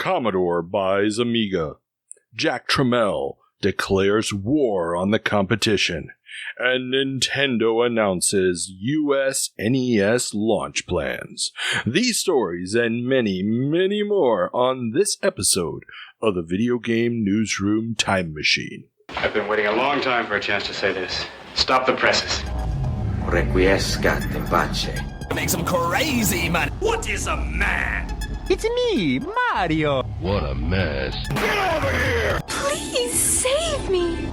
Commodore buys Amiga. Jack Tramiel declares war on the competition. And Nintendo announces US NES launch plans. These stories and many, many more on this episode of the Video Game Newsroom Time Machine. I've been waiting a long time for a chance to say this. Stop the presses. Requiescat in pace. Makes him crazy, man. What is a man? It's me, Mario. What a mess. Get over here! Please save me.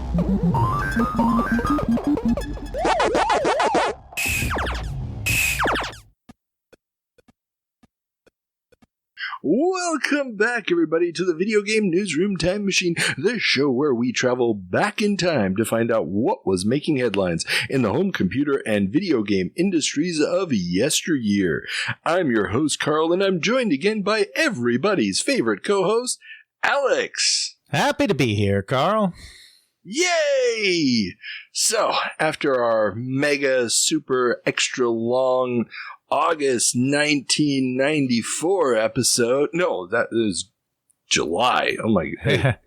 Welcome back, everybody, to the Video Game Newsroom Time Machine, the show where we travel back in time to find out what was making headlines in the home computer and video game industries of yesteryear. I'm your host, Carl, and I'm joined again by everybody's favorite co-host, Alex. Happy to be here, Carl. Yay! So, after our mega, super, extra long August 1994 episode. No, that is July. Oh my god.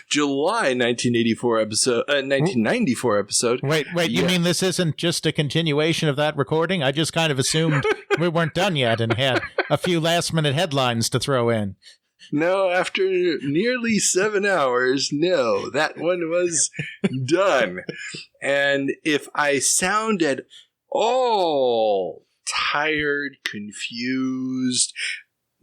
July 1994 episode. 1994 episode. Wait, you mean this isn't just a continuation of that recording? I just kind of assumed we weren't done yet and had a few last-minute headlines to throw in. No, after nearly 7 hours, no, that one was done. And if I sound at all tired, confused,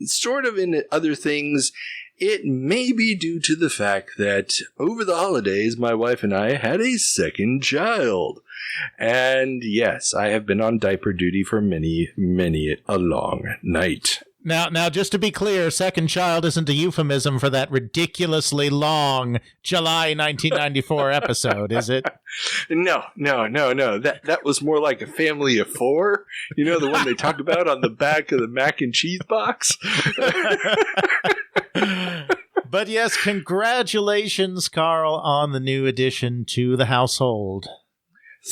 sort of in other things, it may be due to the fact that over the holidays, my wife and I had a second child. And yes, I have been on diaper duty for many, many a long night. Now, just to be clear, second child isn't a euphemism for that ridiculously long July 1994 episode, is it? No. That was more like a family of four. You know, the one they talk about on the back of the mac and cheese box? But yes, congratulations, Carl, on the new addition to the household.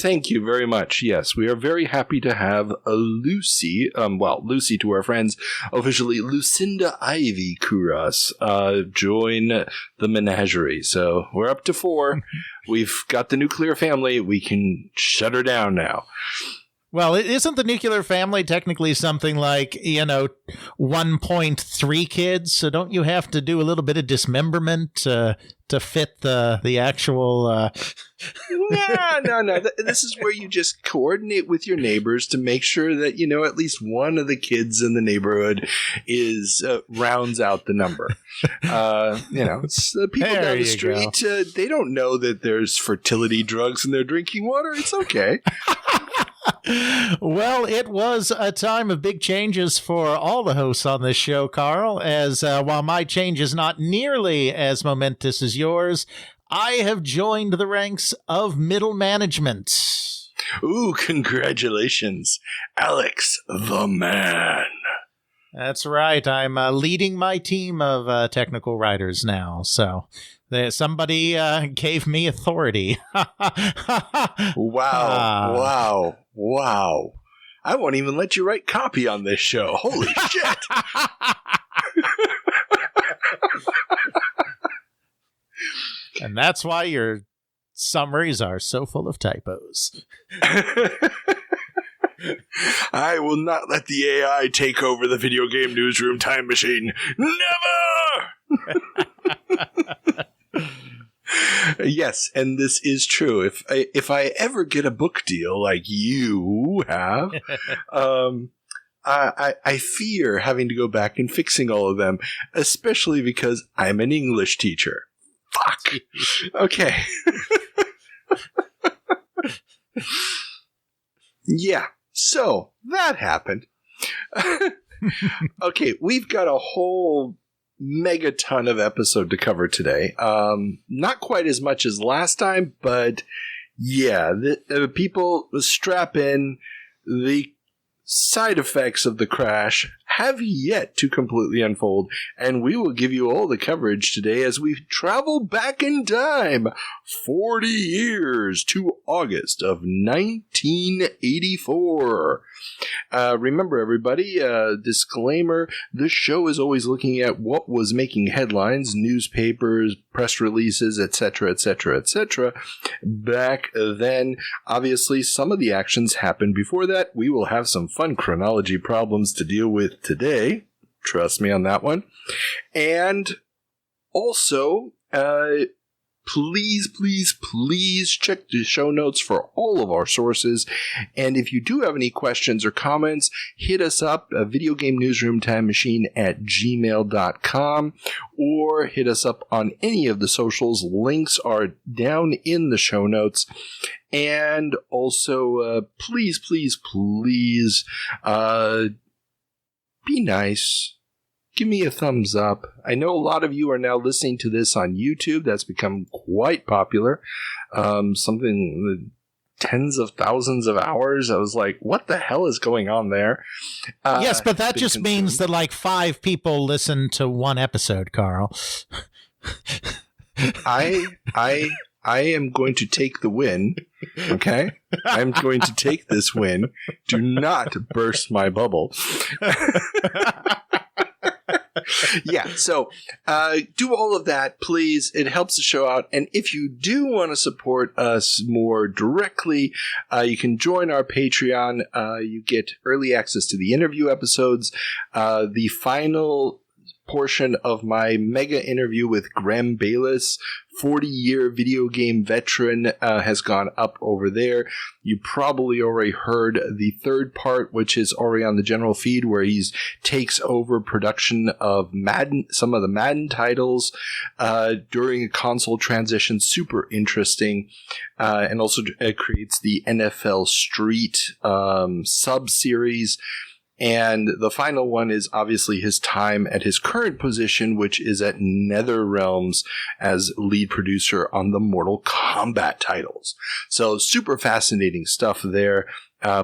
Thank you very much. Yes, we are very happy to have Lucy, Lucy to our friends, officially Lucinda Ivy Kuras, join the menagerie. So we're up to 4. We've got the nuclear family. We can shut her down now. Well, isn't the nuclear family technically something like, 1.3 kids? So don't you have to do a little bit of dismemberment to fit the actual... No. This is where you just coordinate with your neighbors to make sure that, at least one of the kids in the neighborhood is rounds out the number. It's the people down the street, they don't know that there's fertility drugs in their drinking water. It's okay. Well, it was a time of big changes for all the hosts on this show, Carl, as while my change is not nearly as momentous as yours, I have joined the ranks of middle management. Ooh, congratulations, Alex the man. That's right. I'm leading my team of technical writers now, so... somebody gave me authority. Wow. I won't even let you write copy on this show. Holy shit. And that's why your summaries are so full of typos. I will not let the AI take over the Video Game Newsroom Time Machine. Never! Yes, and this is true. If I ever get a book deal like you have, I fear having to go back and fixing all of them, especially because I'm an English teacher. Fuck. Okay. Yeah, so that happened. Okay, we've got a whole megaton of episode to cover today. Not quite as much as last time, but yeah, the people strap in. The side effects of the crash have yet to completely unfold, and we will give you all the coverage today as we travel back in time 40 years to August of 1984. Remember, everybody, disclaimer, this show is always looking at what was making headlines, newspapers, press releases, etc., etc., etc. Back then, obviously, some of the actions happened before that. We will have some fun chronology problems to deal with today. Trust me on that one. And also, please check the show notes for all of our sources. And if you do have any questions or comments, hit us up, Video Game Newsroom Time Machine at gmail.com, or hit us up on any of the socials. Links are down in the show notes. And also, please, be nice. Give me a thumbs up. I know a lot of you are now listening to this on YouTube. That's become quite popular. Something tens of thousands of hours. I was like, what the hell is going on there? Yes, but that just means that like 5 people listen to one episode, Carl. I am going to take the win, okay? I'm going to take this win. Do not burst my bubble. Yeah, so do all of that, please. It helps the show out. And if you do want to support us more directly, you can join our Patreon. You get early access to the interview episodes. The final portion of my mega interview with Graham Bayless, 40-year video game veteran, has gone up over there. You probably already heard the third part, which is already on the general feed, where he takes over production of Madden, some of the Madden titles during a console transition. Super interesting. And also creates the NFL Street sub-series. And the final one is obviously his time at his current position, which is at NetherRealms as lead producer on the Mortal Kombat titles. So super fascinating stuff there.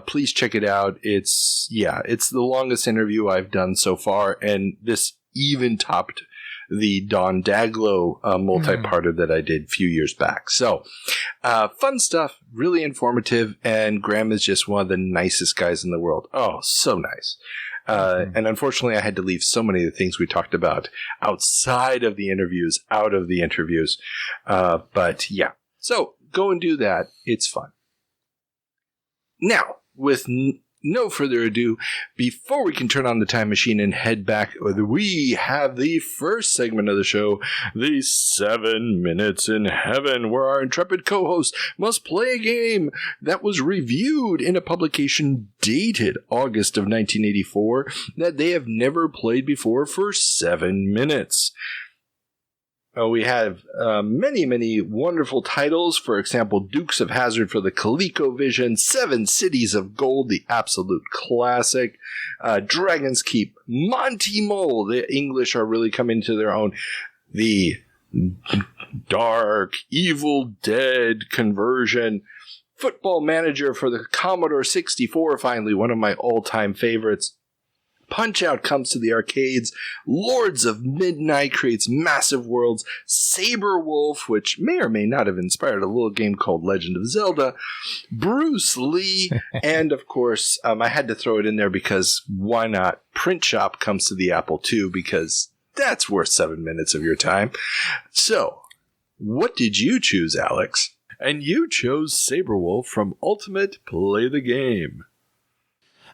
Please check it out. It's the longest interview I've done so far, and this even topped the Don Daglow multi-parter that I did a few years back. So, fun stuff, really informative, and Graham is just one of the nicest guys in the world. Oh, so nice. And unfortunately, I had to leave so many of the things we talked about outside of the interviews, out of the interviews. But yeah, so go and do that. It's fun. Now, with no further ado, before we can turn on the time machine and head back, we have the first segment of the show, the 7 Minutes in Heaven, where our intrepid co-host must play a game that was reviewed in a publication dated August of 1984 that they have never played before for 7 minutes. We have many wonderful titles. For example, Dukes of Hazzard for the ColecoVision, 7 Cities of Gold, the absolute classic, Dragon's Keep, Monty Mole, the English are really coming to their own, the dark, Evil Dead conversion, Football Manager for the Commodore 64, finally one of my all-time favorites. Punch-Out comes to the arcades. Lords of Midnight creates massive worlds. Saber-Wolf, which may or may not have inspired a little game called Legend of Zelda. Bruce Lee. And, of course, I had to throw it in there because why not? Print Shop comes to the Apple II because that's worth 7 minutes of your time. So, what did you choose, Alex? And you chose Saber-Wolf from Ultimate Play the Game.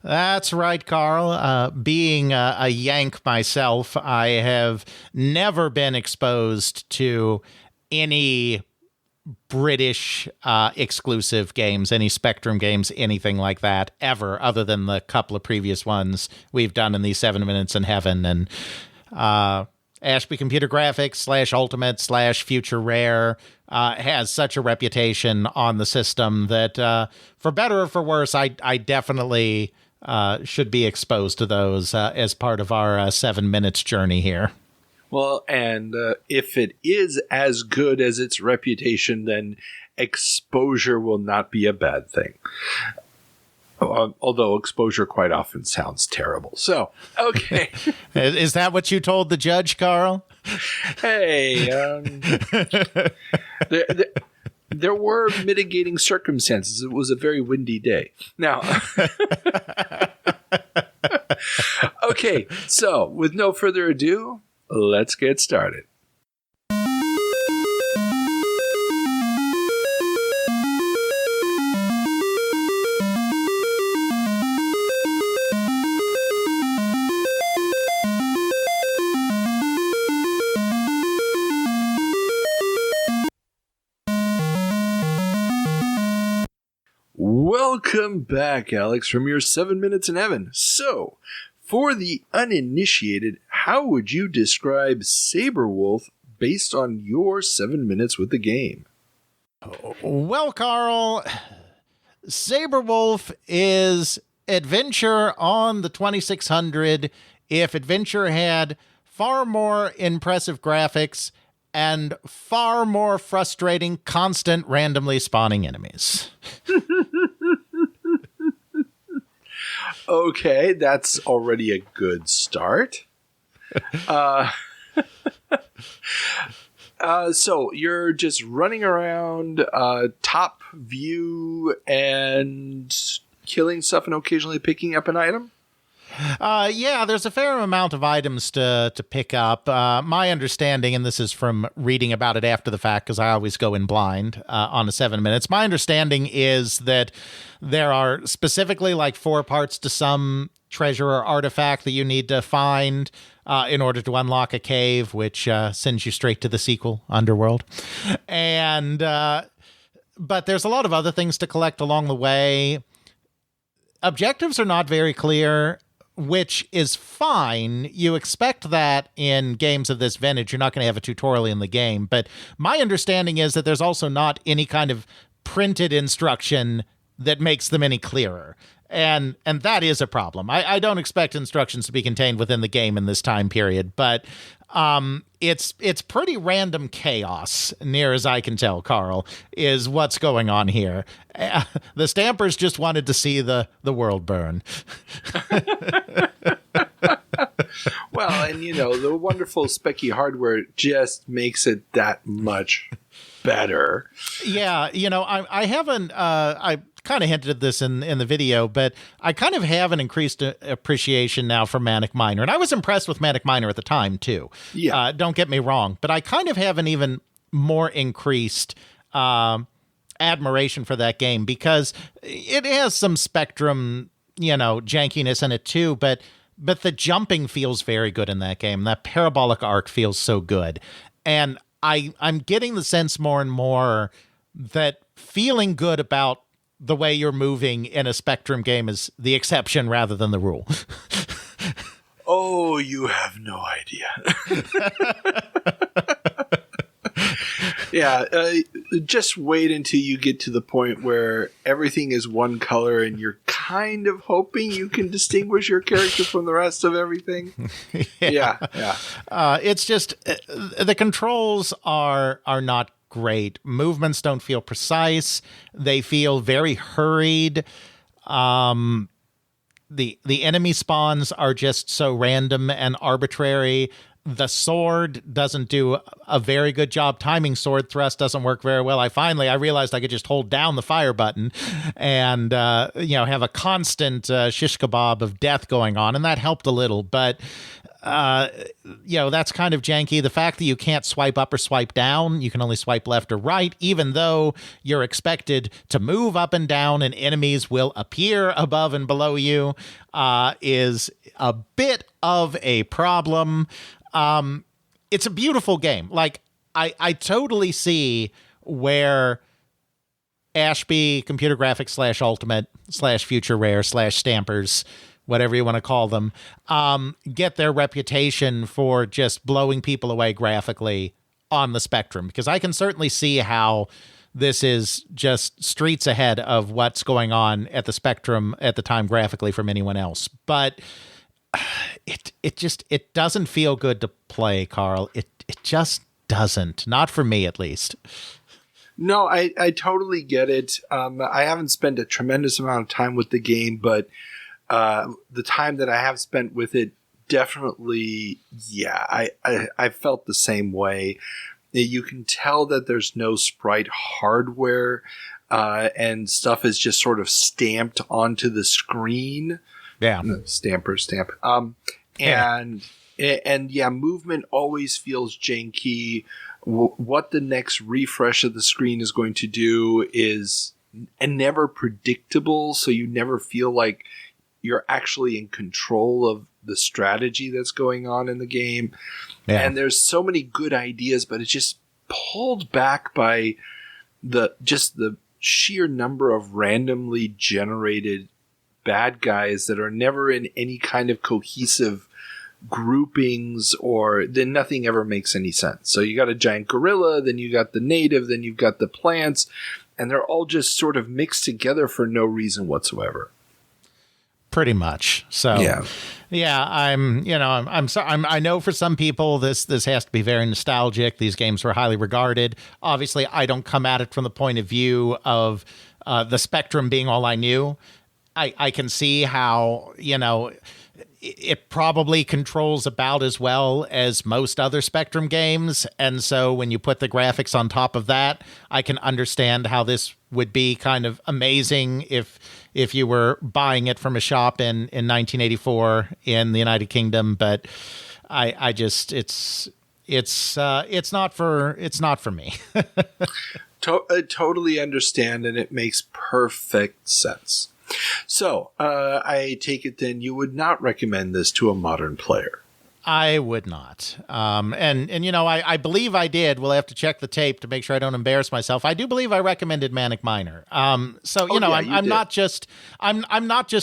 That's right, Carl. Being a Yank myself, I have never been exposed to any British exclusive games, any Spectrum games, anything like that, ever, other than the couple of previous ones we've done in these 7 Minutes in Heaven. And Ashby Computer Graphics / Ultimate / Future Rare has such a reputation on the system that, for better or for worse, I definitely should be exposed to those as part of our 7 minutes journey here. Well, and if it is as good as its reputation, then exposure will not be a bad thing. Although exposure quite often sounds terrible. So, okay. Is that what you told the judge, Carl? Hey, there were mitigating circumstances. It was a very windy day. Now, okay, so with no further ado, let's get started. Welcome back, Alex, from your 7 minutes in heaven. So, for the uninitiated, how would you describe Saberwolf based on your 7 minutes with the game? Well, Carl, Saberwolf is adventure on the 2600 if adventure had far more impressive graphics and far more frustrating, constant, randomly spawning enemies. Okay, that's already a good start. So you're just running around top view and killing stuff and occasionally picking up an item? Yeah, there's a fair amount of items to pick up. My understanding, and this is from reading about it after the fact, because I always go in blind on the 7 minutes. My understanding is that there are specifically like 4 parts to some treasure or artifact that you need to find in order to unlock a cave, which sends you straight to the sequel, Underworld. And but there's a lot of other things to collect along the way. Objectives are not very clear, which is fine. You expect that in games of this vintage. You're not going to have a tutorial in the game. But my understanding is that there's also not any kind of printed instruction that makes them any clearer. And that is a problem. I don't expect instructions to be contained within the game in this time period, but it's pretty random chaos, near as I can tell, Carl, is what's going on here. The Stampers just wanted to see the world burn. Well, and you know, the wonderful specky hardware just makes it that much better. Yeah, you know, I haven't I kind of hinted at this in the video, but I kind of have an increased appreciation now for Manic Miner. And I was impressed with Manic Miner at the time, too. Yeah. Don't get me wrong. But I kind of have an even more increased admiration for that game because it has some Spectrum, you know, jankiness in it, too. But the jumping feels very good in that game. That parabolic arc feels so good. And I'm getting the sense more and more that feeling good about the way you're moving in a Spectrum game is the exception rather than the rule. Oh, you have no idea. Yeah, just wait until you get to the point where everything is one color and you're kind of hoping you can distinguish your character from the rest of everything. Yeah. It's just the controls are not great. Movements don't feel precise. They feel very hurried. The enemy spawns are just so random and arbitrary. The sword doesn't do a very good job. Timing sword thrust doesn't work very well. I realized I could just hold down the fire button and have a constant shish kebab of death going on, and that helped a little. But that's kind of janky. The fact that you can't swipe up or swipe down, you can only swipe left or right, even though you're expected to move up and down and enemies will appear above and below you, is a bit of a problem. It's a beautiful game. Like, I totally see where Ashby, Computer Graphics / Ultimate / Future Rare / Stampers, whatever you want to call them, get their reputation for just blowing people away graphically on the Spectrum. Because I can certainly see how this is just streets ahead of what's going on at the Spectrum at the time graphically from anyone else. But it doesn't feel good to play, Carl. It just doesn't. Not for me, at least. No, I totally get it. I haven't spent a tremendous amount of time with the game, but the time that I have spent with it, definitely, yeah, I felt the same way. You can tell that there's no sprite hardware, and stuff is just sort of stamped onto the screen. Yeah. Stamp. And yeah, movement always feels janky. What the next refresh of the screen is going to do is never predictable, so you never feel like you're actually in control of the strategy that's going on in the game. Yeah. And there's so many good ideas, but it's just pulled back by the sheer number of randomly generated bad guys that are never in any kind of cohesive groupings, or then nothing ever makes any sense. So you got a giant gorilla, then you got the native, then you've got the plants, and they're all just sort of mixed together for no reason whatsoever. Pretty much. So yeah, I'm sorry. I know for some people this has to be very nostalgic. These games were highly regarded. Obviously, I don't come at it from the point of view of the Spectrum being all I knew. I can see how, it probably controls about as well as most other Spectrum games. And so when you put the graphics on top of that, I can understand how this would be kind of amazing if you were buying it from a shop in 1984 in the United Kingdom. But I just, it's not for me. I totally understand, and it makes perfect sense. So, I take it then you would not recommend this to a modern player. I would not. I believe I did. We'll have to check the tape to make sure I don't embarrass myself. I do believe I recommended Manic Miner. I'm not just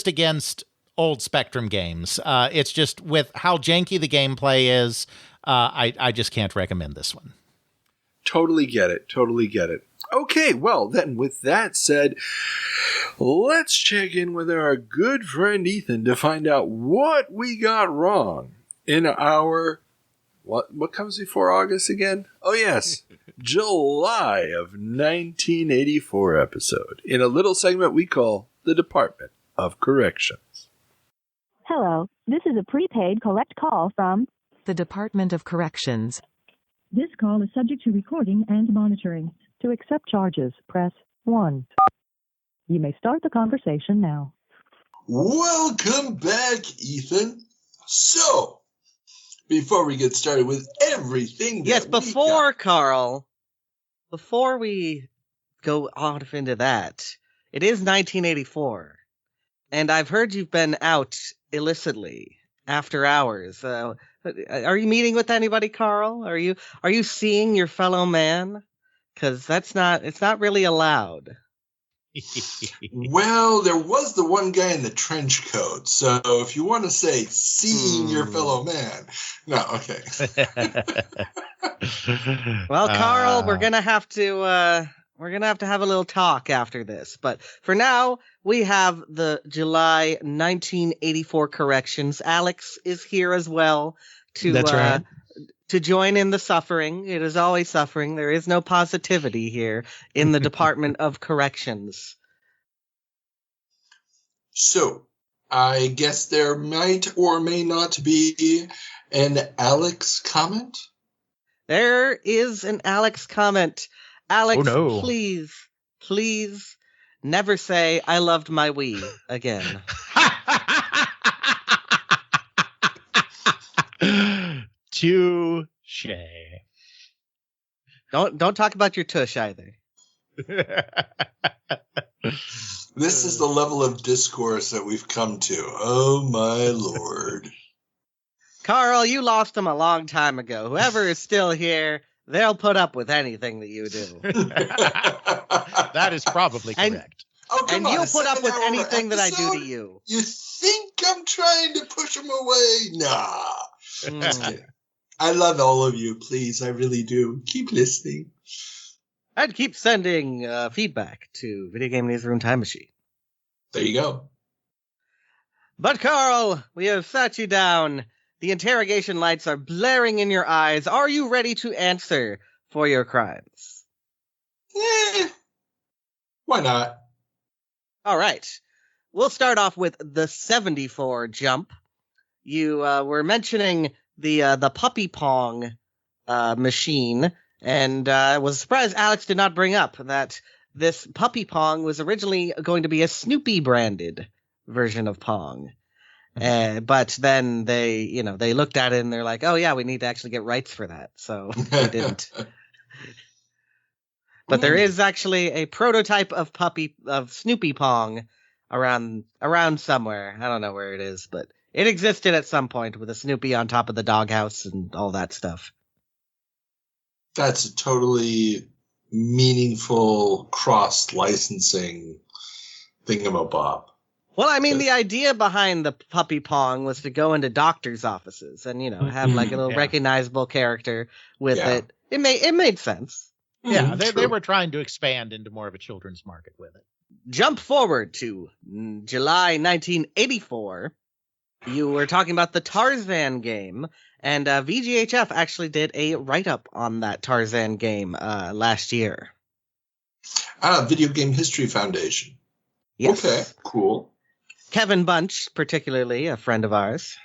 against old Spectrum games. It's just with how janky the gameplay is, I just can't recommend this one. Totally get it. Okay, well, then with that said, let's check in with our good friend Ethan to find out what we got wrong in our, what comes before August again? Oh, yes, July of 1984 episode in a little segment we call the Department of Corrections. Hello, this is a prepaid collect call from the Department of Corrections. This call is subject to recording and monitoring. To accept charges, press 1. You may start the conversation now. Welcome back, Ethan. So, before we get started with everything Carl, before we go off into that, it is 1984, and I've heard you've been out illicitly after hours. Are you meeting with anybody, Carl? Are you seeing your fellow man? Because it's not really allowed. Well, there was the one guy in the trench coat. So if you want to say seeing your fellow man. No, okay. Well, Carl, we're gonna have to have a little talk after this. But for now, we have the July 1984 corrections. Alex is here as well That's right. To join in the suffering. It is always suffering. There is no positivity here in the Department of Corrections. So, I guess there might or may not be an Alex comment? There is an Alex comment. Alex, please never say I loved my Wii again. Touche. Don't talk about your tush either. This is the level of discourse that we've come to. Oh my lord. Carl, you lost him a long time ago. Whoever is still here, they'll put up with anything that you do. That is probably correct. And you'll put up with anything that I do to you. You think I'm trying to push him away? Nah. Just kidding. I love all of you. Please, I really do. Keep listening. And keep sending feedback to Video Game Newsroom Time Machine. There you go. But Carl, we have sat you down. The interrogation lights are blaring in your eyes. Are you ready to answer for your crimes? Why not? All right. We'll start off with the 74 jump. You were mentioning the Puppy Pong machine, and I was surprised Alex did not bring up that this Puppy Pong was originally going to be a Snoopy branded version of Pong. But then they looked at it and they're like, oh yeah, we need to actually get rights for that. So they didn't. But there is actually a prototype of Snoopy Pong around somewhere. I don't know where it is, but it existed at some point with a Snoopy on top of the doghouse and all that stuff. That's a totally meaningful cross-licensing thingamabob. Well, I mean, the idea behind the Puppy Pong was to go into doctors' offices and, have like a little recognizable character with it. It made sense. Yeah, they were trying to expand into more of a children's market with it. Jump forward to July 1984. You were talking about the Tarzan game, and VGHF actually did a write-up on that Tarzan game last year. Video Game History Foundation. Yes. Okay, cool. Kevin Bunch, particularly, a friend of ours,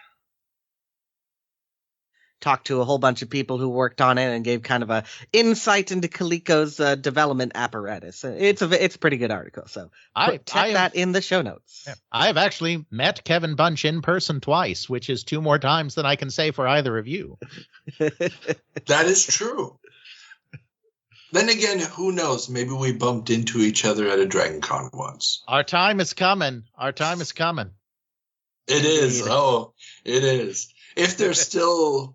talked to a whole bunch of people who worked on it and gave kind of a insight into Coleco's development apparatus. It's a pretty good article, so check that in the show notes. Yeah, I have actually met Kevin Bunch in person twice, which is 2 more times than I can say for either of you. That is true. Then again, who knows? Maybe we bumped into each other at a Dragon Con once. Our time is coming. It is. Oh, it is. If there's still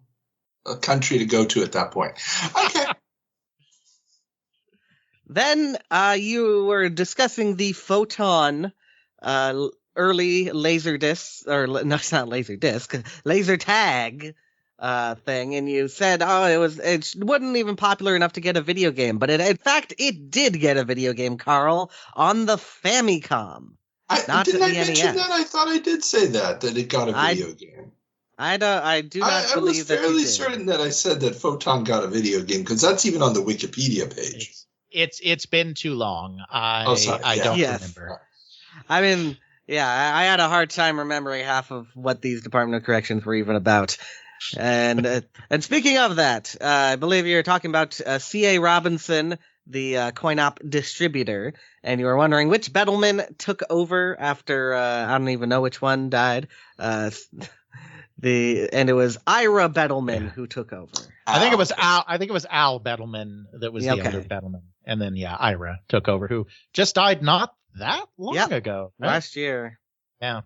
a country to go to at that point. Okay. Then you were discussing the Photon early laser disc, or no, it's not laser disc, laser tag thing, and you said, it wasn't even popular enough to get a video game, but in fact it did get a video game, Carl, on the Famicom. Didn't I mention that? I thought I did say that it got a video game. I do not believe that. I was fairly certain that I said that Photon got a video game, because that's even on the Wikipedia page. It's been too long. I don't remember. I mean, I had a hard time remembering half of what these Department of Corrections were even about. And speaking of that, I believe you're talking about C.A. Robinson, the coin-op distributor, and you were wondering which Bettleman took over after I don't even know which one died. And it was Ira Bettleman who took over. I think it was Al Bettleman that was the other Bettleman, and then Ira took over, who just died not that long ago, right? Last year. Yeah.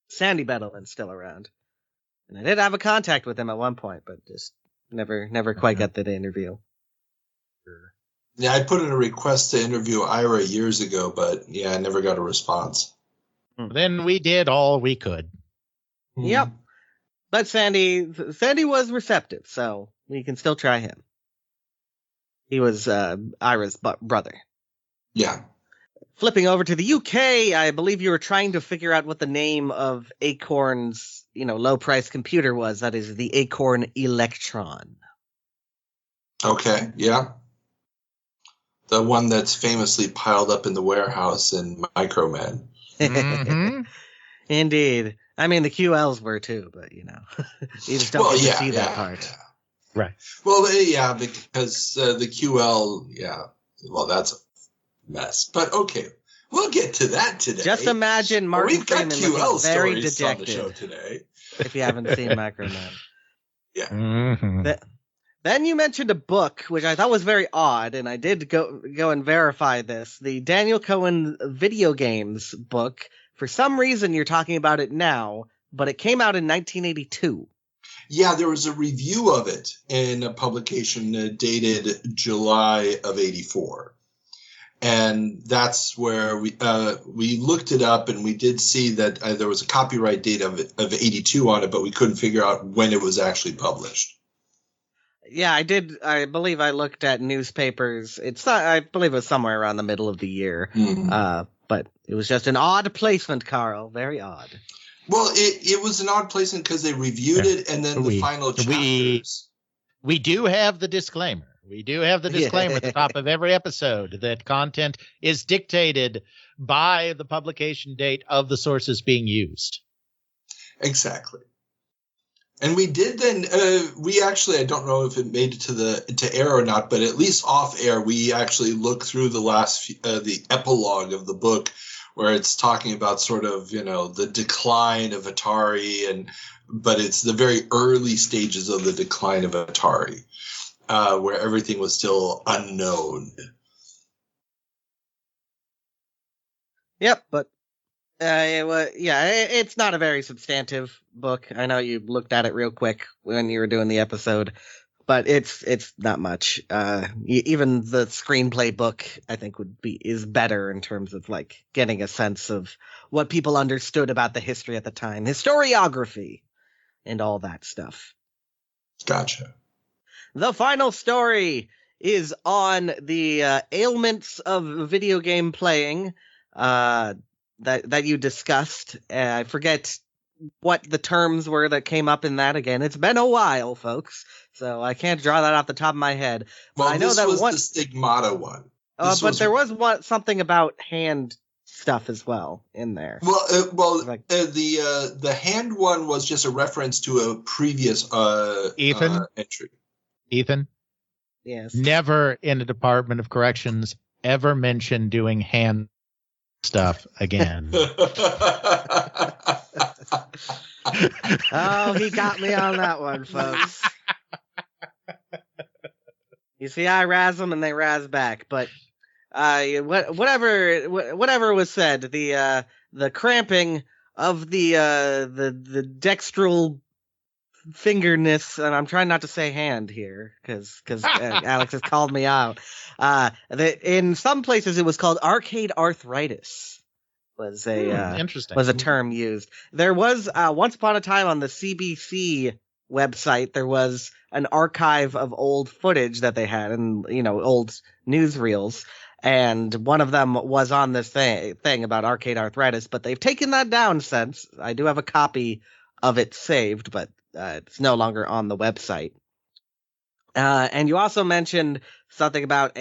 Sandy Bettleman's still around, and I did have a contact with him at one point, but just never quite got that interview. Yeah, I put in a request to interview Ira years ago, but I never got a response. Then we did all we could. Yep. But Sandy was receptive, so we can still try him. He was Ira's brother. Yeah. Flipping over to the UK, I believe you were trying to figure out what the name of Acorn's, low-price computer was. That is the Acorn Electron. Okay, yeah. The one that's famously piled up in the warehouse in Microman. Mm-hmm. Indeed. I mean, the QLs were too, but you just don't get to see that part. Yeah. Right. Well, because the QL, well, that's a mess. But okay, we'll get to that today. Just imagine Martin Freeman looking very dejected on the show today. If you haven't seen Microman. Yeah. Mm-hmm. Then you mentioned a book, which I thought was very odd, and I did go and verify this. The Daniel Cohen video games book. For some reason, you're talking about it now, but it came out in 1982. Yeah, there was a review of it in a publication dated July of 84. And that's where we looked it up, and we did see that there was a copyright date of 82 on it, but we couldn't figure out when it was actually published. Yeah, I did. I believe I looked at newspapers. I believe it was somewhere around the middle of the year. Mm-hmm. But it was just an odd placement, Carl. Very odd. Well, it was an odd placement because they reviewed it, and then the final chapters. We do have the disclaimer. We do have the disclaimer at the top of every episode that content is dictated by the publication date of the sources being used. Exactly. And we did then, we actually, I don't know if it made it to air or not, but at least off air, we actually looked through the epilogue of the book where it's talking about sort of, the decline of Atari, but it's the very early stages of the decline of Atari, where everything was still unknown. Yep, but it's not a very substantive book. I know you looked at it real quick when you were doing the episode, but it's not much. Even the screenplay book, I think, is better in terms of like getting a sense of what people understood about the history at the time, historiography, and all that stuff. Gotcha. The final story is on the ailments of video game playing that you discussed. I forget what the terms were that came up in that again. It's been a while, folks, so I can't draw that off the top of my head. Well, I know this that was the Stigmata one. But there was something about hand stuff as well in there. The hand one was just a reference to a previous entry. Ethan? Yes. Never in the Department of Corrections ever mention doing hand stuff again. Oh, he got me on that one, folks. You see, I razz them and they razz back, but whatever was said, the cramping of the dextral fingerness, and I'm trying not to say hand here because Alex has called me out. In some places it was called arcade arthritis. Was a term used. There was once upon a time on the CBC website there was an archive of old footage that they had and old newsreels, and one of them was on this thing about arcade arthritis, but they've taken that down since. I do have a copy of it saved, but it's no longer on the website. And you also mentioned something about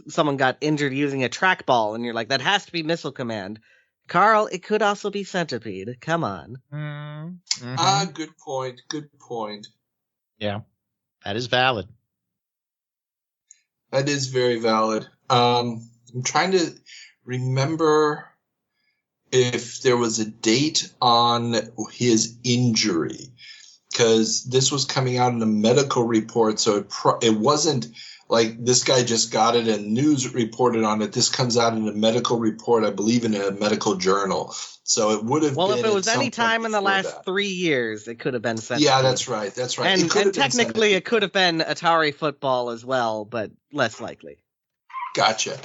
someone got injured using a trackball, and you're like, that has to be Missile Command. Carl, it could also be Centipede. Come on. Mm-hmm. Good point. Good point. Yeah, that is valid. That is very valid. I'm trying to remember if there was a date on his injury, because this was coming out in a medical report, so it wasn't like this guy just got it and news reported on it. This comes out in a medical report, I believe, in a medical journal. So it would have been. Well, if it was any time in the last 3 years, it could have been Centipede. Yeah, that's right. That's right. And technically, it could have been Atari football as well, but less likely. Gotcha.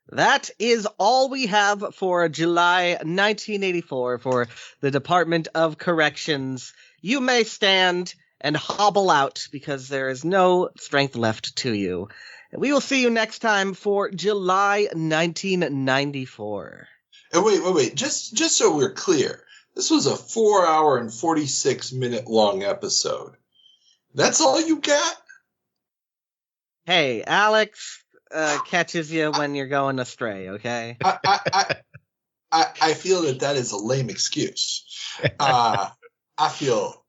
That is all we have for July 1984 for the Department of Corrections. You may stand and hobble out because there is no strength left to you. And we will see you next time for July 1994. And wait. Just so we're clear, this was a 4-hour and 46-minute long episode. That's all you got? Hey, Alex catches you when you're going astray, okay? I feel that is a lame excuse. I feel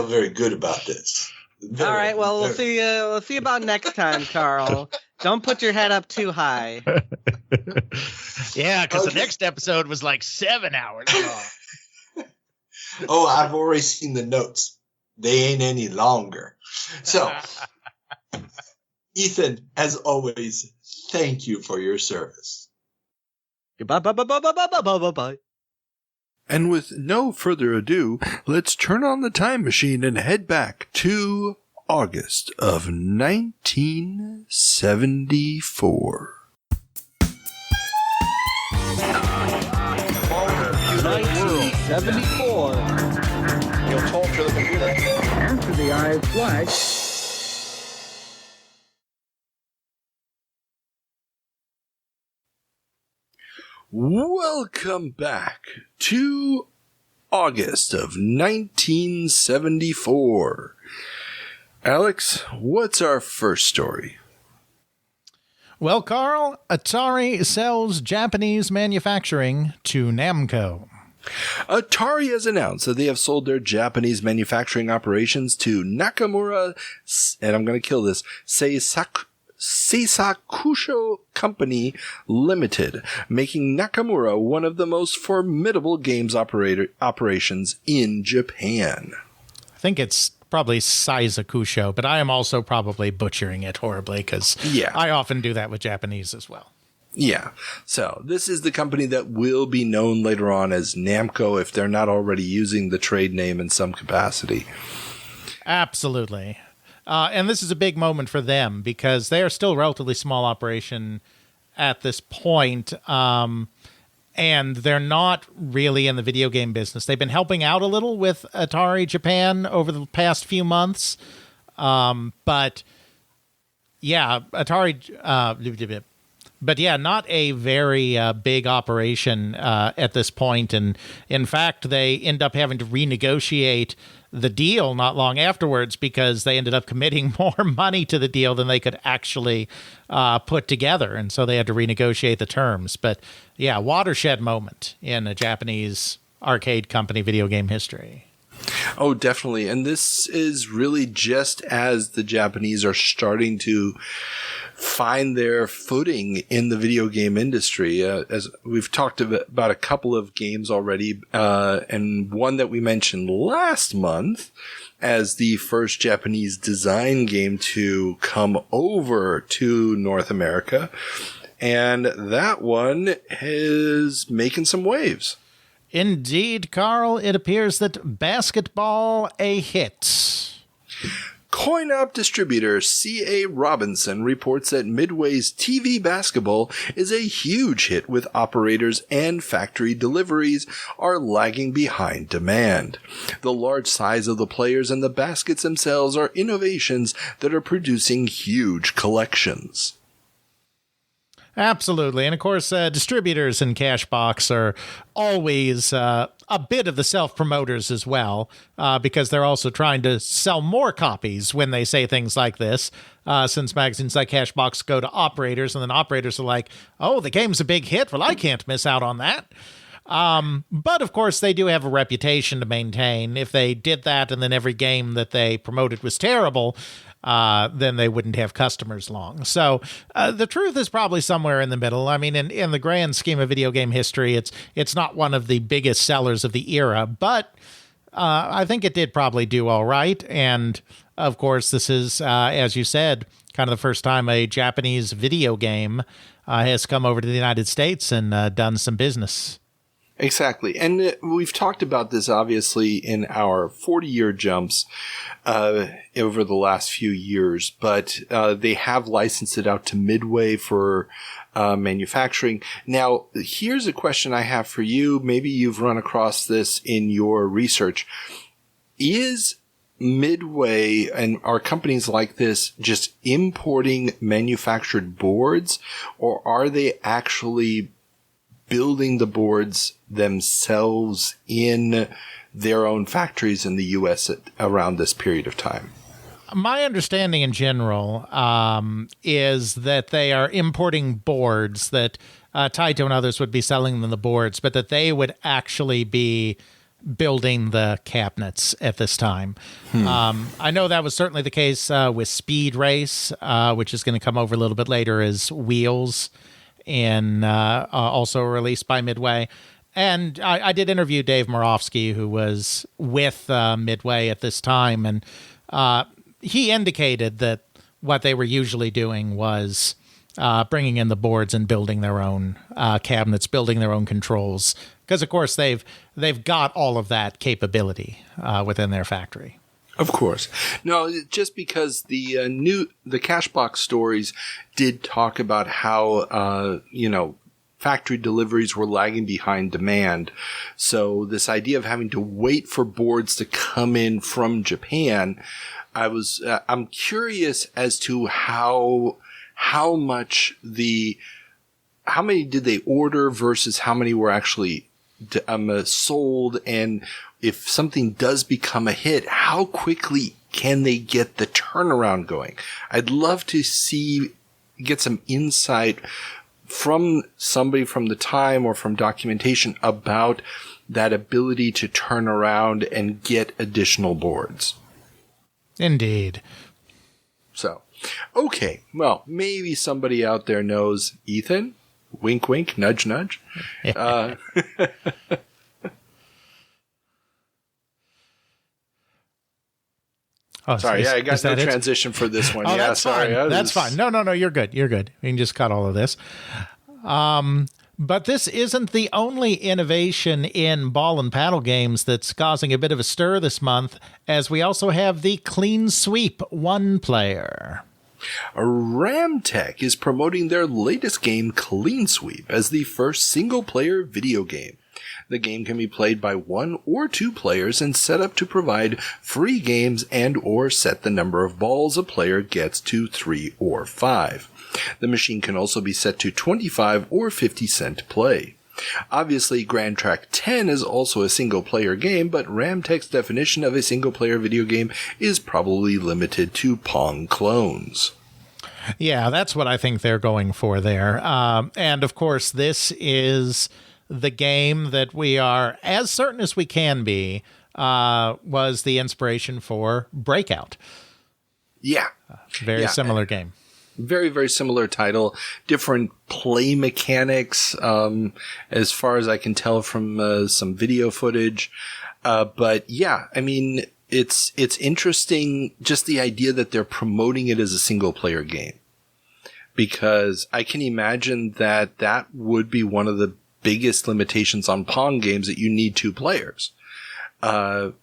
very good about this. All right, well, we'll see about next time, Carl. Don't put your head up too high. Yeah, because the next episode was like 7 hours long. Oh, I've already seen the notes. They ain't any longer. So, Ethan, as always, thank you for your service. Goodbye, bye. And with no further ado, let's turn on the time machine and head back to August of 1974. 1974. You'll talk to the computer. After the eyes flash. Welcome back to August of 1974. Alex, what's our first story? Well, Carl, Atari sells Japanese manufacturing to Namco. Atari has announced that they have sold their Japanese manufacturing operations to Nakamura, and I'm going to kill this, Seisakusho Company Limited, making Nakamura one of the most formidable games operations in Japan. I think it's probably Seisakusho, but I am also probably butchering it horribly because I often do that with Japanese as well. Yeah. So this is the company that will be known later on as Namco if they're not already using the trade name in some capacity. Absolutely. And this is a big moment for them because they are still a relatively small operation at this point. And they're not really in the video game business. They've been helping out a little with Atari Japan over the past few months. But yeah, Atari, but yeah, not a very big operation at this point. And in fact, they end up having to renegotiate the deal not long afterwards because they ended up committing more money to the deal than they could actually put together. And so they had to renegotiate the terms. But yeah, watershed moment in a Japanese arcade company video game history. Oh, definitely. And this is really just as the Japanese are starting to find their footing in the video game industry. As we've talked about a couple of games already, and one that we mentioned last month as the first Japanese design game to come over to North America. And that one is making some waves. Indeed, Carl, it appears that Basketball a hit. Coin-Op distributor C.A. Robinson reports that Midway's TV Basketball is a huge hit with operators and factory deliveries are lagging behind demand. The large size of the players and the baskets themselves are innovations that are producing huge collections. Absolutely. And of course, distributors and Cashbox are always a bit of the self-promoters as well, because they're also trying to sell more copies when they say things like this, since magazines like Cashbox go to operators, and then operators are like, oh, the game's a big hit. Well, I can't miss out on that. But of course, they do have a reputation to maintain. If they did that and then every game that they promoted was terrible, then they wouldn't have customers long. So the truth is probably somewhere in the middle. I mean, in the grand scheme of video game history, it's not one of the biggest sellers of the era, but I think it did probably do all right. And of course, this is, as you said, kind of the first time a Japanese video game has come over to the United States and done some business. Exactly. And we've talked about this, obviously, in our 40-year jumps over the last few years, but they have licensed it out to Midway for manufacturing. Now, here's a question I have for you. Maybe you've run across this in your research. Is Midway and are companies like this just importing manufactured boards, or are they actually building the boards themselves in their own factories in the U.S. around this period of time? My understanding in general is that they are importing boards, that Taito and others would be selling them the boards, but that they would actually be building the cabinets at this time. I know that was certainly the case with Speed Race, which is going to come over a little bit later as Wheels, and also released by Midway. And I did interview Dave Morofsky, who was with Midway at this time, and he indicated that what they were usually doing was bringing in the boards and building their own cabinets, building their own controls, because of course they've got all of that capability within their factory. Of course. No, just because the Cashbox stories did talk about how, factory deliveries were lagging behind demand. So this idea of having to wait for boards to come in from Japan, I'm curious as to how many did they order versus how many were actually sold, and if something does become a hit, how quickly can they get the turnaround going? I'd love to get some insight from somebody from the time or from documentation about that ability to turn around and get additional boards. Indeed. So, okay. Well, maybe somebody out there knows. Ethan? Wink, wink, nudge, nudge. Oh, sorry, I got no transition for this one. Oh, yeah, that's sorry. fine. That's fine. No, you're good. You're good. We can just cut all of this. But this isn't the only innovation in ball and paddle games that's causing a bit of a stir this month, as we also have the Clean Sweep one-player. Ramtech is promoting their latest game, Clean Sweep, as the first single-player video game. The game can be played by 1 or 2 players and set up to provide free games and or set the number of balls a player gets to 3 or 5. The machine can also be set to 25 or 50 cent play. Obviously, Grand Track 10 is also a single-player game, but Ramtech's definition of a single-player video game is probably limited to Pong clones. Yeah, that's what I think they're going for there. And, of course, this is the game that we are, as certain as we can be, was the inspiration for Breakout. Yeah. Very similar game. Very, very similar title. Different play mechanics, as far as I can tell from some video footage. But yeah, I mean, it's interesting just the idea that they're promoting it as a single player game. Because I can imagine that would be one of the biggest limitations on Pong games, that you need 2 players,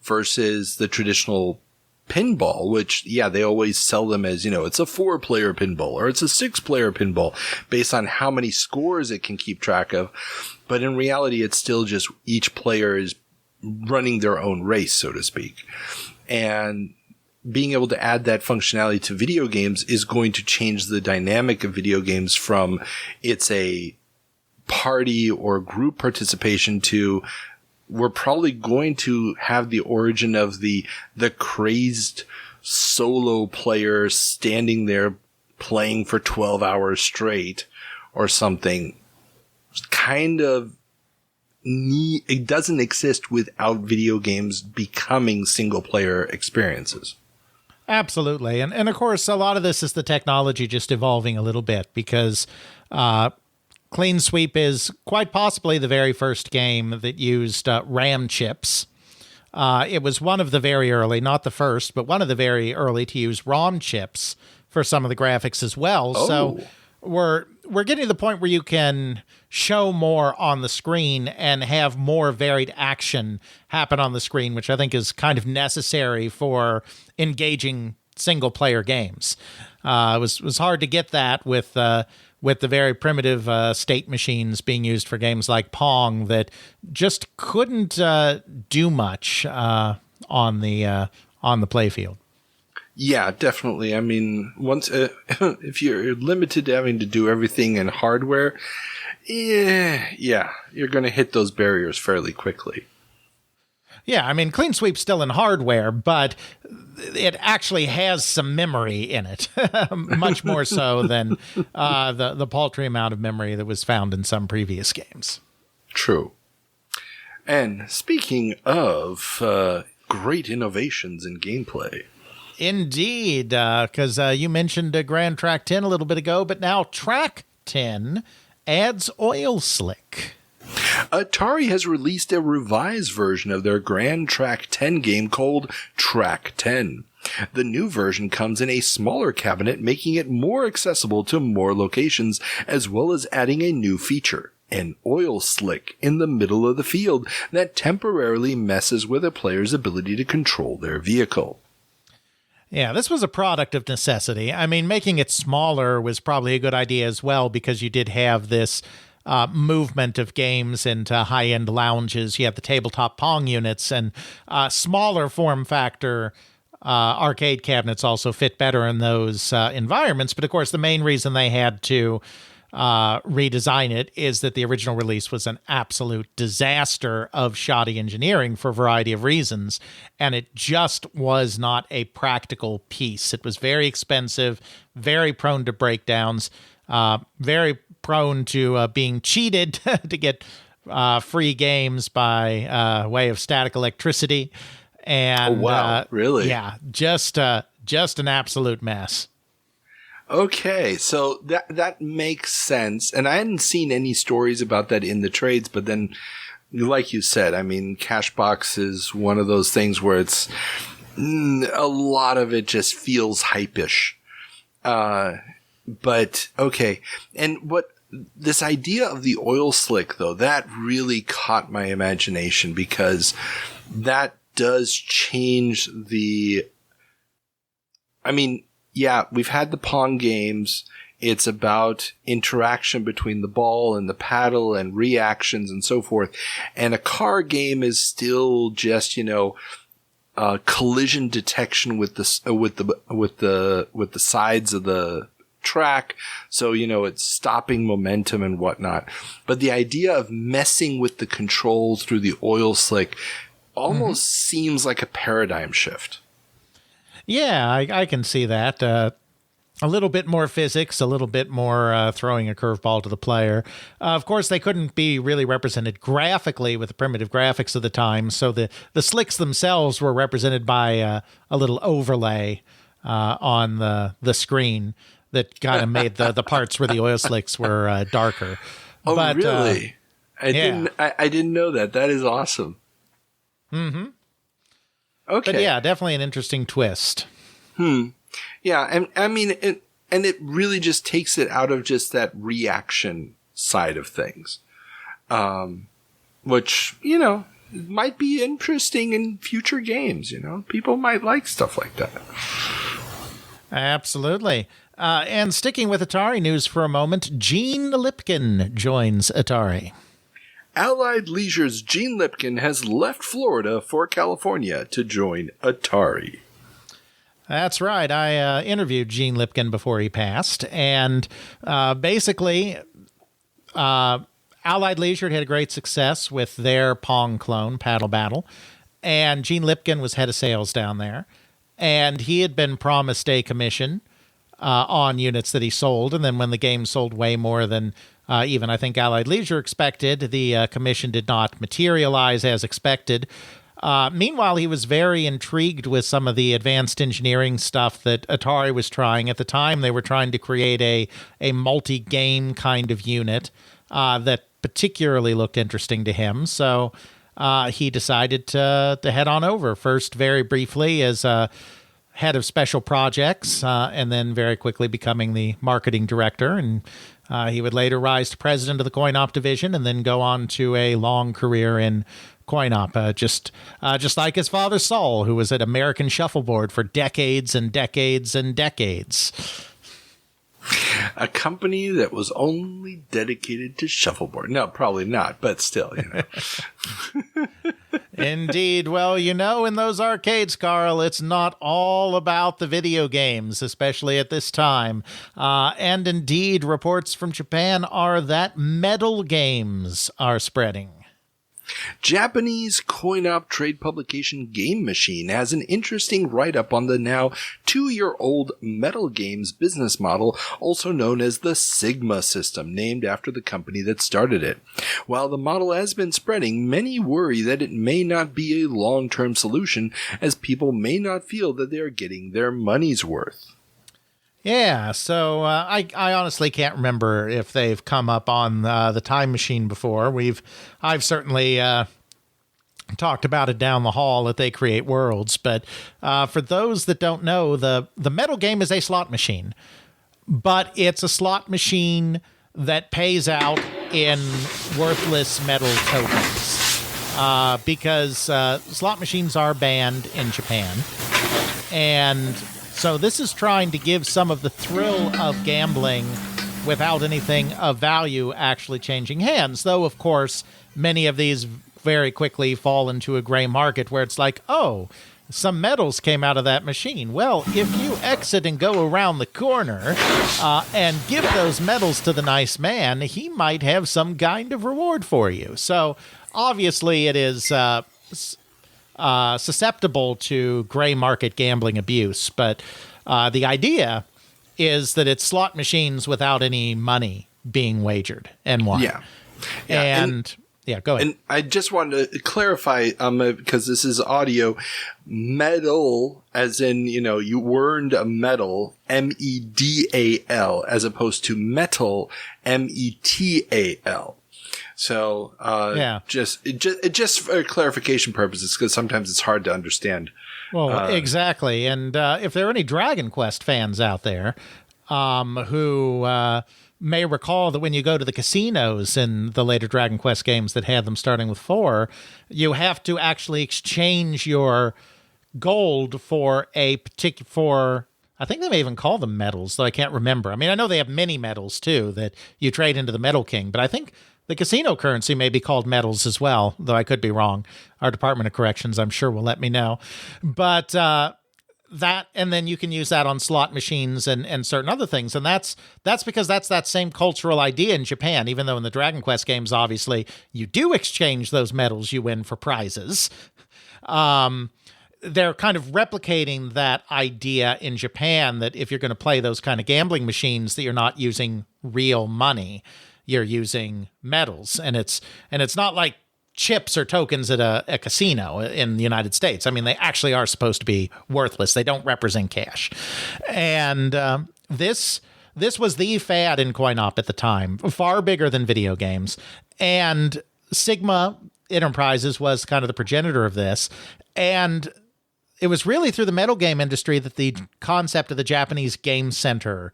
versus the traditional pinball, which, yeah, they always sell them as, it's a 4-player pinball or it's a 6-player pinball based on how many scores it can keep track of. But in reality, it's still just each player is running their own race, so to speak. And being able to add that functionality to video games is going to change the dynamic of video games from it's a party or group participation to we're probably going to have the origin of the crazed solo player standing there playing for 12 hours straight or something. Kind of it doesn't exist without video games becoming single player experiences. Absolutely. And of course, a lot of this is the technology just evolving a little bit, because Clean Sweep is quite possibly the very first game that used RAM chips. It was one of the very early, not the first, but one of the very early to use ROM chips for some of the graphics as well. Oh. So we're getting to the point where you can show more on the screen and have more varied action happen on the screen, which I think is kind of necessary for engaging single-player games. It was hard to get that with the very primitive state machines being used for games like Pong that just couldn't do much on the playfield. Yeah, definitely. I mean, once if you're limited to having to do everything in hardware, yeah, you're going to hit those barriers fairly quickly. Yeah, I mean, Clean Sweep's still in hardware, but it actually has some memory in it, much more so than the paltry amount of memory that was found in some previous games. True. And speaking of great innovations in gameplay. Indeed, because you mentioned Grand Track 10 a little bit ago, but now Track 10 adds Oil Slick. Atari has released a revised version of their Grand Track 10 game called Track 10. The new version comes in a smaller cabinet, making it more accessible to more locations, as well as adding a new feature, an oil slick in the middle of the field that temporarily messes with a player's ability to control their vehicle. Yeah, this was a product of necessity. I mean, making it smaller was probably a good idea as well, because you did have this movement of games into high-end lounges. You have the tabletop Pong units, and smaller form factor arcade cabinets also fit better in those environments. But of course, the main reason they had to redesign it, is that the original release was an absolute disaster of shoddy engineering for a variety of reasons, and it just was not a practical piece. It was very expensive, very prone to breakdowns, very prone to being cheated to get free games by way of static electricity. And really? Yeah, just an absolute mess. Okay, so that makes sense. And I hadn't seen any stories about that in the trades, but then, like you said, I mean, Cashbox is one of those things where it's a lot of it just feels hype-ish. But okay, and what this idea of the oil slick, though, that really caught my imagination, because that does change the. I mean, yeah, we've had the Pong games. It's about interaction between the ball and the paddle and reactions and so forth. And a car game is still just, collision detection with the sides of the track. So, it's stopping momentum and whatnot. But the idea of messing with the controls through the oil slick almost seems like a paradigm shift. Yeah, I can see that. A little bit more physics, a little bit more throwing a curveball to the player. Of course, they couldn't be really represented graphically with the primitive graphics of the time, so the slicks themselves were represented by a little overlay on the screen that kind of made the parts where the oil slicks were darker. Oh, but, really? I didn't know that. That is awesome. Mm-hmm. Okay. But yeah, definitely an interesting twist. Yeah, and I mean, it really just takes it out of just that reaction side of things, which, might be interesting in future games. People might like stuff like that. Absolutely. And sticking with Atari news for a moment, Gene Lipkin joins Atari. Allied Leisure's Gene Lipkin has left Florida for California to join Atari. That's right. I interviewed Gene Lipkin before he passed, and basically, Allied Leisure had great success with their Pong clone, Paddle Battle, and Gene Lipkin was head of sales down there, and he had been promised a commission on units that he sold, and then when the game sold way more than even I think Allied Leisure expected, the commission did not materialize as expected. Meanwhile, he was very intrigued with some of the advanced engineering stuff that Atari was trying. At the time, they were trying to create a multi-game kind of unit that particularly looked interesting to him. So he decided to head on over, first very briefly as head of special projects, and then very quickly becoming the marketing director. And he would later rise to president of the coin-op division and then go on to a long career in coin-op, just like his father Saul, who was at American Shuffleboard for decades and decades and decades. A company that was only dedicated to shuffleboard. No, probably not, but still, Indeed. Well, in those arcades, Carl, it's not all about the video games, especially at this time. And indeed, reports from Japan are that metal games are spreading. Japanese coin-op trade publication Game Machine has an interesting write-up on the now 2-year-old Metal Games business model, also known as the Sigma system, named after the company that started it. While the model has been spreading, many worry that it may not be a long-term solution, as people may not feel that they are getting their money's worth. Yeah, so I honestly can't remember if they've come up on the Time Machine before. I've certainly talked about it down the hall that they create worlds, but for those that don't know, the metal game is a slot machine, but it's a slot machine that pays out in worthless metal tokens because slot machines are banned in Japan, and so this is trying to give some of the thrill of gambling without anything of value actually changing hands. Though, of course, many of these very quickly fall into a gray market where it's like, oh, some medals came out of that machine. Well, if you exit and go around the corner and give those medals to the nice man, he might have some kind of reward for you. So obviously it is susceptible to gray market gambling abuse, but the idea is that it's slot machines without any money being wagered and won. Yeah. And yeah, go ahead. And I just wanted to clarify, because this is audio, medal, as in, you earned a medal, MEDAL, as opposed to metal, METAL. So, just for clarification purposes, because sometimes it's hard to understand. Well, exactly. And if there are any Dragon Quest fans out there who may recall that when you go to the casinos in the later Dragon Quest games that had them starting with 4, you have to actually exchange your gold for a particular, I think they may even call them medals, though I can't remember. I mean, I know they have mini medals too that you trade into the Medal King, but I think the casino currency may be called medals as well, though I could be wrong. Our Department of Corrections, I'm sure, will let me know. But that, and then you can use that on slot machines and certain other things. And that's because that's that same cultural idea in Japan, even though in the Dragon Quest games, obviously, you do exchange those medals you win for prizes. They're kind of replicating that idea in Japan that if you're going to play those kind of gambling machines, that you're not using real money, you're using medals. And it's not like chips or tokens at a casino in the United States. I mean, they actually are supposed to be worthless. They don't represent cash. And this was the fad in coin-op at the time, far bigger than video games. And Sigma Enterprises was kind of the progenitor of this. And it was really through the metal game industry that the concept of the Japanese Game Center,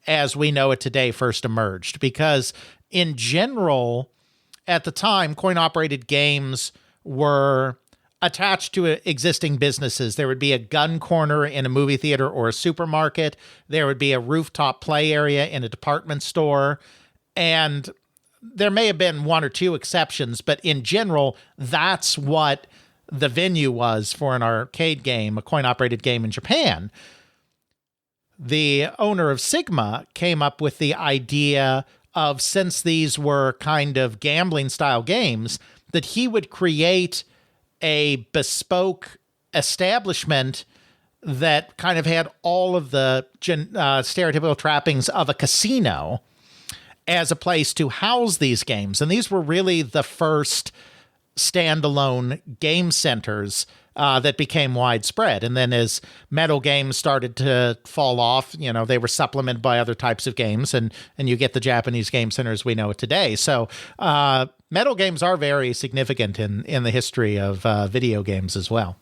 as we know it today, first emerged. Because in general, at the time, coin-operated games were attached to existing businesses. There would be a gun corner in a movie theater or a supermarket. There would be a rooftop play area in a department store. And there may have been one or two exceptions, but in general, that's what the venue was for an arcade game, a coin-operated game in Japan. The owner of Sigma came up with the idea of, since these were kind of gambling-style games, that he would create a bespoke establishment that kind of had all of the stereotypical trappings of a casino as a place to house these games. And these were really the first standalone game centers that became widespread. And then as metal games started to fall off, they were supplemented by other types of games, and you get the Japanese game centers we know it today. So metal games are very significant in the history of video games as well.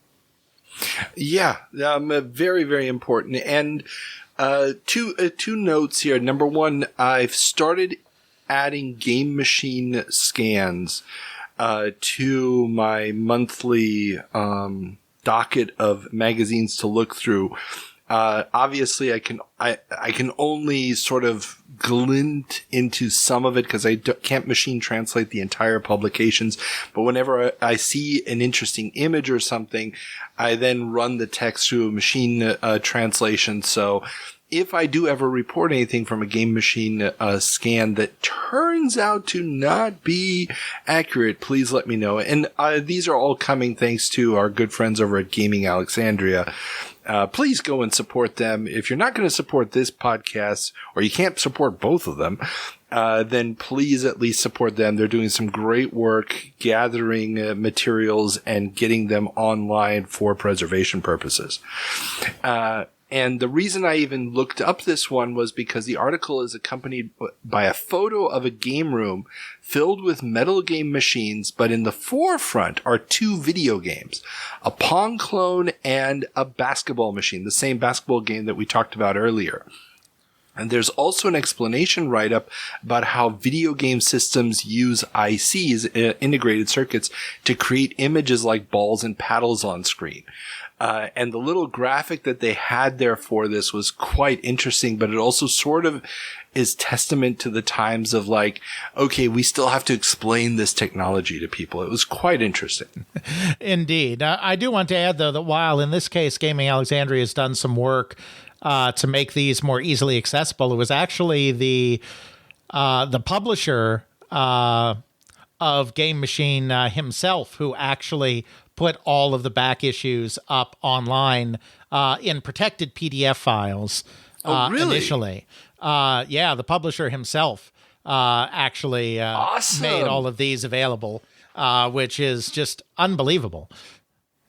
Yeah, very, very important. And two notes here. Number one, I've started adding game machine scans to my monthly docket of magazines to look through. Obviously, I can only sort of glint into some of it because I can't machine translate the entire publications. But whenever I see an interesting image or something, I then run the text through a machine translation. So if I do ever report anything from a game machine scan that turns out to not be accurate, please let me know. And these are all coming thanks to our good friends over at Gaming Alexandria. Please go and support them. If you're not going to support this podcast, or you can't support both of them, then please at least support them. They're doing some great work gathering materials and getting them online for preservation purposes. And the reason I even looked up this one was because the article is accompanied by a photo of a game room filled with metal game machines, but in the forefront are two video games, a Pong clone and a basketball machine, the same basketball game that we talked about earlier. And there's also an explanation write-up about how video game systems use ICs, integrated circuits, to create images like balls and paddles on screen. And the little graphic that they had there for this was quite interesting, but it also sort of is testament to the times of like, okay, we still have to explain this technology to people. It was quite interesting. Indeed. I do want to add, though, that while in this case, Gaming Alexandria has done some work to make these more easily accessible, it was actually the publisher of Game Machine himself who actually put all of the back issues up online in protected PDF files. Really? Initially. Yeah, the publisher himself actually awesome. made all of these available, which is just unbelievable.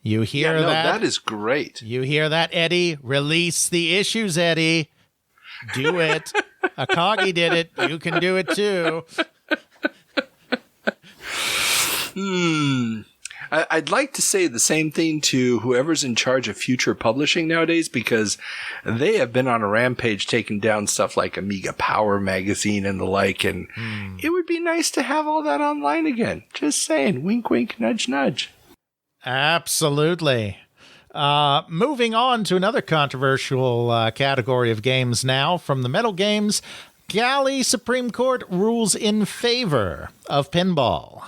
You hear that? That is great. You hear that, Eddie? Release the issues, Eddie. Do it. Akagi did it. You can do it too. I'd like to say the same thing to whoever's in charge of future publishing nowadays, because they have been on a rampage taking down stuff like Amiga Power magazine and the like, and it would be nice to have all that online again. Just saying. Wink, wink, nudge, nudge. Absolutely. Moving on to another controversial category of games now. From the metal games, Galley Supreme Court rules in favor of pinball.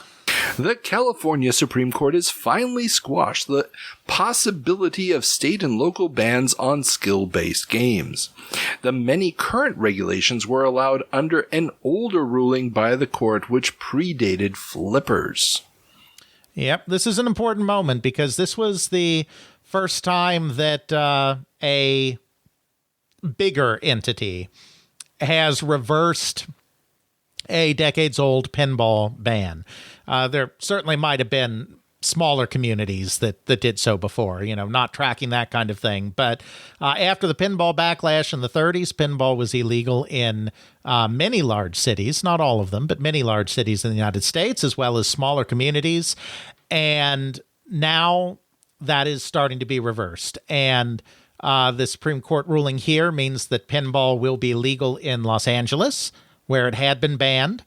The California Supreme Court has finally squashed the possibility of state and local bans on skill-based games. The many current regulations were allowed under an older ruling by the court which predated flippers. Yep, this is an important moment because this was the first time that a bigger entity has reversed a decades-old pinball ban. There certainly might have been smaller communities that did so before, not tracking that kind of thing. But after the pinball backlash in the 30s, pinball was illegal in many large cities, not all of them, but many large cities in the United States, as well as smaller communities. And now that is starting to be reversed. And the Supreme Court ruling here means that pinball will be legal in Los Angeles, where it had been banned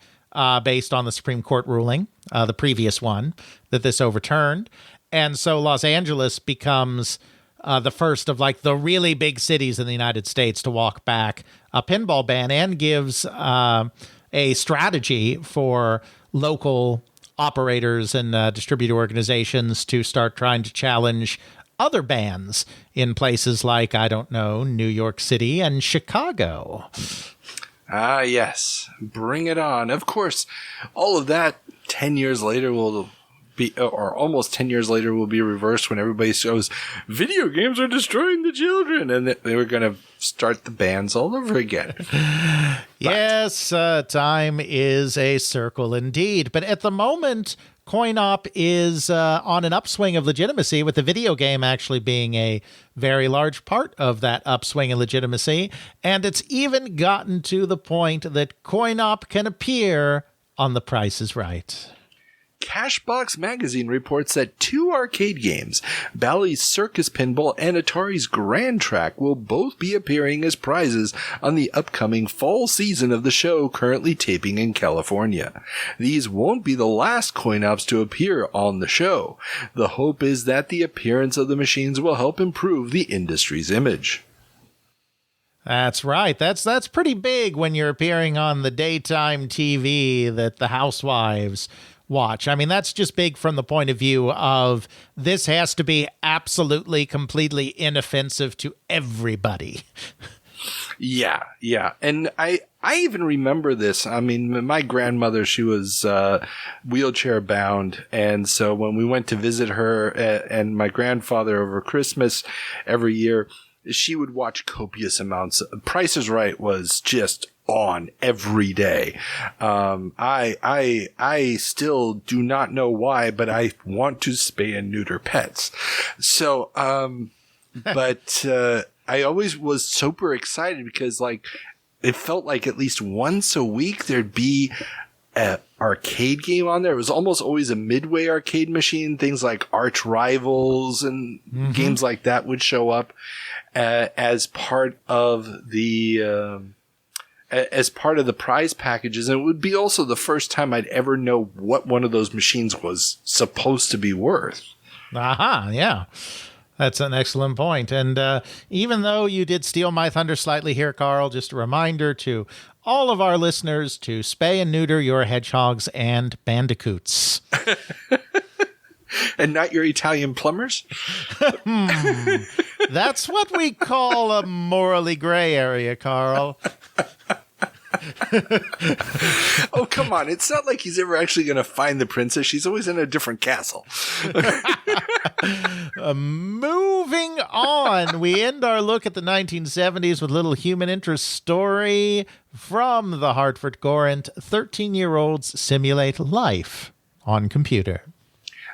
based on the Supreme Court ruling, the previous one that this overturned. And so Los Angeles becomes the first of like the really big cities in the United States to walk back a pinball ban, and gives a strategy for local operators and distributor organizations to start trying to challenge other bans in places like, I don't know, New York City and Chicago. Ah, yes. Bring it on. Of course, all of that 10 years later will be, or almost 10 years later will be reversed when everybody goes, video games are destroying the children. And they were going to start the bans all over again. Yes, time is a circle indeed. But at the moment, coin-op is on an upswing of legitimacy, with the video game actually being a very large part of that upswing in legitimacy. And it's even gotten to the point that coin-op can appear on The Price is Right. Cashbox Magazine reports that 2 arcade games, Bally's Circus Pinball and Atari's Grand Track, will both be appearing as prizes on the upcoming fall season of the show currently taping in California. These won't be the last coin-ops to appear on the show. The hope is that the appearance of the machines will help improve the industry's image. That's right. That's pretty big when you're appearing on the daytime TV that the housewives watch. I mean, that's just big from the point of view of this has to be absolutely, completely inoffensive to everybody. Yeah. And I even remember this. I mean, my grandmother, she was wheelchair bound. And so when we went to visit her and my grandfather over Christmas every year, she would watch copious amounts. Price is Right was just on every day. I still do not know why, but I want to spay and neuter pets. So, but I always was super excited because like it felt like at least once a week there'd be an arcade game on there. It was almost always a Midway arcade machine. Things like Arch Rivals and games like that would show up as part of the prize packages. And it would be also the first time I'd ever know what one of those machines was supposed to be worth. Aha, yeah. That's an excellent point. And even though you did steal my thunder slightly here, Carl, just a reminder to all of our listeners to spay and neuter your hedgehogs and bandicoots. And not your Italian plumbers? That's what we call a morally gray area, Carl. Oh, come on. It's not like he's ever actually going to find the princess. She's always in a different castle. Moving on, we end our look at the 1970s with a little human interest story from the Hartford Courant. 13-year-olds simulate life on computer.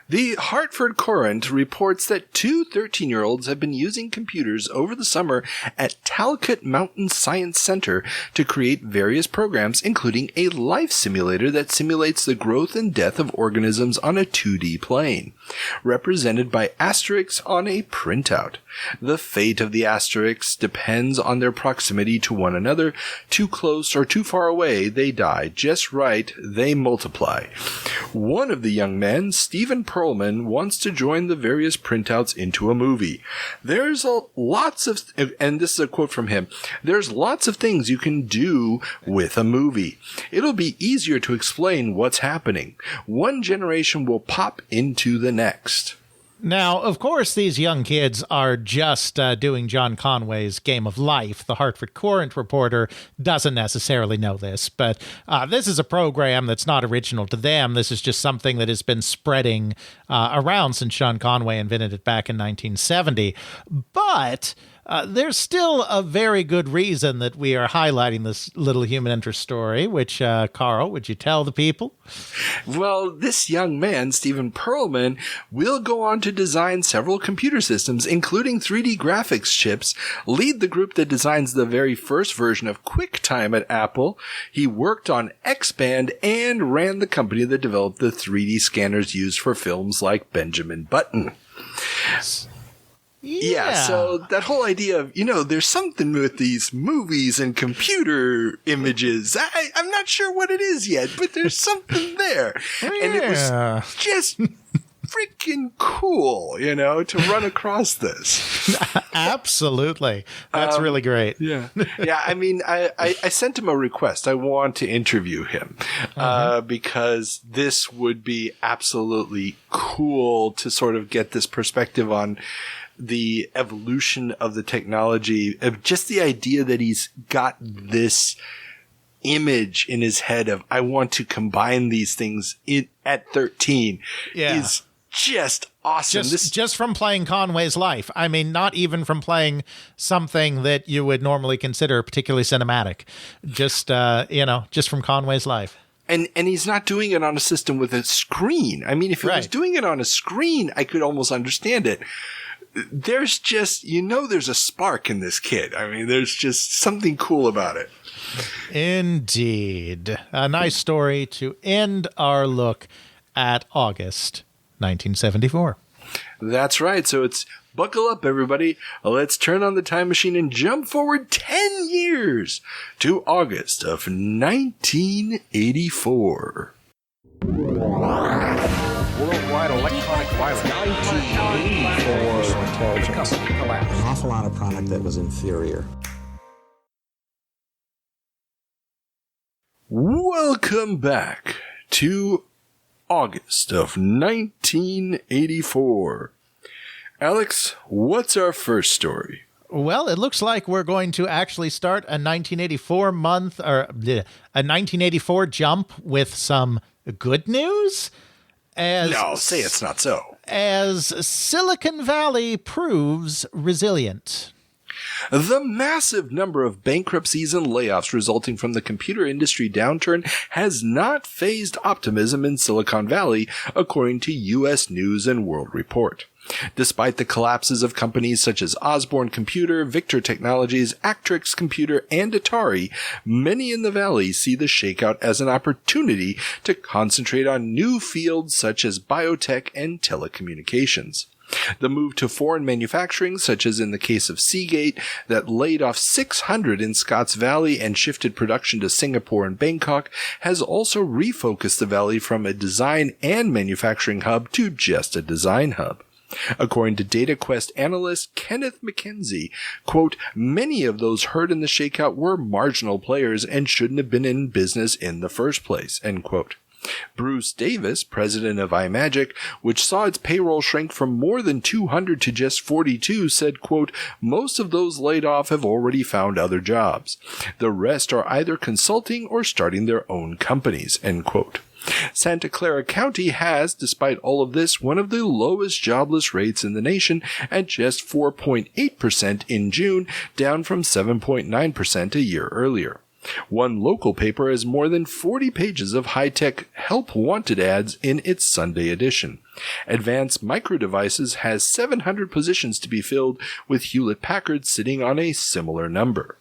The Hartford Courant reports that two 13-year-olds have been using computers over the summer at Talcott Mountain Science Center to create various programs, including a life simulator that simulates the growth and death of organisms on a 2D plane, represented by asterisks on a printout. The fate of the asterisks depends on their proximity to one another. Too close or too far away, they die. Just right, they multiply. One of the young men, Stephen Perlman, wants to join the various printouts into a movie. There's lots of, and this is a quote from him, there's lots of things you can do with a movie. It'll be easier to explain what's happening. One generation will pop into the next. Now, of course, these young kids are just doing John Conway's Game of Life. The Hartford Courant reporter doesn't necessarily know this, but this is a program that's not original to them. This is just something that has been spreading around since John Conway invented it back in 1970. But there's still a very good reason that we are highlighting this little human interest story, which, Carl, would you tell the people? Well, this young man, Stephen Perlman, will go on to design several computer systems, including 3D graphics chips, lead the group that designs the very first version of QuickTime at Apple. He worked on X-Band and ran the company that developed the 3D scanners used for films like Benjamin Button. Yeah, so that whole idea of, there's something with these movies and computer images. I'm not sure what it is yet, but there's something there. And it was just freaking cool, to run across this. Absolutely. That's really great. Yeah. Yeah, I mean, I sent him a request. I want to interview him because this would be absolutely cool to sort of get this perspective on the evolution of the technology, of just the idea that he's got this image in his head of, I want to combine these things at 13 is just awesome. Just from playing Conway's Life. I mean, not even from playing something that you would normally consider particularly cinematic. Just from Conway's Life. And he's not doing it on a system with a screen. I mean, if he was doing it on a screen, I could almost understand it. There's just, there's a spark in this kid. I mean, there's just something cool about it. Indeed. A nice story to end our look at August 1974. That's right. So it's buckle up, everybody. Let's turn on the time machine and jump forward 10 years to August of 1984. Worldwide electronic violence. 1984 intelligence collapse. An awful lot of product that was inferior. Welcome back to August of 1984. Alex, what's our first story? Well, it looks like we're going to actually start a 1984 jump with some good news. No, say it's not so. As Silicon Valley proves resilient. The massive number of bankruptcies and layoffs resulting from the computer industry downturn has not phased optimism in Silicon Valley, according to US News and World Report. Despite the collapses of companies such as Osborne Computer, Victor Technologies, Actrix Computer, and Atari, many in the Valley see the shakeout as an opportunity to concentrate on new fields such as biotech and telecommunications. The move to foreign manufacturing, such as in the case of Seagate, that laid off 600 in Scotts Valley and shifted production to Singapore and Bangkok, has also refocused the Valley from a design and manufacturing hub to just a design hub. According to DataQuest analyst Kenneth McKenzie, quote, many of those hurt in the shakeout were marginal players and shouldn't have been in business in the first place, end quote. Bruce Davis, president of iMagic, which saw its payroll shrink from more than 200 to just 42, said, quote, most of those laid off have already found other jobs. The rest are either consulting or starting their own companies, end quote. Santa Clara County has, despite all of this, one of the lowest jobless rates in the nation at just 4.8% in June, down from 7.9% a year earlier. One local paper has more than 40 pages of high-tech help wanted ads in its Sunday edition. Advanced Micro Devices has 700 positions to be filled, with Hewlett-Packard sitting on a similar number.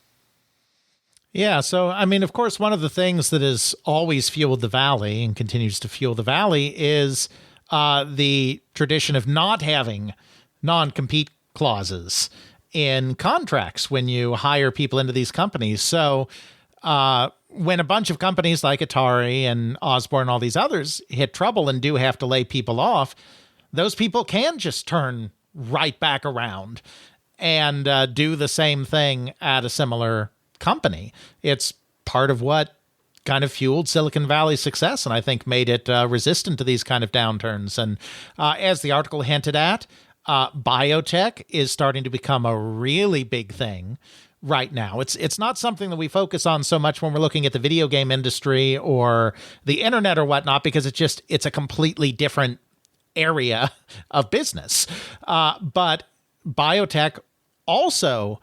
Yeah, so, I mean, of course, one of the things that has always fueled the Valley and continues to fuel the Valley is the tradition of not having non-compete clauses in contracts when you hire people into these companies. So when a bunch of companies like Atari and Osborne and all these others hit trouble and do have to lay people off, those people can just turn right back around and do the same thing at a similar company. It's part of what kind of fueled Silicon Valley's success and I think made it resistant to these kind of downturns. And as the article hinted at, biotech is starting to become a really big thing right now. It's not something that we focus on so much when we're looking at the video game industry or the internet or whatnot, because it's a completely different area of business. But biotech also,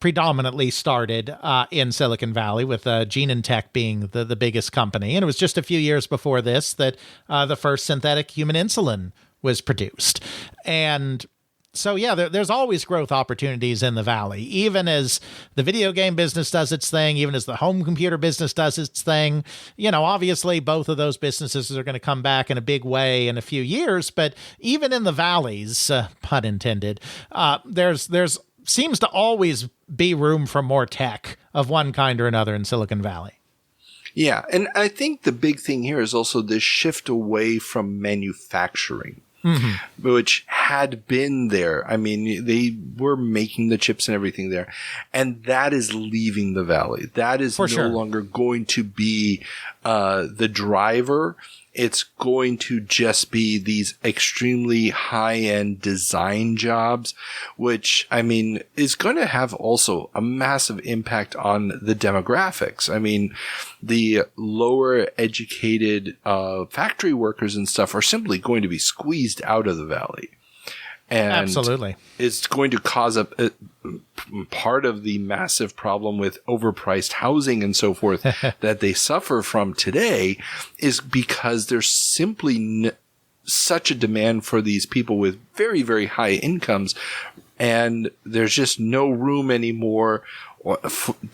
predominantly started in Silicon Valley, with Genentech being the biggest company. And it was just a few years before this that the first synthetic human insulin was produced. And so, yeah, there's always growth opportunities in the Valley, even as the video game business does its thing, even as the home computer business does its thing. Obviously, both of those businesses are going to come back in a big way in a few years. But even in the valleys, pun intended, there's seems to always be room for more tech of one kind or another in Silicon Valley. Yeah, and I think the big thing here is also this shift away from manufacturing. Mm-hmm. Which had been there. I mean, they were making the chips and everything there. And that is leaving the Valley. That is no longer going to be the driver. It's going to just be these extremely high-end design jobs, which, I mean, is going to have also a massive impact on the demographics. I mean, the lower educated factory workers and stuff are simply going to be squeezed out of the Valley. And absolutely, it's going to cause a part of the massive problem with overpriced housing and so forth that they suffer from today is because there's simply such a demand for these people with very, very high incomes, and there's just no room anymore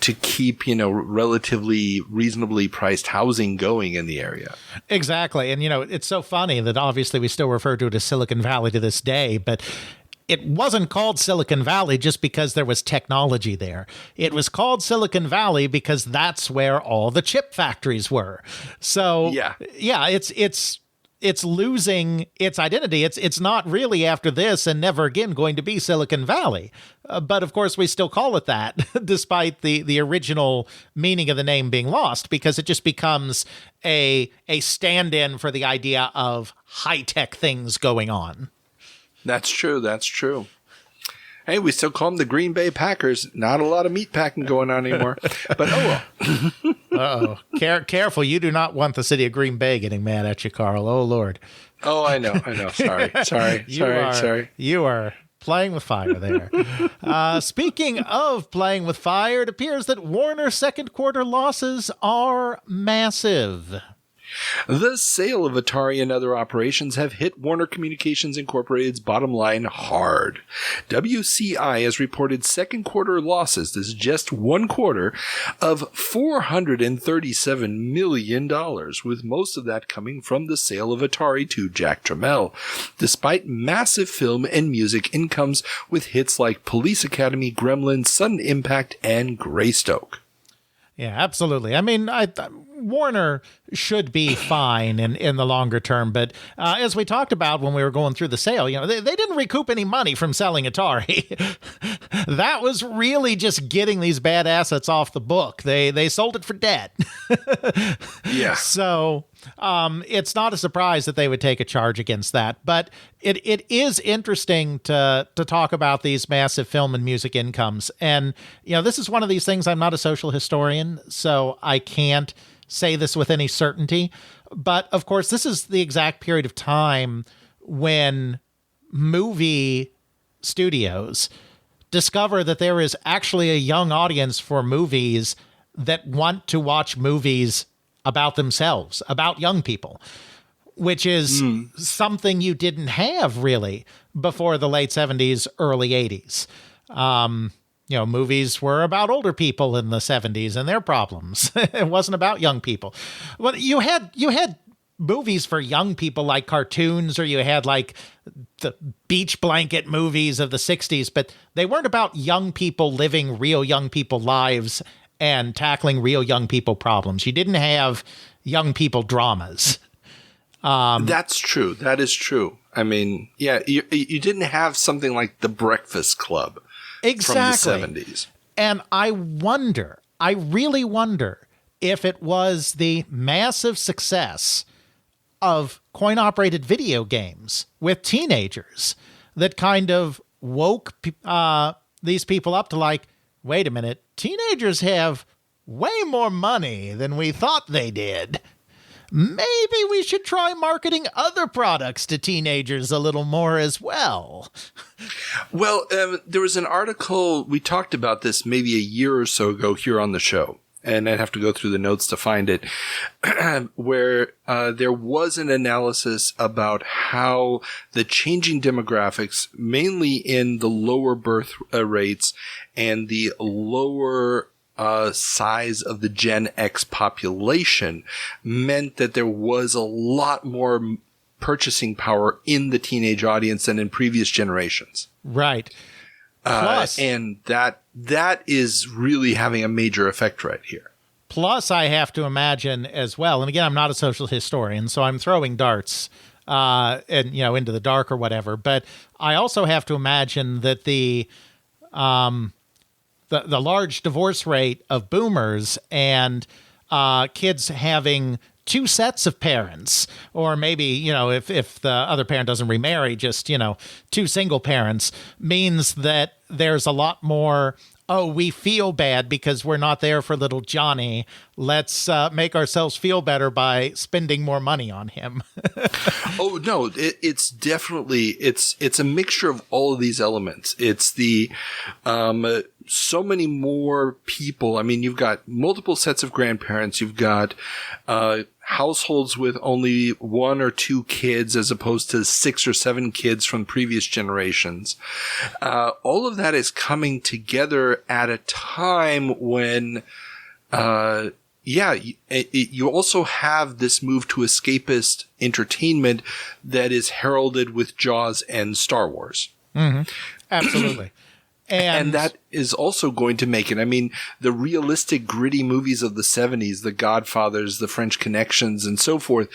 to keep, relatively reasonably priced housing going in the area. Exactly. And, it's so funny that obviously we still refer to it as Silicon Valley to this day, but it wasn't called Silicon Valley just because there was technology there. It was called Silicon Valley because that's where all the chip factories were. So, yeah, it's losing its identity. It's not really after this and never again going to be Silicon Valley. But of course, we still call it that, despite the original meaning of the name being lost, because it just becomes a stand-in for the idea of high-tech things going on. That's true. That's true. Hey, we still call them the Green Bay Packers. Not a lot of meat packing going on anymore. But oh well. Uh-oh. Careful. You do not want the city of Green Bay getting mad at you, Carl. Oh, Lord. Oh, I know. Sorry. You are playing with fire there. Speaking of playing with fire, it appears that Warner's second quarter losses are massive. The sale of Atari and other operations have hit Warner Communications Incorporated's bottom line hard. WCI has reported second quarter losses, this is just one quarter, of $437 million, with most of that coming from the sale of Atari to Jack Tramiel, despite massive film and music incomes with hits like Police Academy, Gremlins, Sudden Impact, and Greystoke. Yeah, absolutely. I mean, Warner should be fine in the longer term, but as we talked about when we were going through the sale, they didn't recoup any money from selling Atari. That was really just getting these bad assets off the book. They sold it for debt. Yeah. So it's not a surprise that they would take a charge against that, but it is interesting to talk about these massive film and music incomes. And, this is one of these things. I'm not a social historian, so I can't say this with any certainty. But of course, this is the exact period of time when movie studios discover that there is actually a young audience for movies that want to watch movies about themselves, about young people, which is something you didn't have really before the late 70s, early 80s. Movies were about older people in the 70s and their problems. It wasn't about young people. Well, you had movies for young people like cartoons, or you had like the beach blanket movies of the 60s, but they weren't about young people living real young people lives and tackling real young people problems. You didn't have young people dramas. That's true. That is true. I mean, yeah, you didn't have something like The Breakfast Club exactly. from the 70s. And I really wonder if it was the massive success of coin-operated video games with teenagers that kind of woke these people up to like, wait a minute, teenagers have way more money than we thought they did. Maybe we should try marketing other products to teenagers a little more as well. Well, there was an article, we talked about this maybe a year or so ago here on the show, and I'd have to go through the notes to find it, where there was an analysis about how the changing demographics, mainly in the lower birth rates and the lower size of the Gen X population, meant that there was a lot more purchasing power in the teenage audience than in previous generations. Right. Plus, and that is really having a major effect right here. Plus, I have to imagine as well, and again, I'm not a social historian, so I'm throwing darts into the dark or whatever, but I also have to imagine that the large divorce rate of boomers and kids having two sets of parents, or maybe, if the other parent doesn't remarry, just, two single parents, means that there's a lot more, we feel bad because we're not there for little Johnny. Let's make ourselves feel better by spending more money on him. Oh, no, it's definitely, it's a mixture of all of these elements. It's the, so many more people. I mean, you've got multiple sets of grandparents. You've got, households with only one or two kids as opposed to 6 or 7 kids from previous generations. All of that is coming together at a time when, you also have this move to escapist entertainment that is heralded with Jaws and Star Wars. Mm-hmm. Absolutely. And that is also going to make it. I mean, the realistic, gritty movies of the 70s, The Godfathers, The French Connections, and so forth,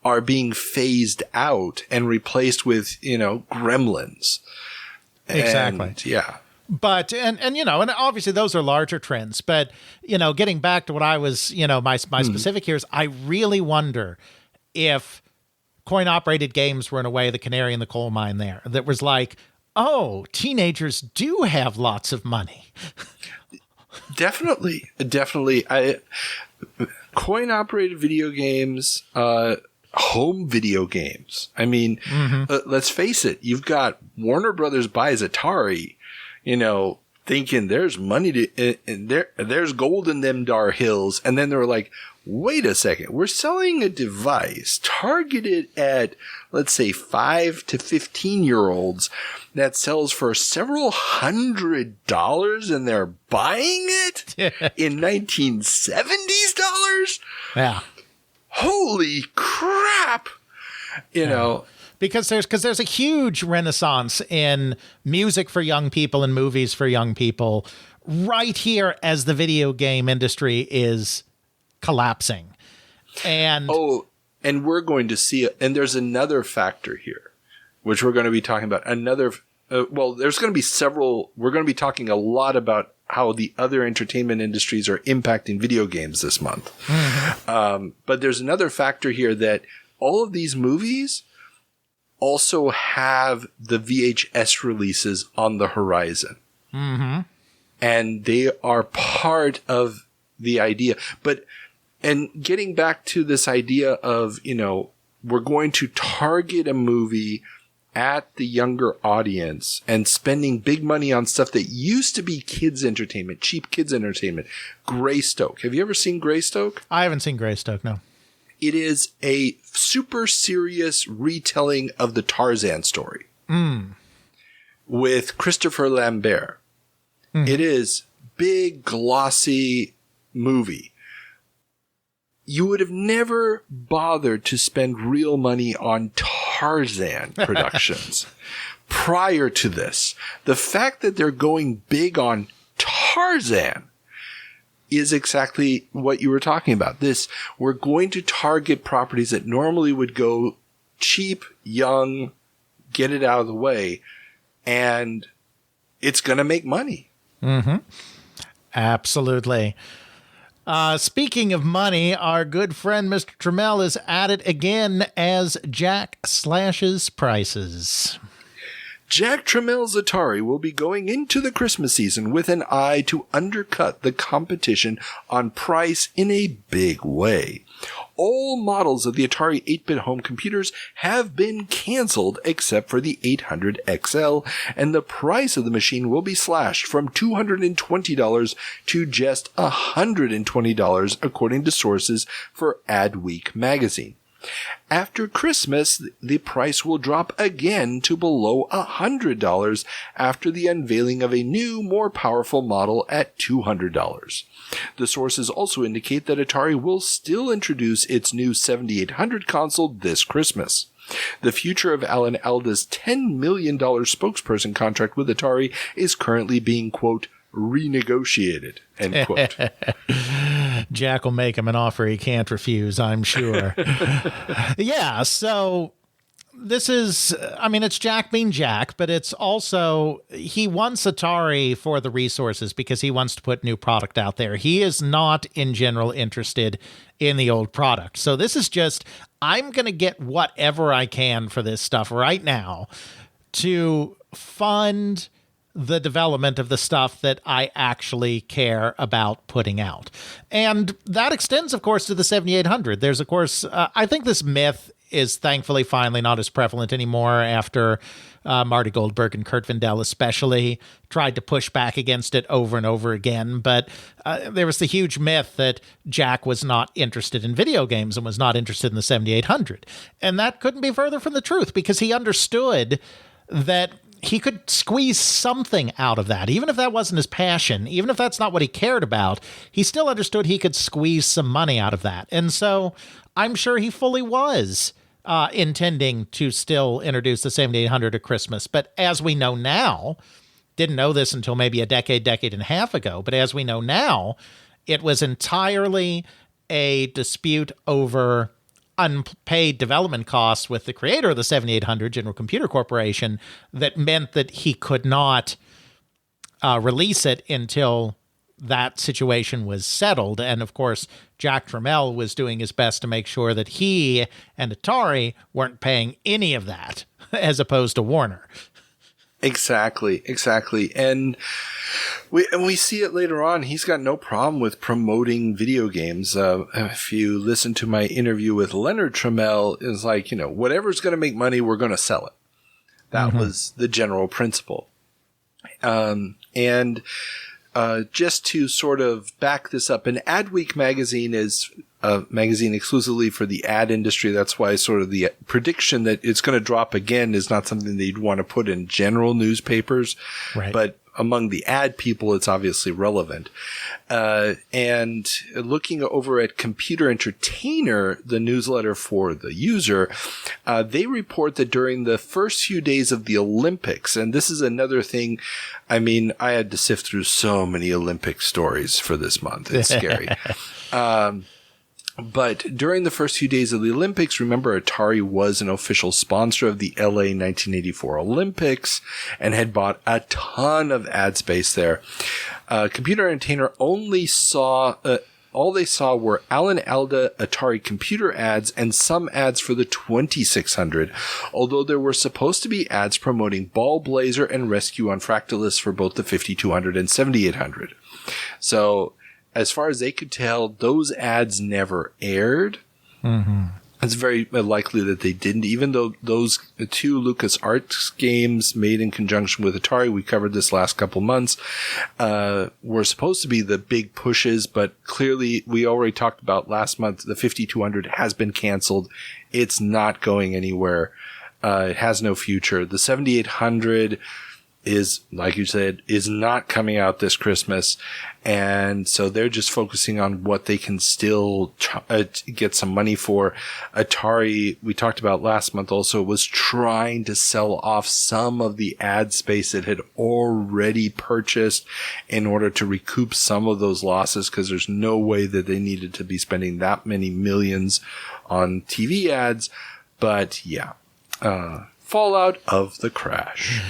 are being phased out and replaced with, Gremlins. Exactly. And, yeah. But, and obviously those are larger trends, but, getting back to what I was, my specific here is I really wonder if coin-operated games were in a way the canary in the coal mine there. That was like, oh, teenagers do have lots of money. Definitely. Coin-operated video games, home video games. I mean, let's face it. You've got Warner Brothers buys Atari, thinking there's money there's gold in them dar hills. And then they were like, wait a second, we're selling a device targeted at, let's say, 5 to 15-year-olds that sells for several $100 and they're buying it in 1970s dollars? Yeah. Holy crap. Because there's a huge renaissance in music for young people and movies for young people right here as the video game industry is collapsing. And and we're going to see it. And there's another factor here, which we're going to be talking about. There's going to be several. We're going to be talking a lot about how the other entertainment industries are impacting video games this month. Mm-hmm. But there's another factor here that all of these movies also have the VHS releases on the horizon. Mm-hmm. And they are part of the idea. And getting back to this idea of, we're going to target a movie at the younger audience and spending big money on stuff that used to be kids' entertainment, cheap kids' entertainment. Greystoke. Have you ever seen Greystoke? I haven't seen Greystoke, no. It is a super serious retelling of the Tarzan story with Christopher Lambert. Mm. It is big, glossy movie. You would have never bothered to spend real money on Tarzan productions prior to this. The fact that they're going big on Tarzan is exactly what you were talking about. We're going to target properties that normally would go cheap, young, get it out of the way, and it's going to make money. Mm-hmm. Absolutely. Speaking of money, our good friend Mr. Tramiel is at it again as Jack slashes prices. Jack Tramiel's Atari will be going into the Christmas season with an eye to undercut the competition on price in a big way. All models of the Atari 8-bit home computers have been canceled except for the 800 XL, and the price of the machine will be slashed from $220 to just $120 according to sources for Adweek magazine. After Christmas, the price will drop again to below $100 after the unveiling of a new, more powerful model at $200. The sources also indicate that Atari will still introduce its new 7800 console this Christmas. The future of Alan Alda's $10 million spokesperson contract with Atari is currently being, quote, renegotiated, end quote. Jack will make him an offer he can't refuse, I'm sure. Yeah, so this is, it's Jack being Jack, but it's also, he wants Atari for the resources because he wants to put new product out there. He is not, in general, interested in the old product. So this is just, I'm going to get whatever I can for this stuff right now to fund the development of the stuff that I actually care about putting out. And that extends, of course, to the 7800. There's, of course, I think this myth is thankfully finally not as prevalent anymore after Marty Goldberg and Kurt Vendel especially tried to push back against it over and over again. But there was the huge myth that Jack was not interested in video games and was not interested in the 7800. And that couldn't be further from the truth because he understood that he could squeeze something out of that. Even if that wasn't his passion, even if that's not what he cared about, he still understood he could squeeze some money out of that. And so I'm sure he fully was intending to still introduce the 7800 at Christmas. But as we know now, didn't know this until maybe a decade and a half ago, but as we know now, it was entirely a dispute over unpaid development costs with the creator of the 7800, General Computer Corporation, that meant that he could not release it until that situation was settled. And of course, Jack Tramiel was doing his best to make sure that he and Atari weren't paying any of that, as opposed to Warner. Exactly. And we see it later on. He's got no problem with promoting video games. If you listen to my interview with Leonard Tramiel, it's like, whatever's going to make money, we're going to sell it. That was the general principle. And just to sort of back this up, an Adweek magazine is a magazine exclusively for the ad industry. That's why sort of the prediction that it's going to drop again is not something that you'd want to put in general newspapers. Right. But among the ad people, it's obviously relevant. And looking over at Computer Entertainer, the newsletter for the user, they report that during the first few days of the Olympics, and this is another thing, I mean, I had to sift through so many Olympic stories for this month. It's scary. But during the first few days of the Olympics, remember Atari was an official sponsor of the LA 1984 Olympics and had bought a ton of ad space there. Computer Entertainer only saw, all they saw were Alan Alda Atari computer ads and some ads for the 2600, although there were supposed to be ads promoting Ball Blazer and Rescue on Fractalus for both the 5200 and 7800. So, as far as they could tell, those ads never aired. Mm-hmm. It's very likely that they didn't, even though those two LucasArts games made in conjunction with Atari, we covered this last couple months, were supposed to be the big pushes, but clearly we already talked about last month, the 5200 has been canceled. It's not going anywhere. It has no future. The 7800 is, like you said, is not coming out this Christmas. And so they're just focusing on what they can still get some money for. Atari, we talked about last month also, was trying to sell off some of the ad space it had already purchased in order to recoup some of those losses, because there's no way that they needed to be spending that many millions on TV ads. But yeah, fallout of the crash.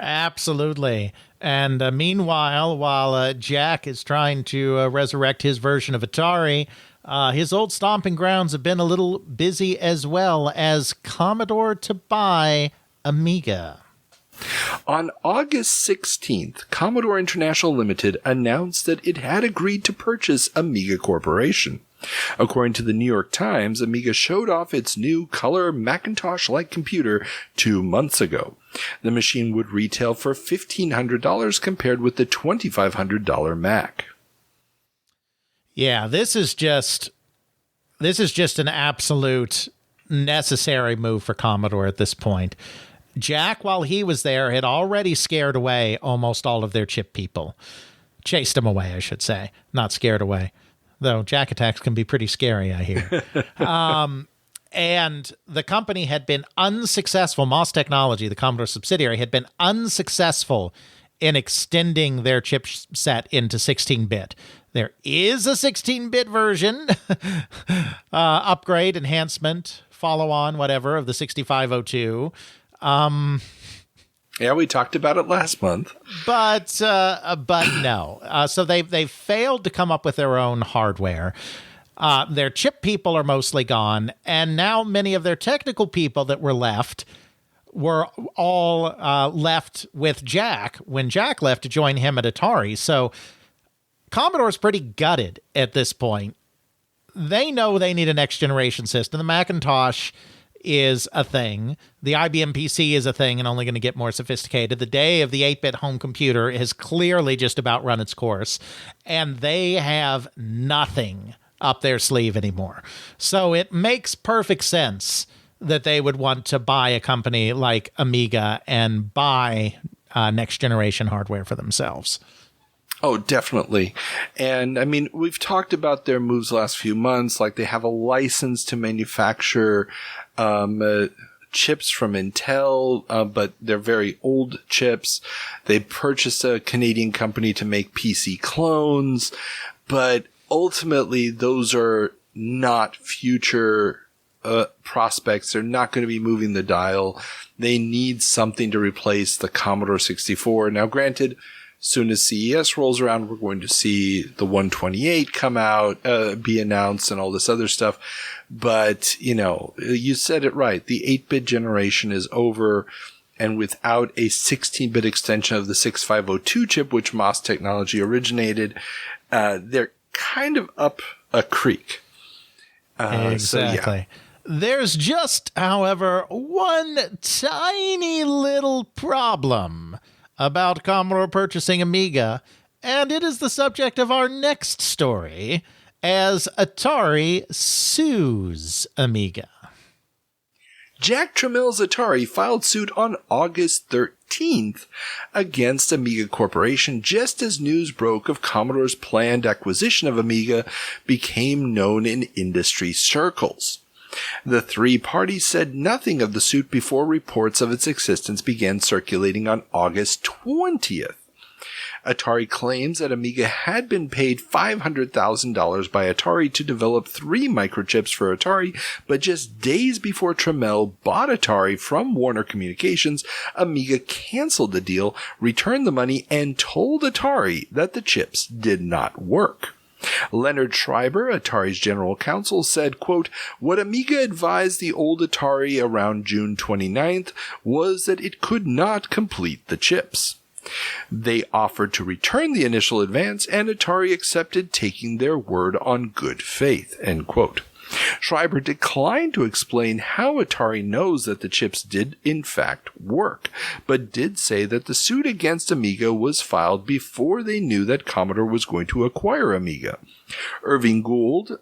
Absolutely. And meanwhile, while Jack is trying to resurrect his version of Atari, his old stomping grounds have been a little busy as well as Commodore to buy Amiga. On August 16th, Commodore International Limited announced that it had agreed to purchase Amiga Corporation. According to the New York Times, Amiga showed off its new color Macintosh-like computer 2 months ago. The machine would retail for $1,500 compared with the $2,500 Mac. Yeah, this is just an absolute necessary move for Commodore at this point. Jack, while he was there, had already scared away almost all of their chip people. Chased them away, I should say. Not scared away. Though Jack attacks can be pretty scary, I hear. And the company had been unsuccessful. MOS Technology, the Commodore subsidiary, had been unsuccessful in extending their chipset into 16-bit. There is a 16-bit version, upgrade, enhancement, follow-on, whatever, of the 6502. Yeah, we talked about it last month. But no. So they failed to come up with their own hardware. Their chip people are mostly gone, and now many of their technical people that were left were all left with Jack when Jack left to join him at Atari. So Commodore's pretty gutted at this point. They know they need a next-generation system. The Macintosh is a thing. The IBM PC is a thing and only going to get more sophisticated. The day of the 8-bit home computer has clearly just about run its course, and they have nothing up their sleeve anymore. So it makes perfect sense that they would want to buy a company like Amiga and buy next-generation hardware for themselves. Oh, definitely. And I mean, we've talked about their moves the last few months, like they have a license to manufacture chips from Intel, but they're very old chips. They purchased a Canadian company to make PC clones, but ultimately those are not future prospects. They're not going to be moving the dial. They need something to replace the Commodore 64. Now, granted, soon as CES rolls around, we're going to see the 128 come out, be announced, and all this other stuff. But, you know, you said it right. The 8-bit generation is over. And without a 16-bit extension of the 6502 chip, which MOS Technology originated, they're kind of up a creek. Exactly. So, yeah. There's just, however, one tiny little problem about Commodore purchasing Amiga, and it is the subject of our next story, as Atari sues Amiga. Jack Tramiel's Atari filed suit on August 13th against Amiga Corporation just as news broke of Commodore's planned acquisition of Amiga became known in industry circles. The three parties said nothing of the suit before reports of its existence began circulating on August 20th. Atari claims that Amiga had been paid $500,000 by Atari to develop 3 microchips for Atari, but just days before Tramiel bought Atari from Warner Communications, Amiga canceled the deal, returned the money, and told Atari that the chips did not work. Leonard Schreiber, Atari's general counsel, said, quote, "What Amiga advised the old Atari around June 29th was that it could not complete the chips. They offered to return the initial advance, and Atari accepted, taking their word on good faith," end quote. Schreiber declined to explain how Atari knows that the chips did in fact work, but did say that the suit against Amiga was filed before they knew that Commodore was going to acquire Amiga. Irving Gould,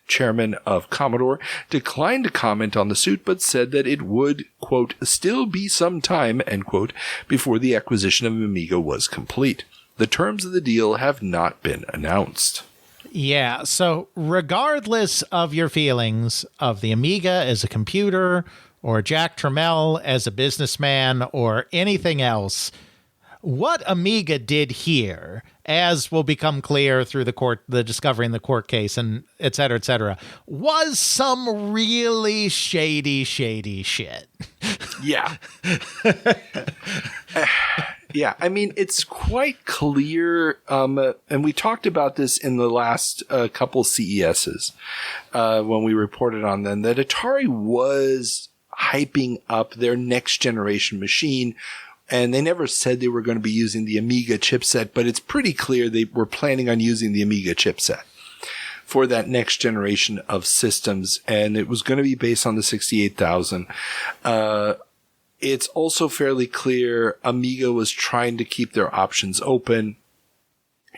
chairman of Commodore, declined to comment on the suit, but said that it would, quote, "still be some time," end quote, before the acquisition of Amiga was complete. The terms of the deal have not been announced. Yeah, so regardless of your feelings of the Amiga as a computer, or Jack Tramiel as a businessman, or anything else, what Amiga did here, as will become clear through the discovery in the court case, and et cetera, was some really shady shit. Yeah. Yeah, I mean, it's quite clear, and we talked about this in the last couple CESs when we reported on them, that Atari was hyping up their next generation machine, and they never said they were going to be using the Amiga chipset, but it's pretty clear they were planning on using the Amiga chipset for that next generation of systems, and it was going to be based on the 68,000. It's also fairly clear Amiga was trying to keep their options open.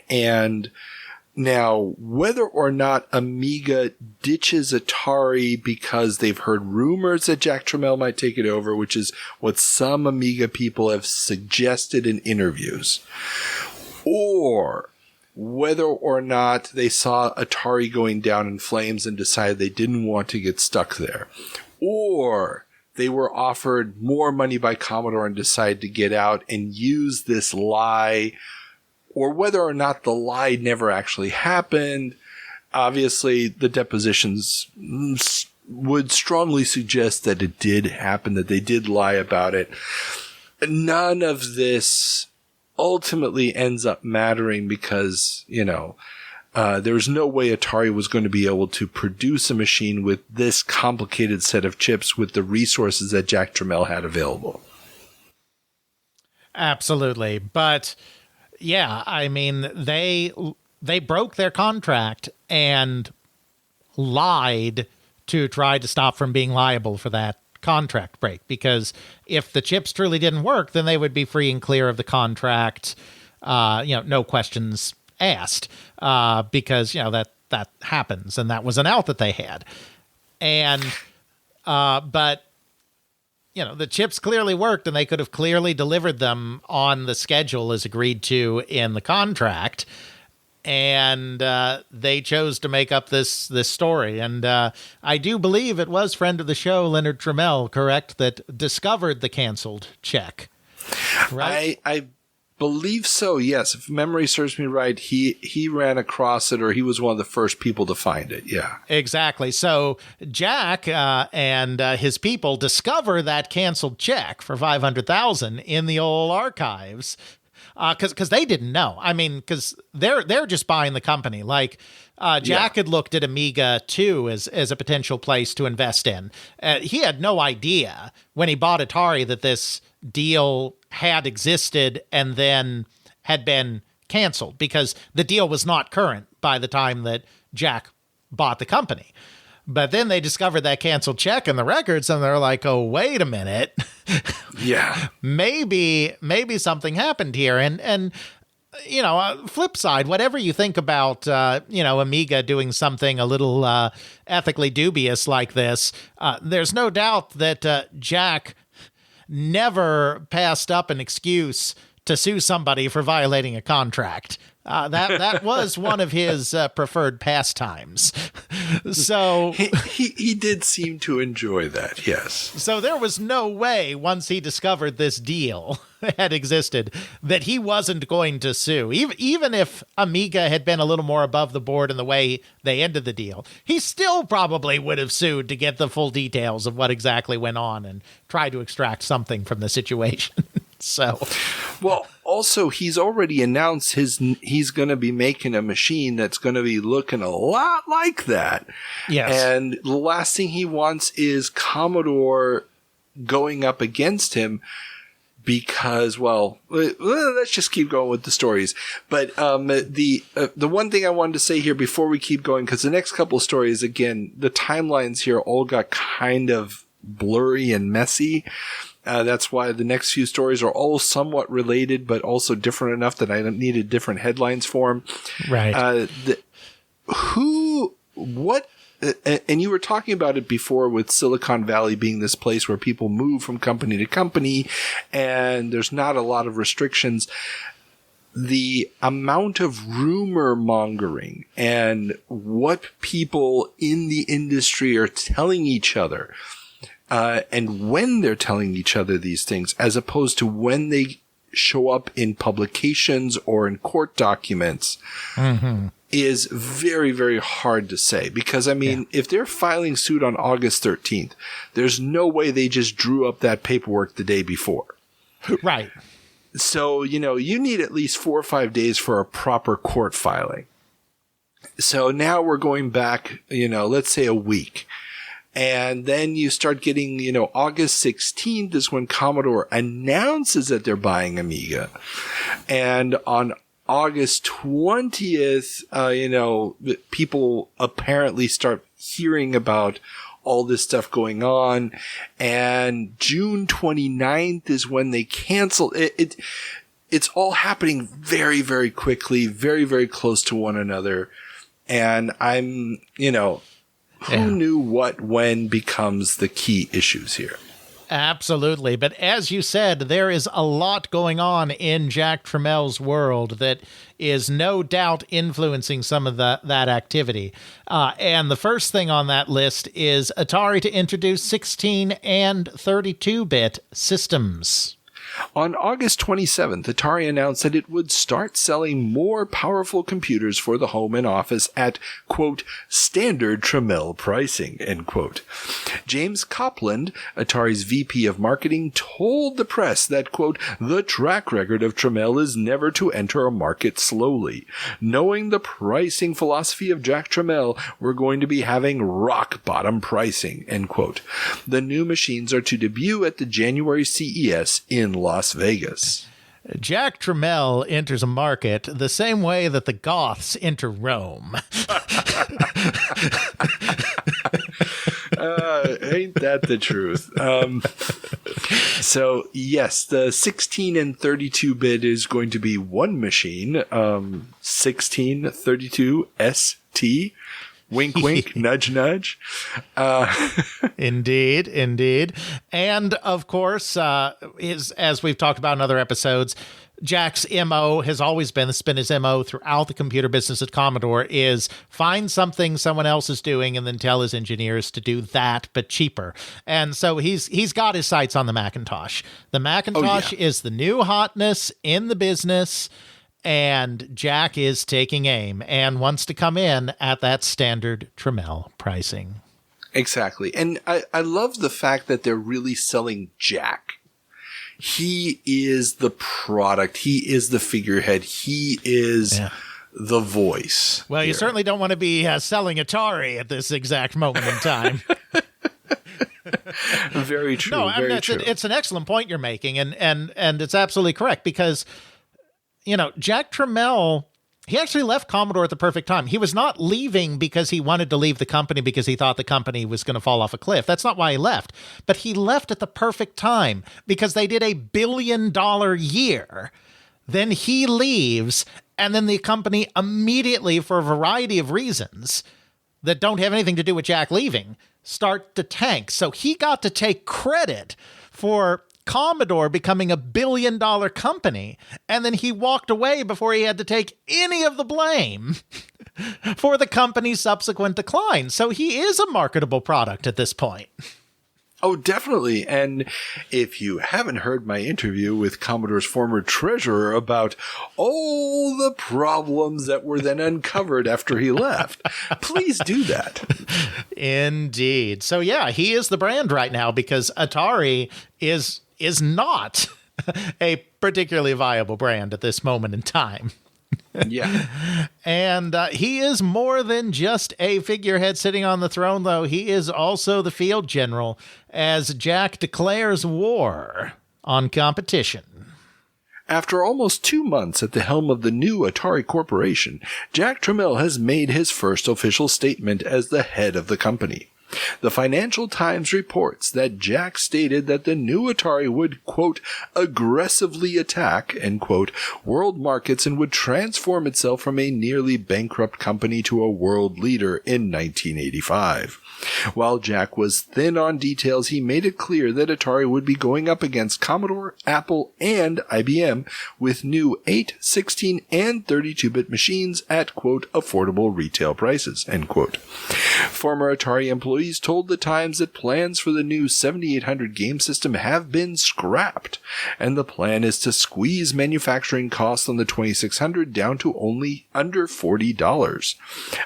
And now, whether or not Amiga ditches Atari because they've heard rumors that Jack Tramiel might take it over, which is what some Amiga people have suggested in interviews, or whether or not they saw Atari going down in flames and decided they didn't want to get stuck there, or they were offered more money by Commodore and decided to get out and use this lie, or whether or not the lie never actually happened. Obviously, the depositions would strongly suggest that it did happen, that they did lie about it. None of this ultimately ends up mattering because, there was no way Atari was going to be able to produce a machine with this complicated set of chips with the resources that Jack Tramiel had available. Absolutely. But yeah, I mean, they broke their contract and lied to try to stop from being liable for that contract break, because if the chips truly didn't work, then they would be free and clear of the contract, no questions asked, because that happens, and that was an out that they had. And but the chips clearly worked, and they could have clearly delivered them on the schedule as agreed to in the contract, and they chose to make up this story. And I do believe it was friend of the show Leonard Tramiel, correct, that discovered the canceled check, right? I believe so, yes. If memory serves me right, he ran across it, or he was one of the first people to find it, yeah. Exactly. So Jack and his people discover that canceled check for $500,000 in the old archives, because they didn't know. I mean, because they're just buying the company. Like, Jack had looked at Amiga, too, as a potential place to invest in. He had no idea when he bought Atari that this deal had existed and then had been canceled, because the deal was not current by the time that Jack bought the company. But then they discovered that canceled check in the records, and they're like, oh, wait a minute. Yeah. Maybe something happened here. And flip side, whatever you think about, Amiga doing something a little ethically dubious like this, there's no doubt that Jack never passed up an excuse to sue somebody for violating a contract. That was one of his preferred pastimes. So he did seem to enjoy that, yes. So there was no way, once he discovered this deal had existed, that he wasn't going to sue. Even if Amiga had been a little more above the board in the way they ended the deal, he still probably would have sued to get the full details of what exactly went on and try to extract something from the situation. So, well, also he's already announced he's going to be making a machine that's going to be looking a lot like that. Yes. And the last thing he wants is Commodore going up against him because, well, let's just keep going with the stories. But the one thing I wanted to say here before we keep going, because the next couple of stories, again, the timelines here all got kind of blurry and messy. That's why the next few stories are all somewhat related, but also different enough that I needed different headlines for them. Right. And you were talking about it before with Silicon Valley being this place where people move from company to company and there's not a lot of restrictions. The amount of rumor mongering and what people in the industry are telling each other, and when they're telling each other these things, as opposed to when they show up in publications or in court documents, is very, very hard to say. Because, I mean, if they're filing suit on August 13th, there's no way they just drew up that paperwork the day before. Right. So, you need at least 4 or 5 days for a proper court filing. So now we're going back, let's say a week. And then you start getting, August 16th is when Commodore announces that they're buying Amiga. And on August 20th, people apparently start hearing about all this stuff going on. And June 29th is when they cancel it. It's all happening very, very quickly, very, very close to one another. And I'm, who knew what, when becomes the key issues here. Absolutely. But as you said, there is a lot going on in Jack Tramel's world that is no doubt influencing some of that activity. And the first thing on that list is Atari to introduce 16 and 32-bit systems. On August 27th, Atari announced that it would start selling more powerful computers for the home and office at, quote, standard Tramiel pricing, end quote. James Copland, Atari's VP of marketing, told the press that, quote, the track record of Tramiel is never to enter a market slowly. Knowing the pricing philosophy of Jack Tramiel, we're going to be having rock bottom pricing, end quote. The new machines are to debut at the January CES in Las Vegas. Jack Tramiel enters a market the same way that the Goths enter Rome. Ain't that the truth? So, yes, the 16 and 32-bit is going to be one machine, 1632 ST. Wink, wink, nudge, nudge. Indeed. And, of course, as we've talked about in other episodes, Jack's MO has always been, it's been his MO throughout the computer business at Commodore, is find something someone else is doing and then tell his engineers to do that, but cheaper. And so he's got his sights on the Macintosh. The Macintosh is the new hotness in the business, and Jack is taking aim and wants to come in at that standard Tramiel pricing. Exactly. And I love the fact that they're really selling Jack. He is the product. He is the figurehead. He is the voice. Well, you certainly don't want to be selling Atari at this exact moment in time. Very true. No, very true. It's an excellent point you're making, and it's absolutely correct because, Jack Tramiel, he actually left Commodore at the perfect time. He was not leaving because he wanted to leave the company because he thought the company was going to fall off a cliff. That's not why he left. But he left at the perfect time because they did $1 billion year. Then he leaves, and then the company immediately, for a variety of reasons that don't have anything to do with Jack leaving, start to tank. So he got to take credit for Commodore becoming $1 billion company, and then he walked away before he had to take any of the blame for the company's subsequent decline. So he is a marketable product at this point. Oh, definitely. And if you haven't heard my interview with Commodore's former treasurer about all the problems that were then uncovered after he left, please do that. Indeed. So yeah, he is the brand right now because Atari is not a particularly viable brand at this moment in time. Yeah. And he is more than just a figurehead sitting on the throne, though. He is also the field general as Jack declares war on competition. After almost 2 months at the helm of the new Atari Corporation, Jack Tramiel has made his first official statement as the head of the company. The Financial Times reports that Jack stated that the new Atari would, quote, aggressively attack, end quote, world markets and would transform itself from a nearly bankrupt company to a world leader in 1985. While Jack was thin on details, he made it clear that Atari would be going up against Commodore, Apple, and IBM with new 8, 16, and 32-bit machines at, quote, affordable retail prices, end quote. Former Atari employees told the Times that plans for the new 7800 game system have been scrapped, and the plan is to squeeze manufacturing costs on the 2600 down to only under $40.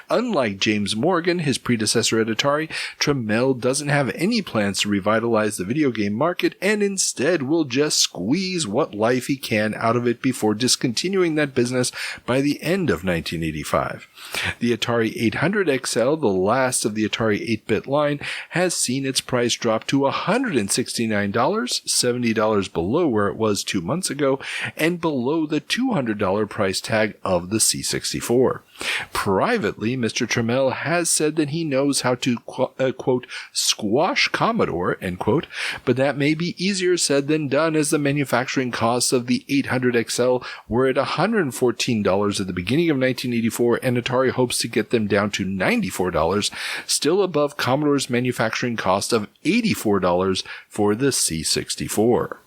Unlike James Morgan, his predecessor at Atari, Tramiel doesn't have any plans to revitalize the video game market and instead will just squeeze what life he can out of it before discontinuing that business by the end of 1985. The Atari 800 XL, the last of the Atari 8-bit line, has seen its price drop to $169, $70 below where it was 2 months ago, and below the $200 price tag of the C64. Privately, Mr. Tramiel has said that he knows how to, quote, squash Commodore, end quote, but that may be easier said than done as the manufacturing costs of the 800 XL were at $114 at the beginning of 1984, and Atari hopes to get them down to $94, still above Commodore's manufacturing cost of $84 for the C64.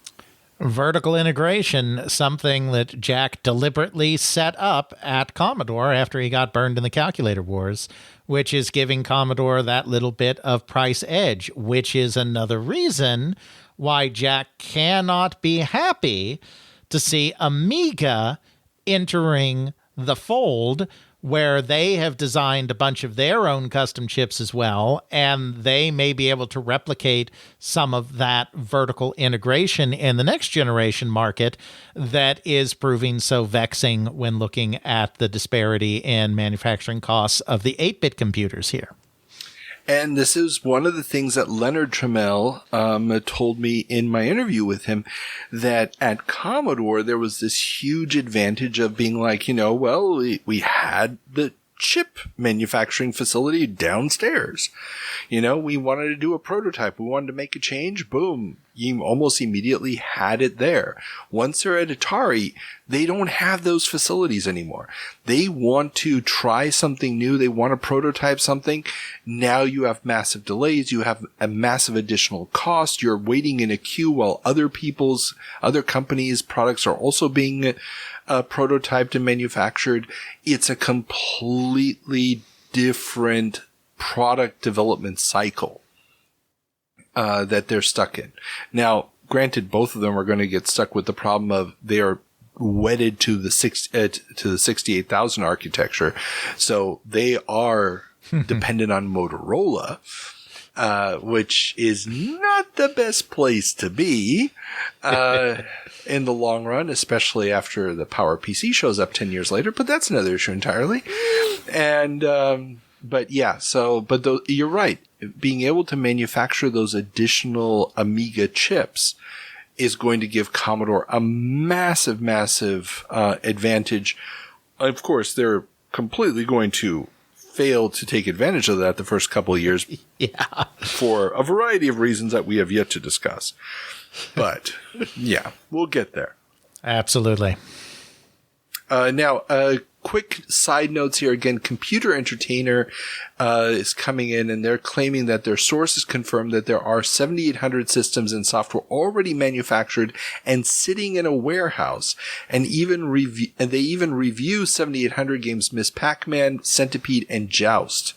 Vertical integration, something that Jack deliberately set up at Commodore after he got burned in the calculator wars, which is giving Commodore that little bit of price edge, which is another reason why Jack cannot be happy to see Amiga entering the fold, where they have designed a bunch of their own custom chips as well, and they may be able to replicate some of that vertical integration in the next generation market that is proving so vexing when looking at the disparity in manufacturing costs of the 8-bit computers here. And this is one of the things that Leonard Tramiel told me in my interview with him, that at Commodore there was this huge advantage of being like, well, we had the chip manufacturing facility downstairs. We wanted to do a prototype. We wanted to make a change. Boom. You almost immediately had it there. Once they're at Atari, they don't have those facilities anymore. They want to try something new. They want to prototype something. Now you have massive delays. You have a massive additional cost. You're waiting in a queue while other companies' products are also being prototyped and manufactured. It's a completely different product development cycle that they're stuck in. Now, granted, both of them are going to get stuck with the problem of they are wedded to the 68,000 architecture, so they are dependent on Motorola, which is not the best place to be in the long run, especially after the Power PC shows up 10 years later. But that's another issue entirely. And but yeah, you're right. Being able to manufacture those additional Amiga chips is going to give Commodore a massive, massive advantage. Of course, they're completely going to fail to take advantage of that the first couple of years for a variety of reasons that we have yet to discuss. But yeah, we'll get there. Absolutely. Now, quick side notes here. Again, Computer Entertainer is coming in, and they're claiming that their sources confirm that there are 7,800 systems and software already manufactured and sitting in a warehouse. And they even review 7,800 games: Miss Pac-Man, Centipede, and Joust.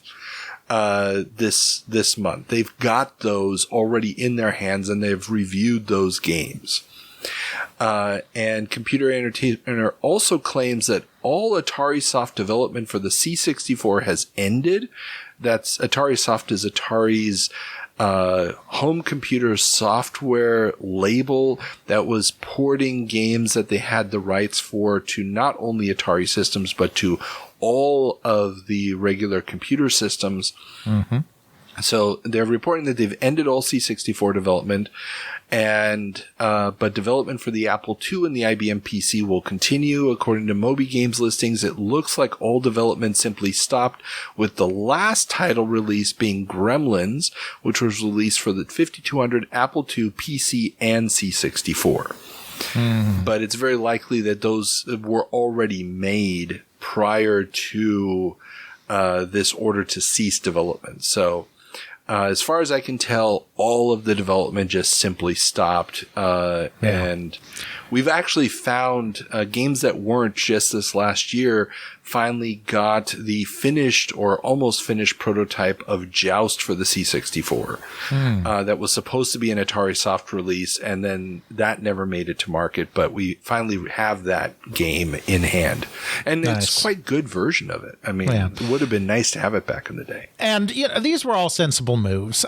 This month. They've got those already in their hands, and they've reviewed those games. And Computer Entertainer also claims that all Atari Soft development for the C64 has ended. That's Atari Soft is Atari's home computer software label that was porting games that they had the rights for to not only Atari systems, but to all of the regular computer systems. Mm-hmm. So they're reporting that they've ended all C64 development, and but development for the Apple II and the IBM PC will continue. According to Moby Games listings, it looks like all development simply stopped, with the last title release being Gremlins, which was released for the 5200, Apple II, PC, and C64. But it's very likely that those were already made prior to this order to cease development. So as far as I can tell, all of the development just simply stopped. And we've actually found games that weren't just this last year finally got the finished or almost finished prototype of Joust for the C64. That was supposed to be an Atari Soft release, and then that never made it to market, but we finally have that game in hand. And it's quite a good version of it. I mean, it would have been nice to have it back in the day. And these were all sensible moves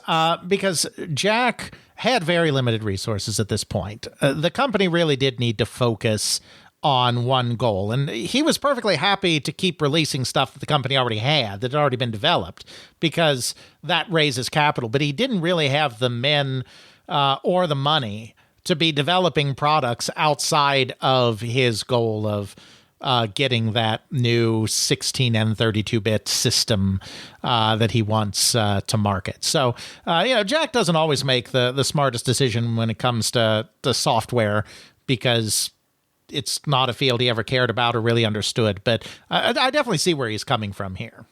because Jack had very limited resources at this point. The company really did need to focus on one goal, and he was perfectly happy to keep releasing stuff that the company already had, that had already been developed, because that raises capital. But he didn't really have the men or the money to be developing products outside of his goal of getting that new 16 and 32-bit system that he wants to market. So, Jack doesn't always make the smartest decision when it comes to software, because it's not a field he ever cared about or really understood. But I definitely see where he's coming from here.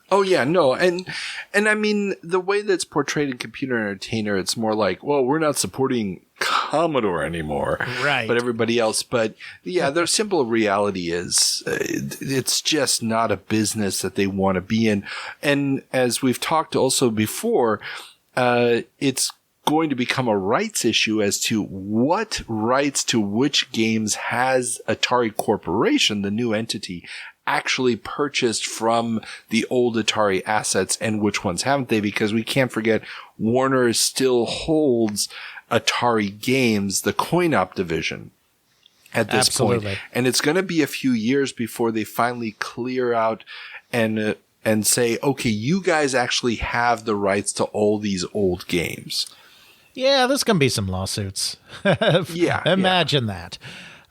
Oh, yeah, no. And I mean, the way that's portrayed in Computer Entertainer, it's more like, well, we're not supporting Commodore anymore. Right. But everybody else. But yeah, their simple reality is it's just not a business that they want to be in. And as we've talked also before, it's going to become a rights issue as to what rights to which games has Atari Corporation, the new entity, actually purchased from the old Atari assets, and which ones haven't they? Because we can't forget, Warner still holds Atari Games, the coin-op division, at this point. And it's going to be a few years before they finally clear out and say, okay, you guys actually have the rights to all these old games. Yeah, there's going to be some lawsuits. Imagine that.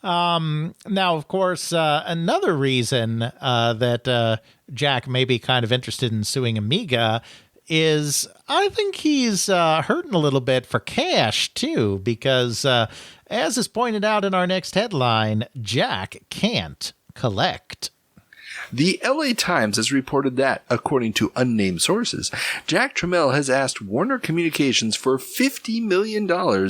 Now, of course, another reason that Jack may be kind of interested in suing Amiga is I think he's hurting a little bit for cash, too, because as is pointed out in our next headline, Jack can't collect. The LA Times has reported that, according to unnamed sources, Jack Tramiel has asked Warner Communications for $50 million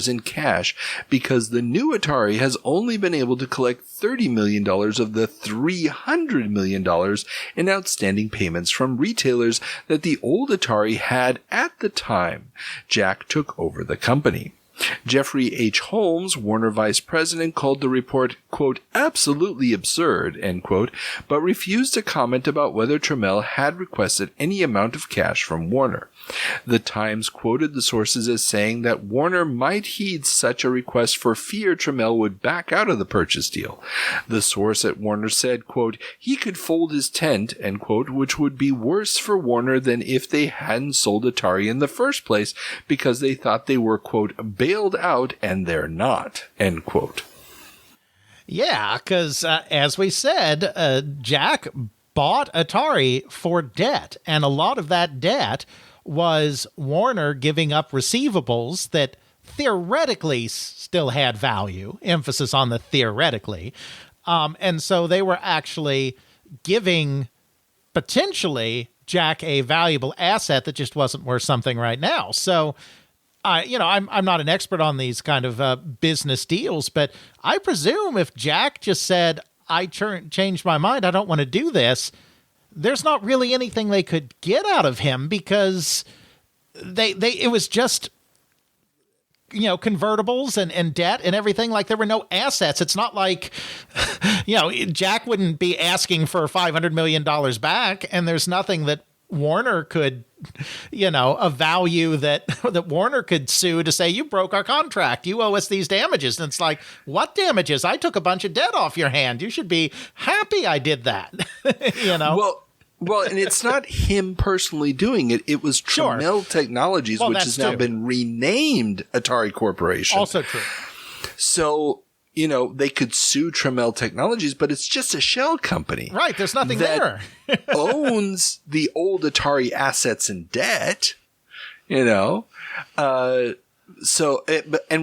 in cash because the new Atari has only been able to collect $30 million of the $300 million in outstanding payments from retailers that the old Atari had at the time Jack took over the company. Jeffrey H. Holmes, Warner vice president, called the report, quote, absolutely absurd, end quote, but refused to comment about whether Tramiel had requested any amount of cash from Warner. The Times quoted the sources as saying that Warner might heed such a request for fear Tramiel would back out of the purchase deal. The source at Warner said, quote, he could fold his tent, end quote, which would be worse for Warner than if they hadn't sold Atari in the first place because they thought they were, quote, bailed out, and they're not, end quote. Yeah, because as we said, Jack bought Atari for debt, and a lot of that debt was Warner giving up receivables that theoretically still had value, emphasis on the theoretically, And so they were actually giving potentially Jack a valuable asset that just wasn't worth something right now. So, I'm not an expert on these kind of business deals, but I presume if Jack just said, I changed my mind, I don't want to do this, there's not really anything they could get out of him, because it was just, convertibles and debt and everything. Like, there were no assets. It's not like, Jack wouldn't be asking for $500 million back, and there's nothing that Warner could, a value that Warner could sue to say, you broke our contract, you owe us these damages. And it's like, what damages? I took a bunch of debt off your hand. You should be happy I did that. Well, and it's not him personally doing it. It was Tramiel Technologies, which has now been renamed Atari Corporation. Also true. So, they could sue Tramiel Technologies, but it's just a shell company. Right. There's nothing there. Owns the old Atari assets and debt, and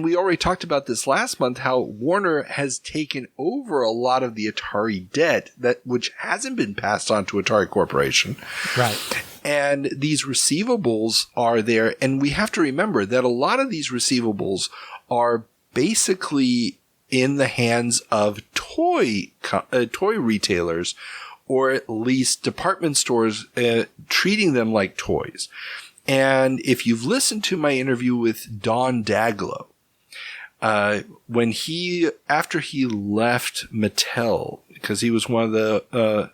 we already talked about this last month, how Warner has taken over a lot of the Atari debt which hasn't been passed on to Atari Corporation. Right. And these receivables are there. And we have to remember that a lot of these receivables are basically in the hands of toy retailers, or at least department stores, treating them like toys. And if you've listened to my interview with Don Daglow, after he left Mattel, because he was one of the,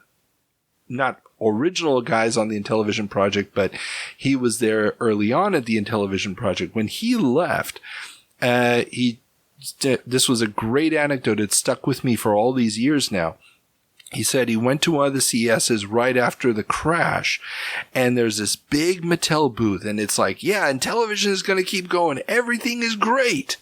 not original guys on the Intellivision project, but he was there early on at the Intellivision project. When he left, this was a great anecdote. It stuck with me for all these years now. He said he went to one of the CESs right after the crash, and there's this big Mattel booth, and it's like, yeah, and television is going to keep going. Everything is great.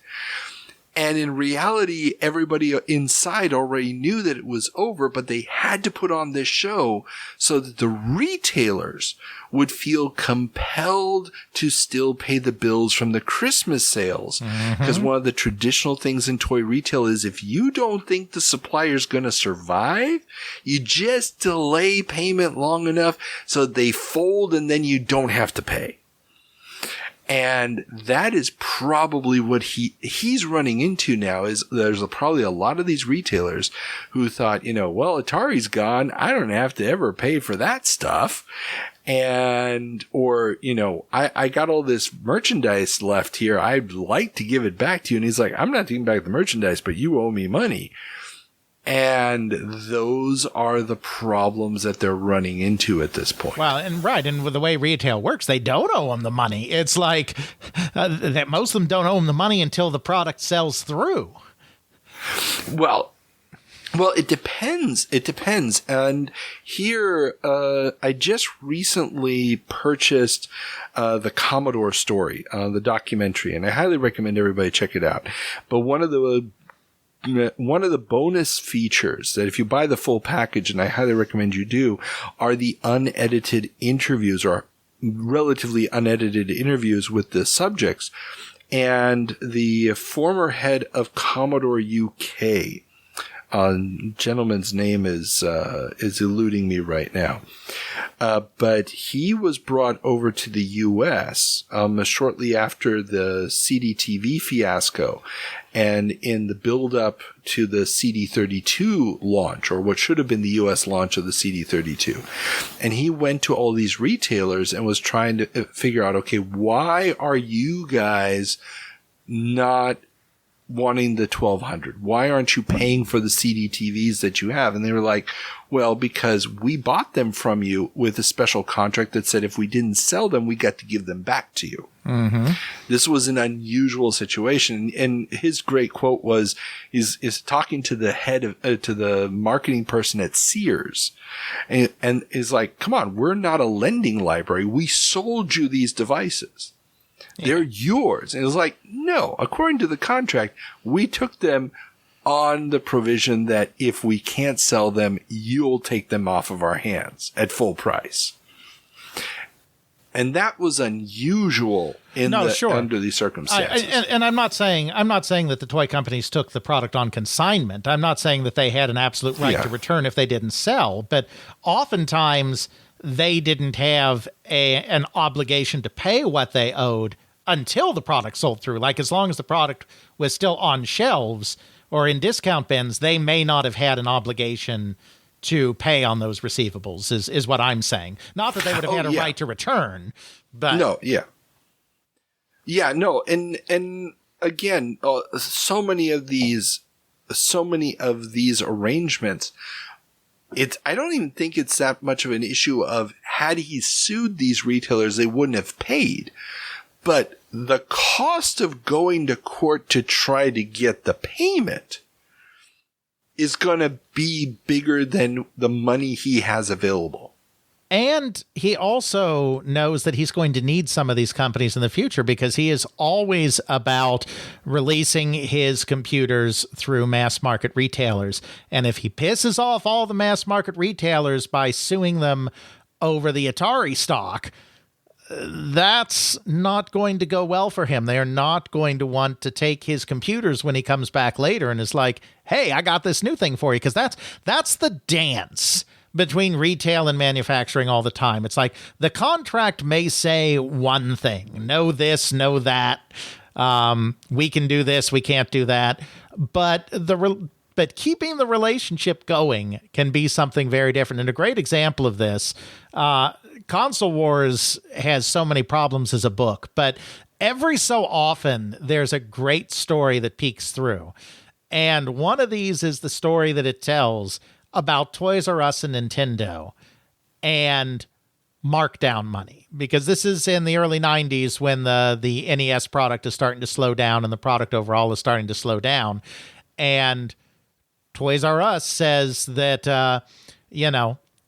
And in reality, everybody inside already knew that it was over, but they had to put on this show so that the retailers would feel compelled to still pay the bills from the Christmas sales. Because one of the traditional things in toy retail is, if you don't think the supplier's going to survive, you just delay payment long enough so they fold and then you don't have to pay. And that is probably what he's running into now. Is there's probably a lot of these retailers who thought, well, Atari's gone, I don't have to ever pay for that stuff. And, I got all this merchandise left here, I'd like to give it back to you. And he's like, I'm not taking back the merchandise, but you owe me money. And those are the problems that they're running into at this point. Well, and with the way retail works, they don't owe them the money. It's like that most of them don't owe them the money until the product sells through. Well, it depends. It depends. And here, I just recently purchased the Commodore story, the documentary, and I highly recommend everybody check it out. But one of the bonus features that if you buy the full package, and I highly recommend you do, are the unedited interviews, or relatively unedited interviews with the subjects. And the former head of Commodore UK, gentleman's name is eluding me right now. But he was brought over to the US, shortly after the CD-TV fiasco, and in the build-up to the CD32 launch, or what should have been the US launch of the CD32. And he went to all these retailers and was trying to figure out, okay, why are you guys not wanting the 1200? Why aren't you paying for the CD TVs that you have? And they were like, well, because we bought them from you with a special contract that said if we didn't sell them, we got to give them back to you. This was an unusual situation. And his great quote was, is talking to the head of, to the marketing person at Sears, and is like, come on, we're not a lending library. We sold you these devices. They're yours. And it was like, no, according to the contract, we took them on the provision that if we can't sell them, you'll take them off of our hands at full price. And that was unusual under these circumstances. And I'm not saying that the toy companies took the product on consignment. I'm not saying that they had an absolute right to return if they didn't sell. But oftentimes they didn't have an obligation to pay what they owed until the product sold through. Like, as long as the product was still on shelves or in discount bins, they may not have had an obligation to pay on those receivables, is what I'm saying. Not that they would have had a right to return, but... No, yeah. Yeah, no, and again, so many of these arrangements, I don't even think it's that much of an issue of, had he sued these retailers, they wouldn't have paid. But the cost of going to court to try to get the payment is going to be bigger than the money he has available. And he also knows that he's going to need some of these companies in the future, because he is always about releasing his computers through mass market retailers. And if he pisses off all the mass market retailers by suing them over the Atari stock, that's not going to go well for him. They are not going to want to take his computers when he comes back later and is like, hey, I got this new thing for you. Because that's the dance between retail and manufacturing all the time. It's like the contract may say one thing, no this, no that. We can do this, we can't do that. But keeping the relationship going can be something very different. And a great example of this, Console Wars has so many problems as a book, but every so often there's a great story that peeks through. And one of these is the story that it tells about Toys R Us and Nintendo and markdown money, because this is in the early 90s when the NES product is starting to slow down and the product overall is starting to slow down. And Toys R Us says that,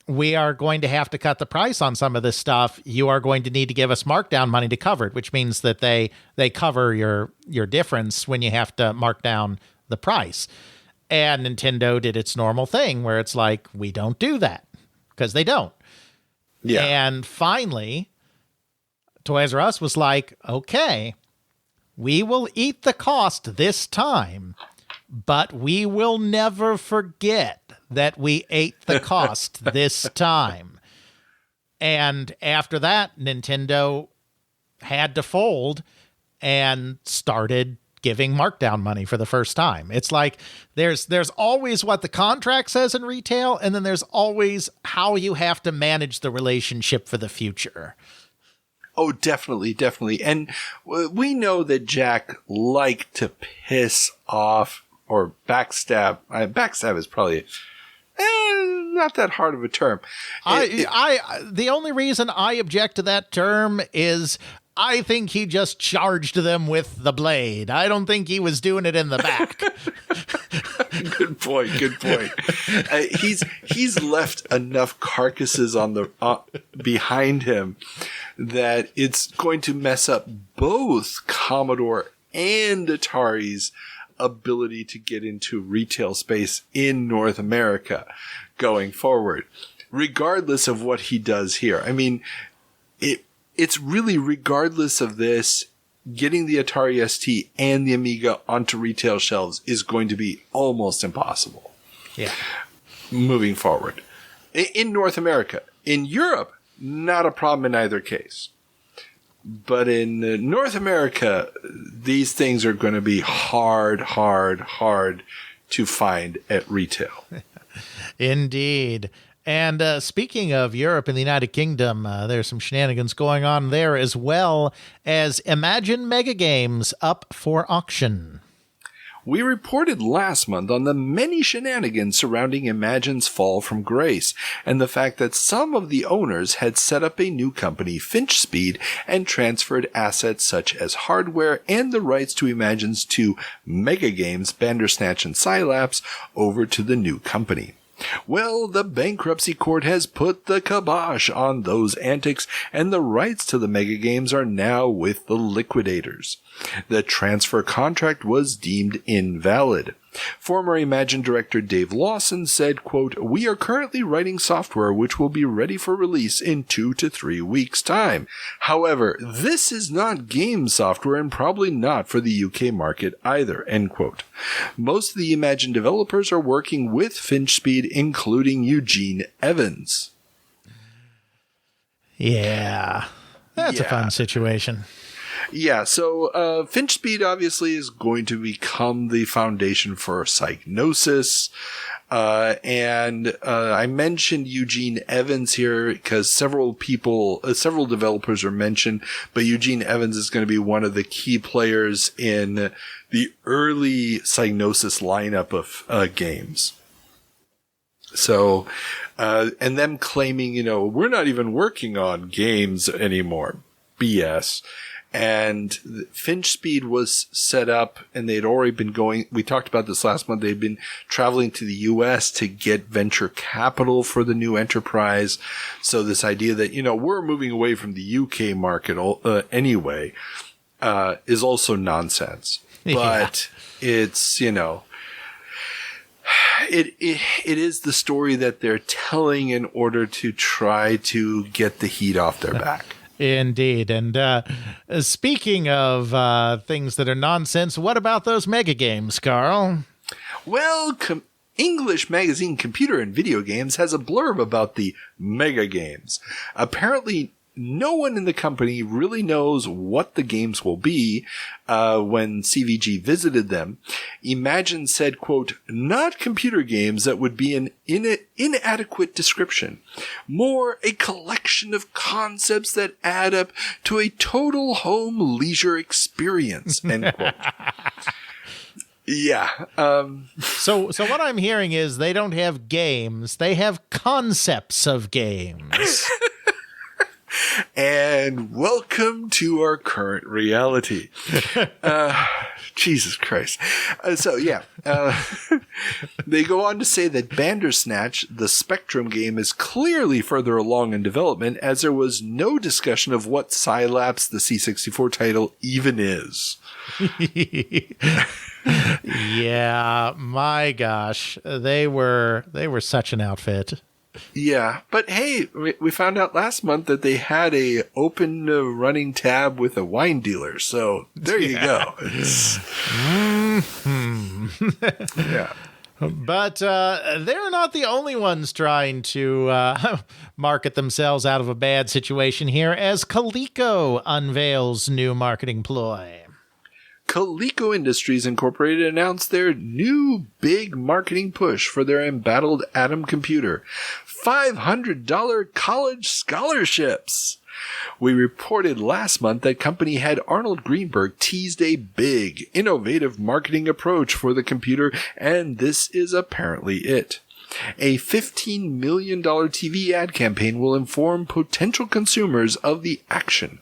we are going to have to cut the price on some of this stuff. You are going to need to give us markdown money to cover it, which means that they cover your difference when you have to mark down the price. And Nintendo did its normal thing where it's like, we don't do that, because they don't. Yeah. And finally, Toys R Us was like, okay, we will eat the cost this time, but we will never forget that we ate the cost this time. And after that, Nintendo had to fold and started giving markdown money for the first time. It's like there's always what the contract says in retail, and then there's always how you have to manage the relationship for the future. Oh, definitely, definitely. And we know that Jack liked to piss off or backstab. Backstab is probably not that hard of a term. The only reason I object to that term is I think he just charged them with the blade. I don't think he was doing it in the back. Good point. He's left enough carcasses on the behind him that it's going to mess up both Commodore and Atari's ability to get into retail space in North America going forward, regardless of what he does here. I mean, it's really, regardless of this, getting the Atari ST and the Amiga onto retail shelves is going to be almost impossible. Yeah. Moving forward. In North America. In Europe, not a problem in either case. But in North America, these things are going to be hard to find at retail. Indeed. And speaking of Europe and the United Kingdom, there's some shenanigans going on there, as well as Imagine Mega Games up for auction. We reported last month on the many shenanigans surrounding Imagine's fall from grace, and the fact that some of the owners had set up a new company, Finch Speed, and transferred assets such as hardware and the rights to Imagine's two Mega Games, Bandersnatch and Scilapse, over to the new company. Well, the bankruptcy court has put the kibosh on those antics, and the rights to the Mega Games are now with the liquidators. The transfer contract was deemed invalid. Former Imagine director Dave Lawson said, quote, "We are currently writing software which will be ready for release in 2 to 3 weeks' time. However, this is not game software and probably not for the UK market either," end quote. Most of the Imagine developers are working with FinchSpeed, including Eugene Evans. Yeah, that's a fun situation. Yeah, so FinchSpeed obviously is going to become the foundation for Psygnosis. And I mentioned Eugene Evans here because several developers are mentioned, but Eugene Evans is going to be one of the key players in the early Psygnosis lineup of games. So, and them claiming, we're not even working on games anymore. BS. And FinchSpeed was set up, and they'd already been going. We talked about this last month. They'd been traveling to the US to get venture capital for the new enterprise. So this idea that, we're moving away from the UK market anyway, is also nonsense. Yeah. But it's, it is the story that they're telling in order to try to get the heat off their back. Indeed. And speaking of things that are nonsense, what about those mega games, Carl? Well, English magazine Computer and Video Games has a blurb about the mega games. Apparently, no one in the company really knows what the games will be. When CVG visited them, Imagine said, quote, "Not computer games that would be an inadequate description. More a collection of concepts that add up to a total home leisure experience," end quote. Yeah. So what I'm hearing is they don't have games. They have concepts of games. And welcome to our current reality. Jesus Christ. They go on to say that Bandersnatch, the Spectrum game, is clearly further along in development, as there was no discussion of what Scilapse, the C64 title, even is. Yeah, my gosh. They were such an outfit. Yeah, but hey, we found out last month that they had a open running tab with a wine dealer, so there you go. Yeah. But they're not the only ones trying to market themselves out of a bad situation here, as Coleco unveils new marketing ploy. Coleco Industries Incorporated announced their new big marketing push for their embattled Atom computer. $500 college scholarships. We reported last month that company head Arnold Greenberg teased a big, innovative marketing approach for the computer, and this is apparently it. A $15 million TV ad campaign will inform potential consumers of the action.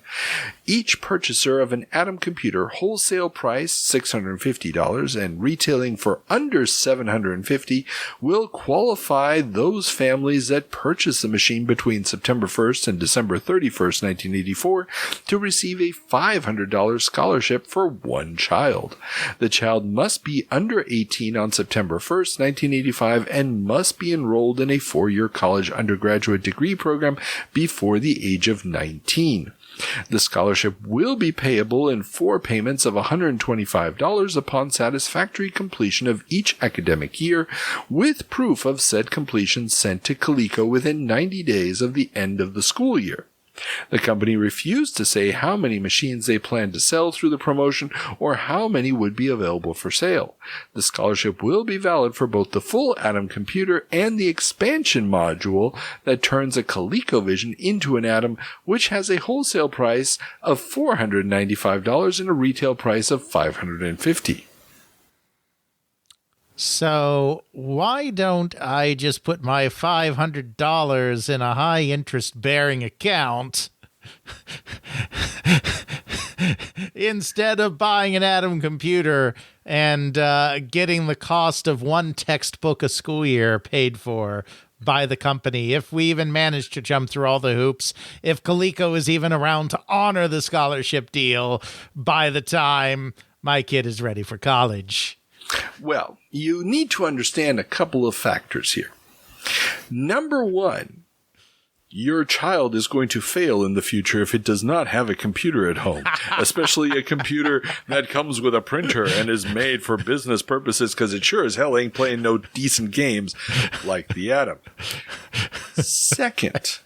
Each purchaser of an Atom computer, wholesale price $650 and retailing for under $750, will qualify those families that purchase the machine between September 1st and December 31st, 1984, to receive a $500 scholarship for one child. The child must be under 18 on September 1st, 1985, and must be enrolled in a 4-year college undergraduate degree program before the age of 19. The scholarship will be payable in 4 payments of $125 upon satisfactory completion of each academic year, with proof of said completion sent to Coleco within 90 days of the end of the school year. The company refused to say how many machines they plan to sell through the promotion or how many would be available for sale. The scholarship will be valid for both the full Atom computer and the expansion module that turns a ColecoVision into an Atom, which has a wholesale price of $495 and a retail price of $550. So why don't I just put my $500 in a high-interest bearing account instead of buying an Atom computer and getting the cost of one textbook a school year paid for by the company, if we even manage to jump through all the hoops, if Coleco is even around to honor the scholarship deal by the time my kid is ready for college. Well, you need to understand a couple of factors here. Number one, your child is going to fail in the future if it does not have a computer at home, especially a computer that comes with a printer and is made for business purposes, because it sure as hell ain't playing no decent games like the Atom. Second,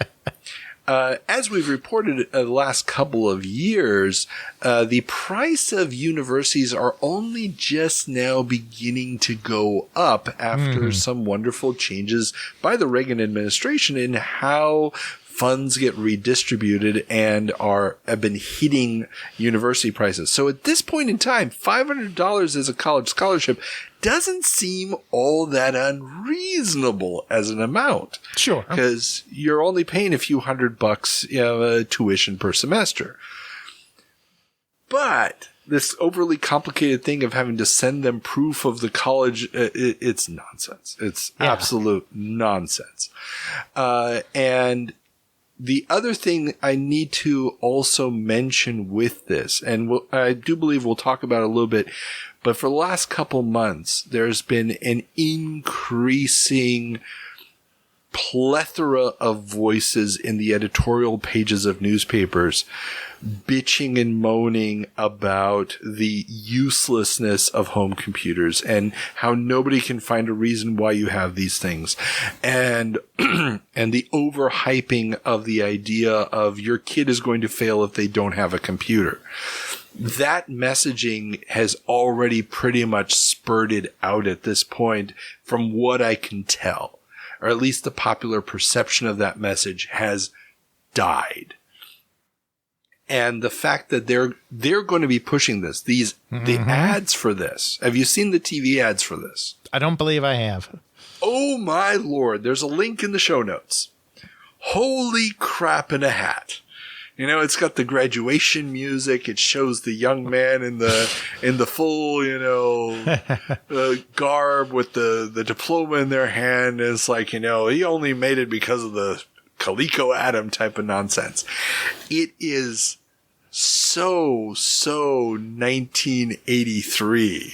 as we've reported the last couple of years, the price of universities are only just now beginning to go up after some wonderful changes by the Reagan administration in how funds get redistributed and have been hitting university prices. So at this point in time, $500 as a college scholarship doesn't seem all that unreasonable as an amount. Sure. Because you're only paying a few $100 tuition per semester. But this overly complicated thing of having to send them proof of the college, it's nonsense. It's absolute nonsense. And the other thing I need to also mention with this, and I do believe we'll talk about it a little bit, but for the last couple months, there's been an increasing plethora of voices in the editorial pages of newspapers bitching and moaning about the uselessness of home computers and how nobody can find a reason why you have these things, and and the overhyping of the idea of your kid is going to fail if they don't have a computer. That messaging has already pretty much spurted out at this point, from what I can tell, or at least the popular perception of that message has died. And the fact that they're going to be pushing this, the ads for this. Have you seen the TV ads for this? I don't believe I have. Oh my Lord. There's a link in the show notes. Holy crap in a hat. You know, it's got the graduation music. It shows the young man in the full, garb with the diploma in their hand. And it's like, he only made it because of the Coleco Atom type of nonsense. It is so 1983.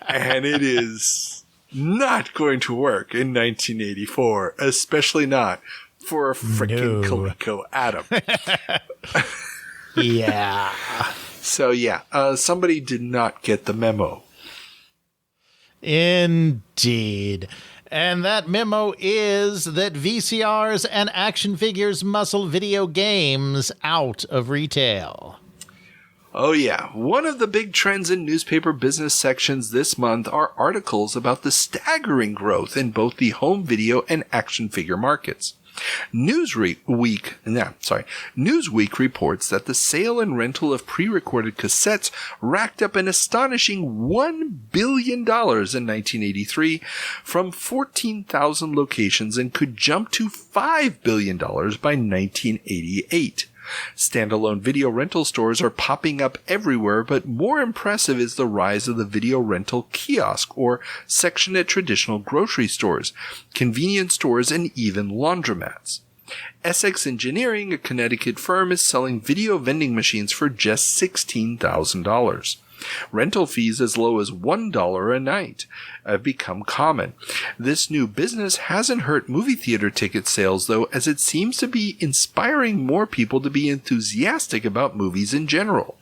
And it is not going to work in 1984, especially not for a freaking Coleco Atom. Yeah. So somebody did not get the memo. Indeed. And that memo is that VCRs and action figures muscle video games out of retail. Oh yeah. One of the big trends in newspaper business sections this month are articles about the staggering growth in both the home video and action figure markets. Newsweek reports that the sale and rental of pre-recorded cassettes racked up an astonishing $1 billion in 1983 from 14,000 locations and could jump to $5 billion by 1988. Standalone video rental stores are popping up everywhere, but more impressive is the rise of the video rental kiosk or section at traditional grocery stores, convenience stores, and even laundromats. Essex Engineering, a Connecticut firm, is selling video vending machines for just $16,000. Rental fees as low as $1 a night have become common. This new business hasn't hurt movie theater ticket sales, though, as it seems to be inspiring more people to be enthusiastic about movies in general.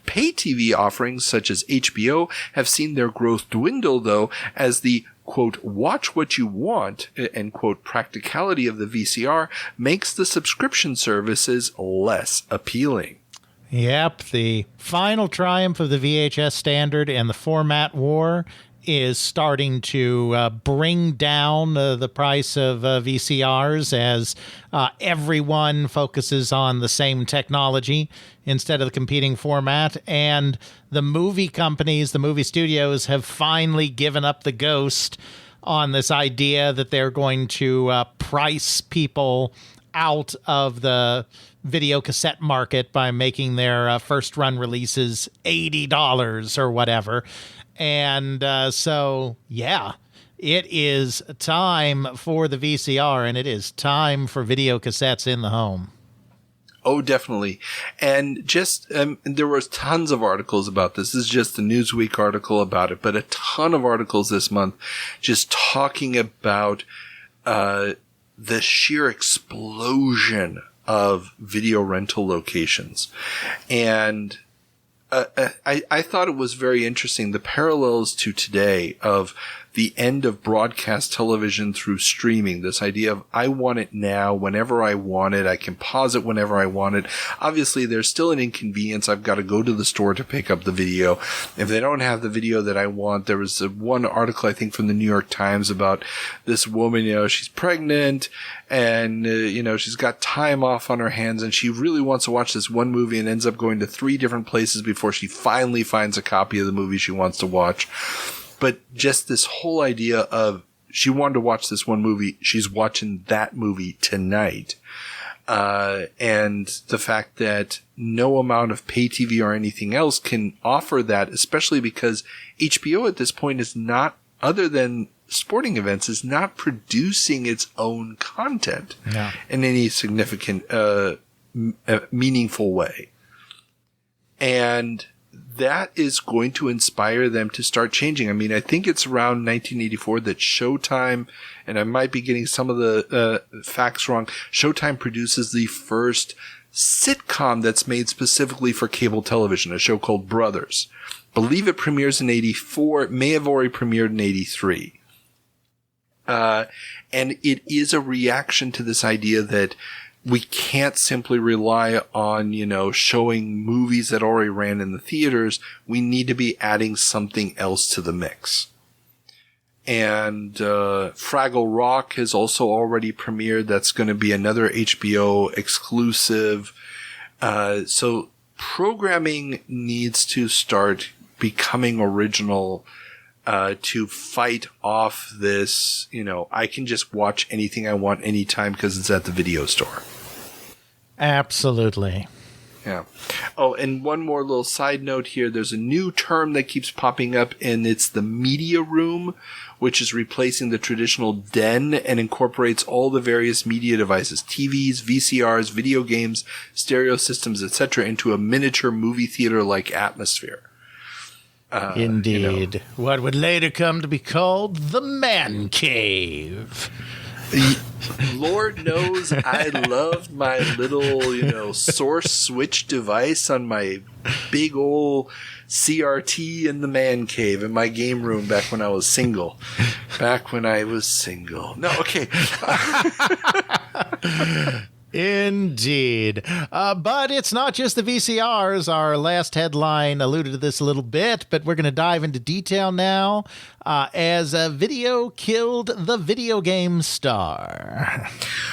Pay TV offerings such as HBO have seen their growth dwindle, though, as the quote, watch what you want, end quote, practicality of the VCR makes the subscription services less appealing. Yep, the final triumph of the VHS standard and the format war is starting to bring down the price of VCRs as everyone focuses on the same technology instead of the competing format. And the movie companies, the movie studios, have finally given up the ghost on this idea that they're going to price people out of the video cassette market by making their first run releases $80 or whatever. And so, yeah, it is time for the VCR, and it is time for video cassettes in the home. Oh, definitely. And just, there was tons of articles about this. This is just the Newsweek article about it, but a ton of articles this month just talking about the sheer explosion of video rental locations. And I thought it was very interesting, the parallels to today of the end of broadcast television through streaming. This idea of I want it now, whenever I want it. I can pause it whenever I want it. Obviously, there's still an inconvenience. I've got to go to the store to pick up the video. If they don't have the video that I want, there was one article, I think, from the New York Times about this woman, she's pregnant and, she's got time off on her hands and she really wants to watch this one movie and ends up going to 3 different places before she finally finds a copy of the movie she wants to watch. But just this whole idea of she wanted to watch this one movie, she's watching that movie tonight. And the fact that no amount of pay TV or anything else can offer that, especially because HBO at this point is not, other than sporting events, is not producing its own content in any significant, meaningful way. And that is going to inspire them to start changing. I mean, I think it's around 1984 that Showtime, and I might be getting some of the facts wrong, Showtime produces the first sitcom that's made specifically for cable television, a show called Brothers. Believe it premieres in 84. It may have already premiered in 83. And it is a reaction to this idea that we can't simply rely on, showing movies that already ran in the theaters. We need to be adding something else to the mix. And Fraggle Rock has also already premiered. That's going to be another HBO exclusive. So programming needs to start becoming original to fight off this, I can just watch anything I want anytime because it's at the video store. Absolutely. Yeah. Oh, and one more little side note here. There's a new term that keeps popping up, and it's the media room, which is replacing the traditional den and incorporates all the various media devices, TVs, VCRs, video games, stereo systems, etc., into a miniature movie theater-like atmosphere. Indeed. What would later come to be called the man cave. Lord knows I loved my little, source switch device on my big old CRT in the man cave in my game room back when I was single. No, okay. Indeed. But it's not just the VCRs. Our last headline alluded to this a little bit, but we're going to dive into detail now as video killed the video game star.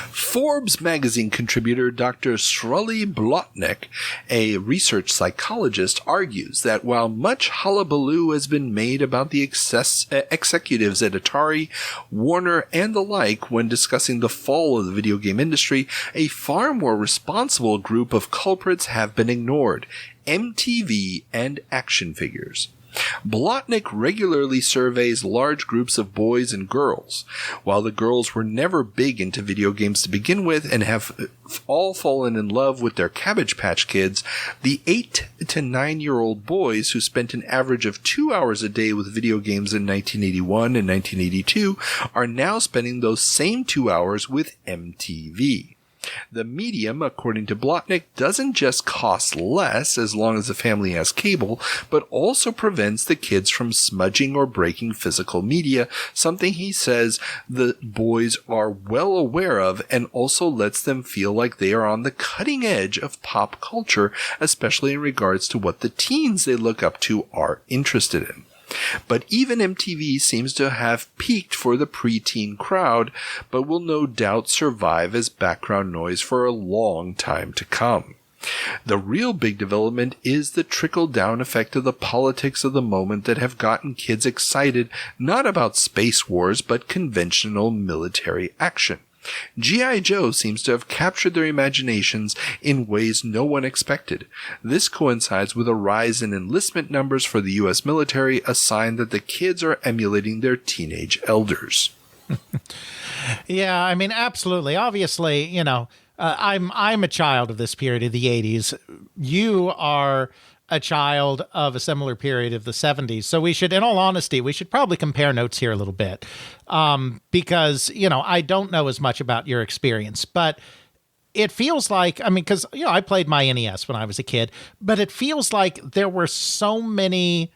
Forbes magazine contributor Dr. Shruly Blotnick, a research psychologist, argues that while much hullabaloo has been made about the executives at Atari, Warner, and the like when discussing the fall of the video game industry, a far more responsible group of culprits have been ignored: MTV and action figures. Blotnick regularly surveys large groups of boys and girls. While the girls were never big into video games to begin with and have all fallen in love with their Cabbage Patch Kids, the 8 to 9-year-old boys who spent an average of 2 hours a day with video games in 1981 and 1982 are now spending those same 2 hours with MTV. The medium, according to Blotnick, doesn't just cost less as long as the family has cable, but also prevents the kids from smudging or breaking physical media, something he says the boys are well aware of and also lets them feel like they are on the cutting edge of pop culture, especially in regards to what the teens they look up to are interested in. But even MTV seems to have peaked for the preteen crowd, but will no doubt survive as background noise for a long time to come. The real big development is the trickle-down effect of the politics of the moment that have gotten kids excited not about space wars but conventional military action. G.I. Joe seems to have captured their imaginations in ways no one expected. This coincides with a rise in enlistment numbers for the U.S. military, a sign that the kids are emulating their teenage elders. Yeah, I mean, absolutely. Obviously, I'm a child of this period of the 80s. You are a child of a similar period of the 70s. So we should, in all honesty, we should probably compare notes here a little bit. Because, I don't know as much about your experience, but it feels like, because, I played my NES when I was a kid, but it feels like there were so many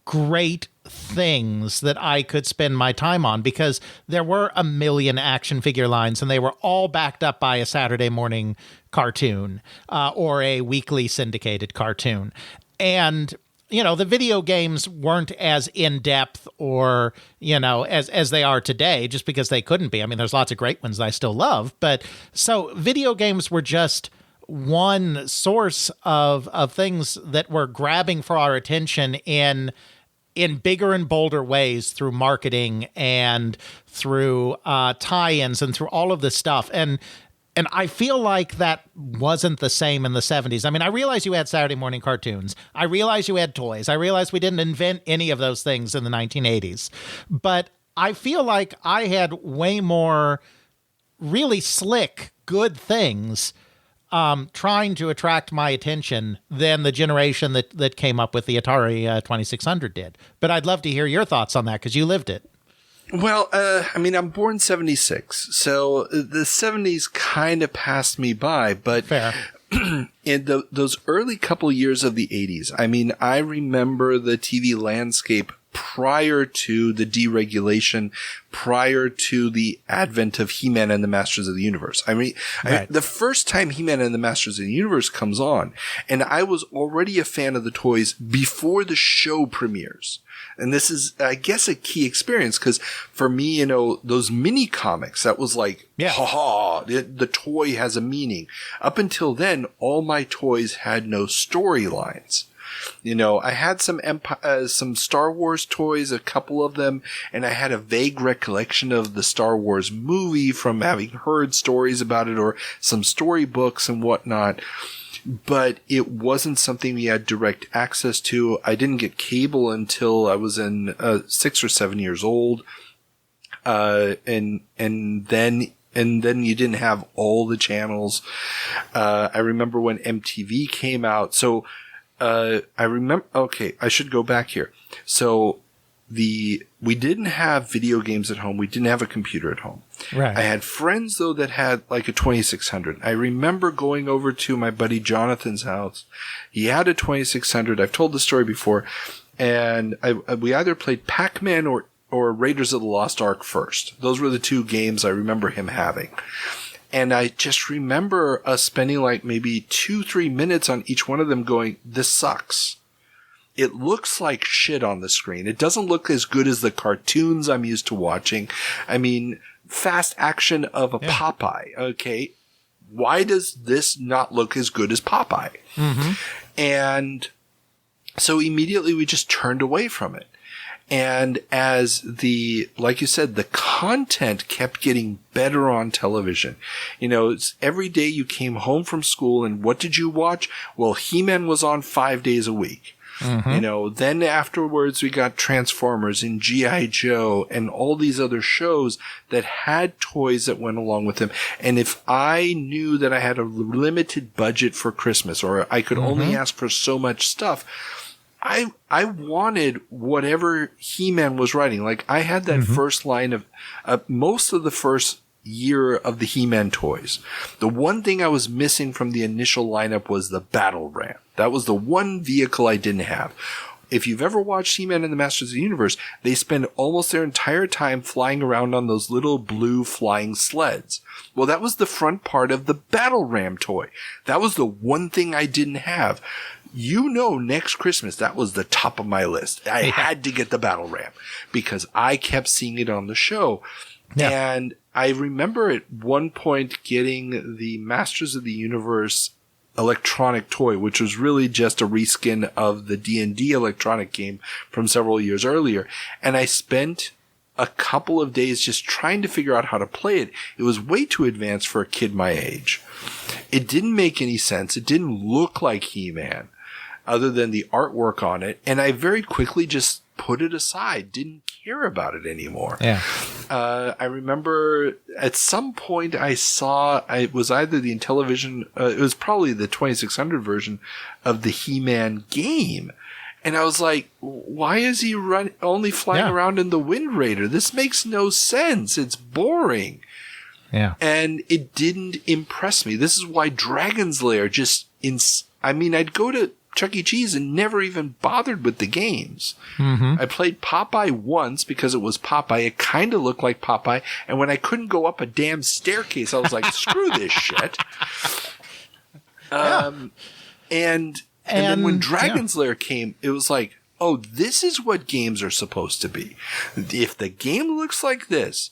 great things that I could spend my time on, because there were a million action figure lines and they were all backed up by a Saturday morning cartoon or a weekly syndicated cartoon. And, the video games weren't as in-depth or, as they are today, just because they couldn't be. There's lots of great ones that I still love. But so video games were just one source of things that were grabbing for our attention in bigger and bolder ways through marketing and through tie-ins and through all of this stuff. And I feel like that wasn't the same in the 70s. I realize you had Saturday morning cartoons. I realize you had toys. I realize we didn't invent any of those things in the 1980s. But I feel like I had way more really slick, good things trying to attract my attention than the generation that came up with the Atari 2600 did. But I'd love to hear your thoughts on that, because you lived it. Well, I'm born 76, so the 70s kind of passed me by, but fair. In those early couple years of the 80s, I remember the TV landscape prior to the deregulation, prior to the advent of He-Man and the Masters of the Universe. The first time He-Man and the Masters of the Universe comes on, and I was already a fan of the toys before the show premieres. And this is, I guess, a key experience, because for me, those mini comics, that was like, the toy has a meaning. Up until then, all my toys had no storylines. I had some Star Wars toys, a couple of them, and I had a vague recollection of the Star Wars movie from having heard stories about it or some storybooks and whatnot. But it wasn't something we had direct access to. I didn't get cable until I was in 6 or 7 years old, and then you didn't have all the channels. I remember when MTV came out. So I remember. Okay, I should go back here. So we didn't have video games at home. We didn't have a computer at home. Right. I had friends, though, that had like a 2600. I remember going over to my buddy Jonathan's house. He had a 2600. I've told the story before. And we either played Pac-Man or Raiders of the Lost Ark first. Those were the two games I remember him having. And I just remember us spending like maybe 2-3 minutes on each one of them going, this sucks. It looks like shit on the screen. It doesn't look as good as the cartoons I'm used to watching. Fast action of a Popeye. Okay. Why does this not look as good as Popeye? Mm-hmm. And so immediately we just turned away from it. And as like you said, the content kept getting better on television. Every day you came home from school and what did you watch? Well, He-Man was on 5 days a week. Mm-hmm. Then afterwards we got Transformers and G.I. Joe and all these other shows that had toys that went along with them. And if I knew that I had a limited budget for Christmas, or I could only ask for so much stuff, I wanted whatever He-Man was writing. Like I had that first line of most of the first year of the He-Man toys. The one thing I was missing from the initial lineup was the Battle Ram. That was the one vehicle I didn't have. If you've ever watched He-Man and the Masters of the Universe, they spend almost their entire time flying around on those little blue flying sleds. Well, that was the front part of the Battle Ram toy. That was the one thing I didn't have. Next Christmas, that was the top of my list. I had to get the Battle Ram because I kept seeing it on the show. Yeah. And I remember at one point getting the Masters of the Universe electronic toy, which was really just a reskin of the D&D electronic game from several years earlier. And I spent a couple of days just trying to figure out how to play it. It was way too advanced for a kid my age. It didn't make any sense. It didn't look like He-Man other than the artwork on it. And I very quickly just put it aside, didn't care about it anymore. Yeah. I remember at some point it was either the Intellivision, it was probably the 2600 version of the He-Man game. And I was like, why is he only flying around in the Wind Raider? This makes no sense. It's boring. Yeah. And it didn't impress me. This is why Dragon's Lair I'd go to Chuck E. Cheese and never even bothered with the games. Mm-hmm. I played Popeye once because it was Popeye. It kind of looked like Popeye. And when I couldn't go up a damn staircase, I was like, screw this shit. And then when Dragon's Lair came, it was like, oh, this is what games are supposed to be. If the game looks like this,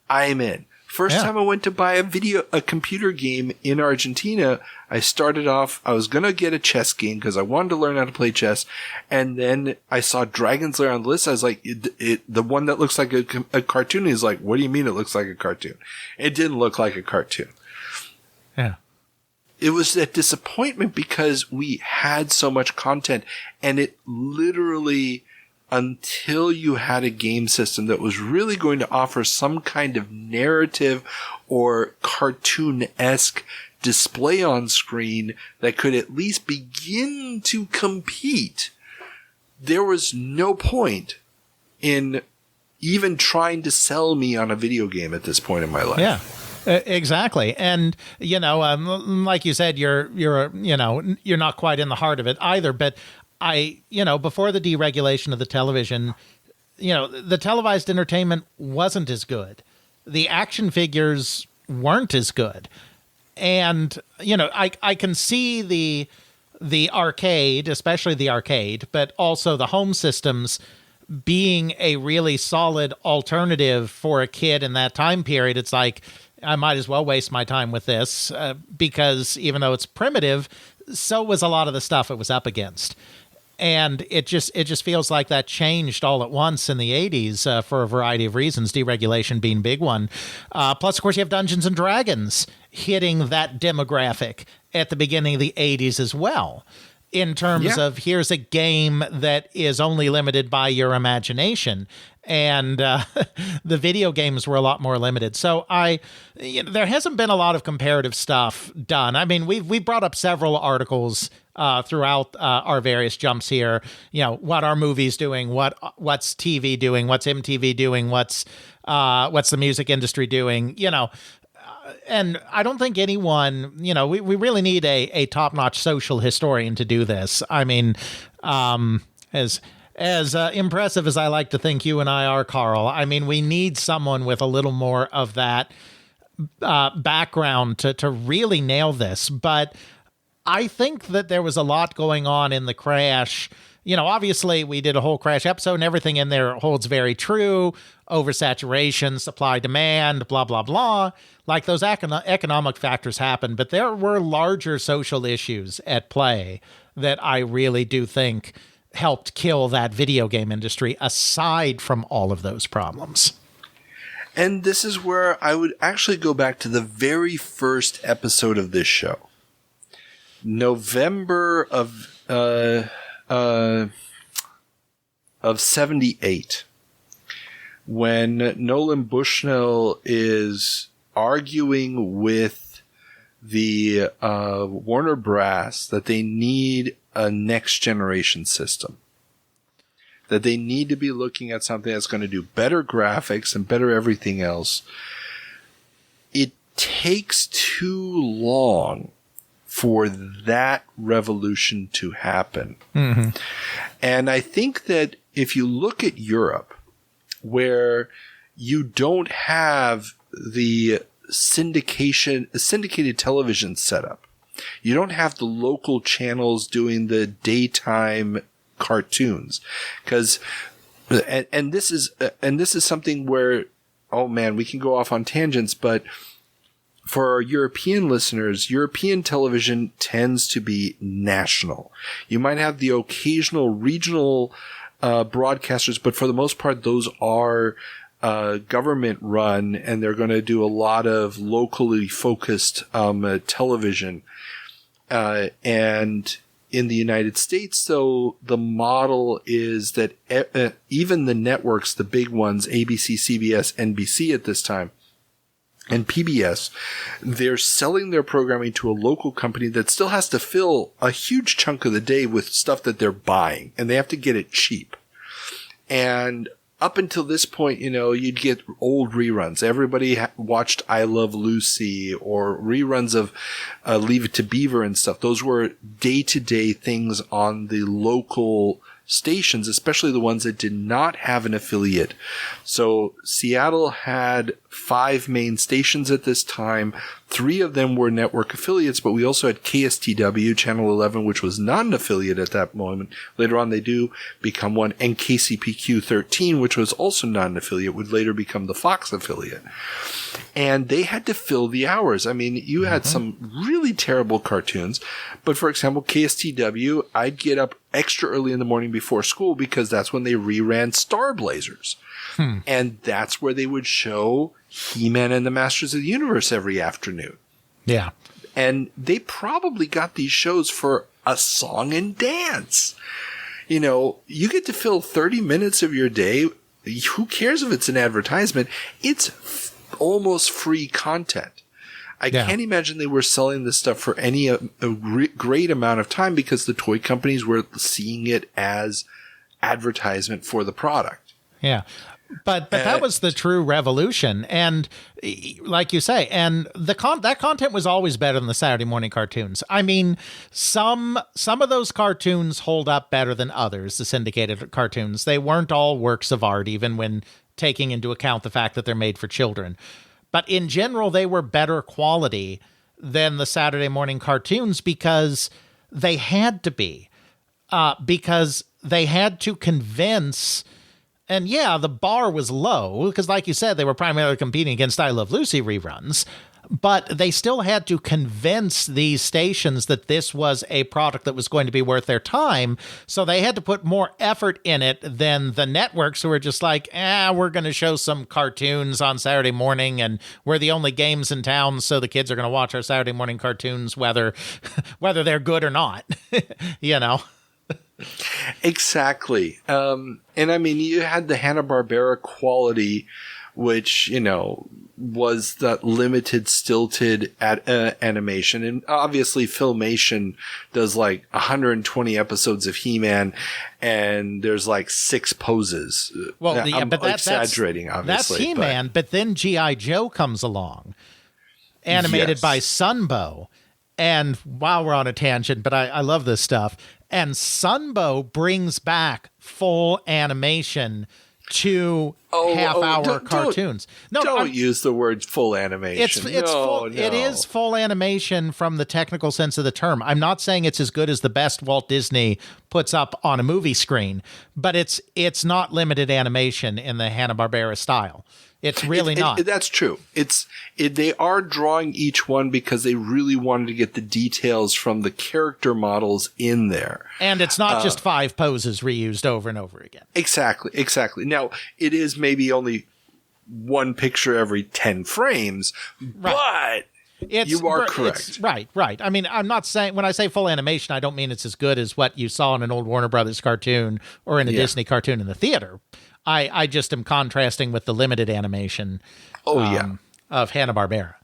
I'm in. First time I went to buy a computer game in Argentina, I started off, I was going to get a chess game because I wanted to learn how to play chess. And then I saw Dragon's Lair on the list. I was like, the one that looks like a cartoon is like, what do you mean it looks like a cartoon? It didn't look like a cartoon. Yeah. It was a disappointment because we had so much content, and it literally, until you had a game system that was really going to offer some kind of narrative or cartoon-esque display on screen that could at least begin to compete, there was no point in even trying to sell me on a video game at this point in my life. Yeah. Exactly. And, like you said, you're not quite in the heart of it either. But before the deregulation of the television, the televised entertainment wasn't as good. The action figures weren't as good. And, I can see the arcade, especially the arcade, but also the home systems being a really solid alternative for a kid in that time period. It's like, I might as well waste my time with this because even though it's primitive, so was a lot of the stuff it was up against. And it just feels like that changed all at once in the 80s for a variety of reasons, deregulation being a big one. Plus, of course, you have Dungeons & Dragons hitting that demographic at the beginning of the 80s as well, in terms of here's a game that is only limited by your imagination. And the video games were a lot more limited. So there hasn't been a lot of comparative stuff done. I mean, we've brought up several articles throughout our various jumps here. What are movies doing? What's TV doing? What's MTV doing? What's the music industry doing? And I don't think anyone, we really need a top-notch social historian to do this. I mean, as impressive as I like to think you and I are, Carl, I mean, we need someone with a little more of that background to really nail this. But I think that there was a lot going on in the crash. Obviously, we did a whole crash episode, and everything in there holds very true. Oversaturation, supply, demand, blah, blah, blah. Like those economic factors happened, but there were larger social issues at play that I really do think helped kill that video game industry, aside from all of those problems. And this is where I would actually go back to the very first episode of this show. November of 78, when Nolan Bushnell is arguing with the Warner Brass that they need a next generation system, that they need to be looking at something that's going to do better graphics and better everything else. It takes too long for that revolution to happen. Mm-hmm. And I think that if you look at Europe, where you don't have the syndicated television setup, you don't have the local channels doing the daytime cartoons, because and this is something where, oh man, we can go off on tangents, but for our European listeners, European television tends to be national. You might have the occasional regional broadcasters, but for the most part, those are government run, and they're going to do a lot of locally focused television. And In the United States, though, the model is that even the networks, the big ones, ABC, CBS, NBC at this time, and PBS, they're selling their programming to a local company that still has to fill a huge chunk of the day with stuff that they're buying, and they have to get it cheap. And up until this point, you'd get old reruns. Everybody watched I Love Lucy or reruns of Leave It to Beaver and stuff. Those were day-to-day things on the local stations, especially the ones that did not have an affiliate. So Seattle had 5 main stations at this time. 3 of them were network affiliates, but we also had KSTW, Channel 11, which was not an affiliate at that moment. Later on, they do become one, and KCPQ 13, which was also not an affiliate, would later become the Fox affiliate. And they had to fill the hours. I mean, you had some really terrible cartoons, but for example, KSTW, I'd get up extra early in the morning before school because that's when they reran Star Blazers. And that's where they would show He-Man and the Masters of the Universe every afternoon. Yeah. And they probably got these shows for a song and dance. You get to fill 30 minutes of your day. Who cares if it's an advertisement? It's almost free content. I can't imagine they were selling this stuff for any great amount of time because the toy companies were seeing it as advertisement for the product. Yeah. But that was the true revolution. And like you say, and that content was always better than the Saturday morning cartoons. I mean, some of those cartoons hold up better than others, the syndicated cartoons. They weren't all works of art, even when taking into account the fact that they're made for children. But in general, they were better quality than the Saturday morning cartoons because they had to be. Because they had to convince... And yeah, the bar was low because, like you said, they were primarily competing against I Love Lucy reruns, but they still had to convince these stations that this was a product that was going to be worth their time. So they had to put more effort in it than the networks who were just like, we're going to show some cartoons on Saturday morning and we're the only games in town. So the kids are going to watch our Saturday morning cartoons, whether they're good or not, Exactly. And I mean, you had the Hanna-Barbera quality, which, was that limited, stilted animation. And obviously Filmation does like 120 episodes of He-Man and there's like 6 poses. Well, I'm exaggerating, obviously. That's He-Man, but then G.I. Joe comes along, animated by Sunbow. And while we're on a tangent, but I love this stuff. And Sunbow brings back full animation to half-hour cartoons. Don't use the word full animation. It is full animation from the technical sense of the term. I'm not saying it's as good as the best Walt Disney puts up on a movie screen, but it's not limited animation in the Hanna-Barbera style. It's really not. That's true. They are drawing each one because they really wanted to get the details from the character models in there. And it's not just 5 poses reused over and over again. Exactly. Now, it is maybe only 1 picture every 10 frames, but you are correct. Right. I mean, I'm not saying, when I say full animation, I don't mean it's as good as what you saw in an old Warner Brothers cartoon or in a Disney cartoon in the theater. I just am contrasting with the limited animation of Hanna-Barbera.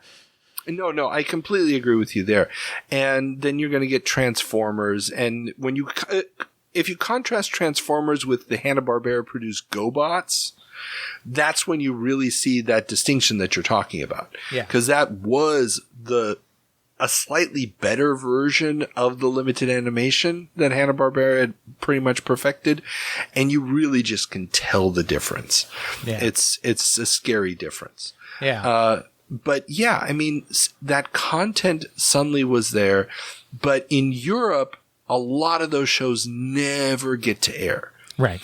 No, I completely agree with you there. And then you're going to get Transformers. And when if you contrast Transformers with the Hanna-Barbera produced GoBots, that's when you really see that distinction that you're talking about. Yeah. Because that was a slightly better version of the limited animation that Hanna-Barbera had pretty much perfected. And you really just can tell the difference. Yeah. It's a scary difference. Yeah. But yeah, I mean, that content suddenly was there. But in Europe, a lot of those shows never get to air. Right.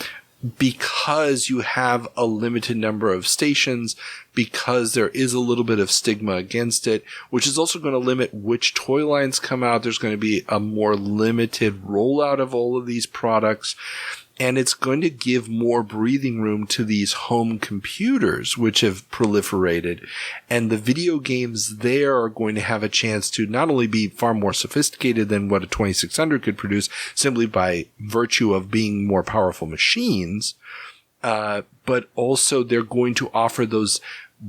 Because you have a limited number of stations, because there is a little bit of stigma against it, which is also going to limit which toy lines come out. There's going to be a more limited rollout of all of these products. And it's going to give more breathing room to these home computers, which have proliferated. And the video games there are going to have a chance to not only be far more sophisticated than what a 2600 could produce, simply by virtue of being more powerful machines, but also they're going to offer those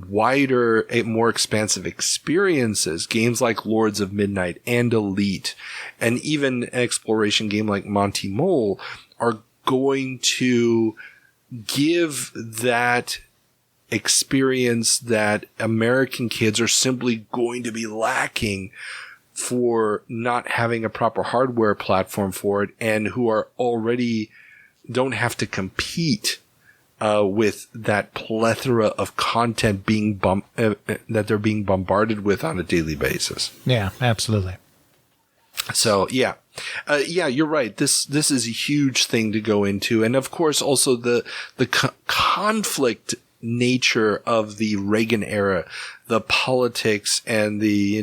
wider, more expansive experiences. Games like Lords of Midnight and Elite, and even an exploration game like Monty Mole are going to give that experience that American kids are simply going to be lacking for not having a proper hardware platform for it, and who are already don't have to compete with that plethora of content being that they're being bombarded with on a daily basis. Yeah, absolutely. So yeah, you're right. This is a huge thing to go into, and of course also the conflict nature of the Reagan era, the politics and the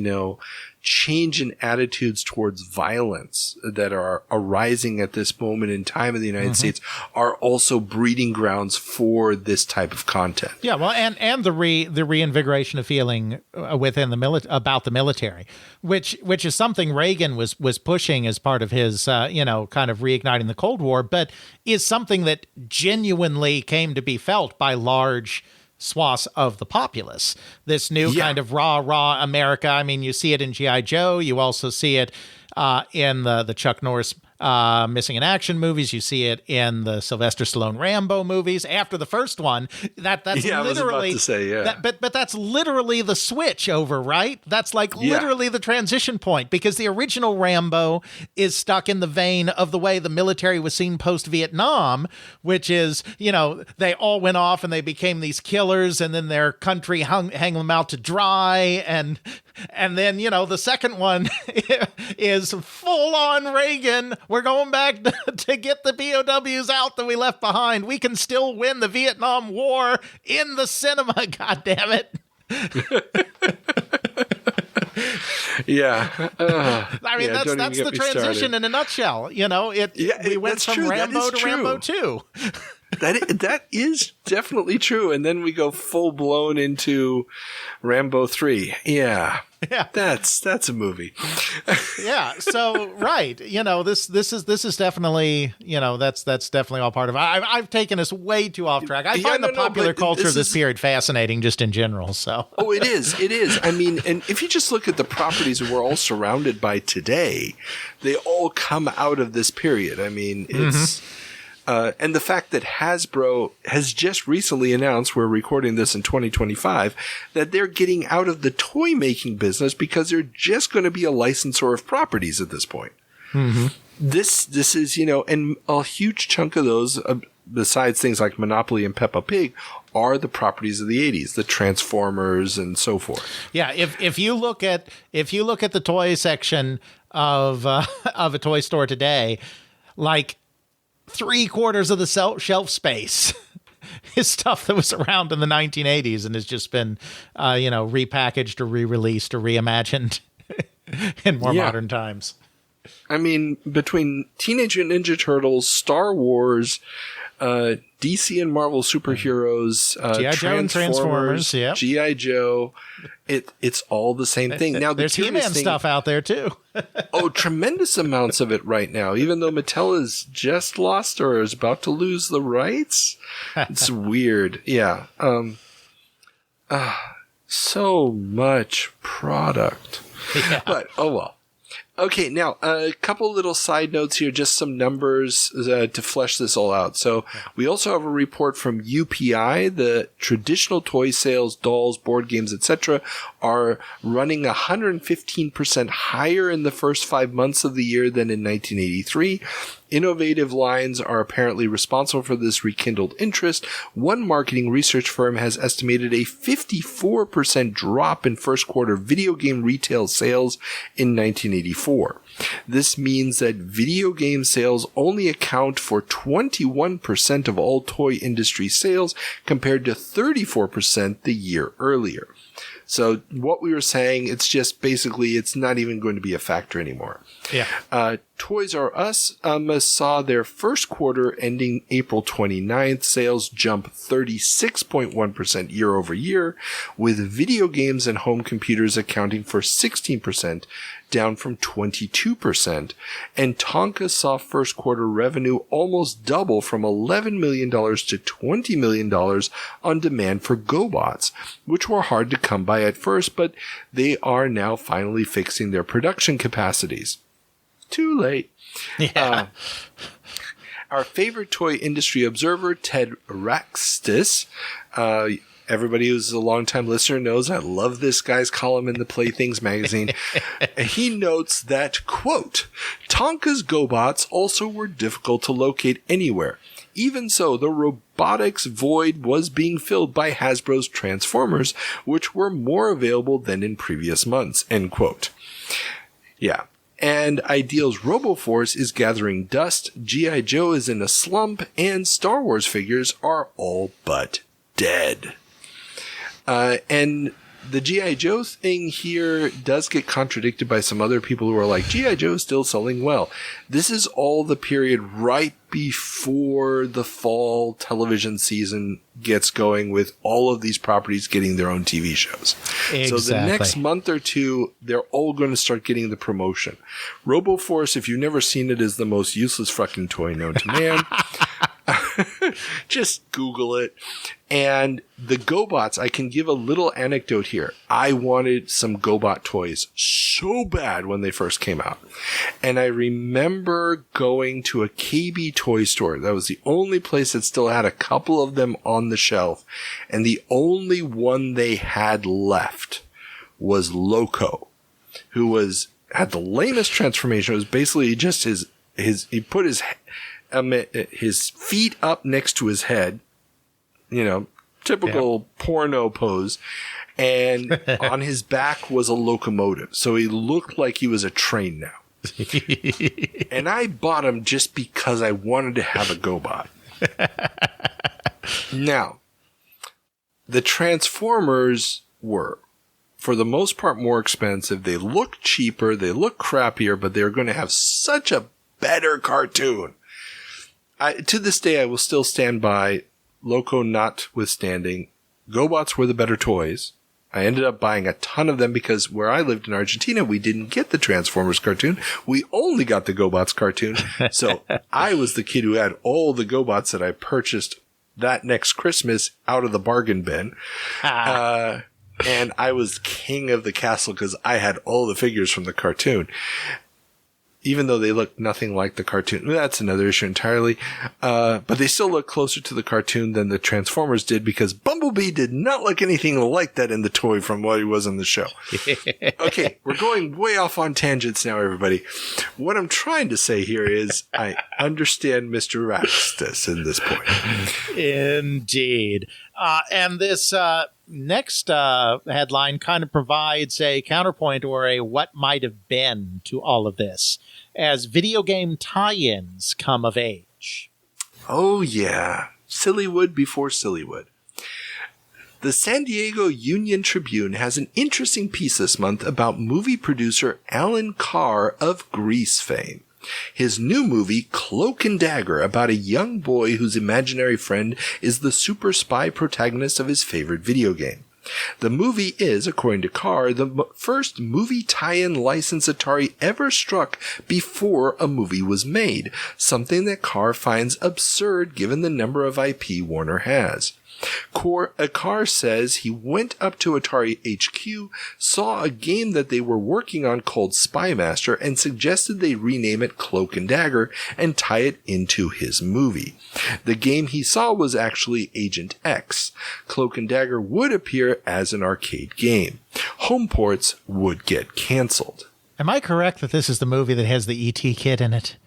change in attitudes towards violence that are arising at this moment in time in the United States are also breeding grounds for this type of content. Yeah, well, and the reinvigoration of feeling within the about the military, which is something Reagan was pushing as part of his kind of reigniting the Cold War, but is something that genuinely came to be felt by large swaths of the populace. This new kind of raw America. I mean, you see it in G.I. Joe. You also see it in the Chuck Norris Missing in Action movies. You see it in the Sylvester Stallone Rambo movies. After the first one, that's literally, I was about to say, but that's literally the switch over, right? That's like literally the transition point, because the original Rambo is stuck in the vein of the way the military was seen post-Vietnam, which is, they all went off and they became these killers, and then their country hang them out to dry, and then, the second one is full on Reagan. We're going back to get the POWs out that we left behind. We can still win the Vietnam War in the cinema. God damn it. Yeah. I mean, that's the transition in a nutshell. We went from Rambo to Rambo 2. That is definitely true. And then we go full blown into Rambo 3. Yeah. That's a movie. Yeah. So, right. This is definitely, that's definitely all part of it. I've taken us way too off track. I find the popular culture of this period fascinating just in general. So. Oh, it is. It is. I mean, and if you just look at the properties we're all surrounded by today, they all come out of this period. I mean, it's, and the fact that Hasbro has just recently announced, we're recording this in 2025, that they're getting out of the toy making business because they're just going to be a licensor of properties at this point. This is, and a huge chunk of those, besides things like Monopoly and Peppa Pig, are the properties of the 80s, the Transformers and so forth. Yeah, if you look at the toy section of a toy store today, like 3/4 of the shelf space is stuff that was around in the 1980s and has just been, repackaged or re-released or reimagined in more modern times. I mean, between Teenage Mutant Ninja Turtles, Star Wars, DC and Marvel superheroes, G.I. Joe and Transformers, G.I. Joe, it's all the same thing. Now there's He-Man stuff out there too. Tremendous amounts of it right now. Even though Mattel has just lost or is about to lose the rights, it's weird. Yeah, so much product, but oh well. Okay, now a couple little side notes here, just some numbers to flesh this all out. So we also have a report from UPI. The traditional toy sales, dolls, board games, etc., are running 115% higher in the first 5 months of the year than in 1983. Innovative lines are apparently responsible for this rekindled interest. One marketing research firm has estimated a 54% drop in first quarter video game retail sales in 1984. This means that video game sales only account for 21% of all toy industry sales compared to 34% the year earlier. So what we were saying, it's just basically, it's not even going to be a factor anymore. Yeah. Toys R Us saw their first quarter ending April 29th sales jump 36.1% year over year, with video games and home computers accounting for 16%, down from 22%. And Tonka saw first quarter revenue almost double from $11 million to $20 million on demand for GoBots, which were hard to come by at first, but they are now finally fixing their production capacities. Too late. Yeah. Our favorite toy industry observer, Ted Raxtis, everybody who's a longtime listener knows I love this guy's column in the Playthings magazine. He notes that, quote, Tonka's GoBots also were difficult to locate anywhere. Even so, the robotics void was being filled by Hasbro's Transformers, which were more available than in previous months, end quote. Yeah. And Ideal's RoboForce is gathering dust, G.I. Joe is in a slump, and Star Wars figures are all but dead. And the G.I. Joe thing here does get contradicted by some other people who are like, G.I. Joe is still selling well. This is all the period right before the fall television season gets going, with all of these properties getting their own TV shows. Exactly. So the next month or two, they're all going to start getting the promotion. RoboForce, if you've never seen it, is the most useless fucking toy known to man. Just Google it. And the GoBots, I can give a little anecdote here. I wanted some GoBot toys so bad when they first came out. And I remember going to a KB toy store. That was the only place that still had a couple of them on the shelf. And the only one they had left was Loco, who had the lamest transformation. It was basically just he put his feet up next to his head, typical porno pose, and on his back was a locomotive. So he looked like he was a train now. And I bought him just because I wanted to have a GoBot. Now, the Transformers were, for the most part, more expensive. They look cheaper, they look crappier, but they're going to have such a better cartoon. To this day, I will still stand by, Loco notwithstanding, GoBots were the better toys. I ended up buying a ton of them because where I lived in Argentina, we didn't get the Transformers cartoon. We only got the GoBots cartoon. So I was the kid who had all the GoBots that I purchased that next Christmas out of the bargain bin. And I was king of the castle because I had all the figures from the cartoon. Even though they look nothing like the cartoon. That's another issue entirely. But they still look closer to the cartoon than the Transformers did, because Bumblebee did not look anything like that in the toy from what he was in the show. Okay, we're going way off on tangents now, everybody. What I'm trying to say here is I understand Mr. Raxtus in this point. Indeed. And this next headline kind of provides a counterpoint, or a what might have been to all of this, as video game tie-ins come of age. Oh, yeah. Sillywood before Sillywood. The San Diego Union Tribune has an interesting piece this month about movie producer Alan Carr of Grease fame. His new movie, Cloak and Dagger, about a young boy whose imaginary friend is the super spy protagonist of his favorite video game. The movie is, according to Carr, the first movie tie-in license Atari ever struck before a movie was made, something that Carr finds absurd given the number of IP Warner has. Carr says he went up to Atari HQ, saw a game that they were working on called Spy Master, and suggested they rename it Cloak and Dagger and tie it into his movie. The game he saw was actually Agent X. Cloak and Dagger would appear as an arcade game. Home ports would get canceled. Am I correct that this is the movie that has the E.T. kid in it?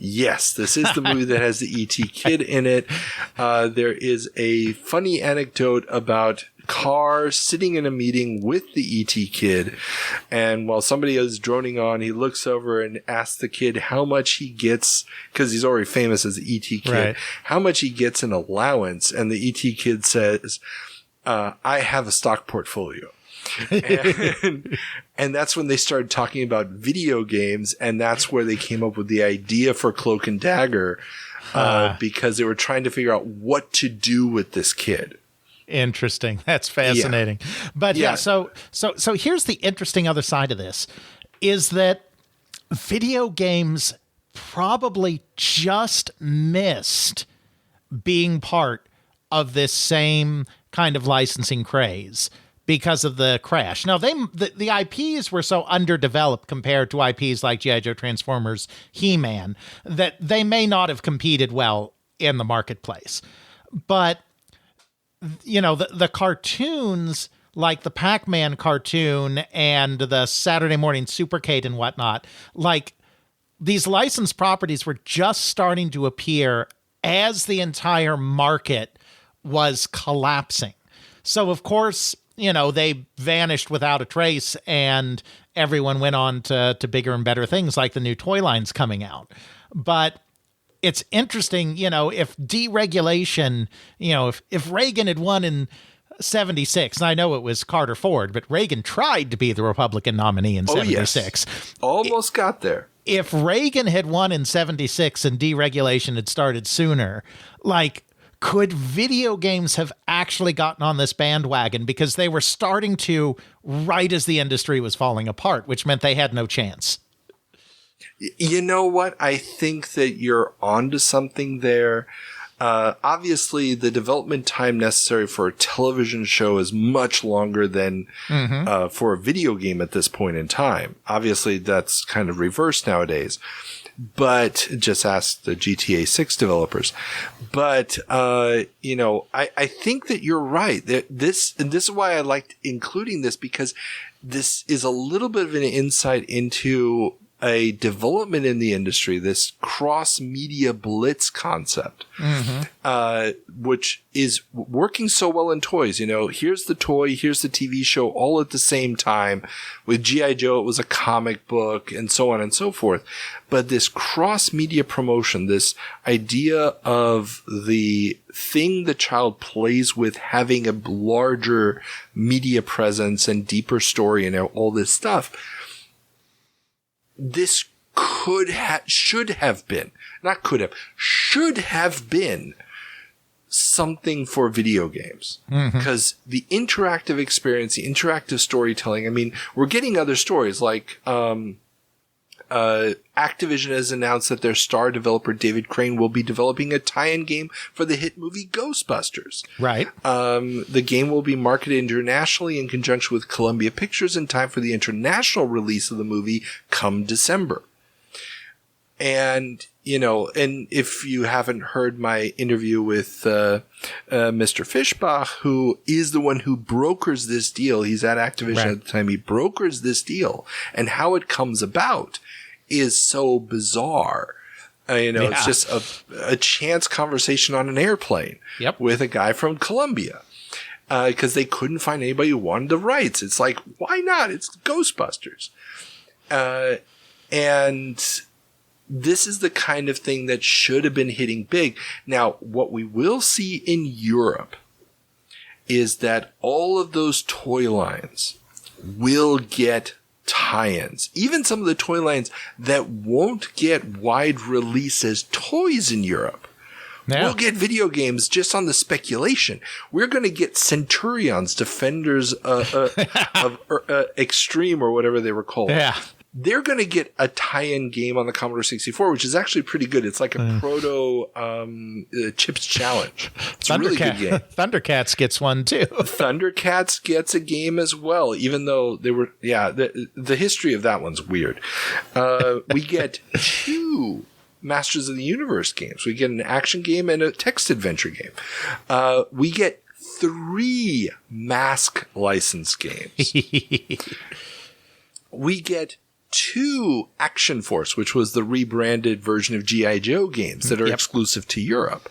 Yes, this is the movie that has the E.T. kid in it. There is a funny anecdote about Carr sitting in a meeting with the E.T. kid, and while somebody is droning on, he looks over and asks the kid how much he gets, because he's already famous as the E.T. kid, right, how much he gets in allowance, and the E.T. kid says, I have a stock portfolio. And that's when they started talking about video games, and that's where they came up with the idea for Cloak and Dagger, because they were trying to figure out what to do with this kid. Interesting. That's fascinating. Yeah. But yeah, so here's the interesting other side of this, is that video games probably just missed being part of this same kind of licensing craze because of the crash. Now, the IPs were so underdeveloped compared to IPs like G.I. Joe, Transformers, He-Man, that they may not have competed well in the marketplace. But, you know, the cartoons, like the Pac-Man cartoon and the Saturday Morning Supercade and whatnot, like, these licensed properties were just starting to appear as the entire market was collapsing. So, of course, you know, they vanished without a trace, and everyone went on to bigger and better things like the new toy lines coming out. But it's interesting, you know, if deregulation, you know, if Reagan had won in 76, and I know it was Carter Ford, but Reagan tried to be the Republican nominee in 76. Yes. Almost got there. If Reagan had won in 76 and deregulation had started sooner, like, could video games have actually gotten on this bandwagon? Because they were starting to right as the industry was falling apart, which meant they had no chance. You know what? I think that you're onto something there. Obviously, the development time necessary for a television show is much longer than for a video game at this point in time. Obviously, that's kind of reversed nowadays. But just ask the GTA 6 developers. But, you know, I think that you're right. This is why I liked including this, because this is a little bit of an insight into a development in the industry, this cross-media blitz concept, which is working so well in toys. You know, here's the toy, here's the TV show, all at the same time. With G.I. Joe, it was a comic book, and so on and so forth. But this cross-media promotion, this idea of the thing the child plays with having a larger media presence and deeper story and all this stuff, this should have been something for video games. Because the interactive experience, the interactive storytelling, I mean, we're getting other stories like, Activision has announced that their star developer David Crane will be developing a tie-in game for the hit movie Ghostbusters. Right. The game will be marketed internationally in conjunction with Columbia Pictures in time for the international release of the movie come December. And, you know, and if you haven't heard my interview with Mr. Fischbach, who is the one who brokers this deal, he's at Activision at the time, he brokers this deal, and how it comes about is so bizarre. You know, it's just a chance conversation on an airplane with a guy from Columbia. Because they couldn't find anybody who wanted the rights. It's like, why not? It's Ghostbusters. And this is the kind of thing that should have been hitting big. Now, what we will see in Europe is that all of those toy lines will get tie-ins. Even some of the toy lines that won't get wide release as toys in Europe. We'll get video games just on the speculation. We're going to get Centurions, Defenders of Extreme, or whatever they were called. They're going to get a tie-in game on the Commodore 64, which is actually pretty good. It's like a proto Chips Challenge. It's a really good game. Thundercats gets one too. Thundercats gets a game as well, even though they were, the history of that one's weird. We get 2 Masters of the Universe games. We get an action game and a text adventure game. We get 3 Mask license games. We get 2 Action Force, which was the rebranded version of G.I. Joe games that are exclusive to Europe.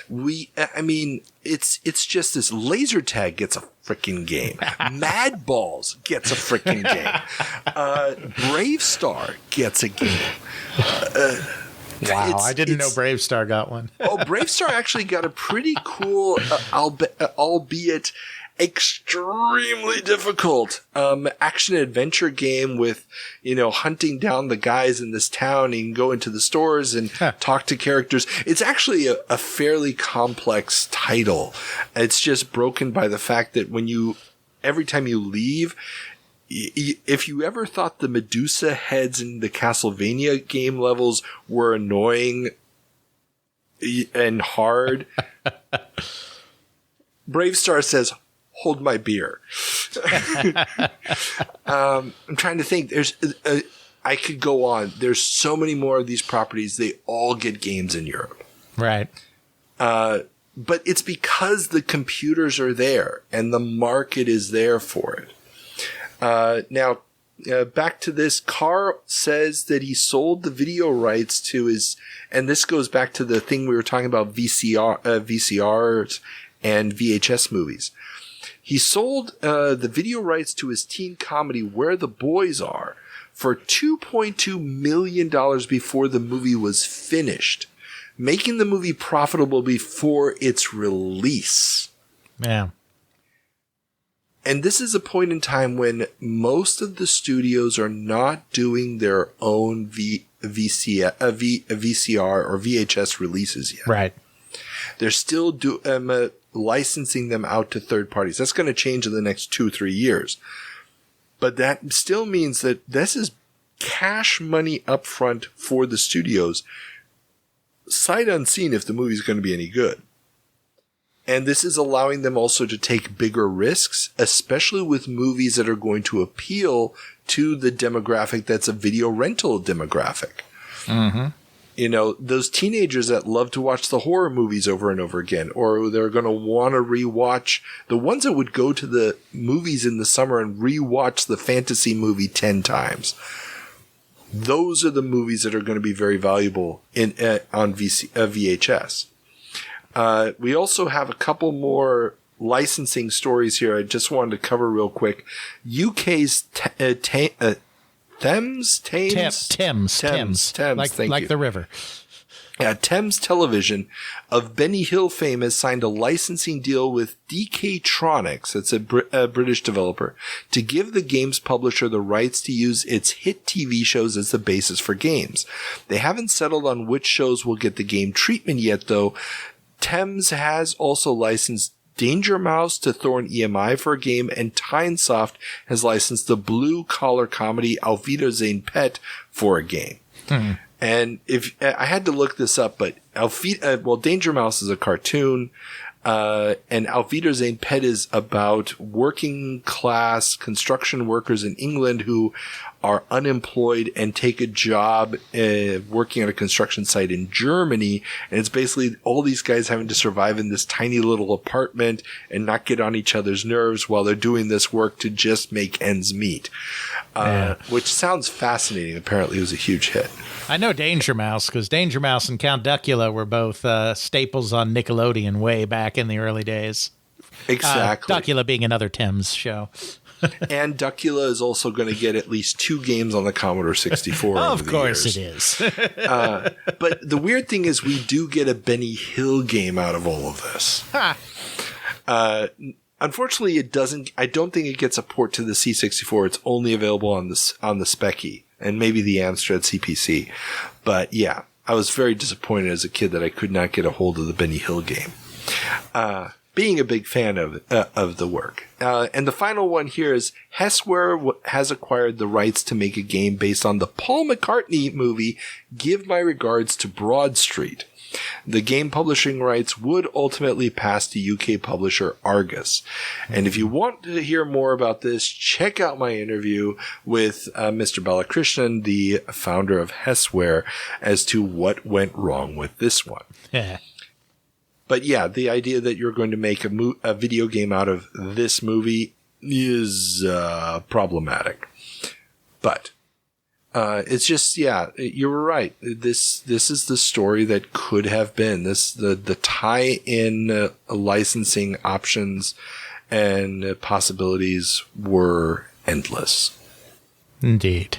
I mean, it's just this. Laser Tag gets a freaking game. Mad Balls gets a freaking game. Brave Star gets a game. Wow, I didn't know Brave Star got one. Brave Star actually got a pretty cool, albeit extremely difficult action adventure game with, hunting down the guys in this town and go into the stores and talk to characters. It's actually a fairly complex title. It's just broken by the fact that every time you leave, if you ever thought the Medusa heads in the Castlevania game levels were annoying and hard, Brave Star says, hold my beer. I'm trying to think. I could go on. There's so many more of these properties. They all get games in Europe. Right. But it's because the computers are there and the market is there for it. Now, back to this. Carl says that he sold the video rights to his, and this goes back to the thing we were talking about, VCRs and VHS movies. He sold the video rights to his teen comedy Where the Boys Are for $2.2 million before the movie was finished, making the movie profitable before its release. Yeah. And this is a point in time when most of the studios are not doing their own VCR or VHS releases yet. Right. They're still licensing them out to third parties. That's going to change in the next 2-3 years. But that still means that this is cash money up front for the studios, sight unseen if the movie's going to be any good. And this is allowing them also to take bigger risks, especially with movies that are going to appeal to the demographic that's a video rental demographic. Mm-hmm. Those teenagers that love to watch the horror movies over and over again, or they're going to want to rewatch the ones that would go to the movies in the summer and rewatch the fantasy movie 10 times. Those are the movies that are going to be very valuable on VHS. We also have a couple more licensing stories here I just wanted to cover real quick. UK's Thames, like the river. Thames Television of Benny Hill fame has signed a licensing deal with DK Tronics, that's a British developer, to give the game's publisher the rights to use its hit TV shows as the basis for games. They haven't settled on which shows will get the game treatment yet, though. Thames has also licensed Danger Mouse to Thorn EMI for a game, and Tynesoft has licensed the blue-collar comedy Auf Wiedersehen Pet for a game. Hmm. And if I had to look this up, but Danger Mouse is a cartoon, and Auf Wiedersehen Pet is about working-class construction workers in England who are unemployed and take a job working at a construction site in Germany. And it's basically all these guys having to survive in this tiny little apartment and not get on each other's nerves while they're doing this work to just make ends meet. Which sounds fascinating. Apparently it was a huge hit. I know Danger Mouse because Danger Mouse and Count Duckula were both staples on Nickelodeon way back in the early days. Exactly. Duckula being another Thames show. And Duckula is also going to get at least 2 games on the Commodore 64. Of course it is. But the weird thing is we do get a Benny Hill game out of all of this. Unfortunately, it doesn't. I don't think it gets a port to the C64. It's only available on the Speccy and maybe the Amstrad CPC. But yeah, I was very disappointed as a kid that I could not get a hold of the Benny Hill game. Being a big fan of the work. And the final one here is Hessware has acquired the rights to make a game based on the Paul McCartney movie Give My Regards to Broad Street. The game publishing rights would ultimately pass to UK publisher Argus. And if you want to hear more about this, check out my interview with Mr. Balakrishnan, the founder of Hessware, as to what went wrong with this one. Yeah. But yeah, the idea that you're going to make a video game out of this movie is problematic. But it's just, yeah, you were right. This is the story that could have been. The tie-in licensing options and possibilities were endless. Indeed.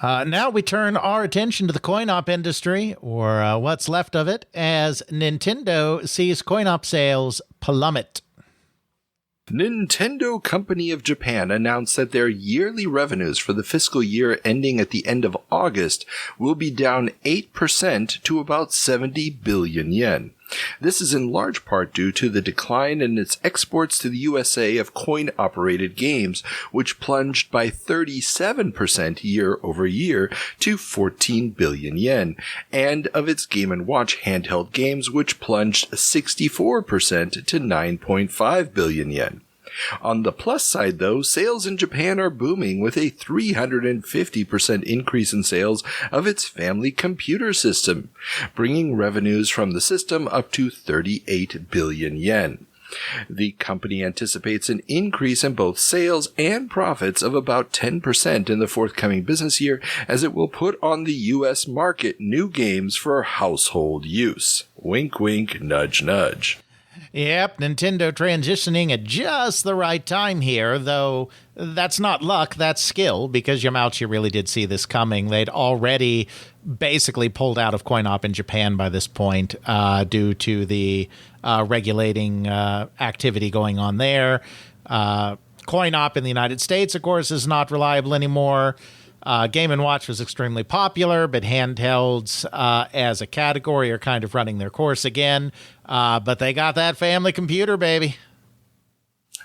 Now we turn our attention to the coin-op industry, or what's left of it, as Nintendo sees coin-op sales plummet. Nintendo Company of Japan announced that their yearly revenues for the fiscal year ending at the end of August will be down 8% to about 70 billion yen. This is in large part due to the decline in its exports to the USA of coin-operated games, which plunged by 37% year over year to 14 billion yen, and of its Game & Watch handheld games, which plunged 64% to 9.5 billion yen. On the plus side, though, sales in Japan are booming with a 350% increase in sales of its family computer system, bringing revenues from the system up to 38 billion yen. The company anticipates an increase in both sales and profits of about 10% in the forthcoming business year, as it will put on the U.S. market new games for household use. Wink, wink, nudge, nudge. Yep, Nintendo transitioning at just the right time here, though that's not luck, that's skill, because Yamauchi really did see this coming. They'd already basically pulled out of coin-op in Japan by this point due to the regulating activity going on there. Coin-op in the United States, of course, is not reliable anymore. Game & Watch was extremely popular, but handhelds as a category are kind of running their course again. But they got that family computer, baby.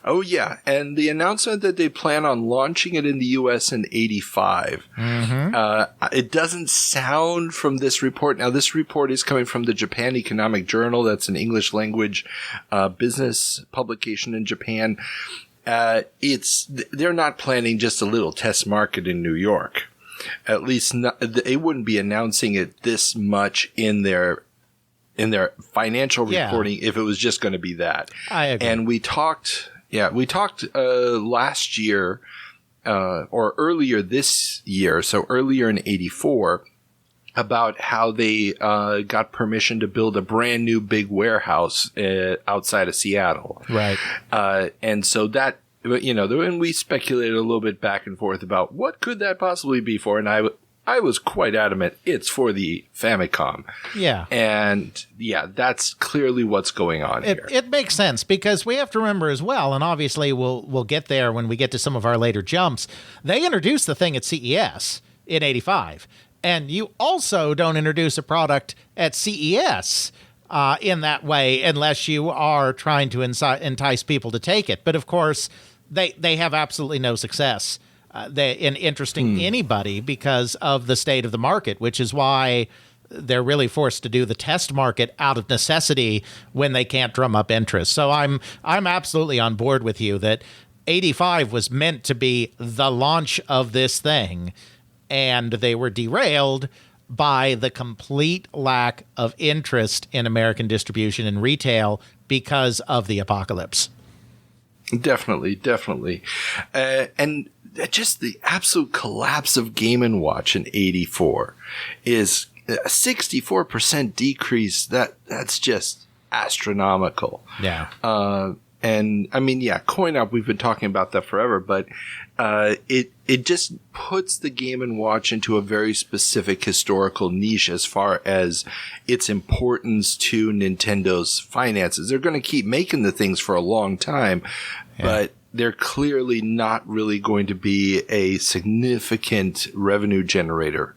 Oh, yeah. And the announcement that they plan on launching it in the U.S. in 85. It doesn't sound from this report. Now, this report is coming from the Japan Economic Journal. That's an English language business publication in Japan. They're not planning just a little test market in New York. At least they wouldn't be announcing it this much in their financial reporting if it was just going to be that. I agree. And we talked last year or earlier this year, so earlier in 84, about how they got permission to build a brand new big warehouse outside of Seattle. Right. And so that, and we speculated a little bit back and forth about what could that possibly be for. And I was quite adamant it's for the Famicom. Yeah. And yeah, that's clearly what's going on here. It makes sense because we have to remember as well, and obviously we'll get there when we get to some of our later jumps. They introduced the thing at CES in 85. And you also don't introduce a product at CES in that way unless you are trying to entice people to take it. But of course, they have absolutely no success in interesting anybody because of the state of the market, which is why they're really forced to do the test market out of necessity when they can't drum up interest. So I'm absolutely on board with you that 85 was meant to be the launch of this thing. And they were derailed by the complete lack of interest in American distribution and retail because of the apocalypse. Definitely. And just the absolute collapse of Game & Watch in 84 is a 64% decrease. That's just astronomical. Yeah. And I mean, yeah, coin-op, we've been talking about that forever, but it just puts the Game & Watch into a very specific historical niche as far as its importance to Nintendo's finances. They're going to keep making the things for a long time, but they're clearly not really going to be a significant revenue generator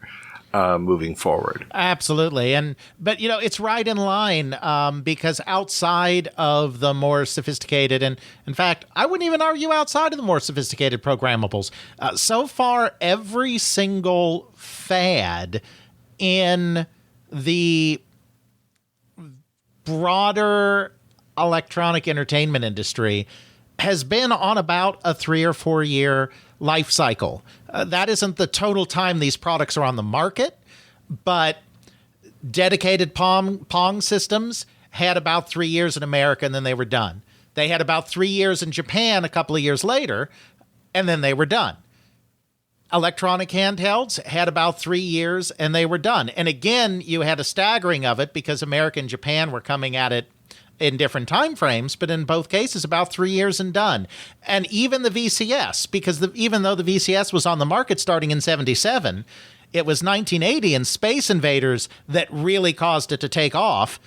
moving forward. Absolutely. But it's right in line because outside of the more sophisticated, and in fact, I wouldn't even argue outside of the more sophisticated programmables, so far every single fad in the broader electronic entertainment industry has been on about a 3 or 4 year life cycle. That isn't the total time these products are on the market, but dedicated Pong systems had about 3 years in America and then they were done. They had about 3 years in Japan a couple of years later, and then they were done. Electronic handhelds had about 3 years and they were done. And again, you had a staggering of it because America and Japan were coming at it in different time frames, but in both cases, about 3 years and done. And even the VCS, because even though the VCS was on the market starting in 77, it was 1980 and Space Invaders that really caused it to take off.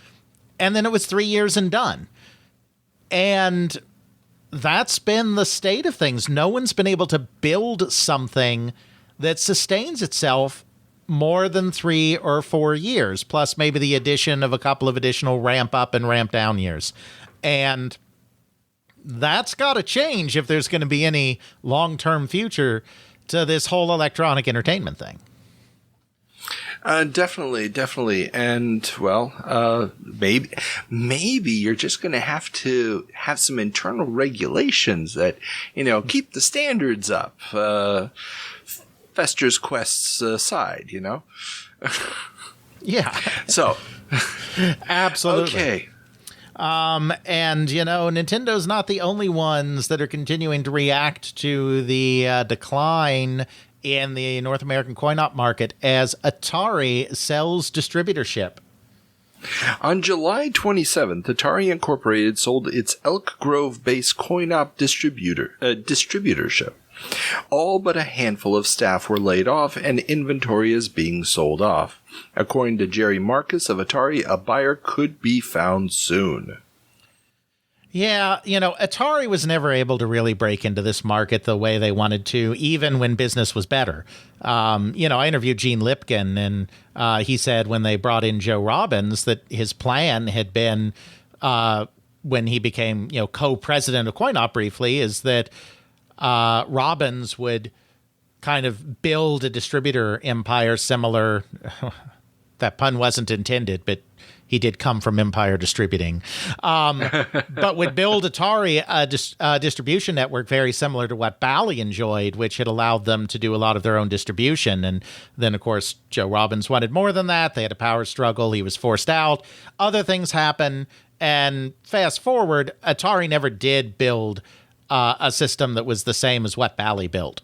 And then it was 3 years and done. And that's been the state of things. No one's been able to build something that sustains itself more than 3 or 4 years, plus maybe the addition of a couple of additional ramp up and ramp down years. And that's got to change if there's going to be any long-term future to this whole electronic entertainment thing. Definitely. And, well, maybe you're just going to have some internal regulations that, keep the standards up. Fester's quests aside, Yeah. So. Absolutely. Okay. And, Nintendo's not the only ones that are continuing to react to the decline in the North American coin-op market as Atari sells distributorship. On July 27th, Atari Incorporated sold its Elk Grove-based coin-op distributorship. All but a handful of staff were laid off, and inventory is being sold off. According to Jerry Marcus of Atari, a buyer could be found soon. Yeah, Atari was never able to really break into this market the way they wanted to, even when business was better. I interviewed Gene Lipkin, and he said when they brought in Joe Robbins that his plan had been, when he became, co-president of Coin-Op briefly, is that Robbins would kind of build a distributor empire similar. That pun wasn't intended, but he did come from Empire Distributing, but would build Atari a distribution network very similar to what Bally enjoyed, which had allowed them to do a lot of their own distribution. And then, of course, Joe Robbins wanted more than that. They had a power struggle. He was forced out. Other things happen. And fast forward, Atari never did build a system that was the same as what Bally built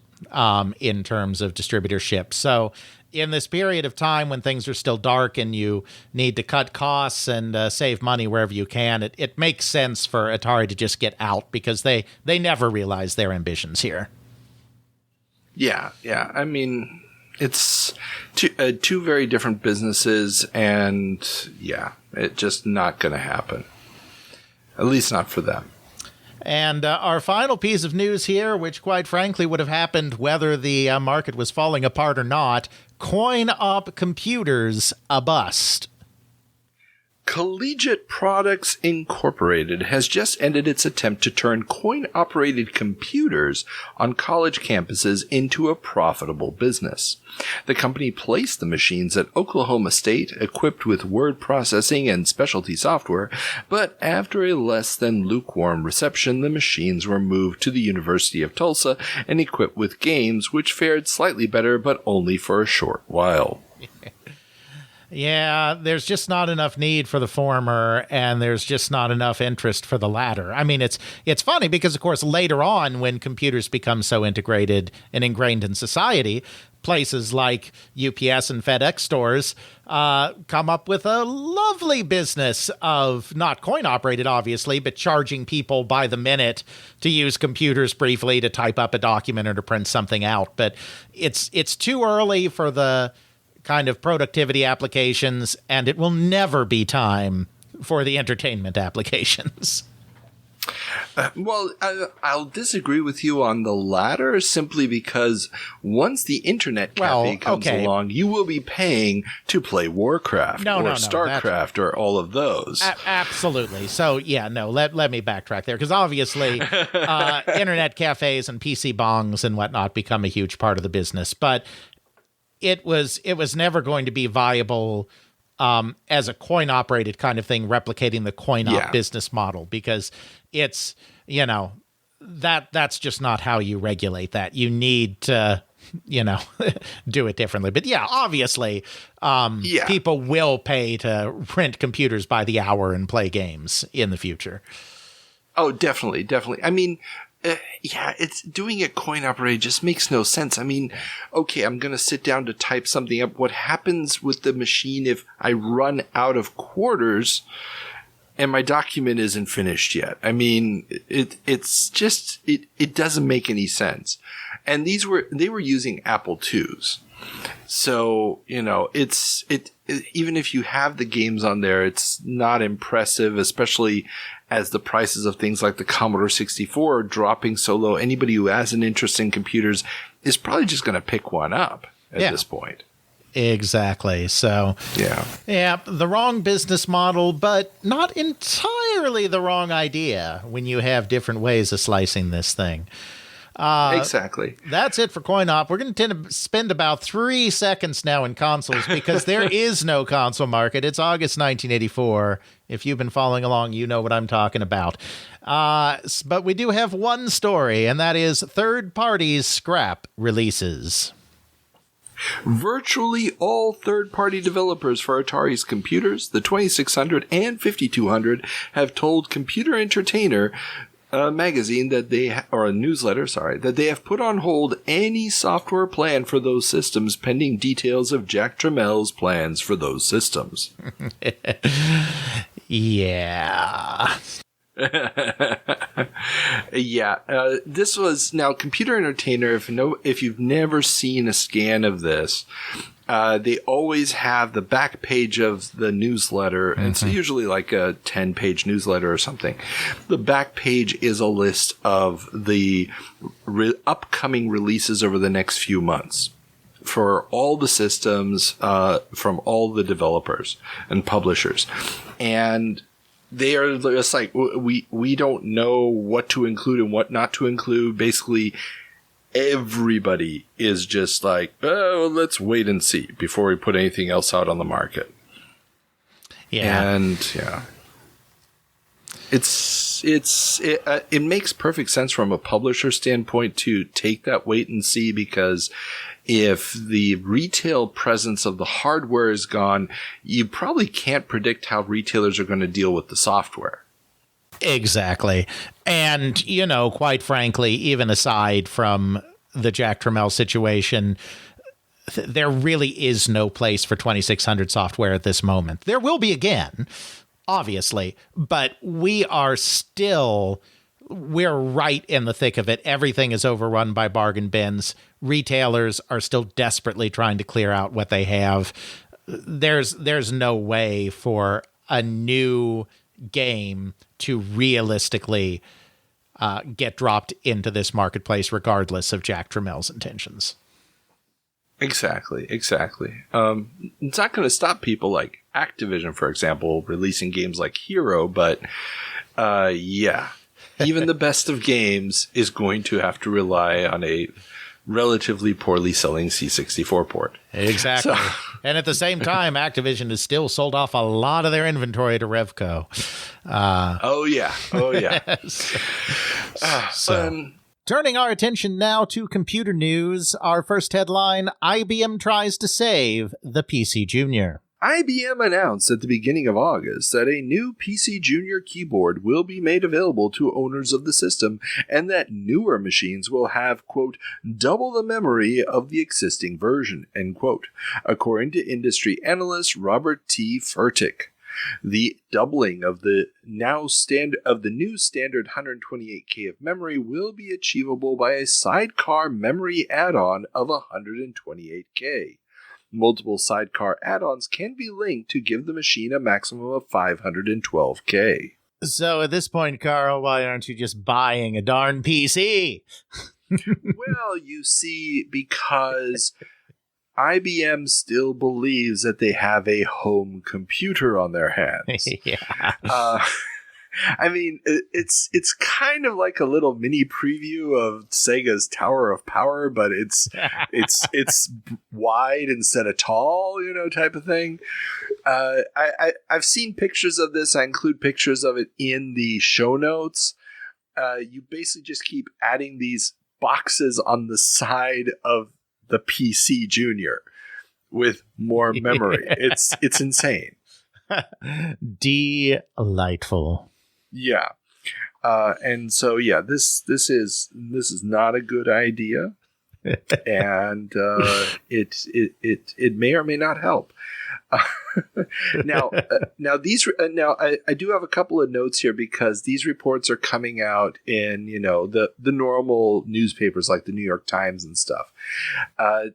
in terms of distributorship. So in this period of time when things are still dark and you need to cut costs and save money wherever you can, it makes sense for Atari to just get out because they never realized their ambitions here. Yeah. I mean, it's two very different businesses, and yeah, it's just not going to happen. At least not for them. And our final piece of news here, which quite frankly would have happened whether the market was falling apart or not, coin-op computers a bust. Collegiate Products Incorporated has just ended its attempt to turn coin-operated computers on college campuses into a profitable business. The company placed the machines at Oklahoma State, equipped with word processing and specialty software, but after a less than lukewarm reception, the machines were moved to the University of Tulsa and equipped with games, which fared slightly better, but only for a short while. Yeah, there's just not enough need for the former, and there's just not enough interest for the latter. I mean, it's funny because, of course, later on, when computers become so integrated and ingrained in society, places like UPS and FedEx stores come up with a lovely business of not coin-operated, obviously, but charging people by the minute to use computers briefly to type up a document or to print something out. But it's too early for the kind of productivity applications, and it will never be time for the entertainment applications. I'll disagree with you on the latter simply because once the internet cafe comes along, you will be paying to play Warcraft or StarCraft or all of those. Absolutely. So, yeah, no, let me backtrack there because obviously internet cafes and PC bongs and whatnot become a huge part of the business, but it was never going to be viable as a coin-operated kind of thing, replicating the coin-op business model, because it's, that's just not how you regulate that. You need to, do it differently. But yeah, obviously, people will pay to rent computers by the hour and play games in the future. Oh, definitely. I mean, it's doing it coin operated just makes no sense. I mean, okay, I'm going to sit down to type something up. What happens with the machine if I run out of quarters and my document isn't finished yet? I mean, it doesn't make any sense. And they were using Apple IIs. So, even if you have the games on there, it's not impressive, especially as the prices of things like the Commodore 64 are dropping so low, anybody who has an interest in computers is probably just going to pick one up at this point. Exactly. So, yeah, the wrong business model, but not entirely the wrong idea when you have different ways of slicing this thing. Exactly. That's it for Coin Op. We're going to tend to spend about 3 seconds now in consoles because there is no console market. It's August 1984. If you've been following along, you know what I'm talking about. But we do have one story, and that is third parties scrap releases. Virtually all third-party developers for Atari's computers, the 2600 and 5200, have told Computer Entertainer magazine that or a newsletter, that they have put on hold any software plan for those systems pending details of Jack Tramiel's plans for those systems. Yeah. This was now Computer Entertainer. If you've never seen a scan of this, they always have the back page of the newsletter, and it's usually like a 10-page newsletter or something. The back page is a list of the upcoming releases over the next few months for all the systems from all the developers and publishers. And they are just like, we don't know what to include and what not to include. Basically, everybody is just like, oh, let's wait and see before we put anything else out on the market. Yeah. And it makes perfect sense from a publisher standpoint to take that wait and see, because if the retail presence of the hardware is gone, you probably can't predict how retailers are going to deal with the software. Exactly. And, quite frankly, even aside from the Jack Tramiel situation, there really is no place for 2600 software at this moment. There will be again, obviously, but we're right in the thick of it. Everything is overrun by bargain bins. Retailers are still desperately trying to clear out what they have. There's no way for a new game to realistically get dropped into this marketplace, regardless of Jack Tramiel's intentions. Exactly. It's not going to stop people like Activision, for example, releasing games like Hero, but even the best of games is going to have to rely on a relatively poorly selling C64 port. Exactly. So, and at the same time, Activision has still sold off a lot of their inventory to Revco. Oh, yeah. Turning our attention now to computer news, our first headline, IBM tries to save the PC Junior. IBM announced at the beginning of August that a new PC Junior keyboard will be made available to owners of the system, and that newer machines will have, quote, double the memory of the existing version, end quote, according to industry analyst Robert T. Furtick. The doubling of the new standard 128K of memory will be achievable by a sidecar memory add-on of 128K. Multiple sidecar add-ons can be linked to give the machine a maximum of 512K. So at this point, Carl, why aren't you just buying a darn PC? Well, you see, because IBM still believes that they have a home computer on their hands. Yeah. I mean, it's kind of like a little mini preview of Sega's Tower of Power, but it's wide instead of tall, type of thing. I've seen pictures of this. I include pictures of it in the show notes. You basically just keep adding these boxes on the side of the PC Junior with more memory. It's insane. Delightful. Yeah. And so, this is not a good idea. and it may or may not help. Now I do have a couple of notes here because these reports are coming out in the normal newspapers like the New York Times and stuff.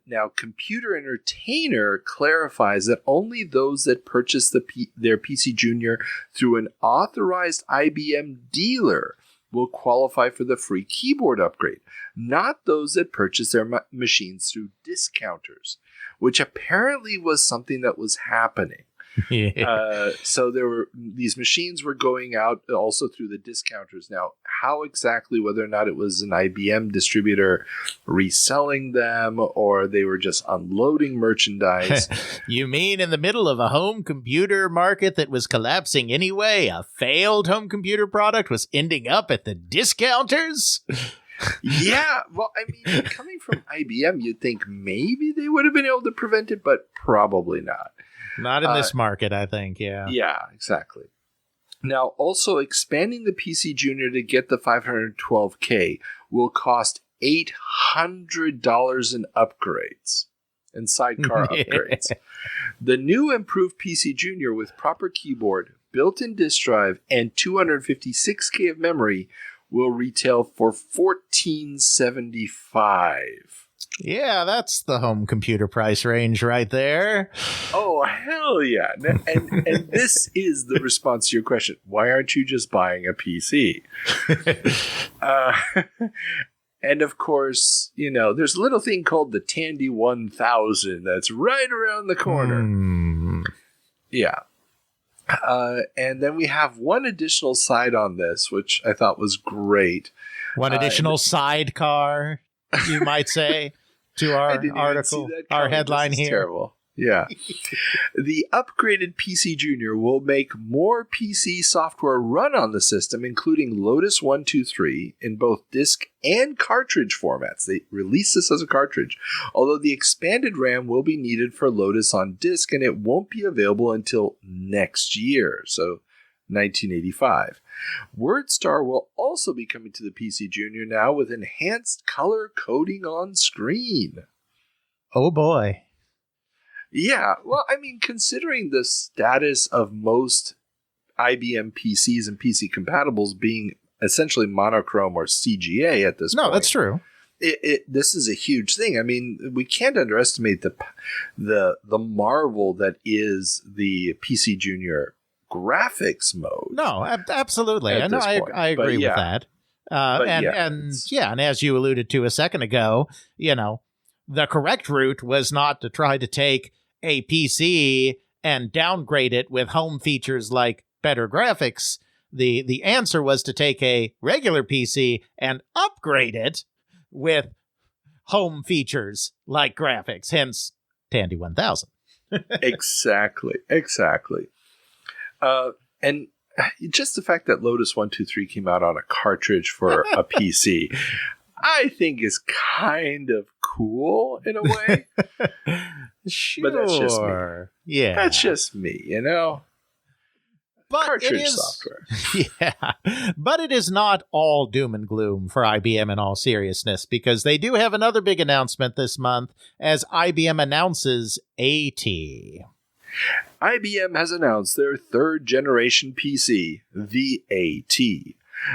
Now, Computer Entertainer clarifies that only those that purchase their PC Junior through an authorized IBM dealer will qualify for the free keyboard upgrade, not those that purchase their machines through discounters, which apparently was something that was happening. So these machines were going out also through the discounters. Now, how exactly, whether or not it was an IBM distributor reselling them or they were just unloading merchandise. You mean in the middle of a home computer market that was collapsing anyway, a failed home computer product was ending up at the discounters? Yeah, well, I mean, coming from IBM, you'd think maybe they would have been able to prevent it, but probably not. Not in this market, I think, yeah. Yeah, exactly. Now, also expanding the PC Junior to get the 512K will cost $800 in upgrades and sidecar upgrades. The new improved PC Junior with proper keyboard, built-in disk drive, and 256K of memory will retail for $1,475. Yeah, that's the home computer price range right there. Oh, hell yeah. And this is the response to your question. Why aren't you just buying a PC? And of course, there's a little thing called the Tandy 1000 that's right around the corner. Yeah. And then we have one additional side on this, which I thought was great. One additional sidecar, you might say, to our article, our headline here. Terrible. Yeah. The upgraded PC Junior will make more PC software run on the system, including Lotus 123 in both disk and cartridge formats. They released this as a cartridge, although the expanded RAM will be needed for Lotus on disk, and it won't be available until next year, so 1985. WordStar will also be coming to the PC Junior now with enhanced color coding on screen. Oh boy. Yeah, well, I mean, considering the status of most IBM PCs and PC compatibles being essentially monochrome or CGA at this point. No, that's true. This is a huge thing. I mean, we can't underestimate the marvel that is the PC Junior graphics mode. No, absolutely. I agree with that. And as you alluded to a second ago, the correct route was not to try to take a PC and downgrade it with home features like better graphics. The answer was to take a regular PC and upgrade it with home features like graphics, hence Tandy 1000. Exactly. And just the fact that Lotus 123 came out on a cartridge for a PC, I think is kind of cool in a way. Sure. But that's just me. Yeah. That's just me, But cartridge software. Yeah. But it is not all doom and gloom for IBM in all seriousness, because they do have another big announcement this month as IBM announces AT. IBM has announced their third generation PC, the AT.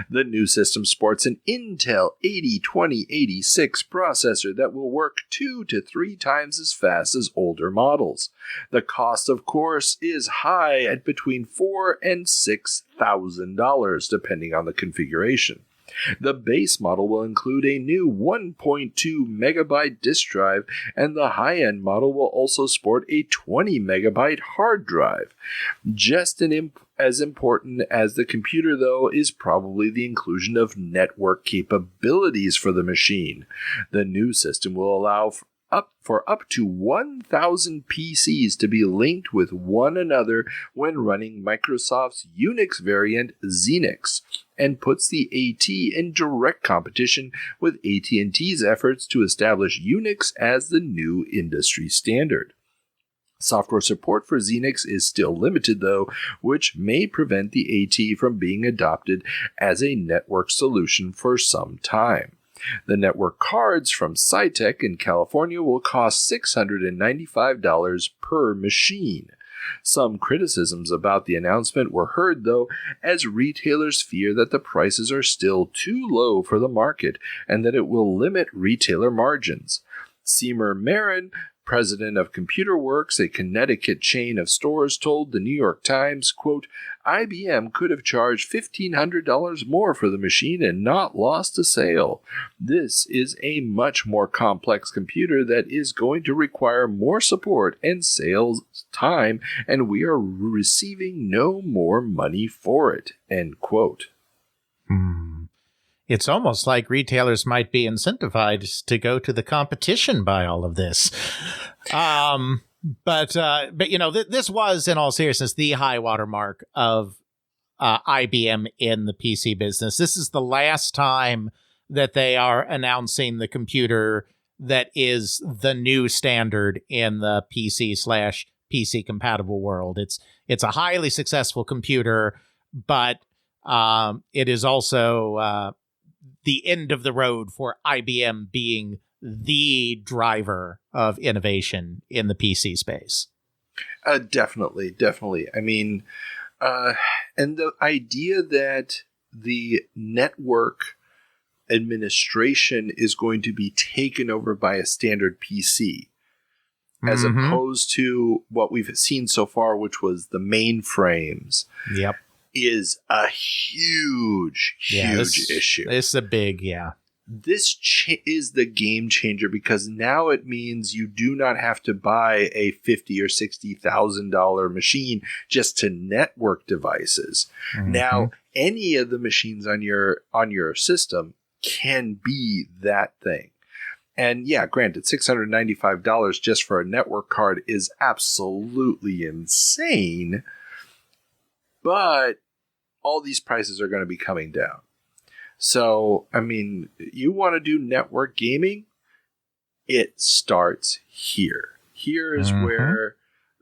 The new system sports an Intel 802086 processor that will work 2 to 3 times as fast as older models. The cost, of course, is high at between $4,000 and $6,000, depending on the configuration. The base model will include a new 1.2 megabyte disk drive, and the high-end model will also sport a 20 megabyte hard drive. Just as important as the computer, though, is probably the inclusion of network capabilities for the machine. The new system will allow for up to 1,000 PCs to be linked with one another when running Microsoft's Unix variant Xenix, and puts the AT in direct competition with AT&T's efforts to establish Unix as the new industry standard. Software support for Xenix is still limited, though, which may prevent the AT from being adopted as a network solution for some time. The network cards from Cytec in California will cost $695 per machine. Some criticisms about the announcement were heard, though, as retailers fear that the prices are still too low for the market and that it will limit retailer margins. Seymour Marin, president of Computer Works, a Connecticut chain of stores, told the New York Times, quote, IBM could have charged $1,500 more for the machine and not lost a sale. This is a much more complex computer that is going to require more support and sales time, and we are receiving no more money for it, end quote. It's almost like retailers might be incentivized to go to the competition by all of this. But you know, this was, in all seriousness, the high watermark of IBM in the PC business. This is the last time that they are announcing the computer that is the new standard in the PC/PC compatible world. It's a highly successful computer, but it is also the end of the road for IBM being the driver of innovation in the PC space. Definitely. I mean, and the idea that the network administration is going to be taken over by a standard PC, as opposed to what we've seen so far, which was the mainframes. Yep. Is a huge issue. It's a big, This is the game changer, because now it means you do not have to buy a $50,000 or $60,000 machine just to network devices. Now, any of the machines on your system can be that thing. And yeah, granted, $695 just for a network card is absolutely insane, but all these prices are going to be coming down. So, I mean, you want to do network gaming? It starts here. Here is where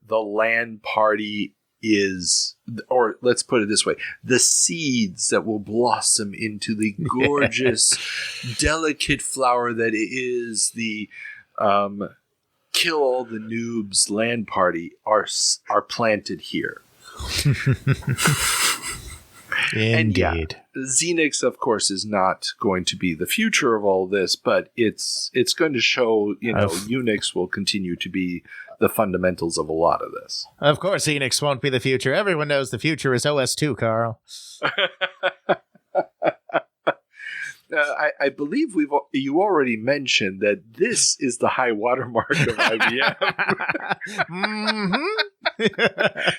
the LAN party is, or let's put it this way, the seeds that will blossom into the gorgeous, delicate flower that is the kill all the noobs LAN party are planted here. Indeed. And Xenix, of course, is not going to be the future of all this, but it's going to show, Unix will continue to be the fundamentals of a lot of this. Of course, Xenix won't be the future. Everyone knows the future is OS2, Carl. I believe you already mentioned that this is the high watermark of IBM.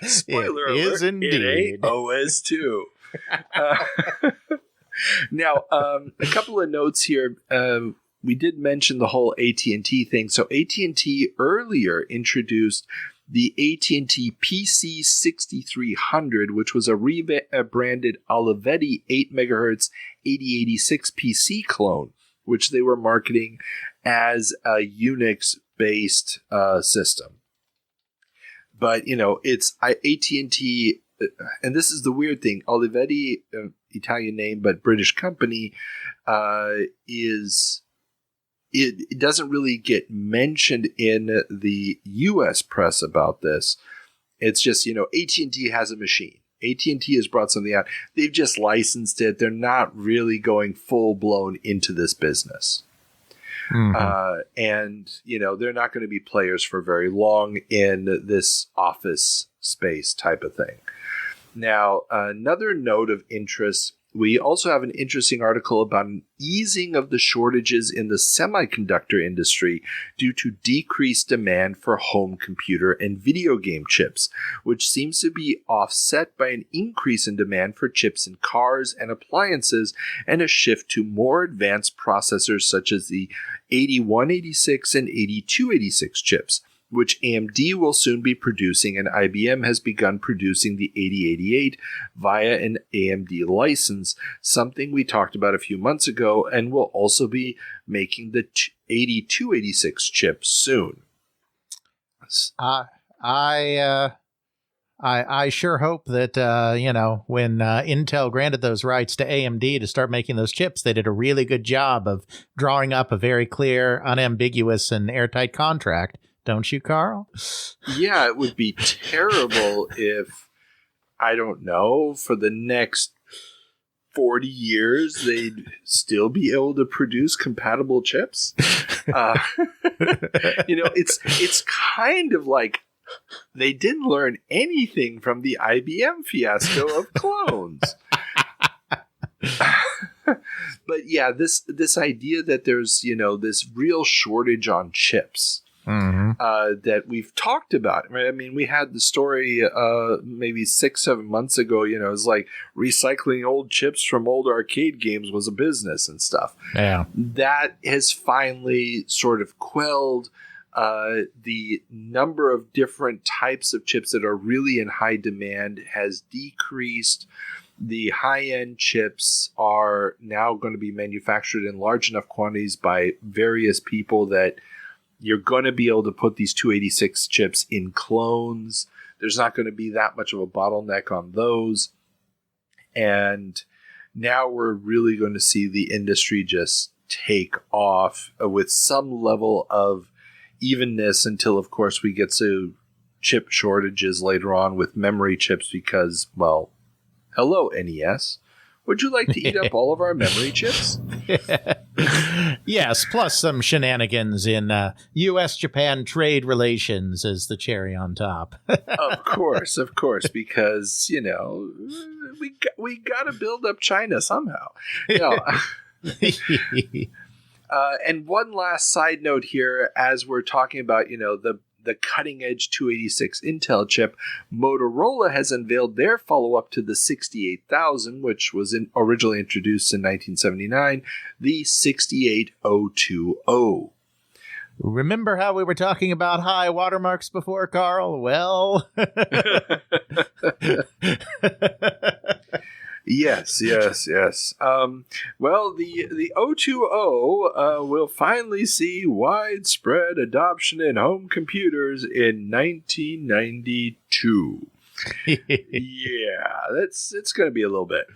Spoiler alert, is indeed. It ain't OS2. Now, a couple of notes here. We did mention the whole AT&T thing. So AT&T earlier introduced the AT&T PC 6300, which was a rebranded Olivetti 8 MHz 8086 PC clone, which they were marketing as a Unix-based system. But, it's AT&T, and this is the weird thing, Olivetti, Italian name, but British company, it doesn't really get mentioned in the U.S. press about this. It's just, AT&T has a machine. AT&T has brought something out. They've just licensed it. They're not really going full-blown into this business. And, they're not going to be players for very long in this office space type of thing. Now, another note of interest, we also have an interesting article about an easing of the shortages in the semiconductor industry due to decreased demand for home computer and video game chips, which seems to be offset by an increase in demand for chips in cars and appliances and a shift to more advanced processors such as the 8186 and 8286 chips, which AMD will soon be producing, and IBM has begun producing the 8088 via an AMD license, something we talked about a few months ago, and will also be making the 8286 chip soon. I I sure hope that, when Intel granted those rights to AMD to start making those chips, they did a really good job of drawing up a very clear, unambiguous, and airtight contract. Don't you, Carl? Yeah, it would be terrible if, I don't know, for the next 40 years, they'd still be able to produce compatible chips. It's kind of like they didn't learn anything from the IBM fiasco of clones. But yeah, this idea that there's, this real shortage on chips. That we've talked about. I mean, we had the story maybe 6-7 months ago, it was like recycling old chips from old arcade games was a business and stuff. Yeah. That has finally sort of quelled the number of different types of chips that are really in high demand has decreased. The high-end chips are now going to be manufactured in large enough quantities by various people that you're going to be able to put these 286 chips in clones. There's not going to be that much of a bottleneck on those. And now we're really going to see the industry just take off with some level of evenness until, of course, we get to chip shortages later on with memory chips because, well, hello, NES. Would you like to eat up all of our memory chips? Yes, plus some shenanigans in U.S.-Japan trade relations as the cherry on top. Of course, because, we got to build up China somehow. And one last side note here, as we're talking about, the cutting-edge 286 Intel chip, Motorola has unveiled their follow-up to the 68000, which was originally introduced in 1979, the 68020. Remember how we were talking about high watermarks before, Carl? Well... Yes. Well, the 020 will finally see widespread adoption in home computers in 1992. Yeah, it's going to be a little bit.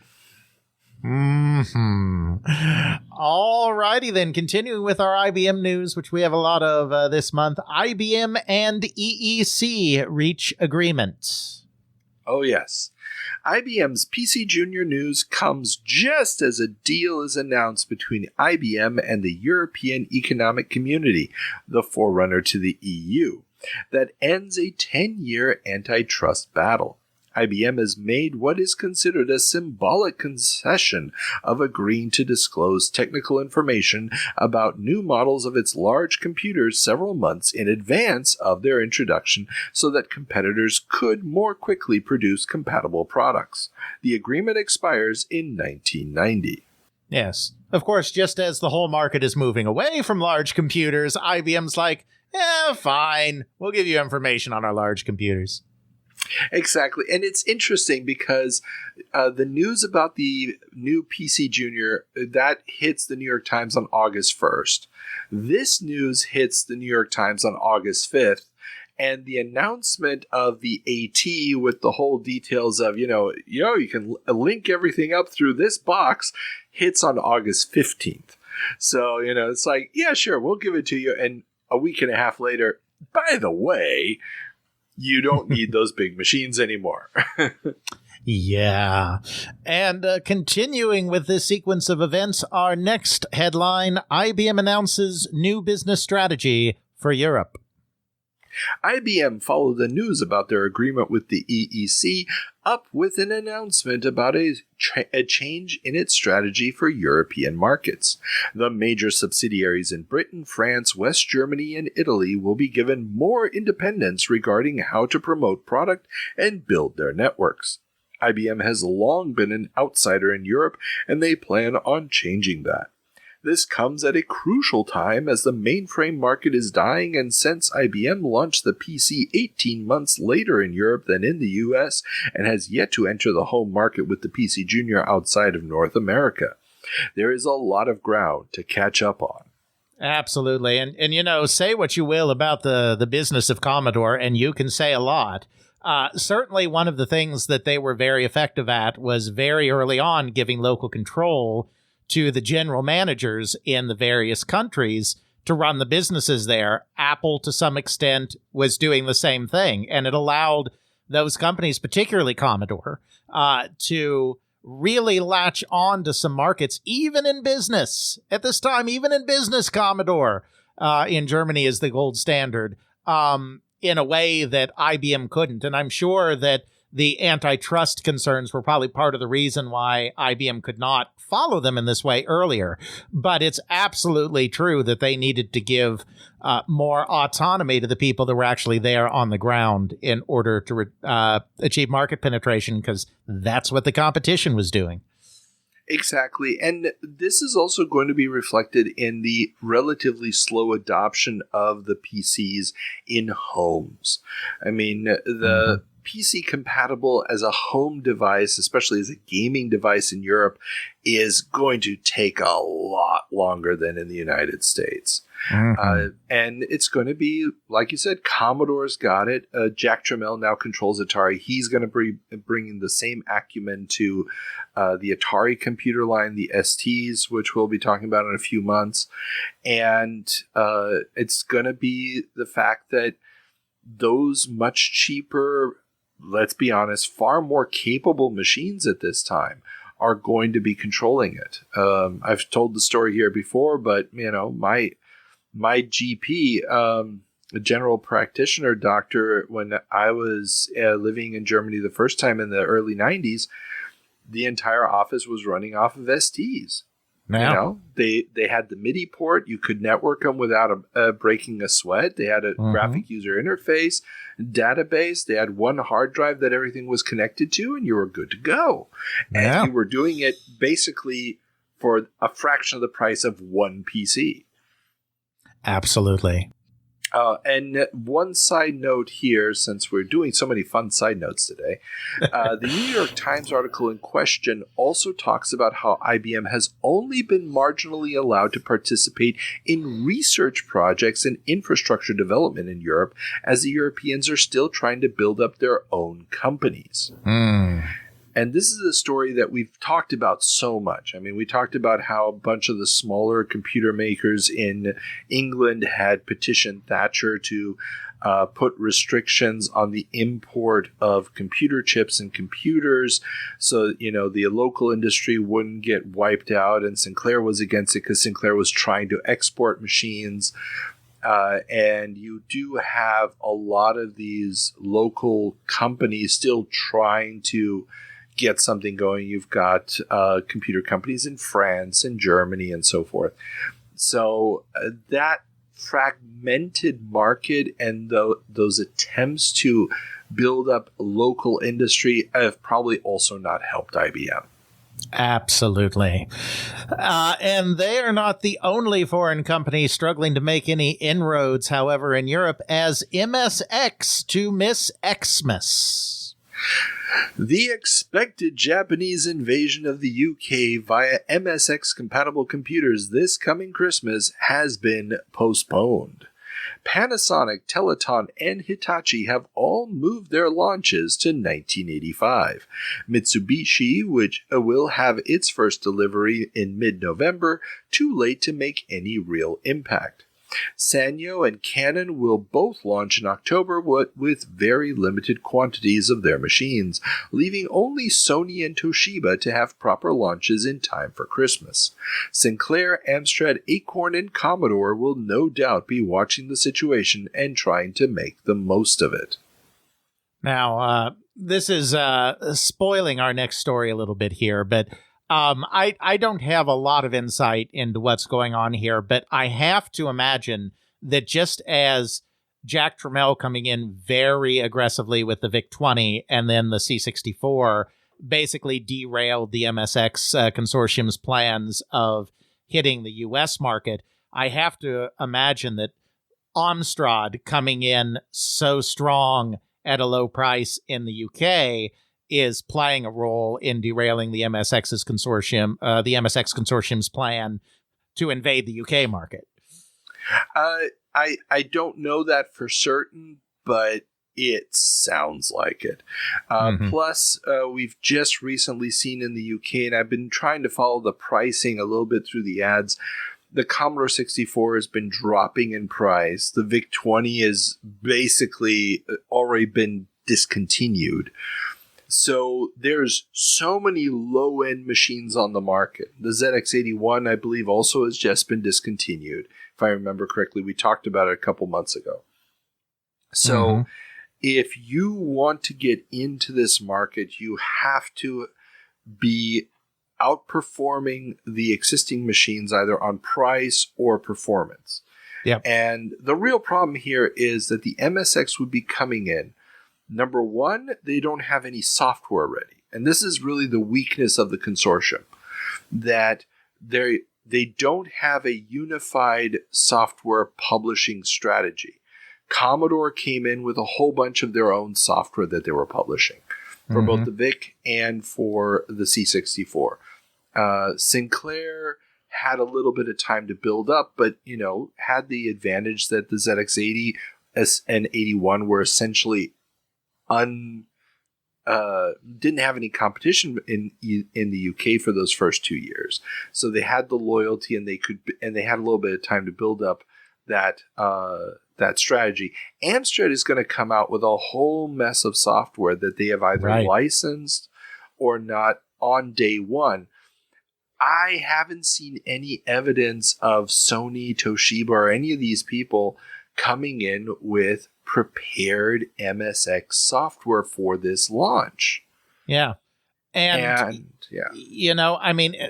All righty then, continuing with our IBM news, which we have a lot of this month. IBM and EEC reach agreements. Oh, yes. IBM's PC Junior news comes just as a deal is announced between IBM and the European Economic Community, the forerunner to the EU, that ends a 10-year antitrust battle. IBM has made what is considered a symbolic concession of agreeing to disclose technical information about new models of its large computers several months in advance of their introduction so that competitors could more quickly produce compatible products. The agreement expires in 1990. Yes. Of course, just as the whole market is moving away from large computers, IBM's like, fine, we'll give you information on our large computers. Exactly. And it's interesting because the news about the new PC Junior, that hits the New York Times on August 1st. This news hits the New York Times on August 5th. And the announcement of the AT with the whole details of, you can link everything up through this box hits on August 15th. So, it's like, yeah, sure, we'll give it to you. And a week and a half later, by the way, you don't need those big machines anymore. Yeah. And continuing with this sequence of events, our next headline, IBM announces new business strategy for Europe. IBM followed the news about their agreement with the EEC up with an announcement about a change in its strategy for European markets. The major subsidiaries in Britain, France, West Germany, and Italy will be given more independence regarding how to promote product and build their networks. IBM has long been an outsider in Europe, and they plan on changing that. This comes at a crucial time as the mainframe market is dying, and since IBM launched the PC 18 months later in Europe than in the US and has yet to enter the home market with the PC Junior outside of North America, there is a lot of ground to catch up on. Absolutely. And say what you will about the business of Commodore, and you can say a lot. Certainly one of the things that they were very effective at was very early on giving local control to the general managers in the various countries to run the businesses there. Apple, to some extent, was doing the same thing, and it allowed those companies, particularly Commodore, to really latch on to some markets, even in business. At this time, even in business, Commodore in Germany is the gold standard. In a way that IBM couldn't. And I'm sure that the antitrust concerns were probably part of the reason why IBM could not follow them in this way earlier. But it's absolutely true that they needed to give more autonomy to the people that were actually there on the ground in order to achieve market penetration, because that's what the competition was doing. Exactly. And this is also going to be reflected in the relatively slow adoption of the PCs in homes. I mean, the PC compatible as a home device, especially as a gaming device in Europe, is going to take a lot longer than in the United States. And it's going to be, like you said, Commodore's got it. Jack Tramiel now controls Atari. He's going to be bringing the same acumen to the Atari computer line, the STs, which we'll be talking about in a few months. And it's going to be the fact that those much cheaper, let's be honest, far more capable machines at this time are going to be controlling it. I've told the story here before, but you know, my GP, a general practitioner doctor, when I was living in Germany the first time in the early 90s, the entire office was running off of STs. Now, you know, they had the MIDI port. You could network them without breaking a sweat. They had a graphic user interface, database. They had one hard drive that everything was connected to, and you were good to go. And you were doing it basically for a fraction of the price of one PC. Absolutely. And one side note here, since we're doing so many fun side notes today, the New York Times article in question also talks about how IBM has only been marginally allowed to participate in research projects and infrastructure development in Europe, as the Europeans are still trying to build up their own companies. And this is a story that we've talked about so much. I mean, we talked about how a bunch of the smaller computer makers in England had petitioned Thatcher to put restrictions on the import of computer chips and computers so, you know, the local industry wouldn't get wiped out. And Sinclair was against it because Sinclair was trying to export machines. And you do have a lot of these local companies still trying to get something going. You've got computer companies in France and Germany and so forth. So that fragmented market and those attempts to build up local industry have probably also not helped IBM. Absolutely. And they are not the only foreign company struggling to make any inroads, however, in Europe, as MSX to Miss Xmas. The expected Japanese invasion of the UK via MSX-compatible computers this coming Christmas has been postponed. Panasonic, Teleton, and Hitachi have all moved their launches to 1985. Mitsubishi, which will have its first delivery in mid-November, too late to make any real impact. Sanyo and Canon will both launch in October with very limited quantities of their machines, leaving only Sony and Toshiba to have proper launches in time for Christmas. Sinclair, Amstrad, Acorn, and Commodore will no doubt be watching the situation and trying to make the most of it. Now, this is spoiling our next story a little bit here, but I don't have a lot of insight into what's going on here, but I have to imagine that just as Jack Tramiel coming in very aggressively with the VIC-20 and then the C64 basically derailed the MSX consortium's plans of hitting the U.S. market, I have to imagine that Amstrad coming in so strong at a low price in the UK is playing a role in derailing the MSX consortium's plan to invade the UK market. I don't know that for certain, but It sounds like it. Plus, we've just recently seen in the UK, and I've been trying to follow the pricing a little bit through the ads. The Commodore 64 has been dropping in price. The VIC-20 has basically already been discontinued. So there's so many low-end machines on the market. The ZX81, I believe, also has just been discontinued. If I remember correctly, we talked about it a couple months ago. So if you want to get into this market, you have to be outperforming the existing machines either on price or performance. Yep. And the real problem here is that the MSX would be coming in. Number one, they don't have any software ready. And this is really the weakness of the consortium, that they don't have a unified software publishing strategy. Commodore came in with a whole bunch of their own software that they were publishing for both the VIC and for the C64. Sinclair had a little bit of time to build up, but, had the advantage that the ZX80 and 81 were essentially didn't have any competition in the UK for those first 2 years. So they had the loyalty, and they had a little bit of time to build up that strategy. Amstrad is going to come out with a whole mess of software that they have either licensed or not on day one. I haven't seen any evidence of Sony, Toshiba, or any of these people coming in with prepared MSX software for this launch. Yeah. And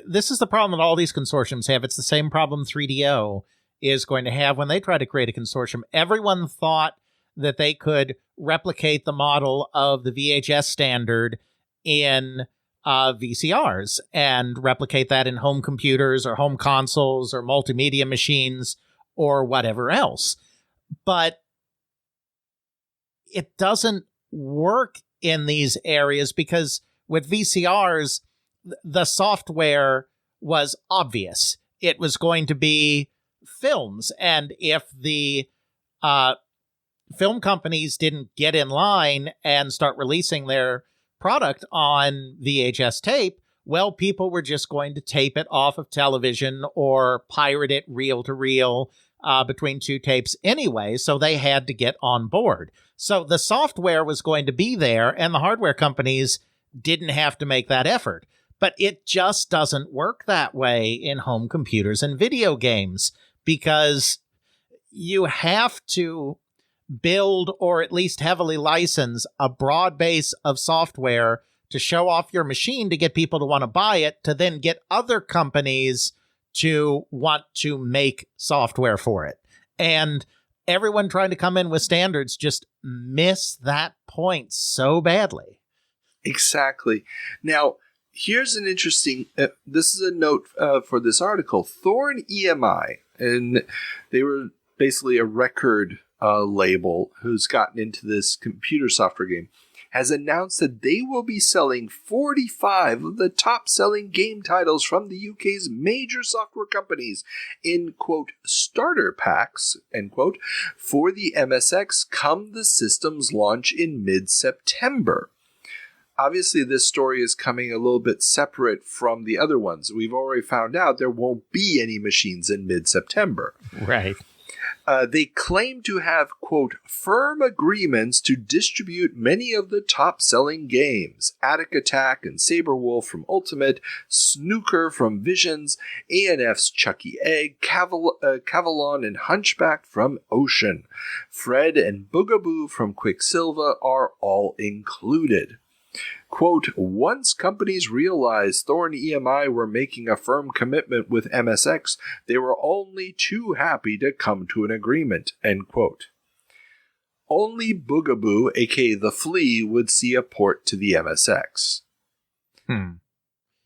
this is the problem that all these consortiums have. It's the same problem 3DO is going to have when they try to create a consortium. Everyone thought that they could replicate the model of the VHS standard in VCRs and replicate that in home computers or home consoles or multimedia machines or whatever else. But it doesn't work in these areas because with VCRs, the software was obvious. It was going to be films. And if the film companies didn't get in line and start releasing their product on VHS tape, well, people were just going to tape it off of television or pirate it reel to reel between two tapes anyway, so they had to get on board. So the software was going to be there, and the hardware companies didn't have to make that effort. But it just doesn't work that way in home computers and video games, because you have to build or at least heavily license a broad base of software to show off your machine to get people to want to buy it, to then get other companies to want to make software for it. And everyone trying to come in with standards just miss that point so badly. Exactly. Now, here's an interesting, this is a note for this article. Thorn EMI, and they were basically a record label who's gotten into this computer software game, has announced that they will be selling 45 of the top-selling game titles from the UK's major software companies in, quote, starter packs, end quote, for the MSX come the system's launch in mid-September. Obviously, this story is coming a little bit separate from the other ones. We've already found out there won't be any machines in mid-September. Right. They claim to have, quote, firm agreements to distribute many of the top-selling games. Attic Attack and Saberwolf from Ultimate, Snooker from Visions, A&F's Chucky Egg, Cavalon and Hunchback from Ocean. Fred and Boogaboo from Quicksilva are all included. Quote, once companies realized Thorn EMI were making a firm commitment with MSX, they were only too happy to come to an agreement, end quote. Only Boogaboo, aka The Flea, would see a port to the MSX.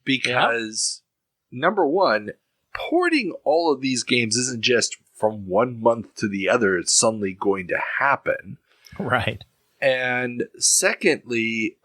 Because, number one, porting all of these games isn't just from one month to the other, it's suddenly going to happen. Right. And secondly,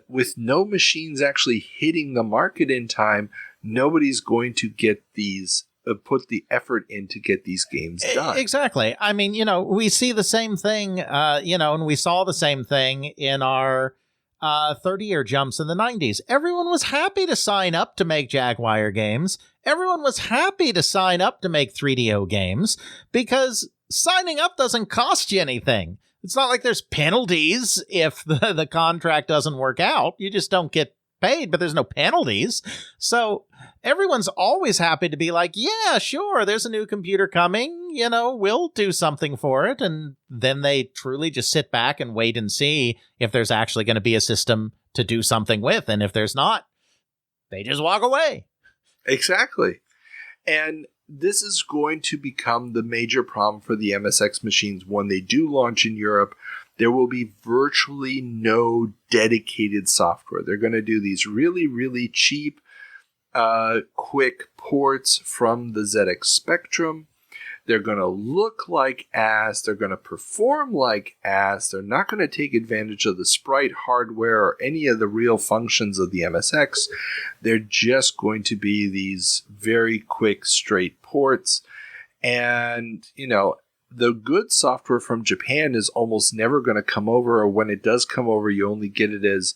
with no machines actually hitting the market in time, nobody's going to get these put the effort in to get these games done. Exactly. I mean, we see the same thing, and we saw the same thing in our 30-year jumps in the 90s. Everyone was happy to sign up to make Jaguar games. Everyone was happy to sign up to make 3DO games because signing up doesn't cost you anything. It's not like there's penalties if the contract doesn't work out. You just don't get paid, but there's no penalties. So everyone's always happy to be like, yeah, sure, there's a new computer coming, we'll do something for it. And then they truly just sit back and wait and see if there's actually going to be a system to do something with. And if there's not, they just walk away. Exactly. And this is going to become the major problem for the MSX machines when they do launch in Europe. There will be virtually no dedicated software. They're going to do these really, really cheap, quick ports from the ZX Spectrum. They're going to look like ass. They're going to perform like ass. They're not going to take advantage of the sprite hardware or any of the real functions of the MSX. They're just going to be these very quick, straight ports. And, the good software from Japan is almost never going to come over, or when it does come over, you only get it as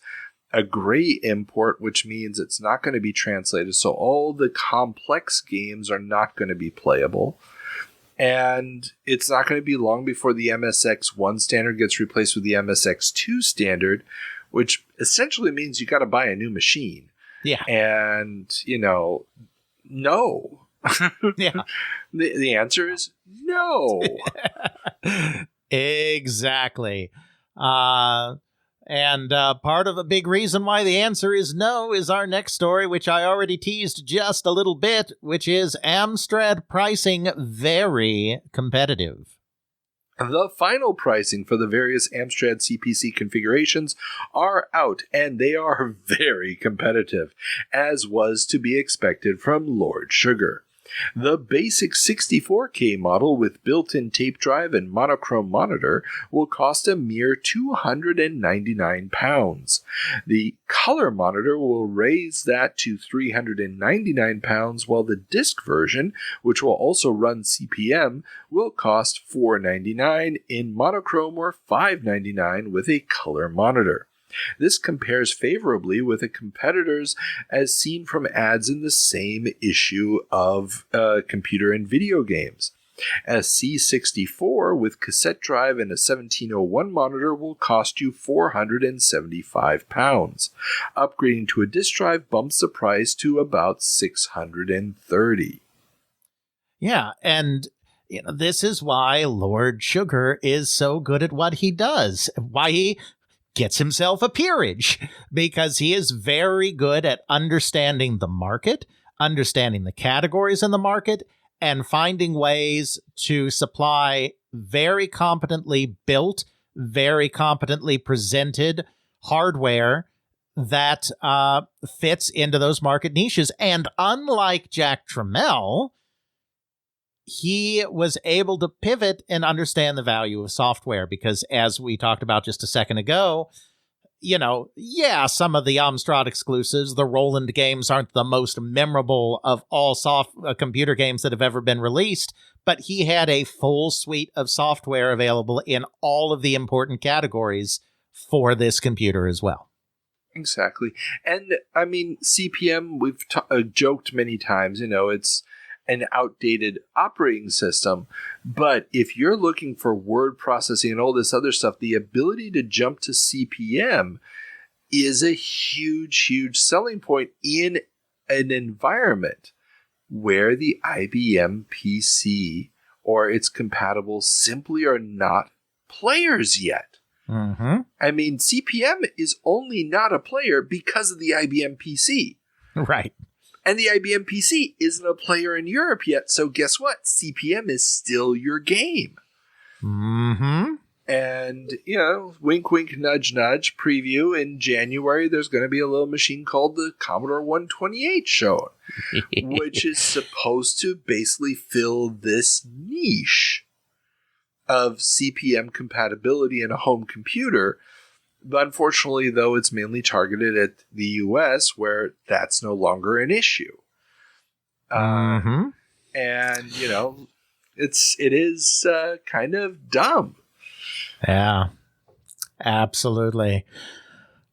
a gray import, which means it's not going to be translated. So all the complex games are not going to be playable. And it's not going to be long before the MSX1 standard gets replaced with the MSX2 standard, which essentially means you got to buy a new machine. Yeah. And, no. Yeah. The answer is no. Exactly. And part of a big reason why the answer is no is our next story, which I already teased just a little bit, which is Amstrad pricing very competitive. The final pricing for the various Amstrad CPC configurations are out, and they are very competitive, as was to be expected from Lord Sugar. The basic 64K model with built-in tape drive and monochrome monitor will cost a mere £299. The color monitor will raise that to £399, while the disc version, which will also run CPM, will cost $499 in monochrome or $599 with a color monitor. This compares favorably with the competitors as seen from ads in the same issue of Computer and Video Games. A C64 with cassette drive and a 1701 monitor will cost you £475. Upgrading to a disk drive bumps the price to about $630. Yeah, and this is why Lord Sugar is so good at what he does. Why he gets himself a peerage, because he is very good at understanding the market, understanding the categories in the market, and finding ways to supply very competently built, very competently presented hardware that fits into those market niches. And unlike Jack Tramiel, he was able to pivot and understand the value of software because, as we talked about just a second ago, some of the Amstrad exclusives, the Roland games, aren't the most memorable of all computer games that have ever been released, but he had a full suite of software available in all of the important categories for this computer as well. Exactly. And, I mean, CPM, we've joked many times, it's an outdated operating system. But if you're looking for word processing and all this other stuff, the ability to jump to CPM is a huge, huge selling point in an environment where the IBM PC or its compatibles simply are not players yet. Mm-hmm. I mean, CPM is only not a player because of the IBM PC. Right. And the IBM PC isn't a player in Europe yet, so guess what? CPM is still your game. Mm-hmm. And, wink, wink, nudge, nudge, preview in January, there's going to be a little machine called the Commodore 128 shown, which is supposed to basically fill this niche of CPM compatibility in a home computer. But unfortunately, though, it's mainly targeted at the US, where that's no longer an issue. Mm-hmm. And, it is kind of dumb. Yeah, absolutely.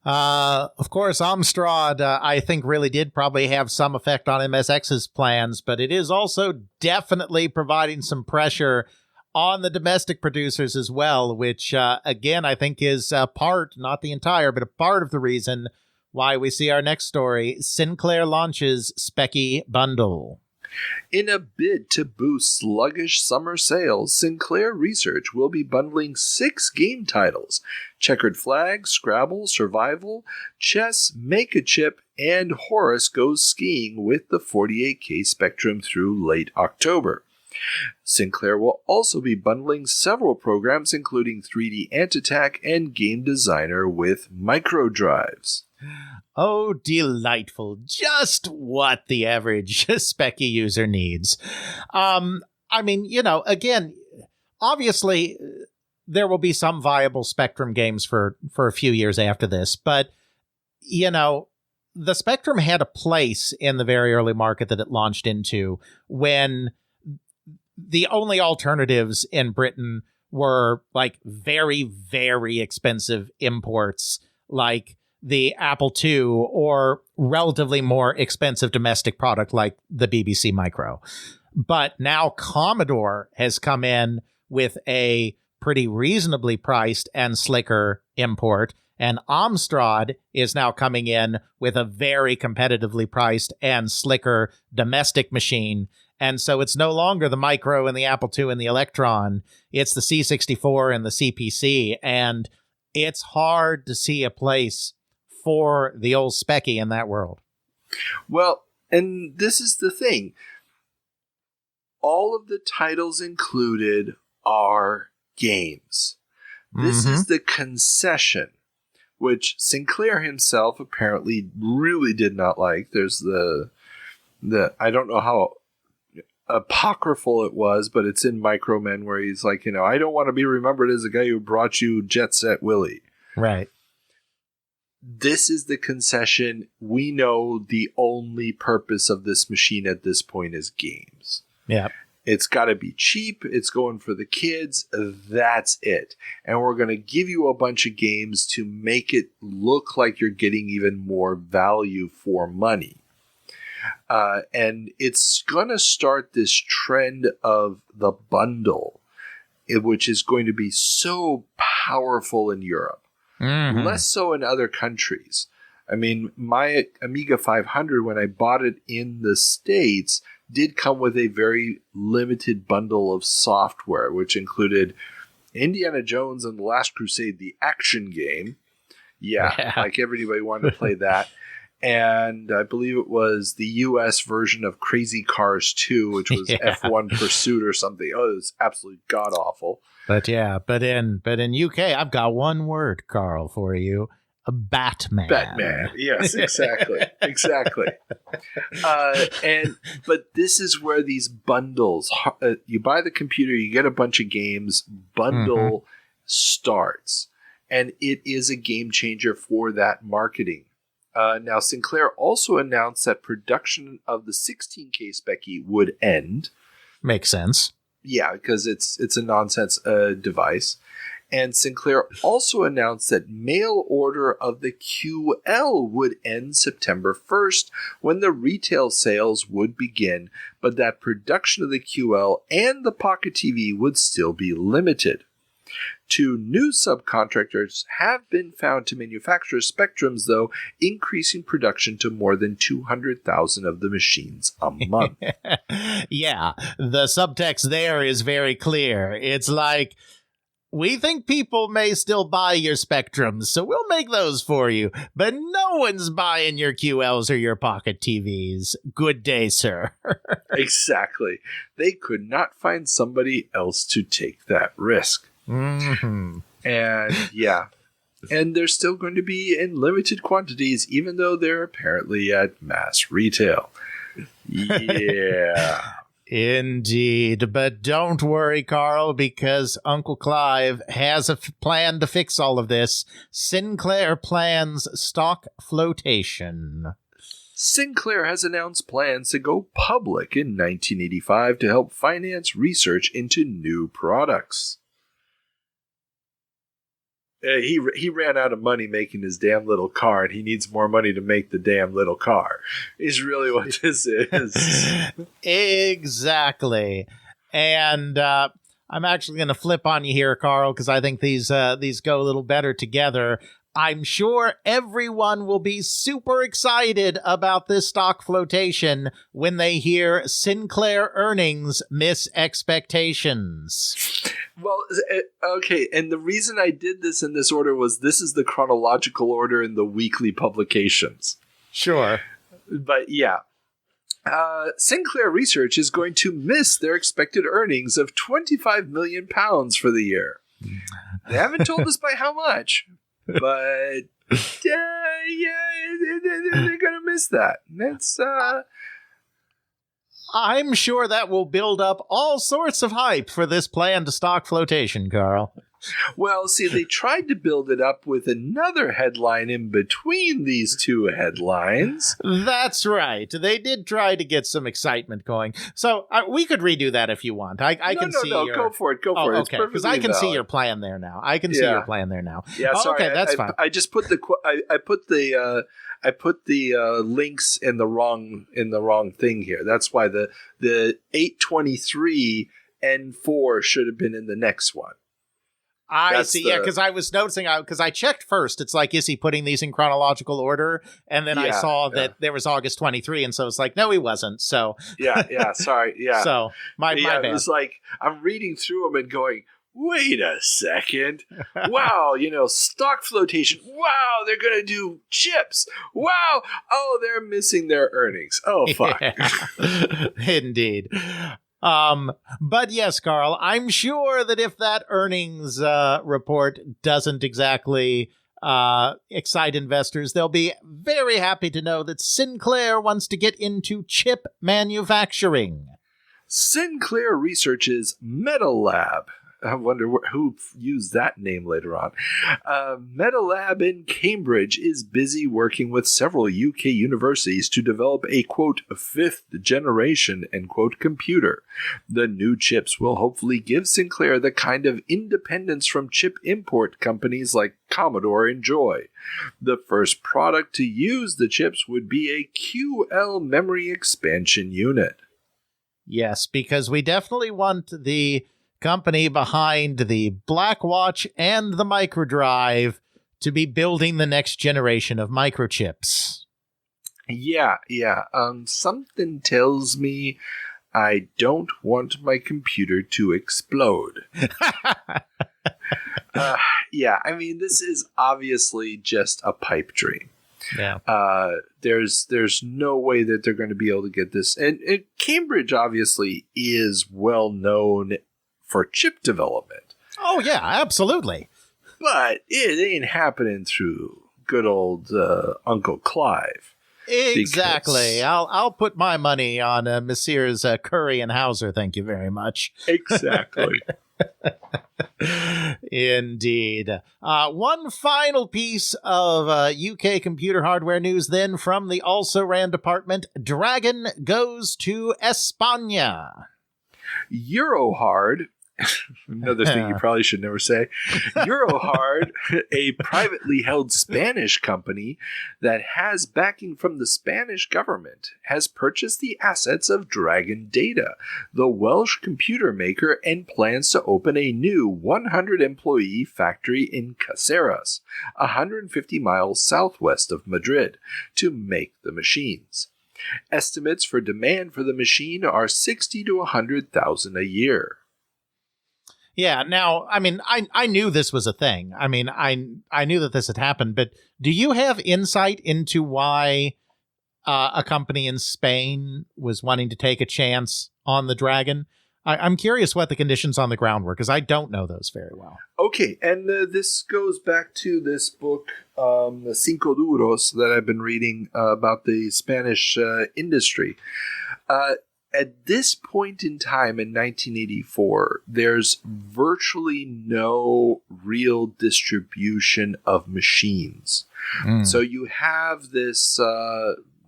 Of course, Amstrad, I think, really did probably have some effect on MSX's plans, but it is also definitely providing some pressure on the domestic producers as well, which, again, I think is part, not the entire, but a part of the reason why we see our next story. Sinclair launches Speccy Bundle. In a bid to boost sluggish summer sales, Sinclair Research will be bundling 6 game titles: Checkered Flag, Scrabble, Survival, Chess, Make-A-Chip, and Horace Goes Skiing with the 48K Spectrum through late October. Sinclair will also be bundling several programs, including 3D Ant-Attack and Game Designer with microdrives. Oh, delightful. Just what the average Speccy user needs. Again, obviously, there will be some viable Spectrum games for a few years after this, but, the Spectrum had a place in the very early market that it launched into when the only alternatives in Britain were, like, very, very expensive imports, like the Apple II, or relatively more expensive domestic product like the BBC Micro. But now Commodore has come in with a pretty reasonably priced and slicker import, and Amstrad is now coming in with a very competitively priced and slicker domestic machine. And so it's no longer the Micro and the Apple II and the Electron. It's the C64 and the CPC. And it's hard to see a place for the old Speccy in that world. Well, and this is the thing. All of the titles included are games. This is the concession, which Sinclair himself apparently really did not like. There's the I don't know how apocryphal it was, but it's in Micromen where he's like, I don't want to be remembered as the guy who brought you Jet Set Willie. Right. This is the concession. We know the only purpose of this machine at this point is games. Yeah. It's got to be cheap. It's going for the kids. That's it. And we're going to give you a bunch of games to make it look like you're getting even more value for money. And it's going to start this trend of the bundle, which is going to be so powerful in Europe. Less so in other countries. I mean, my Amiga 500, when I bought it in the States, did come with a very limited bundle of software, which included Indiana Jones and the Last Crusade, the action game. Yeah, like everybody wanted to play that. And I believe it was the US version of Crazy Cars 2, which was F1 Pursuit or something. Oh, it was absolutely god-awful. But in UK, I've got one word, Carl, for you. Batman. Batman. Yes, exactly. Exactly. But this is where these bundles, you buy the computer, you get a bunch of games, bundle starts. And it is a game changer for that marketing. Now, Sinclair also announced that production of the 16K Speccy would end. Makes sense. Yeah, because it's a nonsense device. And Sinclair also announced that mail order of the QL would end September 1st, when the retail sales would begin, but that production of the QL and the Pocket TV would still be limited. 2 new subcontractors have been found to manufacture Spectrums, though, increasing production to more than 200,000 of the machines a month. Yeah, the subtext there is very clear. It's like, we think people may still buy your Spectrums, so we'll make those for you, but no one's buying your QLs or your Pocket TVs. Good day, sir. Exactly. They could not find somebody else to take that risk. And yeah, and they're still going to be in limited quantities, even though they're apparently at mass retail. Yeah. Indeed, but don't worry, Carl, because Uncle Clive has a plan to fix all of this. Sinclair plans stock flotation. Sinclair has announced plans to go public in 1985 to help finance research into new products. He ran out of money making his damn little car, and he needs more money to make the damn little car. Is really what this is. Exactly. And I'm actually going to flip on you here, Carl, because I think these go a little better together. I'm sure everyone will be super excited about this stock flotation when they hear Sinclair earnings miss expectations. Well, okay, and the reason I did this in this order was this is the chronological order in the weekly publications. Sure. But yeah. Sinclair Research is going to miss their expected earnings of £25 million for the year. They haven't told us by how much. But yeah, they're gonna miss that. That's I'm sure that will build up all sorts of hype for this planned stock flotation, Carl. Well, see, they tried to build it up with another headline in between these two headlines. That's right. They did try to get some excitement going. So we could redo that if you want. I can see your... Go for it. Go for it. Okay, because I can see your plan there now. Yeah, sorry. Okay, that's fine. I just put I put the links in the wrong thing here. That's why the 823 N4 should have been in the next one. I see, yeah, because I was noticing, because I checked first, it's like, is he putting these in chronological order? And then I saw that there was August 23, and so it's like, no, he wasn't, so. Sorry, So, my bad. It was like, I'm reading through them and going, wait a second, wow, stock flotation, wow, they're going to do chips, wow, oh, they're missing their earnings, oh, fuck. Yeah. Indeed. But yes, Carl, I'm sure that if that earnings report doesn't exactly excite investors, they'll be very happy to know that Sinclair wants to get into chip manufacturing. Sinclair Research's Metal Lab. I wonder who used that name later on. Metal Lab in Cambridge is busy working with several UK universities to develop a, quote, fifth generation, end quote, computer. The new chips will hopefully give Sinclair the kind of independence from chip import companies like Commodore enjoy. The first product to use the chips would be a QL memory expansion unit. Yes, because we definitely want the company behind the Blackwatch and the microdrive to be building the next generation of microchips. Yeah. Something tells me I don't want my computer to explode. I mean, this is obviously just a pipe dream. Yeah. There's no way that they're going to be able to get this. And Cambridge obviously is well known for chip development. Oh, yeah, absolutely. But it ain't happening through good old Uncle Clive. Exactly. I'll put my money on Messrs. Curry and Hauser, thank you very much. Exactly. Indeed. One final piece of UK computer hardware news then from the also-ran department. Dragon goes to España. Eurohard, another thing you probably should never say, Eurohard, a privately held Spanish company that has backing from the Spanish government, has purchased the assets of Dragon Data, the Welsh computer maker, and plans to open a new 100-employee factory in Caceres, 150 miles southwest of Madrid, to make the machines. Estimates for demand for the machine are 60 to 100,000 a year. Yeah, now, I mean, I knew this was a thing. I mean, I knew that this had happened, but do you have insight into why a company in Spain was wanting to take a chance on the Dragon? I'm curious what the conditions on the ground were, because I don't know those very well. Okay, and this goes back to this book, Cinco Duros, that I've been reading about the Spanish industry. At this point in time in 1984, there's virtually no real distribution of machines. So you have this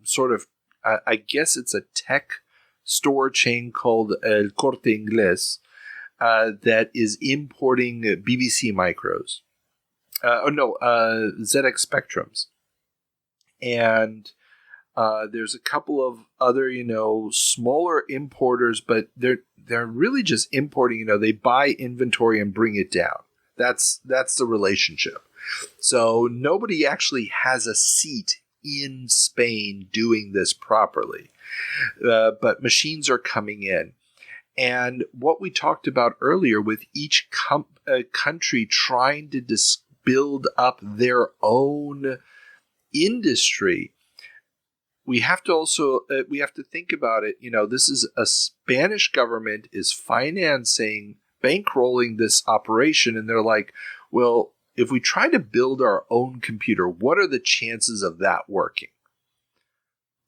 sort of, I guess it's a tech store chain called El Corte Inglés that is importing BBC micros. ZX Spectrums. And there's a couple of other, smaller importers, but they're really just importing, they buy inventory and bring it down. That's the relationship. So nobody actually has a seat in Spain doing this properly. But machines are coming in. And what we talked about earlier with each country trying to build up their own industry, we have to also think about it. This is a Spanish government is financing, bankrolling this operation, and they're like, well, if we try to build our own computer, what are the chances of that working?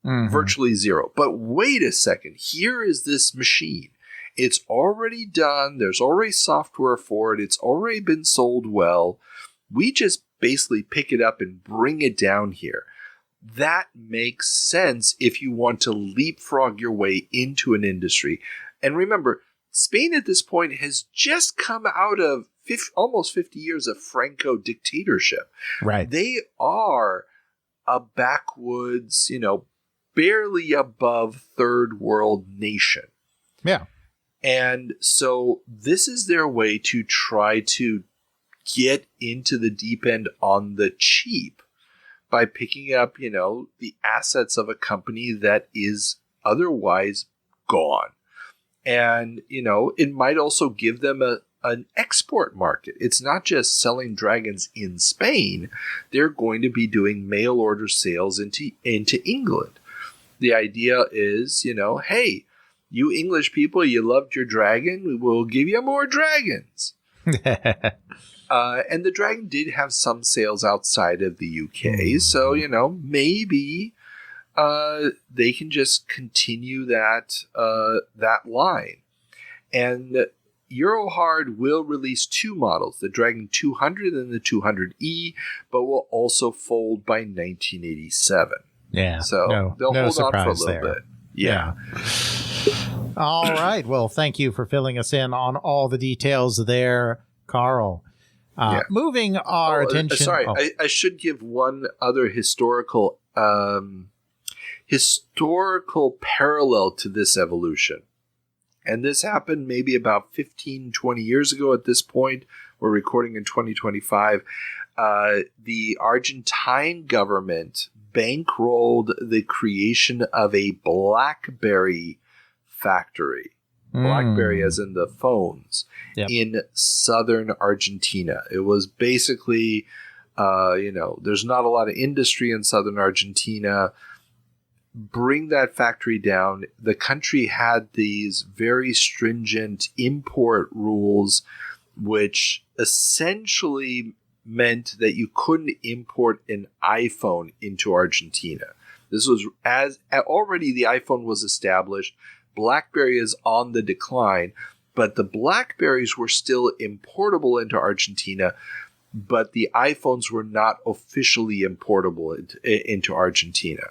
Mm-hmm. Virtually zero. But wait a second, here is this machine. It's already done. There's already software for it. It's already been sold well. We just basically pick it up and bring it down here. That makes sense if you want to leapfrog your way into an industry. And remember, Spain at this point has just come out of almost 50 years of Franco dictatorship. Right. They are a backwoods, barely above third world nation. Yeah. And so this is their way to try to get into the deep end on the cheap by picking up, the assets of a company that is otherwise gone. And, it might also give them an export market. It's not just selling dragons in Spain. They're going to be doing mail order sales into England. The idea is, hey, you English people, you loved your dragon. We will give you more dragons. And the dragon did have some sales outside of the UK. So, maybe they can just continue that line. And Eurohard will release two models, the Dragon 200 and the 200E, but will also fold by 1987. Yeah. So they'll hold on for a little bit. Yeah. All right. Well, thank you for filling us in on all the details there, Carl. Moving our attention. Sorry, I should give one other historical parallel to this evolution. And this happened maybe about 15, 20 years ago at this point. We're recording in 2025. The Argentine government bankrolled the creation of a BlackBerry factory. BlackBerry as in the phones, in southern Argentina. It was basically, there's not a lot of industry in southern Argentina. Bring that factory down. The country had these very stringent import rules, which essentially meant that you couldn't import an iPhone into Argentina. This was already the iPhone was established. BlackBerry is on the decline, but the BlackBerries were still importable into Argentina, but the iPhones were not officially importable into Argentina.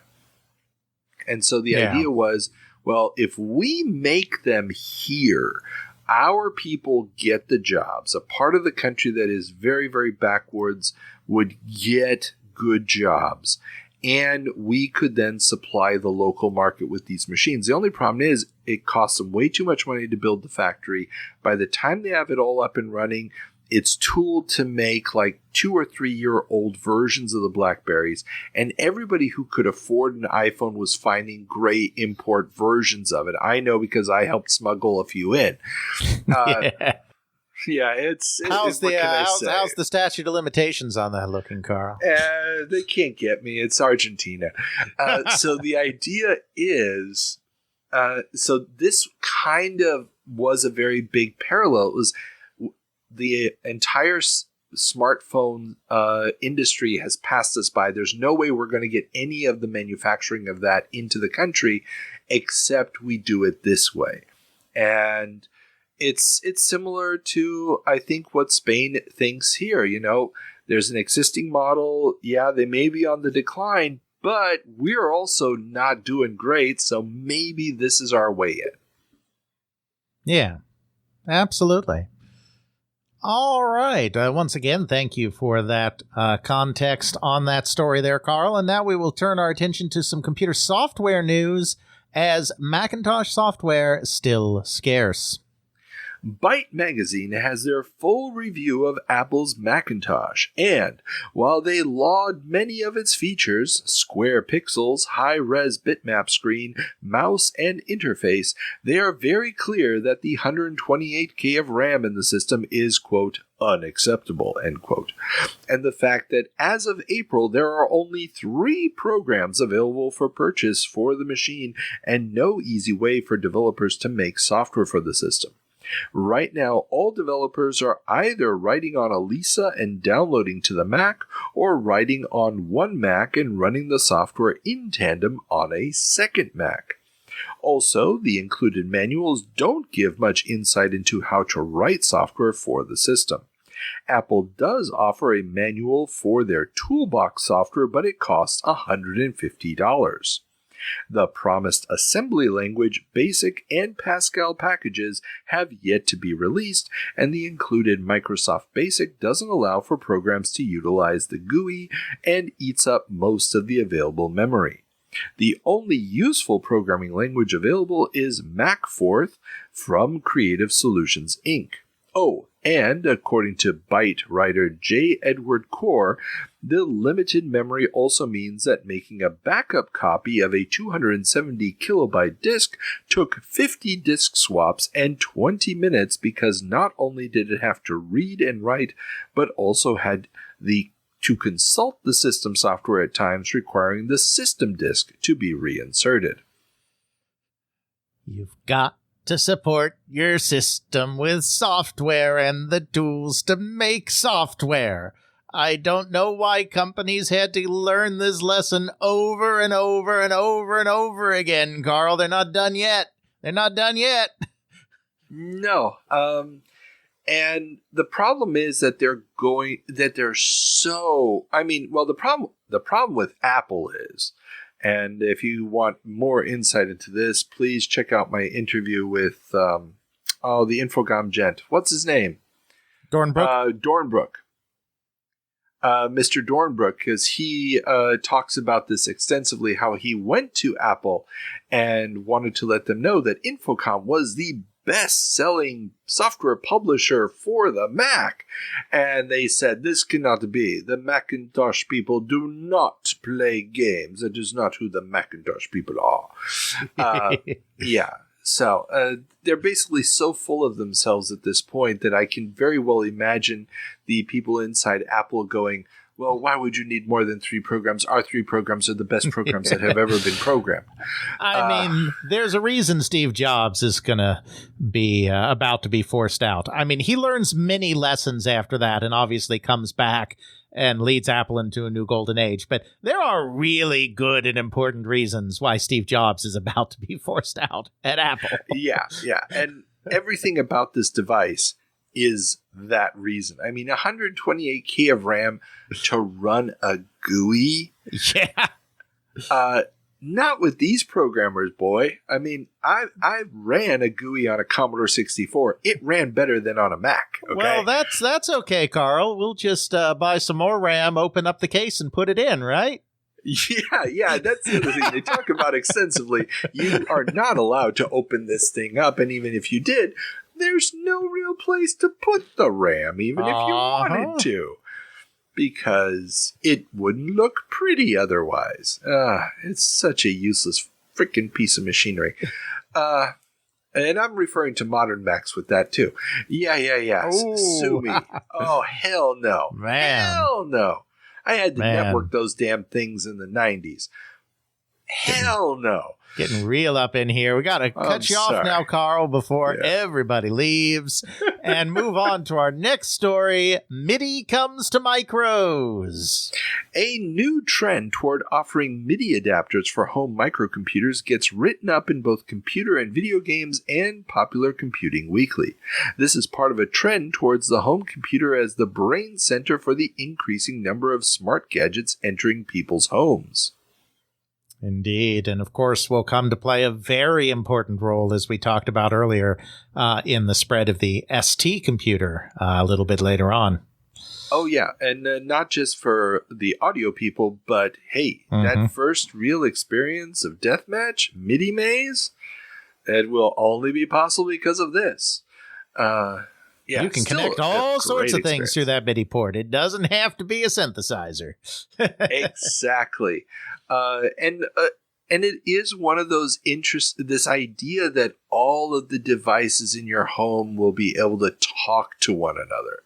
And so the idea was, well, if we make them here, our people get the jobs. A part of the country that is very, very backwards would get good jobs. And we could then supply the local market with these machines. The only problem is it costs them way too much money to build the factory. By the time they have it all up and running, it's tooled to make like 2 or 3 year old versions of the BlackBerries. And everybody who could afford an iPhone was finding gray import versions of it. I know because I helped smuggle a few in. Yeah, how's the statute of limitations on that looking, Carl? They can't get me. It's Argentina. So the idea is, so this kind of was a very big parallel. It was the entire smartphone industry has passed us by. There's no way we're going to get any of the manufacturing of that into the country, except we do it this way. And it's similar to, I think, what Spain thinks here. There's an existing model. Yeah, they may be on the decline, but we're also not doing great, so maybe this is our way in. Yeah, absolutely. All right. Once again, thank you for that context on that story there, Carl. And now we will turn our attention to some computer software news, as Macintosh software still scarce. Byte magazine has their full review of Apple's Macintosh, and while they laud many of its features, square pixels, high-res bitmap screen, mouse, and interface, they are very clear that the 128K of RAM in the system is, quote, unacceptable, end quote. And the fact that as of April, there are only 3 programs available for purchase for the machine, and no easy way for developers to make software for the system. Right now, all developers are either writing on a Lisa and downloading to the Mac, or writing on one Mac and running the software in tandem on a second Mac. Also, the included manuals don't give much insight into how to write software for the system. Apple does offer a manual for their Toolbox software, but it costs $150. The promised assembly language, BASIC, and Pascal packages have yet to be released, and the included Microsoft BASIC doesn't allow for programs to utilize the GUI and eats up most of the available memory. The only useful programming language available is MacForth from Creative Solutions, Inc. Oh, and according to Byte writer J. Edward Core, the limited memory also means that making a backup copy of a 270 kilobyte disk took 50 disk swaps and 20 minutes, because not only did it have to read and write, but also had to consult the system software at times, requiring the system disk to be reinserted. You've got to support your system with software and the tools to make software. I don't know why companies had to learn this lesson over and over and over and over again, Carl. They're not done yet. They're not done yet. No. And the problem is that the problem with Apple is, and if you want more insight into this, please check out my interview with the Infocom gent. What's his name? Dornbrook? Dornbrook. Mr. Dornbrook, because he talks about this extensively, how he went to Apple and wanted to let them know that Infocom was the best-selling software publisher for the Mac. And they said, this cannot be. The Macintosh people do not play games. That is not who the Macintosh people are. Yeah. So they're basically so full of themselves at this point that I can very well imagine the people inside Apple going, well, why would you need more than 3 programs? Our 3 programs are the best programs that have ever been programmed. I mean, there's a reason Steve Jobs is going to be about to be forced out. I mean, he learns many lessons after that and obviously comes back and leads Apple into a new golden age. But there are really good and important reasons why Steve Jobs is about to be forced out at Apple. Yeah. And everything about this device is that reason. I mean, 128K of RAM to run a GUI? Yeah. Not with these programmers, boy. I mean, I ran a GUI on a Commodore 64. It ran better than on a Mac. Okay? Well, that's okay, Carl. We'll just buy some more RAM, open up the case, and put it in, right? Yeah, that's the other thing they talk about extensively. You are not allowed to open this thing up, and even if you did, there's no real place to put the RAM, even if you wanted to, because it wouldn't look pretty otherwise. It's such a useless freaking piece of machinery. And I'm referring to modern Macs with that, too. Yeah. Sue me. Oh, hell no. Man. Hell no. I had to network those damn things in the 90s. Hell no. Getting real up in here. We got to cut you off now, Carl, before everybody leaves and move on to our next story. MIDI comes to micros. A new trend toward offering MIDI adapters for home microcomputers gets written up in both Computer and Video Games and Popular Computing Weekly. This is part of a trend towards the home computer as the brain center for the increasing number of smart gadgets entering people's homes. Indeed. And of course, will come to play a very important role, as we talked about earlier, in the spread of the ST computer a little bit later on. Oh, yeah. And not just for the audio people, but hey, that first real experience of Deathmatch, MIDI maze, it will only be possible because of this. Yeah, you can connect all sorts of things through that MIDI port. It doesn't have to be a synthesizer. Exactly. And it is one of those this idea that all of the devices in your home will be able to talk to one another.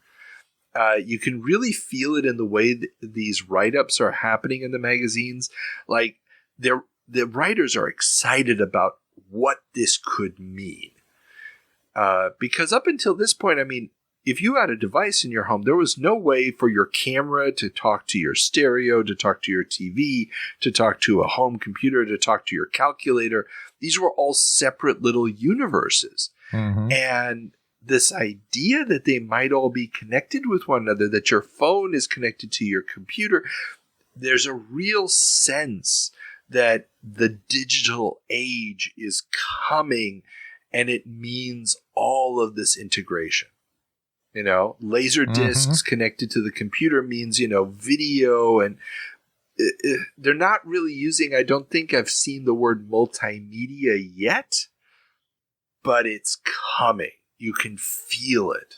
You can really feel it in the way that these write-ups are happening in the magazines. Like, the writers are excited about what this could mean. Because up until this point, I mean, if you had a device in your home, there was no way for your camera to talk to your stereo, to talk to your TV, to talk to a home computer, to talk to your calculator. These were all separate little universes. And this idea that they might all be connected with one another, that your phone is connected to your computer, there's a real sense that the digital age is coming, and it means all of this integration. You know, laser discs connected to the computer means, you know, video, and they're not really using, I don't think I've seen the word multimedia yet, but it's coming. You can feel it.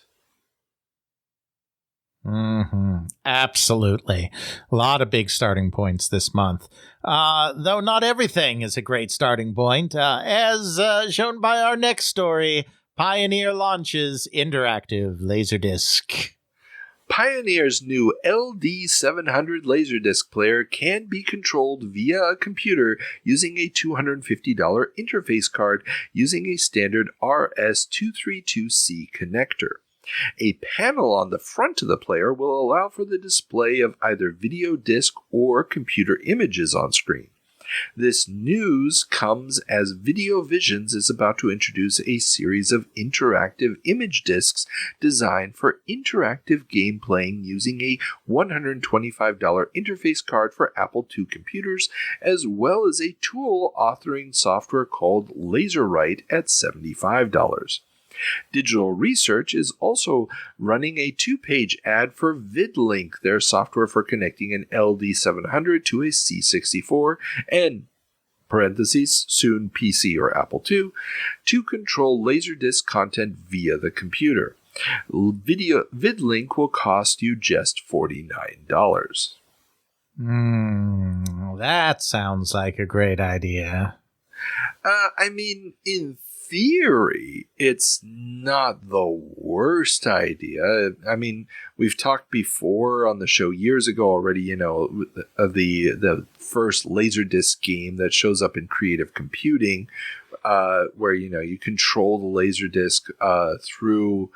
Absolutely. A lot of big starting points this month. Though not everything is a great starting point. As shown by our next story, Pioneer launches interactive Laserdisc. Pioneer's new LD700 Laserdisc player can be controlled via a computer using a $250 interface card using a standard RS-232C connector. A panel on the front of the player will allow for the display of either video disc or computer images on screen. This news comes as Video Visions is about to introduce a series of interactive image discs designed for interactive game playing using a $125 interface card for Apple II computers, as well as a tool authoring software called LaserWrite at $75. Digital Research is also running a 2-page ad for VidLink, their software for connecting an LD700 to a C64 and parentheses, soon PC or Apple II, to control Laserdisc content via the computer. VidLink will cost you just $49. That sounds like a great idea. I mean, in theory, it's not the worst idea. I mean, we've talked before on the show years ago already, you know, of the first Laserdisc game that shows up in Creative Computing, where, you know, you control the Laserdisc through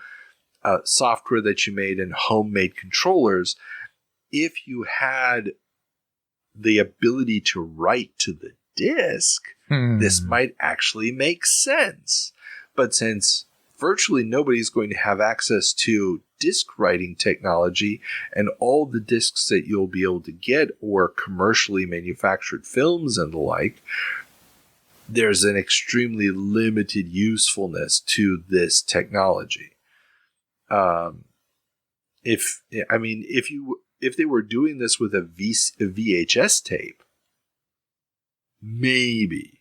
software that you made in homemade controllers. If you had the ability to write to the disc, this might actually make sense. But since virtually nobody's going to have access to disc writing technology, and all the discs that you'll be able to get or commercially manufactured films and the like, there's an extremely limited usefulness to this technology. If they were doing this with a VHS tape, maybe.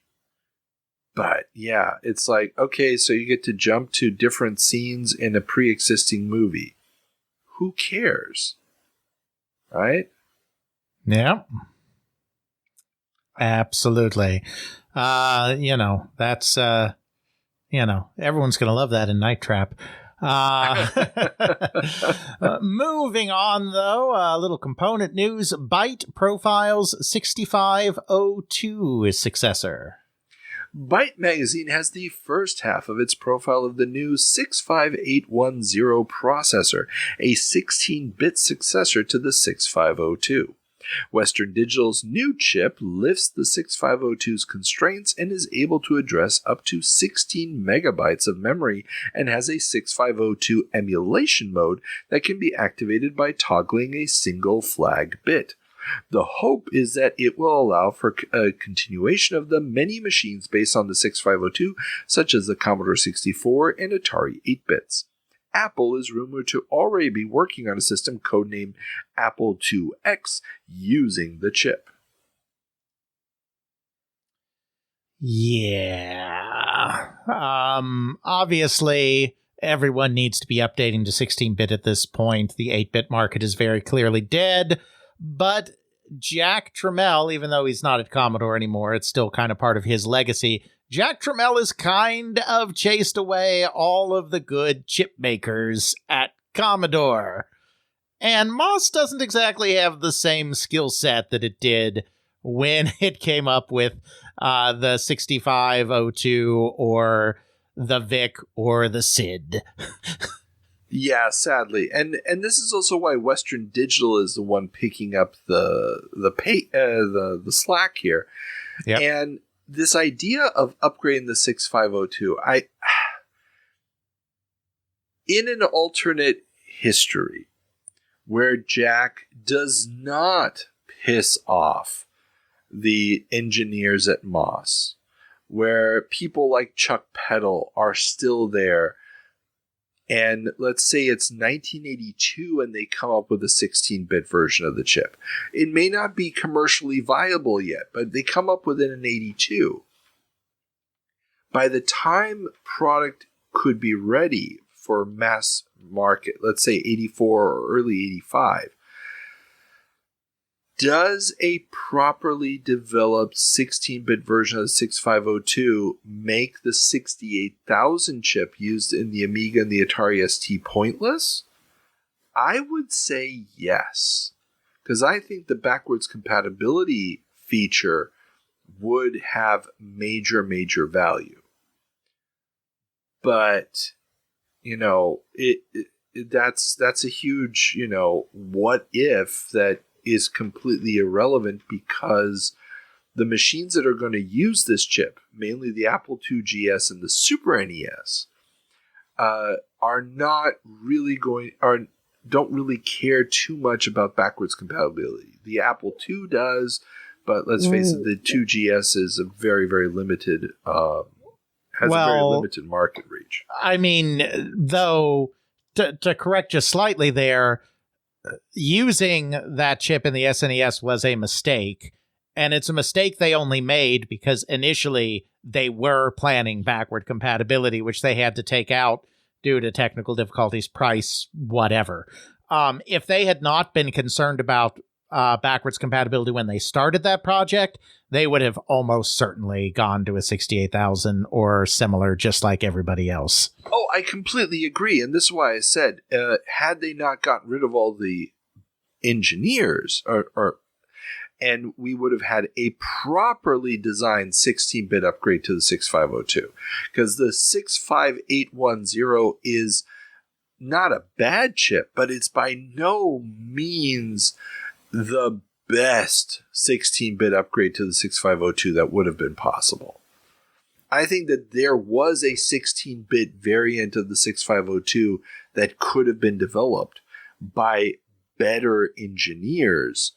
But yeah, it's like, okay, so you get to jump to different scenes in a pre-existing movie. Who cares? Right? Yeah. Absolutely. You know, that's, you know, everyone's going to love that in Night Trap. Moving on, though, a little component news. Byte Profiles 6502 is successor. Byte Magazine has the first half of its profile of the new 65810 processor, a 16-bit successor to the 6502. Western Digital's new chip lifts the 6502's constraints and is able to address up to 16 megabytes of memory, and has a 6502 emulation mode that can be activated by toggling a single flag bit. The hope is that it will allow for a continuation of the many machines based on the 6502, such as the Commodore 64 and Atari 8-bits. Apple is rumored to already be working on a system codenamed Apple IIX using the chip. Yeah. Obviously, everyone needs to be updating to 16-bit at this point. The 8-bit market is very clearly dead. But Jack Tramiel, even though he's not at Commodore anymore, it's still kind of part of his legacy. Jack Tramiel has kind of chased away all of the good chip makers at Commodore. And MOS doesn't exactly have the same skill set that it did when it came up with the 6502 or the VIC or the SID. Yeah, sadly. And this is also why Western Digital is the one picking up the slack here. Yep. And this idea of upgrading the 6502, in an alternate history where Jack does not piss off the engineers at MOS, where people like Chuck Peddle are still there, and let's say it's 1982 and they come up with a 16-bit version of the chip. It may not be commercially viable yet, but they come up with it in 82. By the time product could be ready for mass market, let's say 84 or early 85, does a properly developed 16-bit version of the 6502 make the 68,000 chip used in the Amiga and the Atari ST pointless? I would say yes, because I think the backwards compatibility feature would have major value. But, that's a huge, what if that is completely irrelevant, because the machines that are going to use this chip, mainly the Apple II GS and the Super NES, don't really care too much about backwards compatibility. The Apple II does, but let's face it, the 2GS is a very, very limited, has a very limited market reach. I mean, though, to correct you slightly there, using that chip in the SNES was a mistake, and it's a mistake they only made because initially they were planning backward compatibility, which they had to take out due to technical difficulties, price, whatever. If they had not been concerned about backwards compatibility when they started that project, they would have almost certainly gone to a 68,000 or similar, just like everybody else. Oh, I completely agree. And this is why I said, had they not gotten rid of all the engineers, and we would have had a properly designed 16-bit upgrade to the 6502. Because the 65810 is not a bad chip, but it's by no means the best 16-bit upgrade to the 6502 that would have been possible. I think that there was a 16-bit variant of the 6502 that could have been developed by better engineers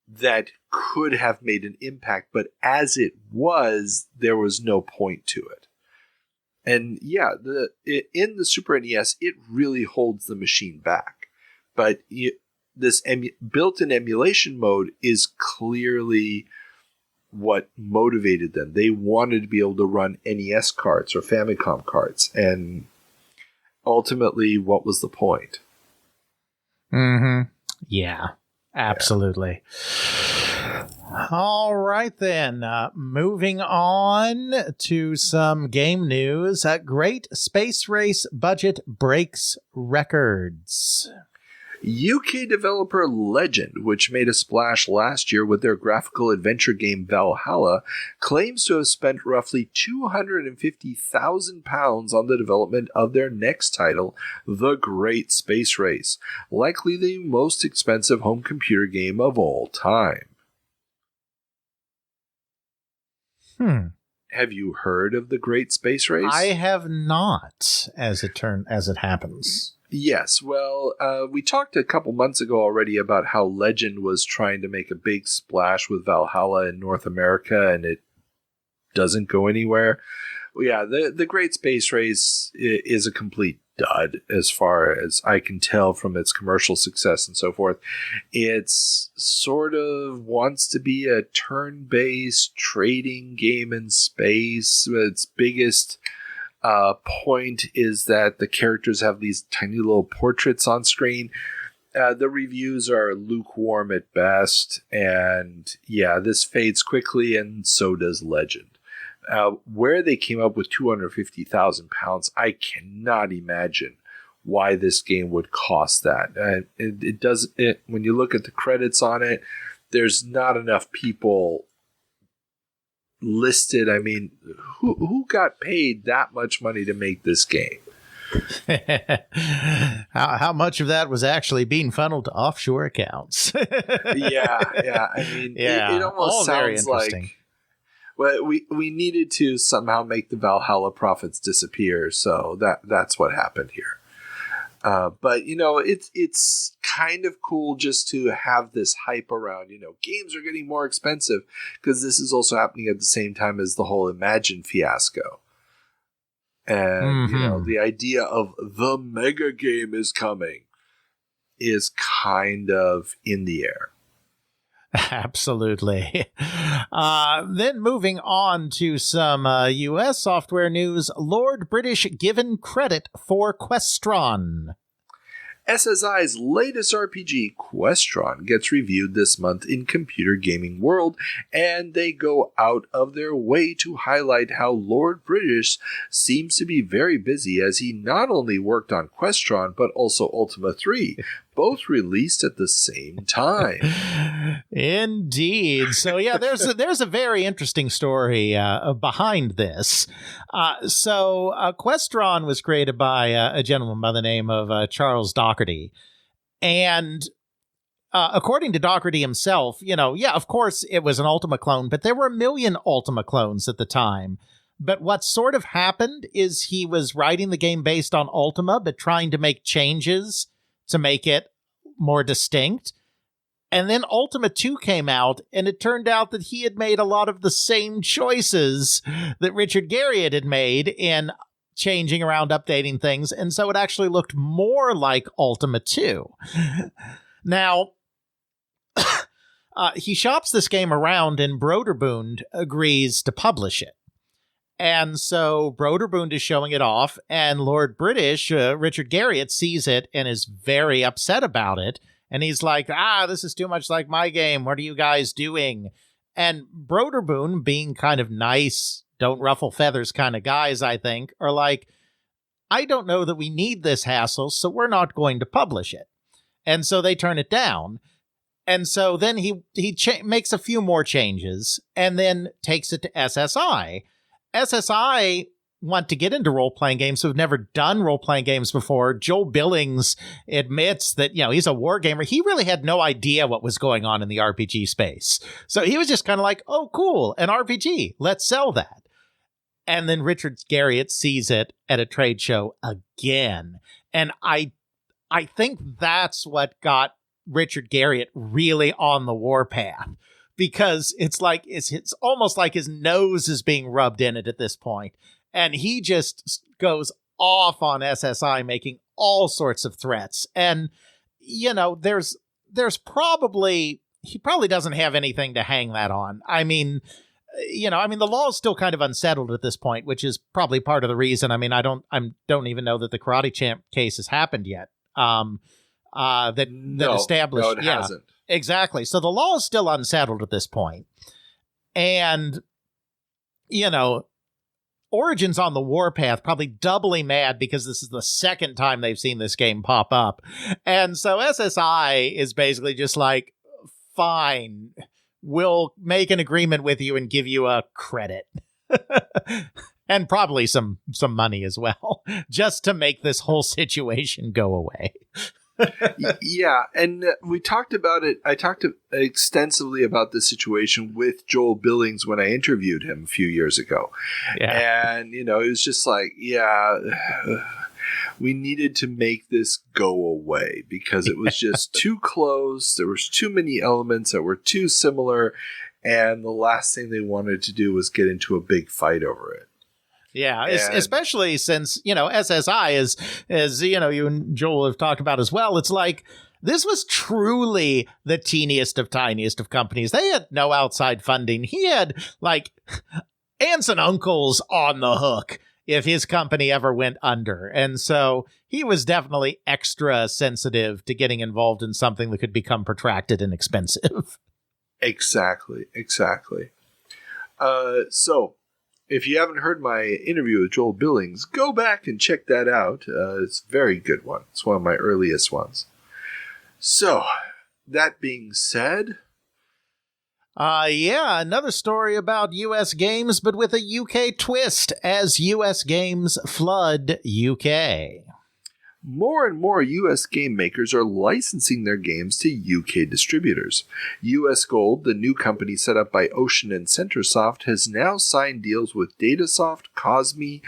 that could have made an impact, but as it was, there was no point to it. And yeah, in the Super NES, it really holds the machine back. But this built-in emulation mode is clearly what motivated them. They wanted to be able to run NES carts or Famicom carts, and ultimately, what was the point? Mm-hmm. Yeah, absolutely. Yeah. All right, then. Moving on to some game news. Great Space Race budget breaks records. UK developer Legend, which made a splash last year with their graphical adventure game Valhalla, claims to have spent roughly £250,000 on the development of their next title, The Great Space Race, likely the most expensive home computer game of all time. Have you heard of The Great Space Race? I have not, as it happens. Yes, well, we talked a couple months ago already about how Legend was trying to make a big splash with Valhalla in North America, and it doesn't go anywhere. Well, yeah, the Great Space Race is a complete dud as far as I can tell from its commercial success and so forth. It's sort of wants to be a turn-based trading game in space. Its biggest point is that the characters have these tiny little portraits on screen. The reviews are lukewarm at best, and yeah, this fades quickly, and so does Legend. Where they came up with £250,000, I cannot imagine why this game would cost that. It does. When you look at the credits on it, there's not enough people listed. I mean, who got paid that much money to make this game? How much of that was actually being funneled to offshore accounts? yeah. I mean, yeah, it almost sounds like. Well, we needed to somehow make the Valhalla profits disappear, so that's what happened here. But you know, it's kind of cool just to have this hype around. You know, games are getting more expensive because this is also happening at the same time as the whole Imagine fiasco. And you know, the idea of the mega game is coming is kind of in the air. Absolutely. Then moving on to some U.S. software news, Lord British given credit for Questron. SSI's latest RPG, Questron, gets reviewed this month in Computer Gaming World, and they go out of their way to highlight how Lord British seems to be very busy, as he not only worked on Questron, but also Ultima 3, both released at the same time. Indeed. So yeah, there's a very interesting story behind this. Questron was created by a gentleman by the name of Charles Doherty, and according to Doherty himself, you know, yeah, of course it was an Ultima clone, but there were 1 million Ultima clones at the time. But what sort of happened is he was writing the game based on Ultima, but trying to make changes to make it more distinct. And then Ultima 2 came out, and it turned out that he had made a lot of the same choices that Richard Garriott had made in changing around, updating things, and so it actually looked more like Ultima 2. Now, he shops this game around, and Broderbund agrees to publish it. And so Broderbund is showing it off, and Lord British, Richard Garriott, sees it and is very upset about it. And he's like, this is too much like my game. What are you guys doing? And Broderbund, being kind of nice, don't ruffle feathers kind of guys, I think, are like, I don't know that we need this hassle, so we're not going to publish it. And so they turn it down. And so then he makes a few more changes and then takes it to SSI. SSI want to get into role-playing games who've never done role-playing games before. Joel Billings admits that, you know, he's a war gamer. He really had no idea what was going on in the RPG space. So he was just kind of like, oh, cool, an RPG. Let's sell that. And then Richard Garriott sees it at a trade show again. And I think that's what got Richard Garriott really on the warpath. Because it's like it's almost like his nose is being rubbed in it at this point. And he just goes off on SSI, making all sorts of threats. And, you know, there's probably, he probably doesn't have anything to hang that on. I mean, you know, the law is still kind of unsettled at this point, which is probably part of the reason. I mean, I don't even know that the Karate Champ case has happened yet. That established. No, it hasn't. Exactly. So the law is still unsettled at this point. And, you know, Origin's on the warpath, probably doubly mad because this is the second time they've seen this game pop up. And so SSI is basically just like, fine, we'll make an agreement with you and give you a credit. And probably some money as well, just to make this whole situation go away. Yeah, and we talked about it. I talked extensively about this situation with Joel Billings when I interviewed him a few years ago. Yeah. And, you know, it was just like, yeah, We needed to make this go away because it was just too close. There was too many elements that were too similar, and the last thing they wanted to do was get into a big fight over it. Yeah, especially since, SSI as you and Joel have talked about as well, it's like this was truly the teeniest of tiniest of companies. They had no outside funding. He had aunts and uncles on the hook if his company ever went under. And so he was definitely extra sensitive to getting involved in something that could become protracted and expensive. Exactly. So if you haven't heard my interview with Joel Billings, go back and check that out. It's a very good one. It's one of my earliest ones. So, that being said... another story about US games, but with a UK twist as US games flood UK. More and more US game makers are licensing their games to UK distributors. US Gold, the new company set up by Ocean and Centresoft, has now signed deals with Datasoft, Cosme,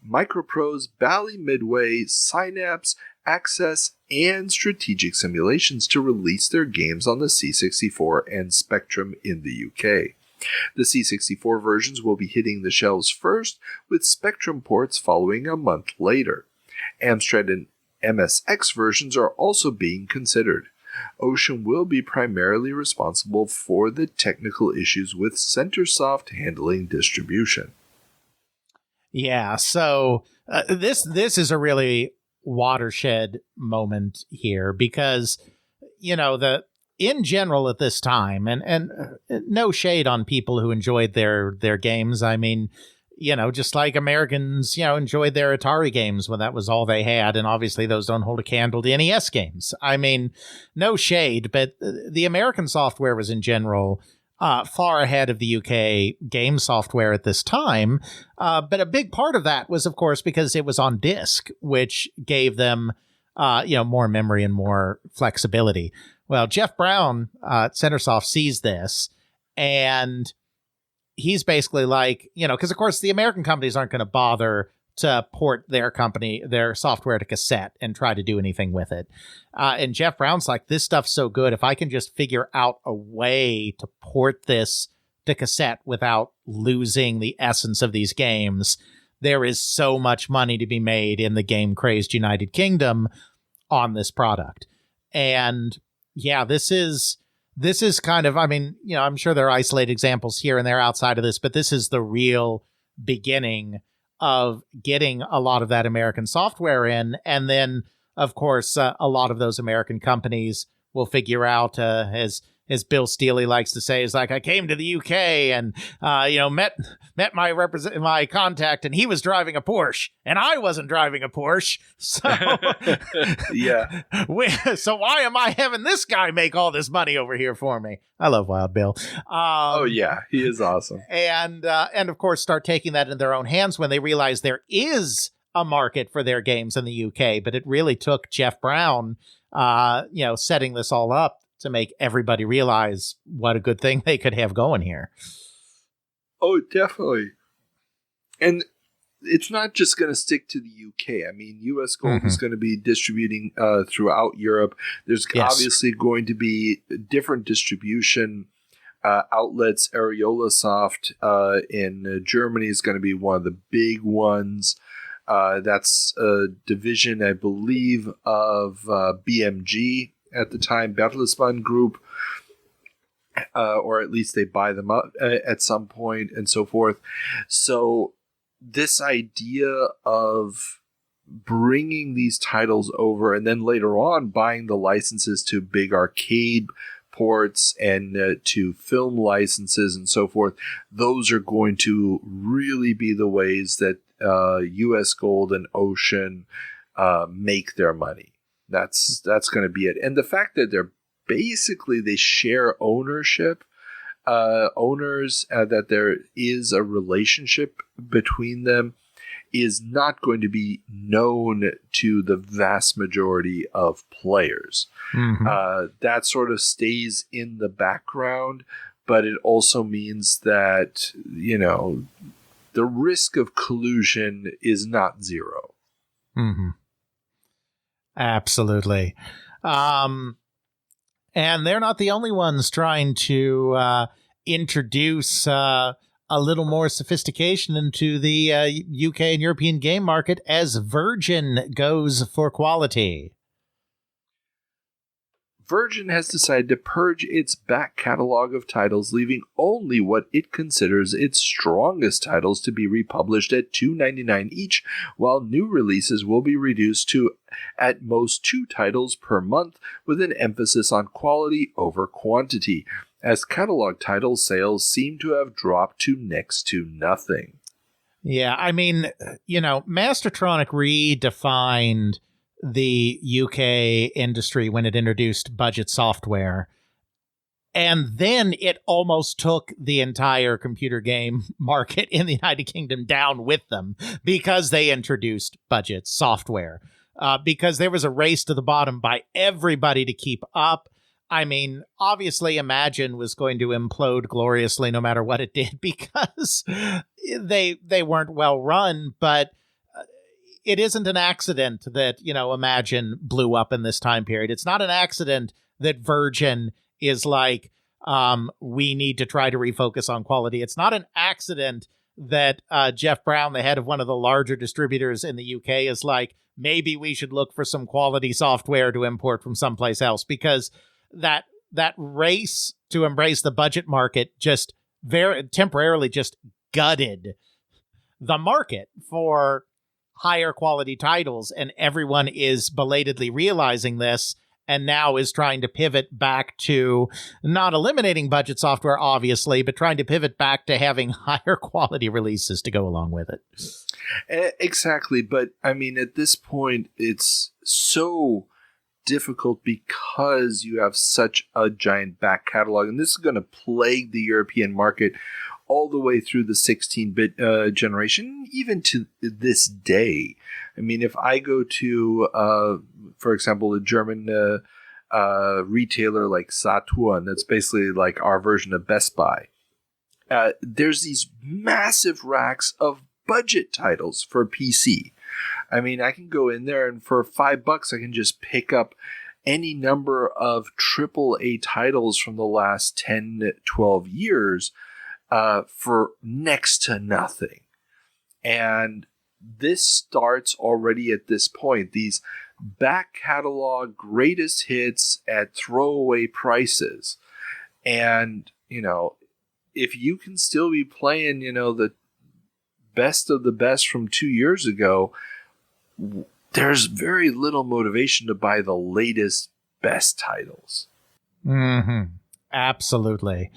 Microprose, Bally Midway, Synapse, Access, and Strategic Simulations to release their games on the C64 and Spectrum in the UK. The C64 versions will be hitting the shelves first, with Spectrum ports following a month later. Amstrad and MSX versions are also being considered. Ocean will be primarily responsible for the technical issues with Centresoft handling distribution. Yeah, so this is a really watershed moment here because, in general at this time, and no shade on people who enjoyed their games. I mean, just like Americans, enjoyed their Atari games when that was all they had. And obviously those don't hold a candle to NES games. I mean, no shade, but the American software was in general far ahead of the UK game software at this time. But a big part of that was, of course, because it was on disk, which gave them, more memory and more flexibility. Well, Jeff Brown at Centresoft sees this, and he's basically like, because, of course, the American companies aren't going to bother to port their software to cassette and try to do anything with it. And Jeff Brown's like, this stuff's so good. If I can just figure out a way to port this to cassette without losing the essence of these games, there is so much money to be made in the game-crazed United Kingdom on this product. And yeah, this is kind of, I'm sure there are isolated examples here and there outside of this, but this is the real beginning of getting a lot of that American software in. And then, of course, a lot of those American companies will figure out, as Bill Steely likes to say, is like, I came to the UK and, met my contact, and he was driving a Porsche and I wasn't driving a Porsche. So, yeah. So why am I having this guy make all this money over here for me? I love Wild Bill. Oh yeah, he is awesome. And of course, start taking that in their own hands when they realize there is a market for their games in the UK. But it really took Jeff Brown, setting this all up to make everybody realize what a good thing they could have going here. Oh, definitely. And it's not just going to stick to the UK. I mean, US Gold is going to be distributing throughout Europe. There's obviously going to be different distribution outlets. Areola Soft in Germany is going to be one of the big ones. That's a division, I believe, of BMG at the time, Bertelsmann Group. Or at least they buy them up at some point and so forth. So this idea of bringing these titles over and then later on buying the licenses to big arcade ports and to film licenses and so forth, those are going to really be the ways that US Gold and Ocean make their money. That's going to be it. And the fact that they share ownership, that there is a relationship between them is not going to be known to the vast majority of players. That sort of stays in the background, but it also means that, the risk of collusion is not zero. Absolutely. And they're not the only ones trying to introduce a little more sophistication into the UK and European game market as Virgin goes for quality. Virgin has decided to purge its back catalog of titles, leaving only what it considers its strongest titles to be republished at $2.99 each, while new releases will be reduced to at most 2 titles per month, with an emphasis on quality over quantity, as catalog title sales seem to have dropped to next to nothing. Yeah, I mean, Mastertronic redefined the UK industry when it introduced budget software. And then it almost took the entire computer game market in the United Kingdom down with them because they introduced budget software. Because there was a race to the bottom by everybody to keep up. I mean, obviously Imagine was going to implode gloriously no matter what it did because they weren't well run, but it isn't an accident that, Imagine blew up in this time period. It's not an accident that Virgin is like, we need to try to refocus on quality. It's not an accident that Jeff Brown, the head of one of the larger distributors in the UK, is like, maybe we should look for some quality software to import from someplace else, because that race to embrace the budget market just very temporarily just gutted the market for higher quality titles, and everyone is belatedly realizing this and now is trying to pivot back to not eliminating budget software, obviously, but trying to pivot back to having higher quality releases to go along with it. Exactly. But I mean, at this point, it's so difficult because you have such a giant back catalog, and this is going to plague the European market all the way through the 16-bit generation, even to this day. I mean, if I go to, for example, a German retailer like Saturn, that's basically like our version of Best Buy, there's these massive racks of budget titles for PC. I mean, I can go in there and for $5, I can just pick up any number of AAA titles from the last 10, 12 years for next to nothing. And this starts already at this point. These back catalog greatest hits at throwaway prices. And, if you can still be playing, the best of the best from 2 years ago, there's very little motivation to buy the latest best titles. Mm-hmm. Absolutely.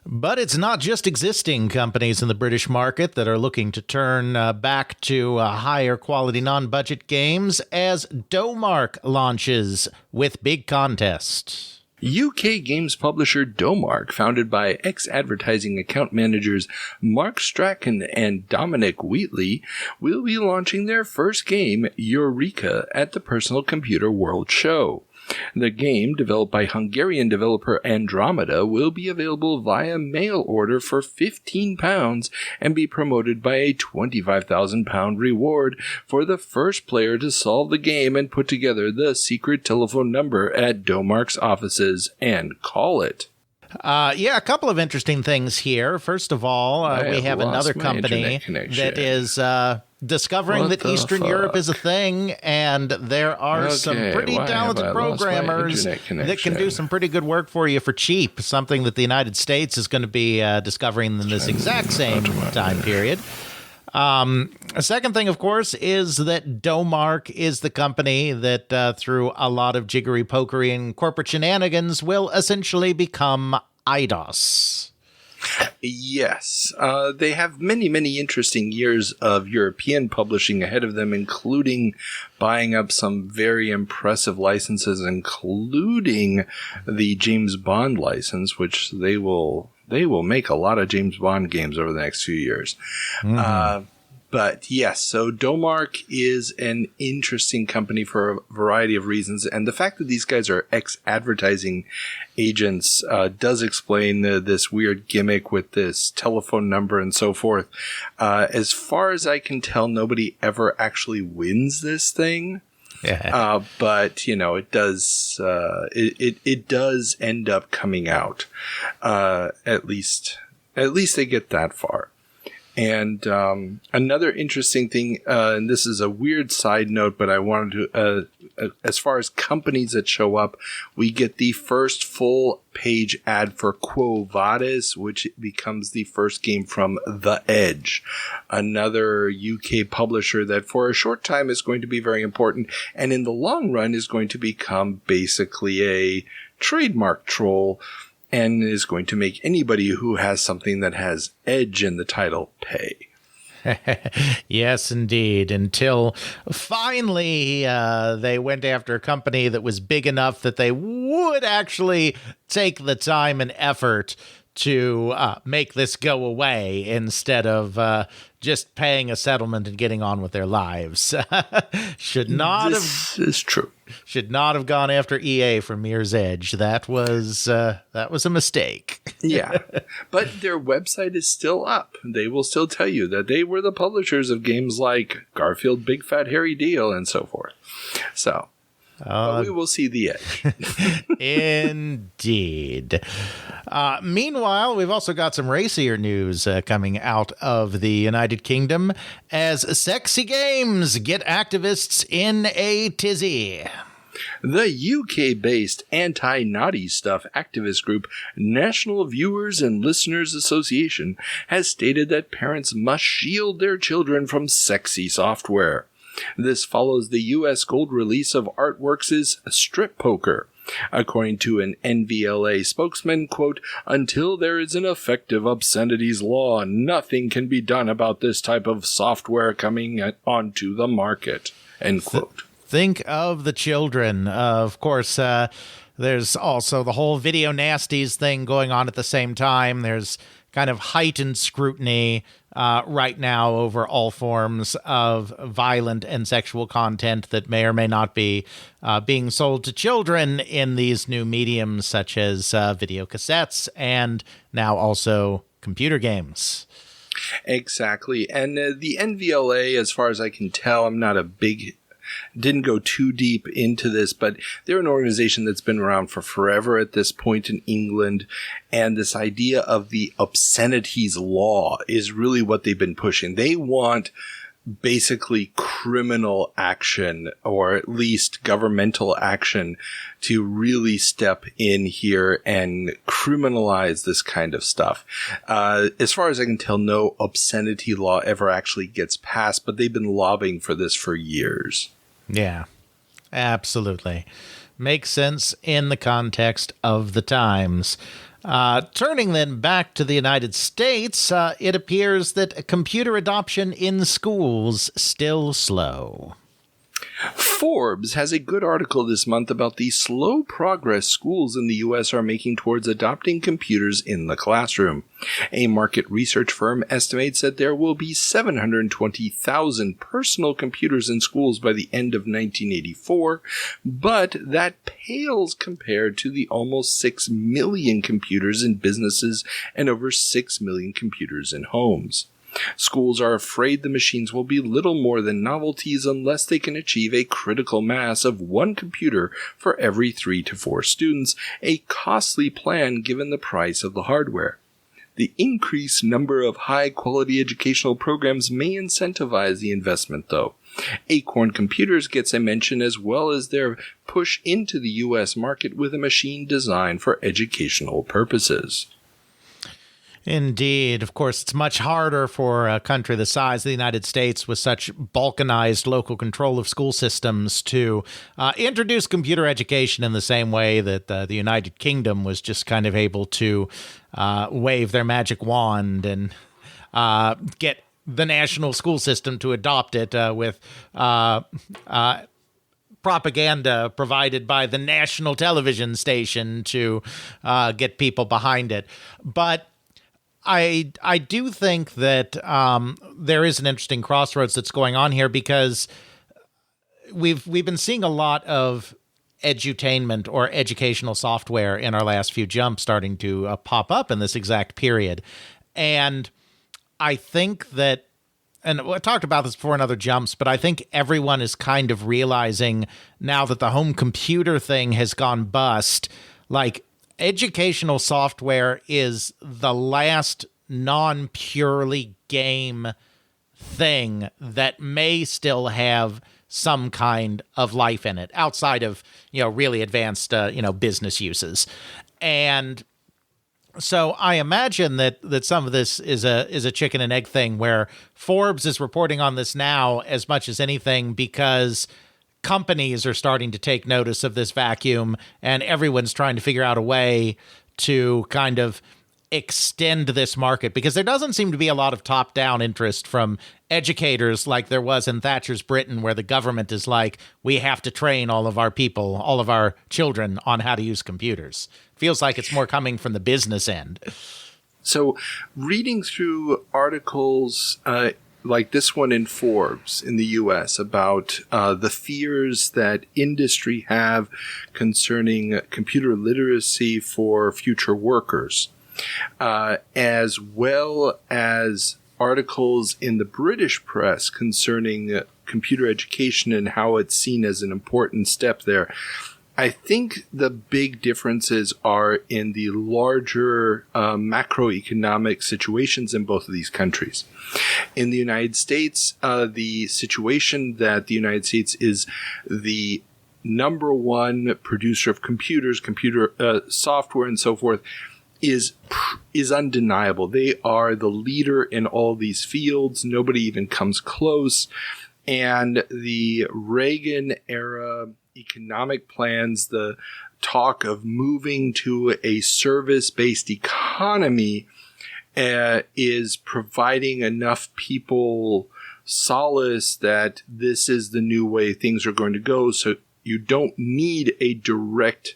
But it's not just existing companies in the British market that are looking to turn back to higher quality non-budget games, as Domark launches with big contest. UK games publisher Domark, founded by ex-advertising account managers Mark Strachan and Dominic Wheatley, will be launching their first game, Eureka, at the Personal Computer World Show. The game, developed by Hungarian developer Andromeda, will be available via mail order for £15 and be promoted by a £25,000 reward for the first player to solve the game and put together the secret telephone number at Domark's offices and call it. A couple of interesting things here. First of all, we have another company that is discovering that Eastern Europe is a thing, and there are some pretty talented programmers that can do some pretty good work for you for cheap, something that the United States is going to be discovering in this exact same time period. A second thing, of course, is that Domark is the company that, through a lot of jiggery-pokery and corporate shenanigans, will essentially become IDOS. Yes. They have many, many interesting years of European publishing ahead of them, including buying up some very impressive licenses, including the James Bond license, which they will make a lot of James Bond games over the next few years. Mm-hmm. But yes, so Domark is an interesting company for a variety of reasons. And the fact that these guys are ex-advertising agents does explain this weird gimmick with this telephone number and so forth. As far as I can tell, nobody ever actually wins this thing. Yeah. But it does it does end up coming out. At least they get that far. And another interesting thing, and this is a weird side note, but I wanted to, as far as companies that show up, we get the first full page ad for Quo Vadis, which becomes the first game from The Edge, another UK publisher that for a short time is going to be very important, and in the long run is going to become basically a trademark troll, and is going to make anybody who has something that has Edge in the title pay. Yes, indeed. Until finally they went after a company that was big enough that they would actually take the time and effort to make this go away instead of just paying a settlement and getting on with their lives. This is true. Should not have gone after EA for Mirror's Edge. That was a mistake. Yeah, but their website is still up. They will still tell you that they were the publishers of games like Garfield, Big Fat Hairy Deal, and so forth. So, but we will see The Edge. Indeed. Meanwhile, we've also got some racier news coming out of the United Kingdom as sexy games get activists in a tizzy. The UK-based anti-naughty stuff activist group National Viewers and Listeners Association has stated that parents must shield their children from sexy software. This follows the US gold release of Artworks' Strip Poker. According to an NVLA spokesman, quote, "Until there is an effective obscenities law, nothing can be done about this type of software coming onto the market," end quote. Think of the children. Of course, there's also the whole video nasties thing going on at the same time. There's kind of heightened scrutiny right now over all forms of violent and sexual content that may or may not be being sold to children in these new mediums such as video cassettes and now also computer games. Exactly. And the NVLA, as far as I can tell, didn't go too deep into this, but they're an organization that's been around for forever at this point in England, and this idea of the obscenities law is really what they've been pushing. They want basically criminal action, or at least governmental action, to really step in here and criminalize this kind of stuff. As far as I can tell, no obscenity law ever actually gets passed, but they've been lobbying for this for years. Yeah, absolutely. Makes sense in the context of the times. Turning then back to the United States, it appears that computer adoption in schools still slow. Forbes has a good article this month about the slow progress schools in the U.S. are making towards adopting computers in the classroom. A market research firm estimates that there will be 720,000 personal computers in schools by the end of 1984, but that pales compared to the almost 6 million computers in businesses and over 6 million computers in homes. Schools are afraid the machines will be little more than novelties unless they can achieve a critical mass of one computer for every 3 to 4 students, a costly plan given the price of the hardware. The increased number of high-quality educational programs may incentivize the investment, though. Acorn Computers gets a mention as well as their push into the U.S. market with a machine designed for educational purposes. Indeed. Of course, it's much harder for a country the size of the United States with such balkanized local control of school systems to introduce computer education in the same way that the United Kingdom was just kind of able to wave their magic wand and get the national school system to adopt it with propaganda provided by the national television station to get people behind it. But I do think that there is an interesting crossroads that's going on here, because we've been seeing a lot of edutainment or educational software in our last few jumps starting to pop up in this exact period. And I think that and I talked about this before in other jumps, but I think everyone is kind of realizing now that the home computer thing has gone bust, like educational software is the last non-purely game thing that may still have some kind of life in it outside of, really advanced, business uses. And so I imagine that some of this is a chicken and egg thing where Forbes is reporting on this now as much as anything because companies are starting to take notice of this vacuum and everyone's trying to figure out a way to kind of extend this market, because there doesn't seem to be a lot of top-down interest from educators like there was in Thatcher's Britain, where the government is like, we have to train all of our people, all of our children on how to use computers. Feels like it's more coming from the business end. So reading through articles like this one in Forbes in the U.S. about the fears that industry have concerning computer literacy for future workers, as well as articles in the British press concerning computer education and how it's seen as an important step there. I think the big differences are in the larger macroeconomic situations in both of these countries. In the United States, the situation that the United States is the number one producer of computers, computer software, and so forth, is undeniable. They are the leader in all these fields. Nobody even comes close. And the Reagan era economic plans, the talk of moving to a service-based economy, is providing enough people solace that this is the new way things are going to go. So you don't need a direct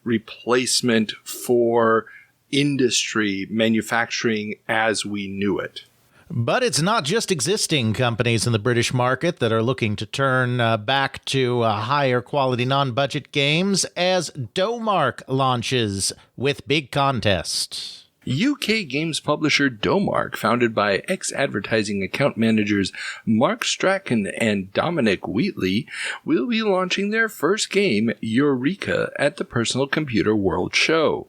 replacement for industry manufacturing as we knew it. But it's not just existing companies in the British market that are looking to turn back to higher quality non-budget games, as Domark launches with big contests. UK games publisher Domark, founded by ex-advertising account managers Mark Strachan and Dominic Wheatley, will be launching their first game, Eureka, at the Personal Computer World Show.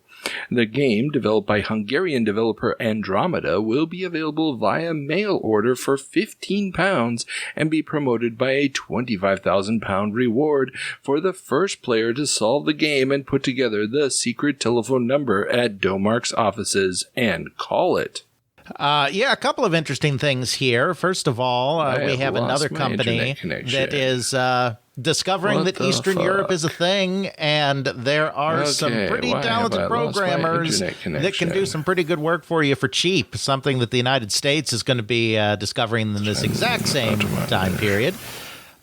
The game, developed by Hungarian developer Andromeda, will be available via mail order for £15 and be promoted by a £25,000 reward for the first player to solve the game and put together the secret telephone number at Domark's offices and call it. A couple of interesting things here. First of all, we have another company that is discovering that Eastern Europe is a thing, and there are some pretty talented programmers that can do some pretty good work for you for cheap, something that the United States is going to be discovering in this exact same time period.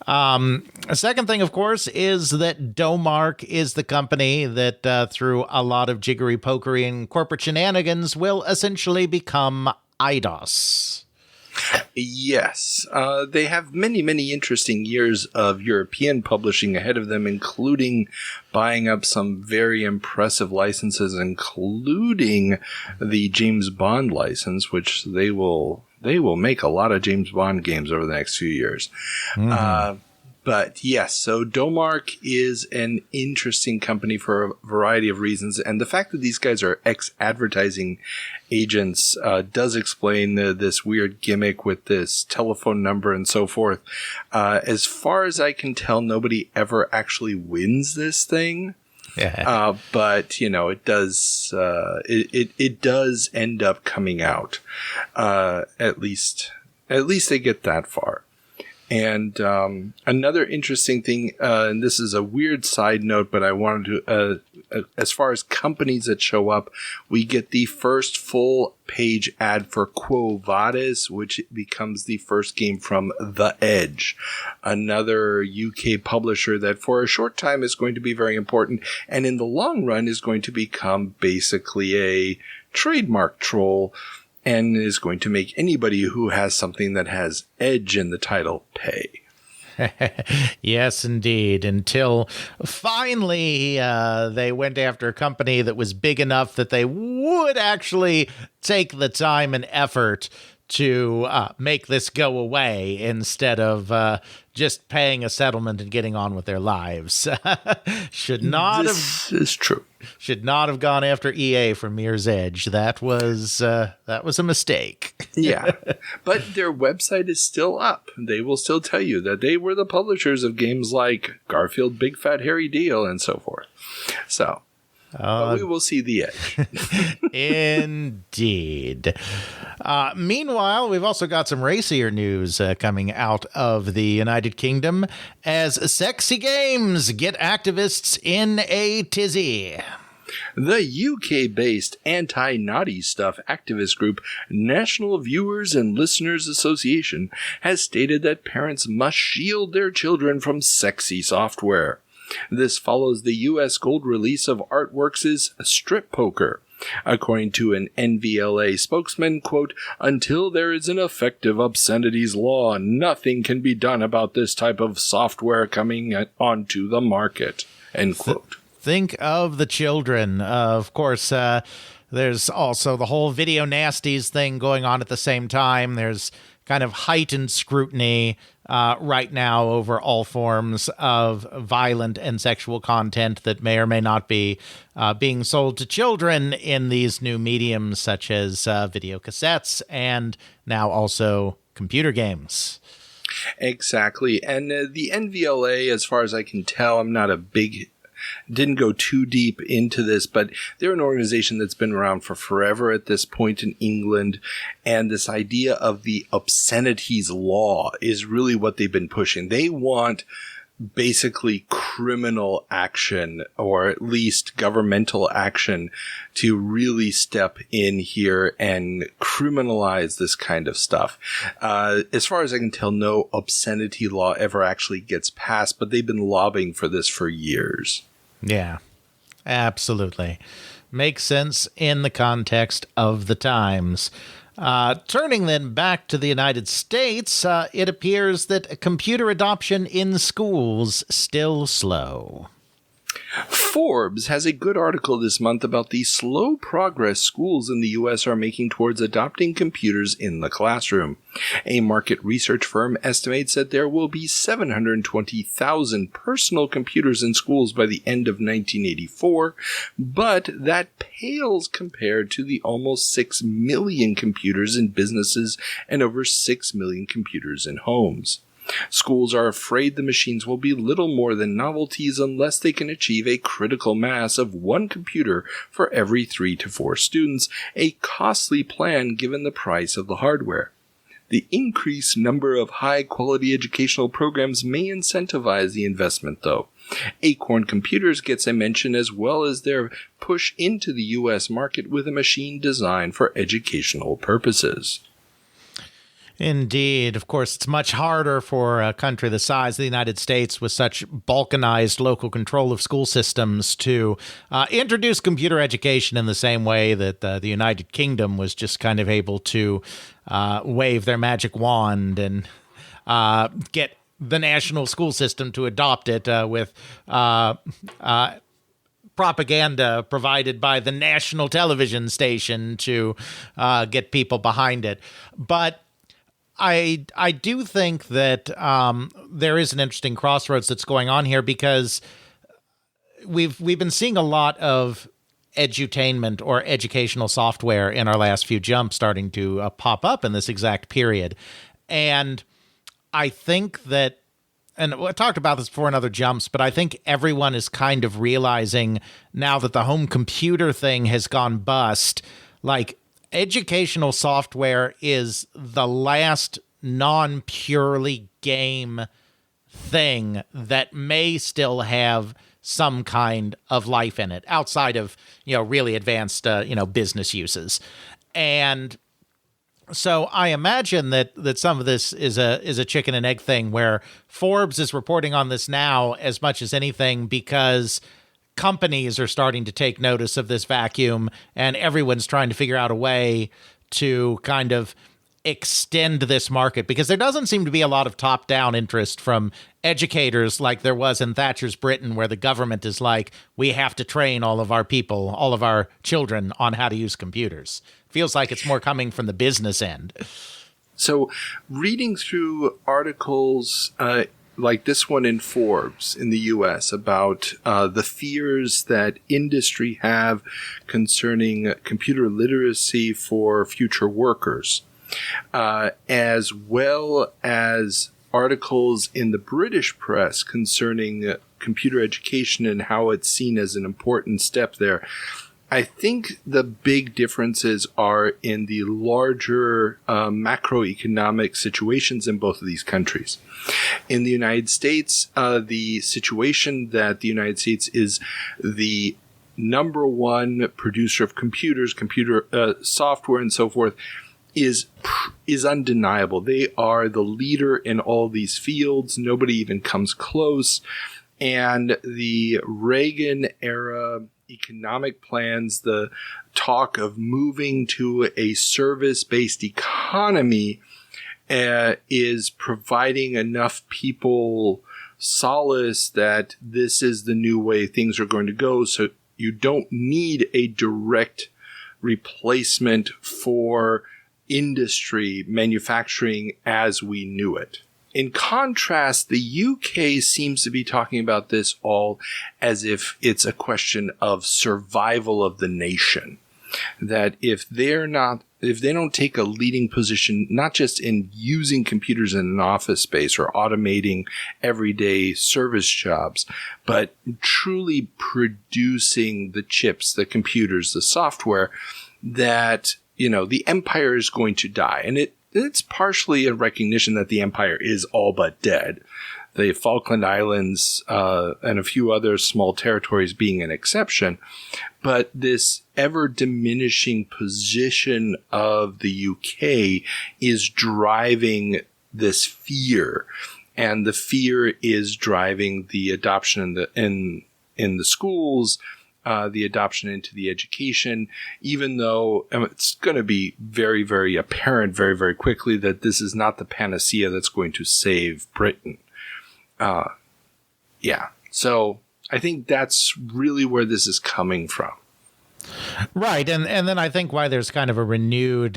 A second thing, of course, is that Domark is the company that, through a lot of jiggery-pokery and corporate shenanigans, will essentially become IDOS. Yes. They have many, many interesting years of European publishing ahead of them, including buying up some very impressive licenses, including the James Bond license, which they will make a lot of James Bond games over the next few years. Mm-hmm. But yes, so Domark is an interesting company for a variety of reasons. And the fact that these guys are ex-advertising agents does explain this weird gimmick with this telephone number and so forth. As far as I can tell, nobody ever actually wins this thing. Yeah. But it does it does end up coming out. At least they get that far. And another interesting thing, and this is a weird side note, but I wanted to, as far as companies that show up, we get the first full page ad for Quo Vadis, which becomes the first game from The Edge, another UK publisher that for a short time is going to be very important, and in the long run is going to become basically a trademark troll, and is going to make anybody who has something that has Edge in the title pay. Yes, indeed. Until finally they went after a company that was big enough that they would actually take the time and effort to make this go away instead of just paying a settlement and getting on with their lives. This is true. Should not have gone after EA for Mirror's Edge. That was a mistake. Yeah, but their website is still up. They will still tell you that they were the publishers of games like Garfield, Big Fat Hairy Deal, and so forth. So, but we will see the Edge. Indeed. Meanwhile, we've also got some racier news coming out of the United Kingdom as sexy games get activists in a tizzy. The UK-based anti-naughty stuff activist group National Viewers and Listeners Association has stated that parents must shield their children from sexy software. This follows the U.S. gold release of Artworks' Strip Poker. According to an NVLA spokesman, quote, "Until there is an effective obscenities law, nothing can be done about this type of software coming onto the market," end quote. Think of the children. Of course, there's also the whole video nasties thing going on at the same time. There's kind of heightened scrutiny right now over all forms of violent and sexual content that may or may not be being sold to children in these new mediums such as video cassettes and now also computer games. Exactly. And the NVLA, as far as I can tell, didn't go too deep into this, but they're an organization that's been around for forever at this point in England, and this idea of the obscenities law is really what they've been pushing. They want basically criminal action, or at least governmental action, to really step in here and criminalize this kind of stuff. As far as I can tell, no obscenity law ever actually gets passed, but they've been lobbying for this for years. Yeah, absolutely. Makes sense in the context of the times. Turning then back to the United States, it appears that computer adoption in schools still slow. Forbes has a good article this month about the slow progress schools in the U.S. are making towards adopting computers in the classroom. A market research firm estimates that there will be 720,000 personal computers in schools by the end of 1984, but that pales compared to the almost 6 million computers in businesses and over 6 million computers in homes. Schools are afraid the machines will be little more than novelties unless they can achieve a critical mass of one computer for every 3 to 4 students, a costly plan given the price of the hardware. The increased number of high-quality educational programs may incentivize the investment, though. Acorn Computers gets a mention as well as their push into the U.S. market with a machine designed for educational purposes. Indeed. Of course, it's much harder for a country the size of the United States with such balkanized local control of school systems to introduce computer education in the same way that the United Kingdom was just kind of able to wave their magic wand and get the national school system to adopt it with propaganda provided by the national television station to get people behind it. But I do think that there is an interesting crossroads that's going on here, because we've been seeing a lot of edutainment or educational software in our last few jumps starting to pop up in this exact period. And I think that, and I talked about this before in other jumps, but I think everyone is kind of realizing now that the home computer thing has gone bust, like, educational software is the last non-purely game thing that may still have some kind of life in it outside of, really advanced, business uses. And so I imagine that some of this is a chicken and egg thing, where Forbes is reporting on this now as much as anything because companies are starting to take notice of this vacuum, and everyone's trying to figure out a way to kind of extend this market, because there doesn't seem to be a lot of top-down interest from educators like there was in Thatcher's Britain, where the government is like, we have to train all of our people, all of our children on how to use computers. feels like it's more coming from the business end. So reading through articles like this one in Forbes in the U.S. about the fears that industry have concerning computer literacy for future workers, as well as articles in the British press concerning computer education and how it's seen as an important step there. I think the big differences are in the larger macroeconomic situations in both of these countries. In the United States, the situation that the United States is the number one producer of computers, computer software, and so forth, is undeniable. They are the leader in all these fields. Nobody even comes close. And the Reagan era economic plans, the talk of moving to a service-based economy, is providing enough people solace that this is the new way things are going to go. So you don't need a direct replacement for industry manufacturing as we knew it. In contrast, the UK seems to be talking about this all as if it's a question of survival of the nation. That if they don't take a leading position, not just in using computers in an office space or automating everyday service jobs, but truly producing the chips, the computers, the software, that, the empire is going to die. And it's partially a recognition that the empire is all but dead. The Falkland Islands and a few other small territories being an exception. But this ever-diminishing position of the UK is driving this fear. And the fear is driving the adoption in the schools, the adoption into the education, even though it's going to be very, very apparent very, very quickly that this is not the panacea that's going to save Britain. So I think that's really where this is coming from. Right. And then I think why there's kind of a renewed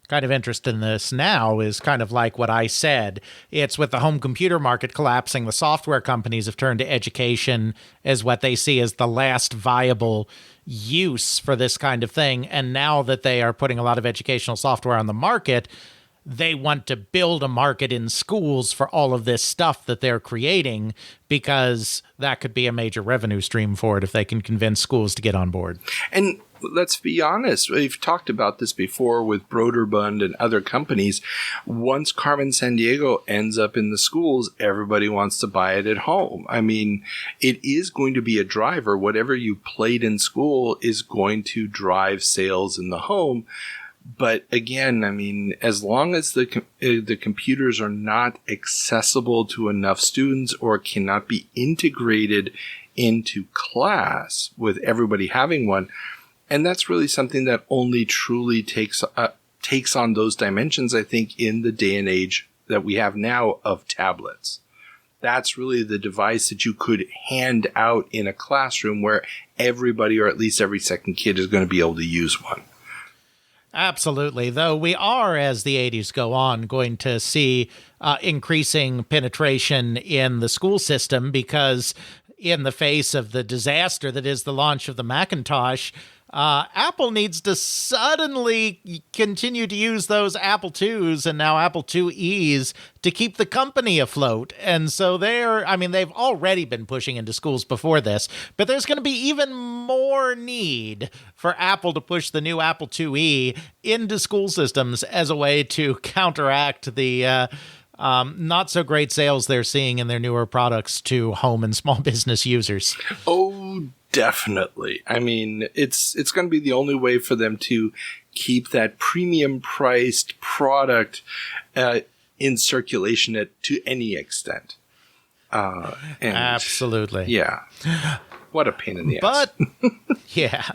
kind of interest in this now is kind of like what I said. It's with the home computer market collapsing, the software companies have turned to education as what they see as the last viable use for this kind of thing. And now that they are putting a lot of educational software on the market, they want to build a market in schools for all of this stuff that they're creating, because that could be a major revenue stream for it if they can convince schools to get on board. And let's be honest, we've talked about this before with Broderbund and other companies. Once Carmen Sandiego ends up in the schools, everybody wants to buy it at home. I mean, it is going to be a driver. Whatever you played in school is going to drive sales in the home. But again, I mean, as long as the computers are not accessible to enough students or cannot be integrated into class with everybody having one, and that's really something that only truly takes on those dimensions, I think, in the day and age that we have now of tablets. That's really the device that you could hand out in a classroom where everybody, or at least every second kid, is going to be able to use one. Absolutely. Though we are, as the 80s go on, going to see increasing penetration in the school system, because in the face of the disaster that is the launch of the Macintosh, Apple needs to suddenly continue to use those Apple IIs and now Apple IIes to keep the company afloat. And so they've already been pushing into schools before this, but there's going to be even more need for Apple to push the new Apple IIe into school systems as a way to counteract the not so great sales they're seeing in their newer products to home and small business users. Oh, definitely. I mean, it's going to be the only way for them to keep that premium priced product in circulation to any extent. Absolutely. Yeah. What a pain in the but, ass. Yeah.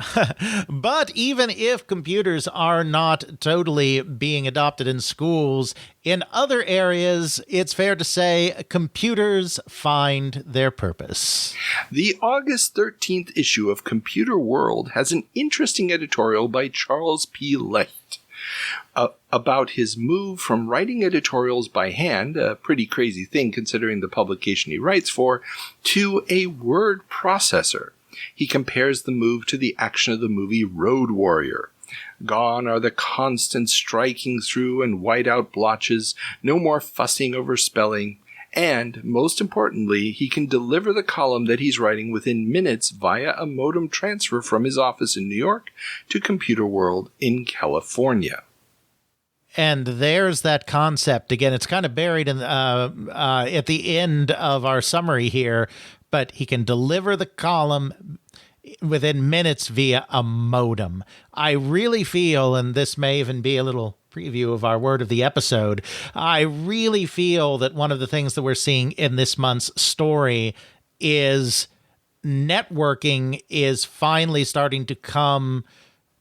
But even if computers are not totally being adopted in schools, in other areas, it's fair to say computers find their purpose. The August 13th issue of Computer World has an interesting editorial by Charles P. Licht about his move from writing editorials by hand, a pretty crazy thing considering the publication he writes for, to a word processor. He compares the move to the action of the movie Road Warrior. Gone are the constant striking through and whiteout blotches, no more fussing over spelling, and, most importantly, he can deliver the column that he's writing within minutes via a modem transfer from his office in New York to Computer World in California. And there's that concept. Again, it's kind of buried in at the end of our summary here, but he can deliver the column within minutes via a modem. I really feel, and this may even be a little preview of our word of the episode, I really feel that one of the things that we're seeing in this month's story is networking is finally starting to come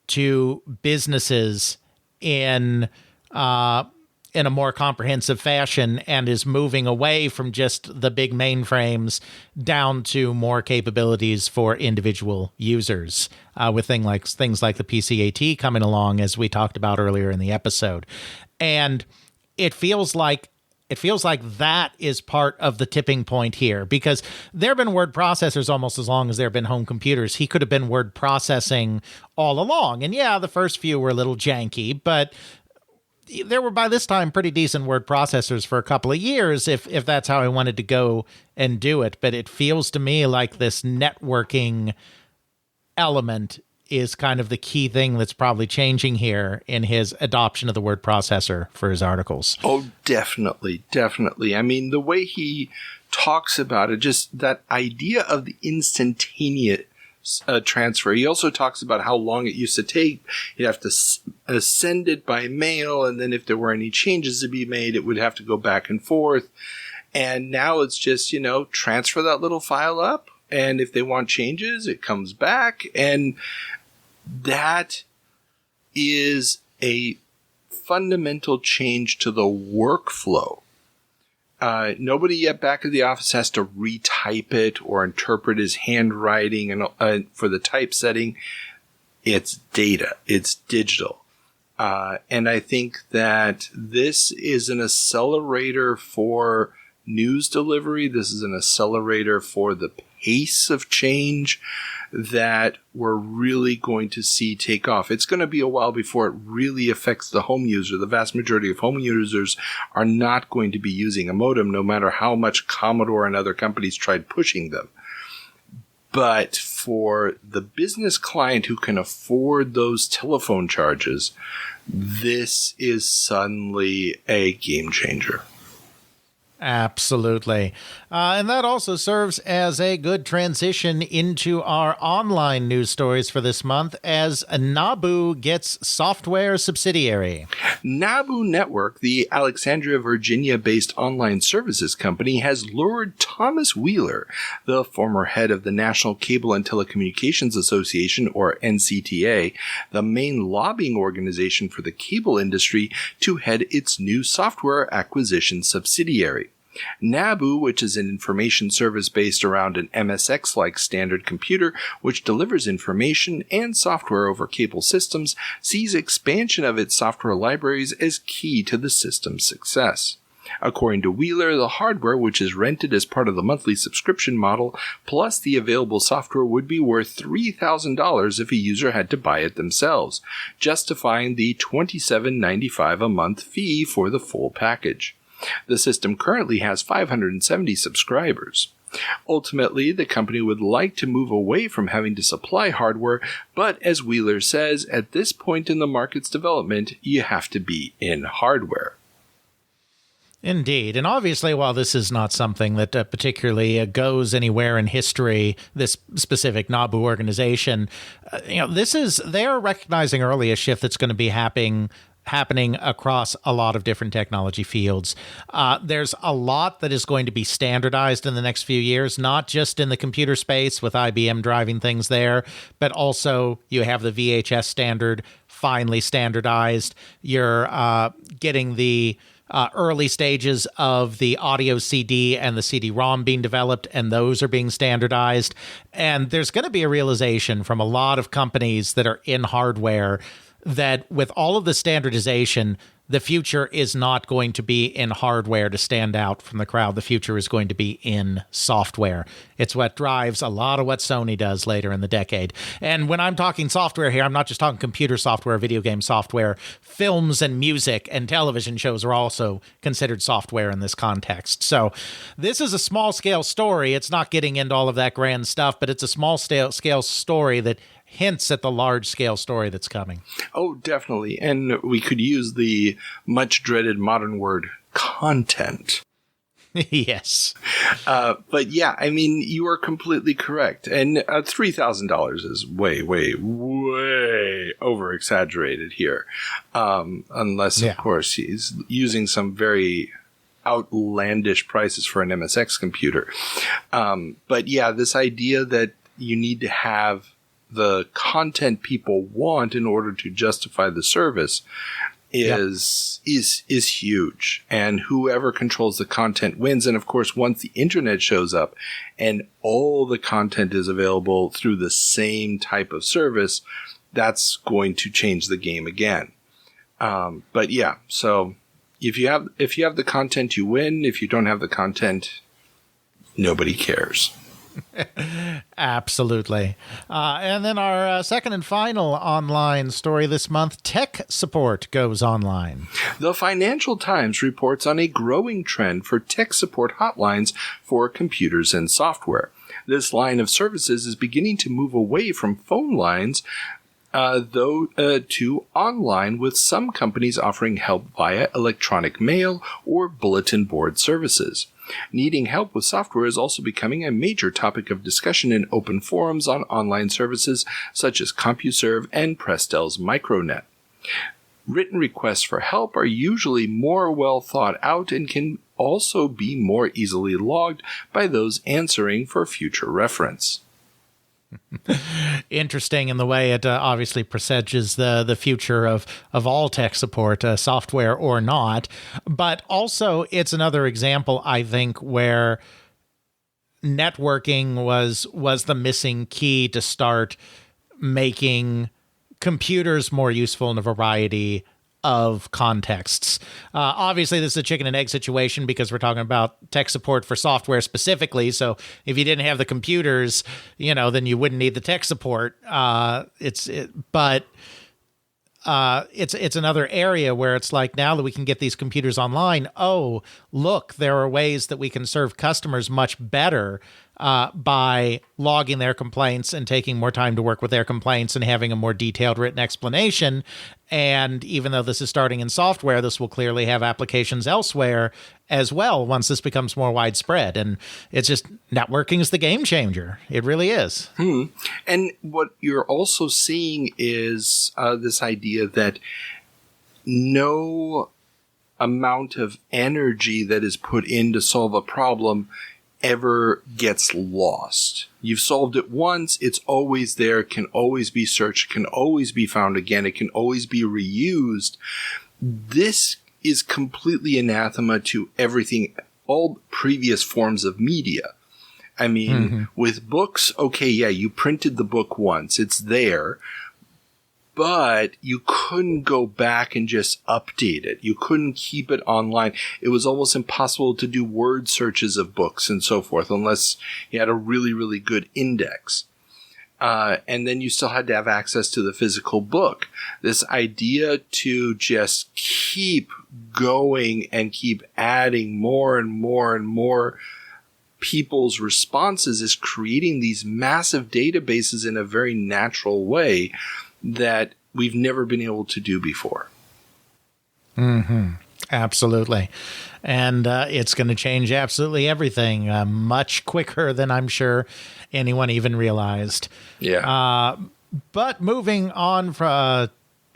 to businesses in a more comprehensive fashion, and is moving away from just the big mainframes down to more capabilities for individual users, with things like the PCAT coming along, as we talked about earlier in the episode. And it feels like that is part of the tipping point here, because there have been word processors almost as long as there have been home computers. He could have been word processing all along. And yeah, the first few were a little janky, but there were by this time pretty decent word processors for a couple of years if that's how I wanted to go and do it. But it feels to me like this networking element is kind of the key thing that's probably changing here in his adoption of the word processor for his articles. Oh, definitely. Definitely. I mean, the way he talks about it, just that idea of the instantaneous transfer. He also talks about how long it used to take. You'd have to send it by mail, and then if there were any changes to be made, it would have to go back and forth. And now it's just, transfer that little file up, and if they want changes, it comes back. And that is a fundamental change to the workflow. Nobody yet back at the office has to retype it or interpret his handwriting and for the typesetting. It's data. It's digital. And I think that this is an accelerator for news delivery. This is an accelerator for the pace of change that we're really going to see take off. It's going to be a while before it really affects the home user. The vast majority of home users are not going to be using a modem, no matter how much Commodore and other companies tried pushing them. But for the business client who can afford those telephone charges, this is suddenly a game changer. Absolutely. And that also serves as a good transition into our online news stories for this month, as Nabu gets software subsidiary. Nabu Network, the Alexandria, Virginia-based online services company, has lured Thomas Wheeler, the former head of the National Cable and Telecommunications Association, or NCTA, the main lobbying organization for the cable industry, to head its new software acquisition subsidiary. Nabu, which is an information service based around an MSX-like standard computer which delivers information and software over cable systems, sees expansion of its software libraries as key to the system's success. According to Wheeler, the hardware, which is rented as part of the monthly subscription model, plus the available software, would be worth $3,000 if a user had to buy it themselves, justifying the $27.95 a month fee for the full package. The system currently has 570 subscribers. Ultimately, the company would like to move away from having to supply hardware, but as Wheeler says, at this point in the market's development, you have to be in hardware. Indeed. And obviously, while this is not something that particularly goes anywhere in history, this specific Nabu organization, they are recognizing early a shift that's going to be happening happening across a lot of different technology fields. There's a lot that is going to be standardized in the next few years, not just in the computer space with IBM driving things there, but also you have the VHS standard finally standardized. You're getting the early stages of the audio CD and the CD-ROM being developed, and those are being standardized. And there's going to be a realization from a lot of companies that are in hardware that with all of the standardization, the future is not going to be in hardware to stand out from the crowd. The future is going to be in software. It's what drives a lot of what Sony does later in the decade. And when I'm talking software here, I'm not just talking computer software, video game software. Films and music and television shows are also considered software in this context. So this is a small-scale story. It's not getting into all of that grand stuff, but it's a small-scale story that hints at the large-scale story that's coming. Oh, definitely. And we could use the much-dreaded modern word, content. Yes. But yeah, I mean, you are completely correct. And $3,000 is way, way, way over-exaggerated here. Unless, of course, he's using some very outlandish prices for an MSX computer. But yeah, this idea that you need to have the content people want in order to justify the service is huge, and whoever controls the content wins. And of course, once the internet shows up and all the content is available through the same type of service, that's going to change the game again. But yeah, so if you have the content, you win. If you don't have the content, nobody cares. Absolutely. And then our second and final online story this month, tech support goes online. The Financial Times reports on a growing trend for tech support hotlines for computers and software. This line of services is beginning to move away from phone lines, to online, with some companies offering help via electronic mail or bulletin board services. Needing help with software is also becoming a major topic of discussion in open forums on online services such as CompuServe and Prestel's Micronet. Written requests for help are usually more well thought out and can also be more easily logged by those answering for future reference. Interesting in the way it obviously presages the future of all tech support, software or not. But also, it's another example, I think, where networking was the missing key to start making computers more useful in a variety of contexts. Obviously, this is a chicken and egg situation because we're talking about tech support for software specifically. So if you didn't have the computers, then you wouldn't need the tech support. It's another area where it's like, now that we can get these computers online, oh, look, there are ways that we can serve customers much better by logging their complaints and taking more time to work with their complaints and having a more detailed written explanation. And even though this is starting in software, this will clearly have applications elsewhere as well once this becomes more widespread. And it's just, networking is the game changer. It really is. And what you're also seeing is this idea that no amount of energy that is put in to solve a problem ever gets lost. You've solved it once, it's always there, can always be searched, can always be found again, it can always be reused. This is completely anathema to everything, all previous forms of media. I mean, with books, okay, yeah, you printed the book once, it's there, but you couldn't go back and just update it. You couldn't keep it online. It was almost impossible to do word searches of books and so forth unless you had a really, really good index. And then you still had to have access to the physical book. This idea to just keep going and keep adding more and more and more people's responses is creating these massive databases in a very natural way that we've never been able to do before. Absolutely. And it's going to change absolutely everything much quicker than I'm sure anyone even realized. Yeah. But moving on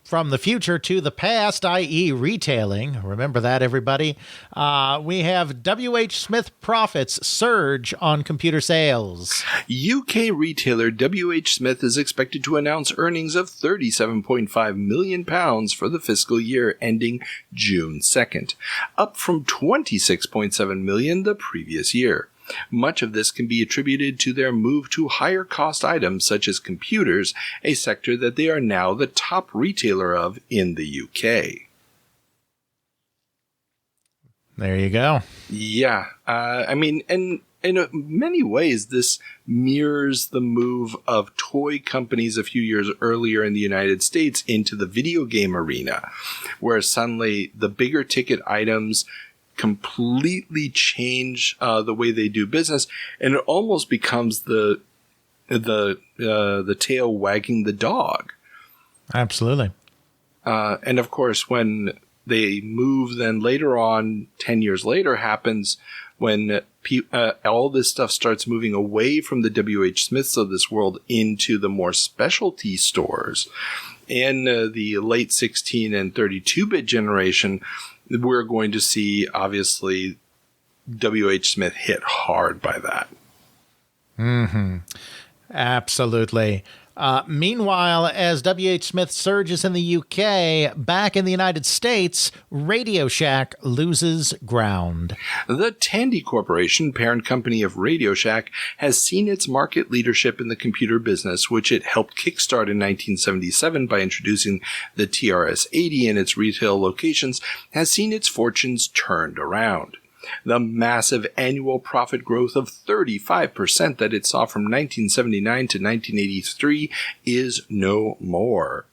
from the future to the past, i.e. retailing. Remember that, everybody. We have W.H. Smith profits surge on computer sales. UK retailer W.H. Smith is expected to announce earnings of £37.5 million for the fiscal year ending June 2nd, up from £26.7 million the previous year. Much of this can be attributed to their move to higher cost items such as computers, a sector that they are now the top retailer of in the UK. There you go. Yeah. And in many ways, this mirrors the move of toy companies a few years earlier in the United States into the video game arena, where suddenly the bigger ticket items completely change the way they do business, and it almost becomes the tail wagging the dog. Absolutely. And of course, when they move, then later on, 10 years later, happens when all this stuff starts moving away from the W.H. Smiths of this world into the more specialty stores. In the late 16 and 32-bit generation, we're going to see, obviously, W.H. Smith hit hard by that. Mm-hmm. Absolutely. Meanwhile, as W.H. Smith surges in the UK, back in the United States, Radio Shack loses ground. The Tandy Corporation, parent company of Radio Shack, has seen its market leadership in the computer business, which it helped kickstart in 1977 by introducing the TRS-80 in its retail locations, has seen its fortunes turned around. The massive annual profit growth of 35% that it saw from 1979 to 1983 is no more.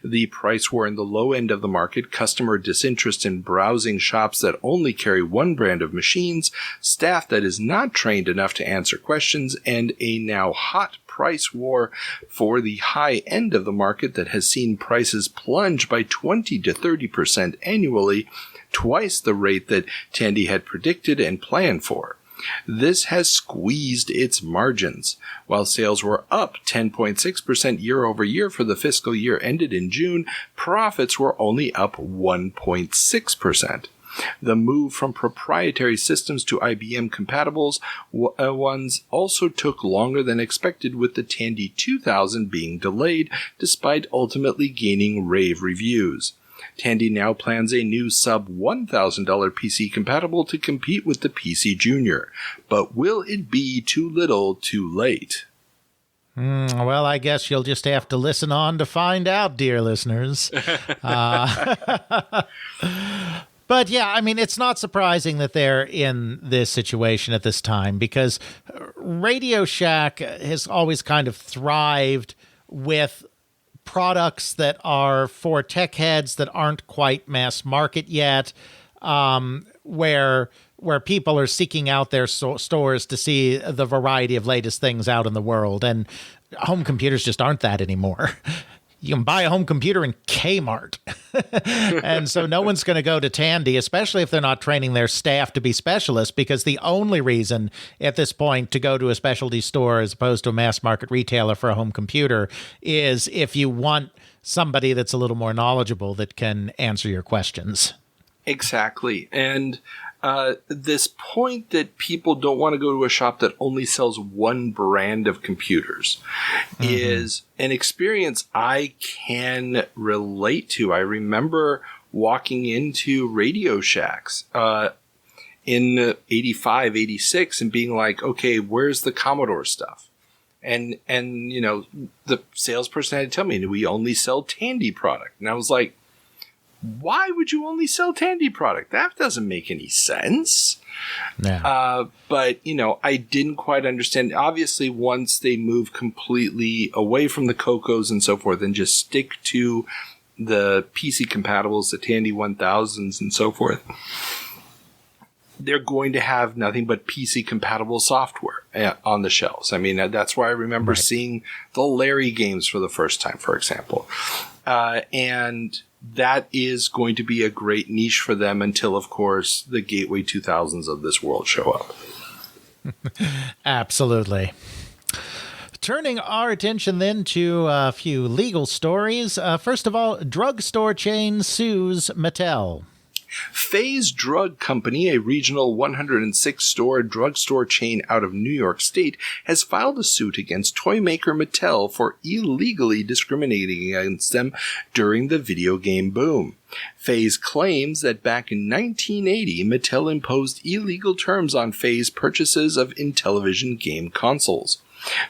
The price war in the low end of the market, customer disinterest in browsing shops that only carry one brand of machines, staff that is not trained enough to answer questions, and a now hot price war for the high end of the market that has seen prices plunge by 20 to 30% annually, twice the rate that Tandy had predicted and planned for. This has squeezed its margins. While sales were up 10.6% year over year for the fiscal year ended in June, profits were only up 1.6%. The move from proprietary systems to IBM compatibles ones also took longer than expected, with the Tandy 2000 being delayed despite ultimately gaining rave reviews. Tandy now plans a new sub-$1,000 PC compatible to compete with the PC Junior. But will it be too little too late? Well, I guess you'll just have to listen on to find out, dear listeners. But yeah, I mean, it's not surprising that they're in this situation at this time, because Radio Shack has always kind of thrived with products that are for tech heads that aren't quite mass market yet, where people are seeking out their stores to see the variety of latest things out in the world. And home computers just aren't that anymore. You can buy a home computer in Kmart. And so no one's going to go to Tandy, especially if they're not training their staff to be specialists, because the only reason at this point to go to a specialty store as opposed to a mass market retailer for a home computer is if you want somebody that's a little more knowledgeable that can answer your questions. Exactly. And this point that people don't want to go to a shop that only sells one brand of computers is an experience I can relate to. I remember walking into Radio Shacks in 85, 86 and being like, okay, where's the Commodore stuff? And you know, the salesperson had to tell me, we only sell Tandy product. And I was like, why would you only sell Tandy product? That doesn't make any sense. Yeah. But, you know, I didn't quite understand. Obviously, once they move completely away from the Cocos and so forth and just stick to the PC compatibles, the Tandy 1000s and so forth, they're going to have nothing but PC compatible software on the shelves. I mean, that's where I remember seeing the Larry games for the first time, for example. And that is going to be a great niche for them until, of course, the Gateway 2000s of this world show up. Absolutely. Turning our attention then to a few legal stories. First of all, drugstore chain sues Mattel. Phase Drug Company, a regional 106-store drugstore chain out of New York State, has filed a suit against toy maker Mattel for illegally discriminating against them during the video game boom. Phase claims that back in 1980, Mattel imposed illegal terms on Phase purchases of Intellivision game consoles.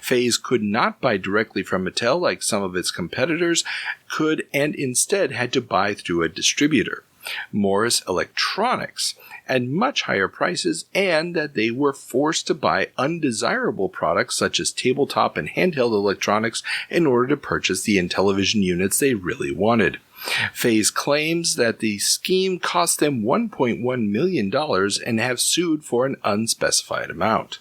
Phase could not buy directly from Mattel like some of its competitors could, and instead had to buy through a distributor, Morris Electronics, at much higher prices, and that they were forced to buy undesirable products such as tabletop and handheld electronics in order to purchase the Intellivision units they really wanted. Phase claims that the scheme cost them $1.1 million and have sued for an unspecified amount.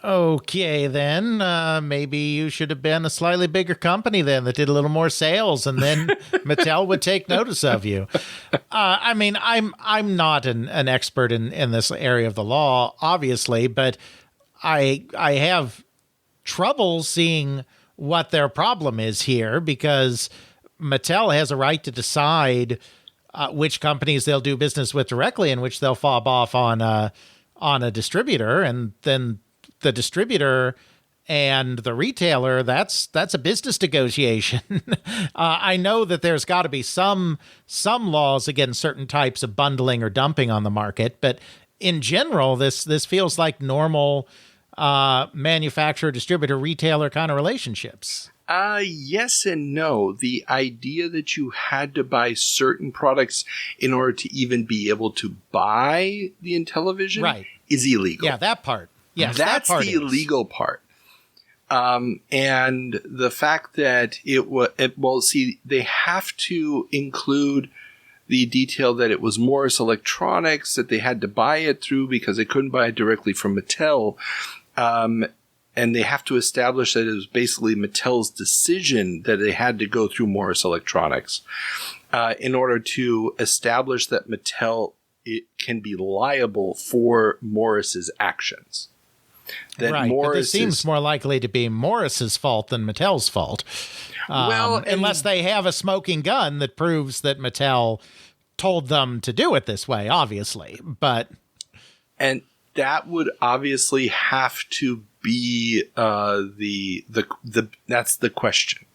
Okay, then. Maybe you should have been a slightly bigger company then that did a little more sales, and then Mattel would take notice of you. I mean, I'm not an expert in this area of the law, obviously, but I have trouble seeing what their problem is here, because Mattel has a right to decide which companies they'll do business with directly and which they'll fob off on a distributor, and then the distributor and the retailer, that's a business negotiation. I know that there's got to be some laws against certain types of bundling or dumping on the market, but in general, this feels like normal manufacturer, distributor, retailer kind of relationships. Yes and no. The idea that you had to buy certain products in order to even be able to buy the Intellivision is illegal. Yeah, that part. Yes, that's that part the illegal part. And the fact that they have to include the detail that it was Morris Electronics, that they had to buy it through because they couldn't buy it directly from Mattel. And they have to establish that it was basically Mattel's decision that they had to go through Morris Electronics in order to establish that Mattel can be liable for Morris's actions. Right, but this seems more likely to be Morris's fault than Mattel's fault. Unless they have a smoking gun that proves that Mattel told them to do it this way, obviously. And that would obviously have to be that's the question,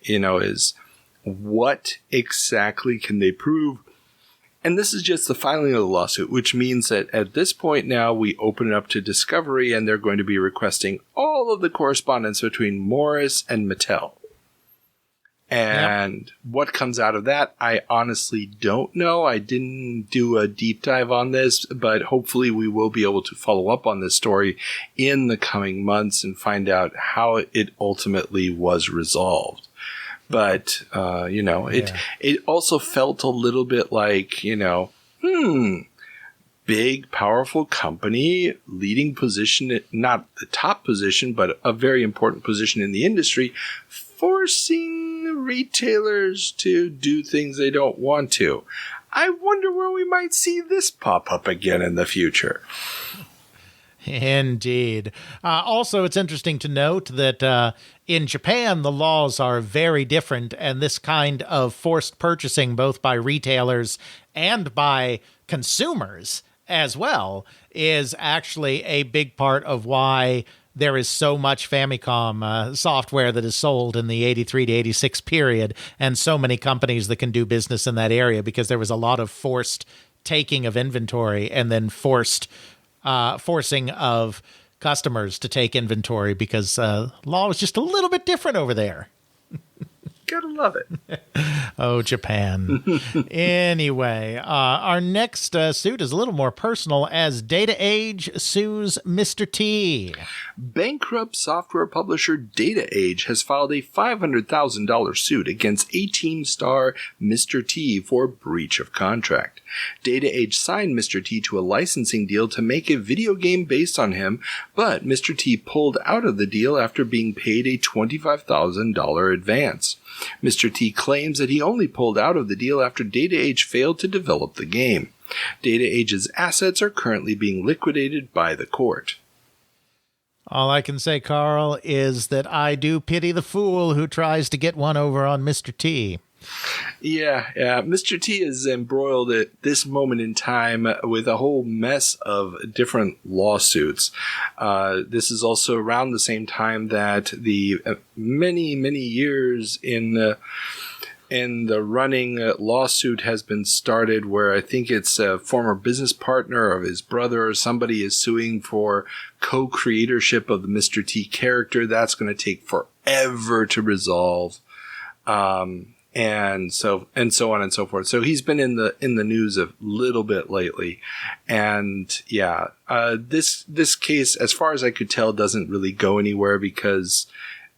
is what exactly can they prove? And this is just the filing of the lawsuit, which means that at this point now we open it up to discovery, and they're going to be requesting all of the correspondence between Morris and Mattel. And what comes out of that, I honestly don't know. I didn't do a deep dive on this, but hopefully we will be able to follow up on this story in the coming months and find out how it ultimately was resolved. But, it also felt a little bit like, big, powerful company, leading position, not the top position, but a very important position in the industry, forcing retailers to do things they don't want to. I wonder where we might see this pop up again in the future. Indeed. Also, it's interesting to note that in Japan, the laws are very different, and this kind of forced purchasing, both by retailers and by consumers as well, is actually a big part of why there is so much Famicom software that is sold in the 83 to 86 period, and so many companies that can do business in that area, because there was a lot of forced taking of inventory and then forcing of customers to take inventory because law was just a little bit different over there. Gotta love it. Oh, Japan. Anyway, our next suit is a little more personal, as Data Age sues Mr. T. Bankrupt software publisher Data Age has filed a $500,000 suit against A-Team star Mr. T for breach of contract. Data Age signed Mr. T to a licensing deal to make a video game based on him, but Mr. T pulled out of the deal after being paid a $25,000 advance. Mr. T claims that he only pulled out of the deal after Data Age failed to develop the game. Data Age's assets are currently being liquidated by the court. All I can say, Carl, is that I do pity the fool who tries to get one over on Mr. T. Yeah. Mr. T is embroiled at this moment in time with a whole mess of different lawsuits. This is also around the same time that the many, many years in the running lawsuit has been started, where I think it's a former business partner of his brother or somebody is suing for co-creatorship of the Mr. T character. That's going to take forever to resolve. And so on and so forth. So he's been in the news a little bit lately. And yeah, this case, as far as I could tell, doesn't really go anywhere because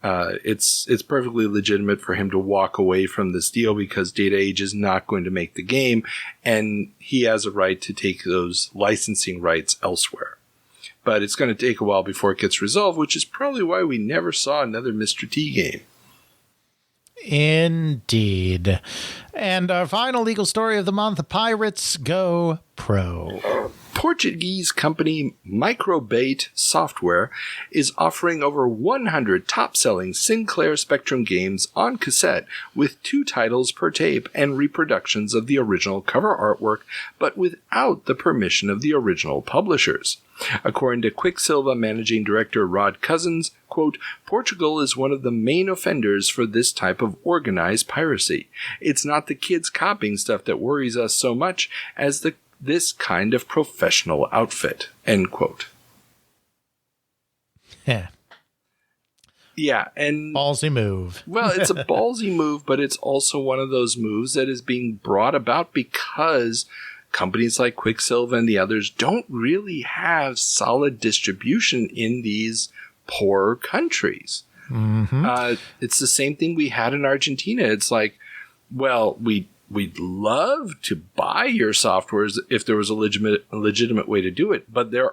it's perfectly legitimate for him to walk away from this deal because Data Age is not going to make the game, and he has a right to take those licensing rights elsewhere. But it's going to take a while before it gets resolved, which is probably why we never saw another Mr. T game. Indeed. And our final legal story of the month, Pirates Go Pro. Portuguese company Microbait Software is offering over 100 top-selling Sinclair Spectrum games on cassette with 2 titles per tape and reproductions of the original cover artwork, but without the permission of the original publishers. According to Quicksilva managing director Rod Cousins, quote, Portugal is one of the main offenders for this type of organized piracy. It's not the kids copying stuff that worries us so much as this kind of professional outfit, end quote. Yeah. Yeah, and... Ballsy move. Well, it's a ballsy move, but it's also one of those moves that is being brought about because companies like Quicksilva and the others don't really have solid distribution in these poorer countries. Mm-hmm. It's the same thing we had in Argentina. It's like, well, we'd love to buy your software if there was a legitimate way to do it, but there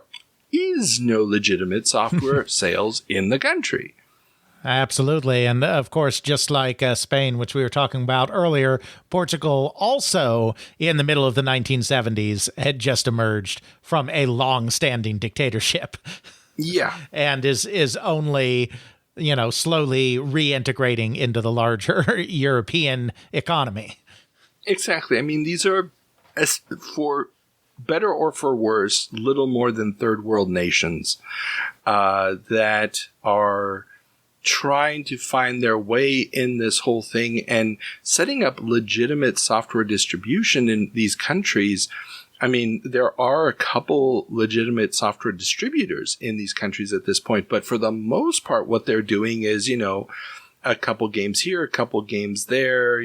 is no legitimate software sales in the country. Absolutely. And of course, just like Spain, which we were talking about earlier, Portugal also in the middle of the 1970s had just emerged from a long-standing dictatorship. Yeah. And is only, slowly reintegrating into the larger European economy. Exactly. I mean, these are, for better or for worse, little more than third world nations that are trying to find their way in this whole thing and setting up legitimate software distribution in these countries. I mean, there are a couple legitimate software distributors in these countries at this point, but for the most part, what they're doing is, a couple games here, a couple games there,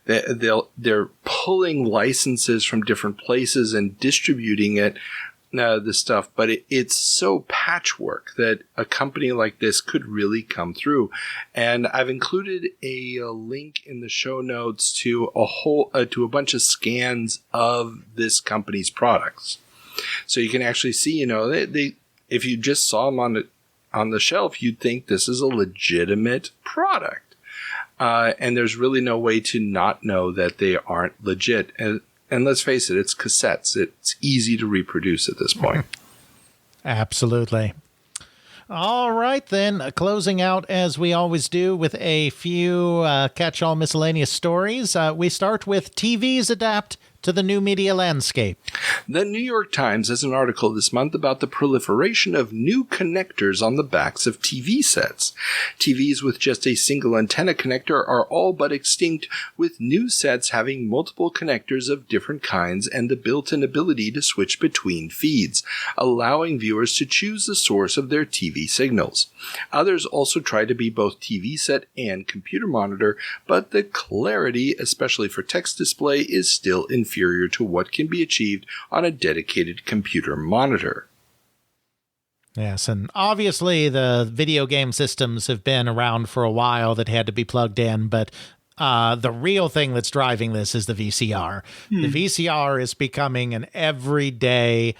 they're pulling licenses from different places and distributing it, this stuff, but it's so patchwork that a company like this could really come through. And I've included a link in the show notes to a bunch of scans of this company's products, so you can actually see, they if you just saw them on the shelf, you'd think this is a legitimate product, and there's really no way to not know that they aren't legit. And let's face it, it's cassettes. It's easy to reproduce at this point. Absolutely. All right, then, closing out as we always do with a few catch-all miscellaneous stories. We start with TVs adapt to the new media landscape. The New York Times has an article this month about the proliferation of new connectors on the backs of TV sets. TVs with just a single antenna connector are all but extinct, with new sets having multiple connectors of different kinds and the built-in ability to switch between feeds, allowing viewers to choose the source of their TV signals. Others also try to be both TV set and computer monitor, but the clarity, especially for text display, is still inferior to what can be achieved on a dedicated computer monitor. Yes, and obviously the video game systems have been around for a while that had to be plugged in, but the real thing that's driving this is the VCR. The VCR is becoming an everyday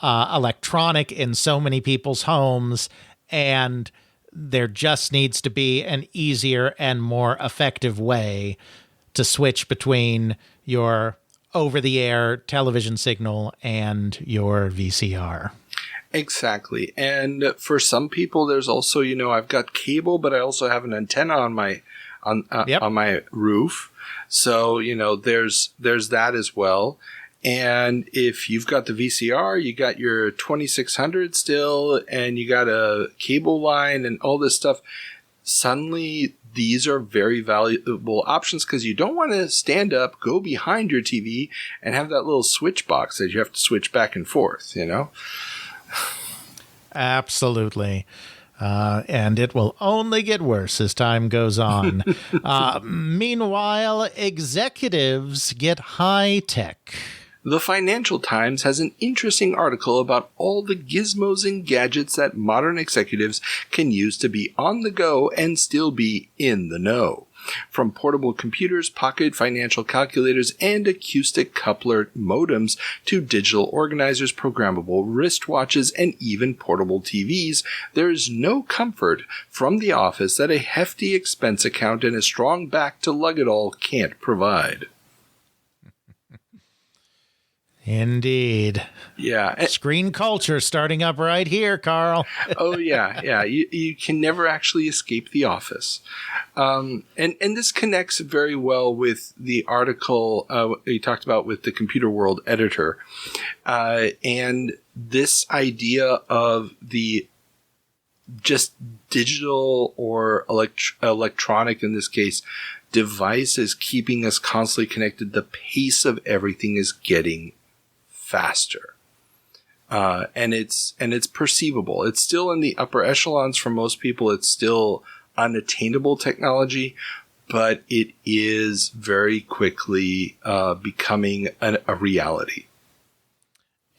electronic in so many people's homes, and there just needs to be an easier and more effective way to switch between your over-the-air television signal and your VCR. Exactly. And for some people, there's also, I've got cable, but I also have an antenna on my on my roof. So, there's that as well. And if you've got the VCR, you got your 2600 still, and you got a cable line and all this stuff, suddenly these are very valuable options because you don't want to stand up, go behind your TV, and have that little switch box that you have to switch back and forth, Absolutely. And it will only get worse as time goes on. Meanwhile, executives get high tech. The Financial Times has an interesting article about all the gizmos and gadgets that modern executives can use to be on the go and still be in the know. From portable computers, pocket financial calculators, and acoustic coupler modems to digital organizers, programmable wristwatches, and even portable TVs, there is no comfort from the office that a hefty expense account and a strong back to lug it all can't provide. Indeed. Yeah. Screen culture starting up right here, Carl. Oh, yeah. Yeah. You can never actually escape the office. And this connects very well with the article you talked about with the Computer World editor. And this idea of the just digital or electronic, in this case, device is keeping us constantly connected. The pace of everything is getting faster. And it's perceivable. It's still in the upper echelons for most people. It's still unattainable technology, but it is very quickly becoming a reality.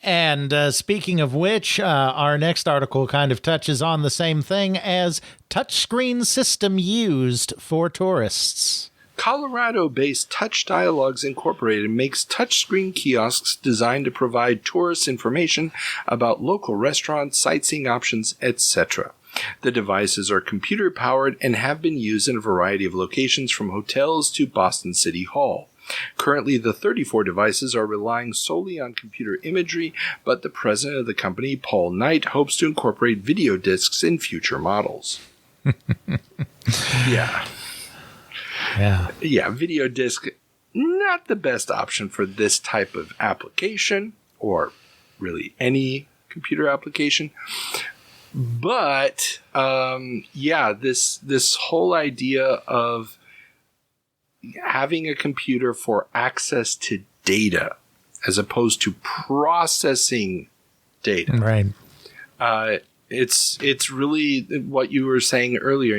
And speaking of which, our next article kind of touches on the same thing as touchscreen system used for tourists. Colorado-based Touch Dialogues Incorporated makes touchscreen kiosks designed to provide tourists information about local restaurants, sightseeing options, etc. The devices are computer-powered and have been used in a variety of locations from hotels to Boston City Hall. Currently, the 34 devices are relying solely on computer imagery, but the president of the company, Paul Knight, hopes to incorporate video discs in future models. Yeah. Yeah, video disc, not the best option for this type of application, or really any computer application. But, this whole idea of having a computer for access to data as opposed to processing data. Right. It's really what you were saying earlier.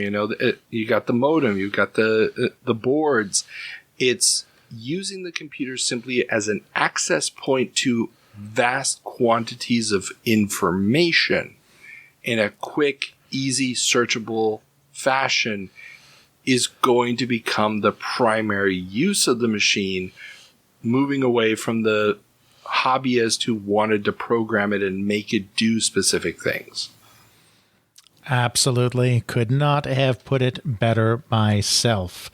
You got the modem, you got the boards. It's using the computer simply as an access point to vast quantities of information in a quick, easy, searchable fashion is going to become the primary use of the machine, moving away from the hobbyist who wanted to program it and make it do specific things. Absolutely. Could not have put it better myself.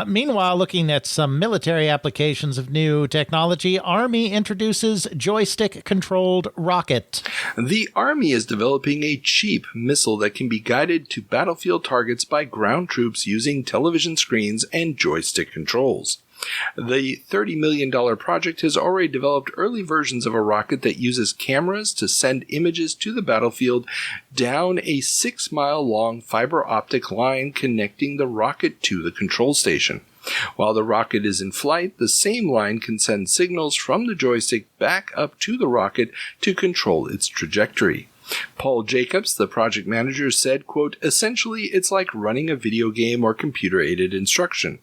Meanwhile, looking at some military applications of new technology, Army introduces joystick-controlled rocket. The Army is developing a cheap missile that can be guided to battlefield targets by ground troops using television screens and joystick controls. The $30 million project has already developed early versions of a rocket that uses cameras to send images to the battlefield down a 6-mile-long fiber optic line connecting the rocket to the control station. While the rocket is in flight, the same line can send signals from the joystick back up to the rocket to control its trajectory. Paul Jacobs, the project manager, said, quote, "Essentially, it's like running a video game or computer-aided instruction.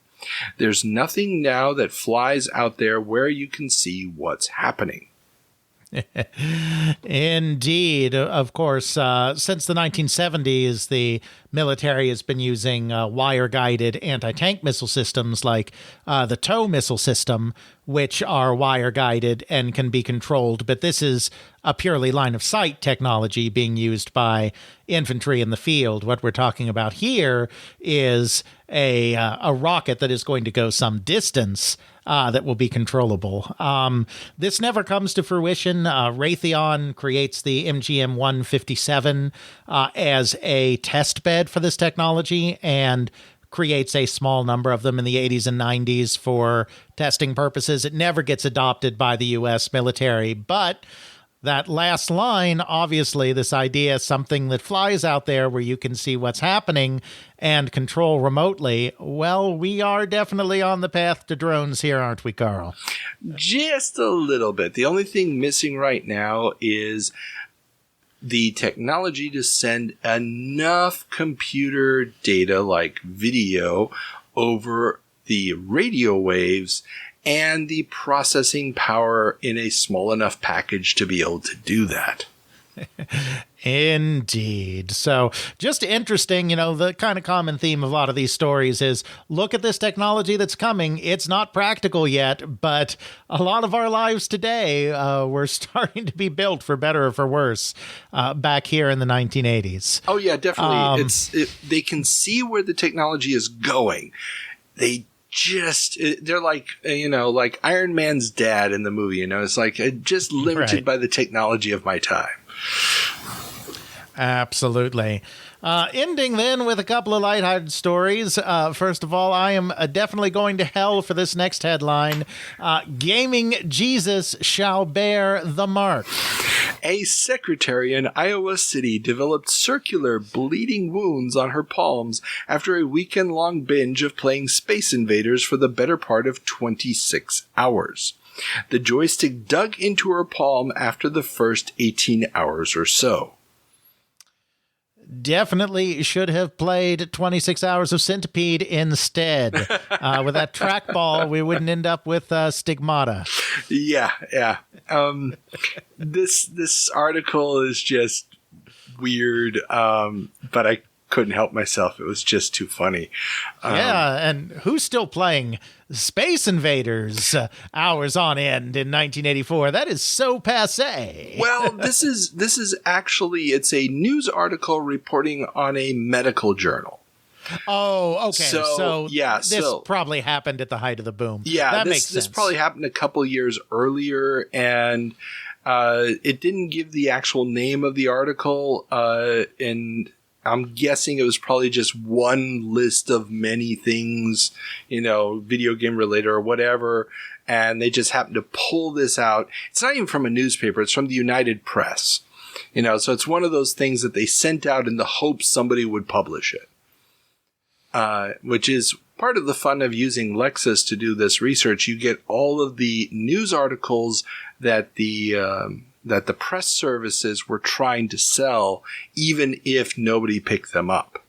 There's nothing now that flies out there where you can see what's happening." Indeed. Of course, since the 1970s, the military has been using wire-guided anti-tank missile systems like the TOW missile system, which are wire-guided and can be controlled. But this is a purely line-of-sight technology being used by infantry in the field. What we're talking about here is a rocket that is going to go some distance that will be controllable. This never comes to fruition. Raytheon creates the MGM 157 as a test bed for this technology and creates a small number of them in the 80s and 90s for testing purposes. It never gets adopted by the U.S. military, but that last line, obviously, this idea, something that flies out there where you can see what's happening and control remotely. Well, we are definitely on the path to drones here, aren't we, Carl? Just a little bit. The only thing missing right now is the technology to send enough computer data, like video, over the radio waves and the processing power in a small enough package to be able to do that. Indeed. So just interesting, the kind of common theme of a lot of these stories is look at this technology that's coming. It's not practical yet, but a lot of our lives today were starting to be built for better or for worse back here in the 1980s. Oh, yeah, definitely. They can see where the technology is going. They're like, like Iron Man's dad in the movie, it's like just limited by the technology of my time. Absolutely. Ending then with a couple of lighthearted stories. First of all, I am definitely going to hell for this next headline. Gaming Jesus shall bear the mark. A secretary in Iowa City developed circular bleeding wounds on her palms after a weekend-long binge of playing Space Invaders for the better part of 26 hours. The joystick dug into her palm after the first 18 hours or so. Definitely should have played 26 hours of Centipede instead. With that trackball, we wouldn't end up with stigmata. Yeah. This article is just weird, but I couldn't help myself. It was just too funny. And who's still playing Space Invaders hours on end in 1984? That is so passé. Well, this is actually, it's a news article reporting on a medical journal. Oh, okay. So this probably happened at the height of the boom. Yeah, that makes sense. This probably happened a couple years earlier, and it didn't give the actual name of the article, and I'm guessing it was probably just one list of many things, video game related or whatever, and they just happened to pull this out. It's not even from a newspaper. It's from the United Press. So it's one of those things that they sent out in the hopes somebody would publish it, which is part of the fun of using Lexis to do this research. You get all of the news articles that the press services were trying to sell, even if nobody picked them up.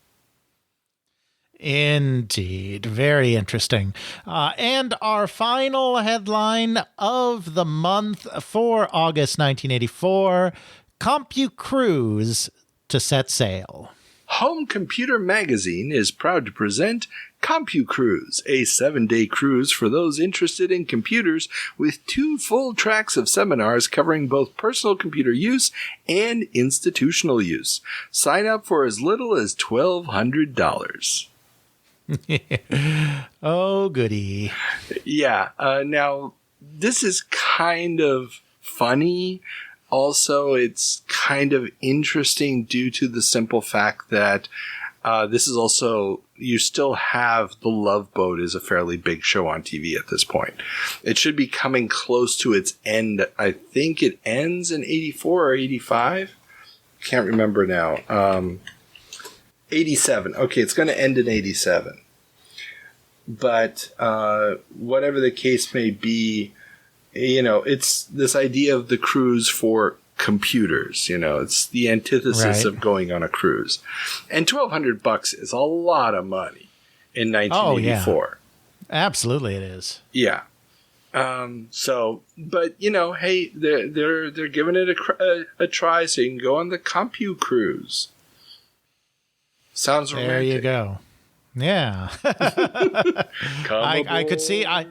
Indeed. Very interesting. And our final headline of the month for August 1984, CompuCruise to set sail. Home Computer Magazine is proud to present CompuCruise, a 7-day cruise for those interested in computers with 2 full tracks of seminars covering both personal computer use and institutional use. Sign up for as little as $1,200. Oh, goody. Yeah. Now, this is kind of funny. Also, it's kind of interesting due to the simple fact that this is also, you still have The Love Boat is a fairly big show on TV at this point. It should be coming close to its end. I think it ends in 84 or 85. Can't remember now. 87. Okay, it's going to end in 87. But whatever the case may be, it's this idea of the cruise for computers. It's the antithesis of going on a cruise. And $1,200 is a lot of money in 1984. Oh, yeah. Absolutely it is. Yeah. But hey, they're giving it a try, so you can go on the CompuCruise. Sounds romantic. There you go. Yeah. I could see. I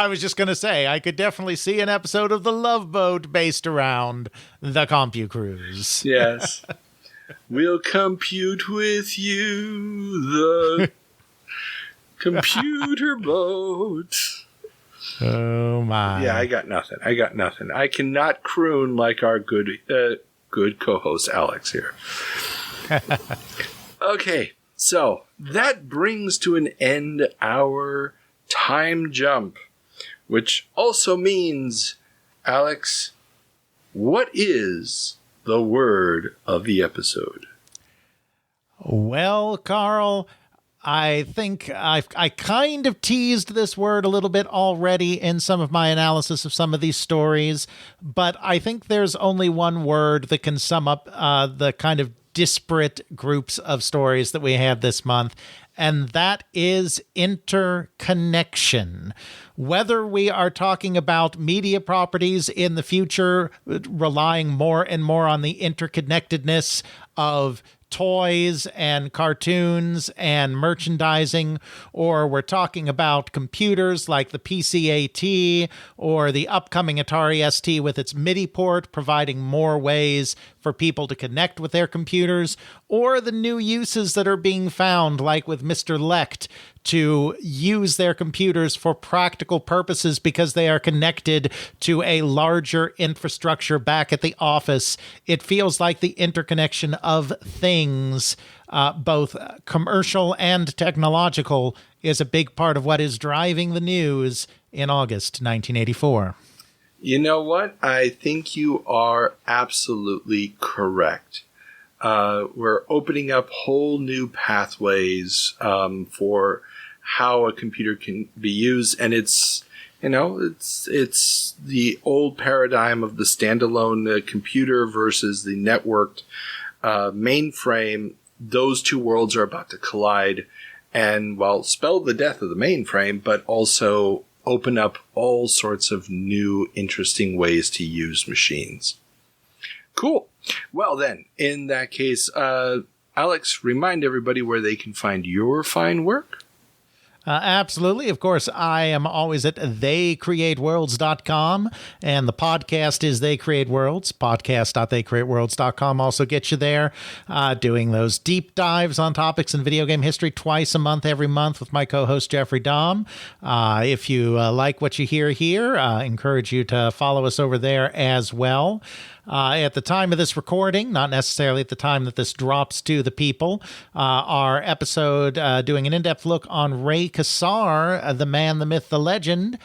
was just going to say, I could definitely see an episode of The Love Boat based around the CompuCruise. Yes. We'll compute with you the Computer boat. Oh my. Yeah, I got nothing. I cannot croon like our good co-host Alex here. Okay, so that brings to an end our time jump, which also means, Alex, what is the word of the episode? Well, Carl, I think I kind of teased this word a little bit already in some of my analysis of some of these stories, but I think there's only one word that can sum up the kind of disparate groups of stories that we had this month, and that is interconnection. Whether we are talking about media properties in the future relying more and more on the interconnectedness of toys and cartoons and merchandising, or we're talking about computers like the PCAT or the upcoming Atari ST with its MIDI port providing more ways for people to connect with their computers, or the new uses that are being found, like with Mr. Lecht, to use their computers for practical purposes because they are connected to a larger infrastructure back at the office. It feels like the interconnection of things, both commercial and technological, is a big part of what is driving the news in August 1984. You know what? I think you are absolutely correct. We're opening up whole new pathways for how a computer can be used, and it's the old paradigm of the standalone computer versus the networked mainframe. Those two worlds are about to collide, and spell the death of the mainframe, but also open up all sorts of new, interesting ways to use machines. Cool. Well, then, in that case, Alex, remind everybody where they can find your fine work. Absolutely. Of course, I am always at theycreateworlds.com, and the podcast is They Create Worlds. Podcast.theycreateworlds.com also gets you there, doing those deep dives on topics in video game history twice a month, every month, with my co-host Jeffrey Dom. If you like what you hear here, I encourage you to follow us over there as well. At the time of this recording, not necessarily at the time that this drops to the people, our episode doing an in-depth look on Ray Kassar, the man, the myth, the legend,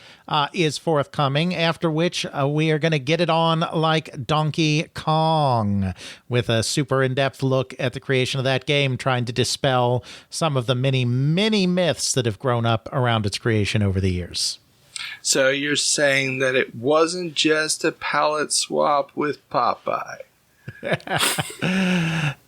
is forthcoming, after which we are going to get it on like Donkey Kong with a super in-depth look at the creation of that game, trying to dispel some of the many, many myths that have grown up around its creation over the years. So you're saying that it wasn't just a palette swap with Popeye?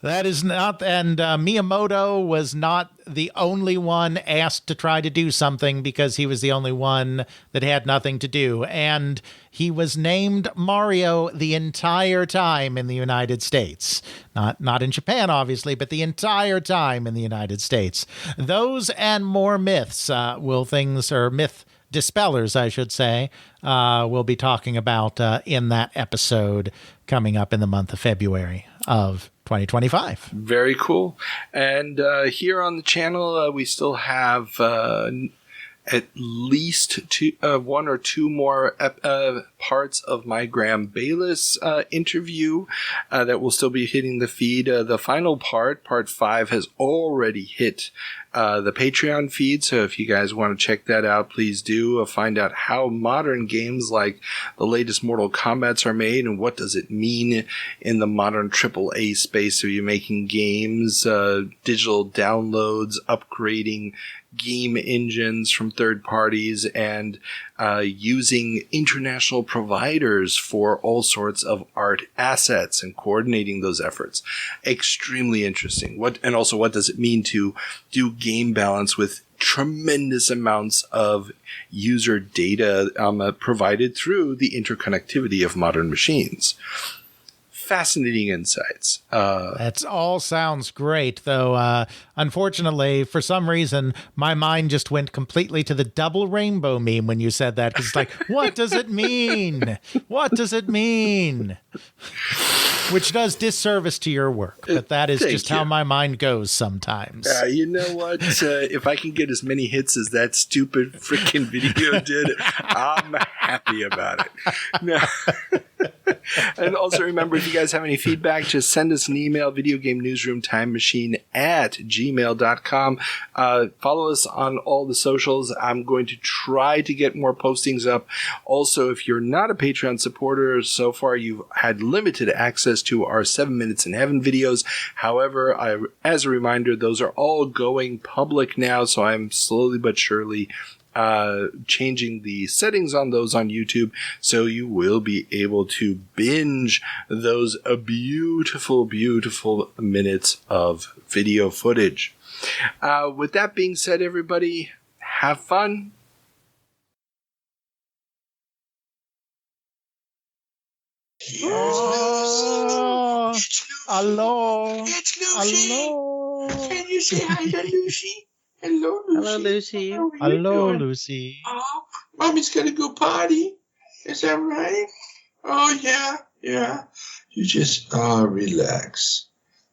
That is not, and Miyamoto was not the only one asked to try to do something because he was the only one that had nothing to do. And he was named Mario the entire time in the United States. Not in Japan, obviously, but the entire time in the United States. Those and more myths myth dispellers, I should say, we'll be talking about in that episode coming up in the month of February of 2025. Very cool. And here on the channel, we still have at least one or two more parts of my Graham Bayless interview that will still be hitting the feed. The final part 5, has already hit the Patreon feed, so if you guys want to check that out, please do. Find out how modern games like the latest Mortal Kombats are made and what does it mean in the modern AAA space. Are you making games, digital downloads, upgrading game engines from third parties, and using international providers for all sorts of art assets and coordinating those efforts. Extremely interesting. And also what does it mean to do game balance with tremendous amounts of user data provided through the interconnectivity of modern machines. fascinating insights. That all sounds great, though. Unfortunately, for some reason, my mind just went completely to the double rainbow meme when you said that. Because it's like, what does it mean? What does it mean? Which does disservice to your work, but that is just how my mind goes sometimes. You know what? If I can get as many hits as that stupid freaking video did, I'm happy about it. No. And also remember, if you guys have any feedback, just send us an email, videogamenewsroomtimemachine@gmail.com. Follow us on all the socials. I'm going to try to get more postings up. Also, if you're not a Patreon supporter, so far you've had limited access to our 7 Minutes in Heaven videos. However, as a reminder, those are all going public now, so I'm slowly but surely changing the settings on those on YouTube, so you will be able to binge those beautiful, beautiful minutes of video footage. With that being said, everybody, have fun. Oh, hello. It's Lucy. Hello. Can you say hi to Lucy? Hello, Lucy. Hello, Lucy. Hello, Lucy. Oh, Mommy's gonna go potty. Is that right? Oh, yeah. You just, relax.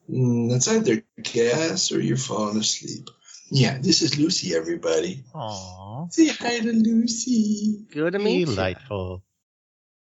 That's either gas or you're falling asleep. Yeah, this is Lucy, everybody. Aww. Say hi to Lucy. Good to meet you. Delightful.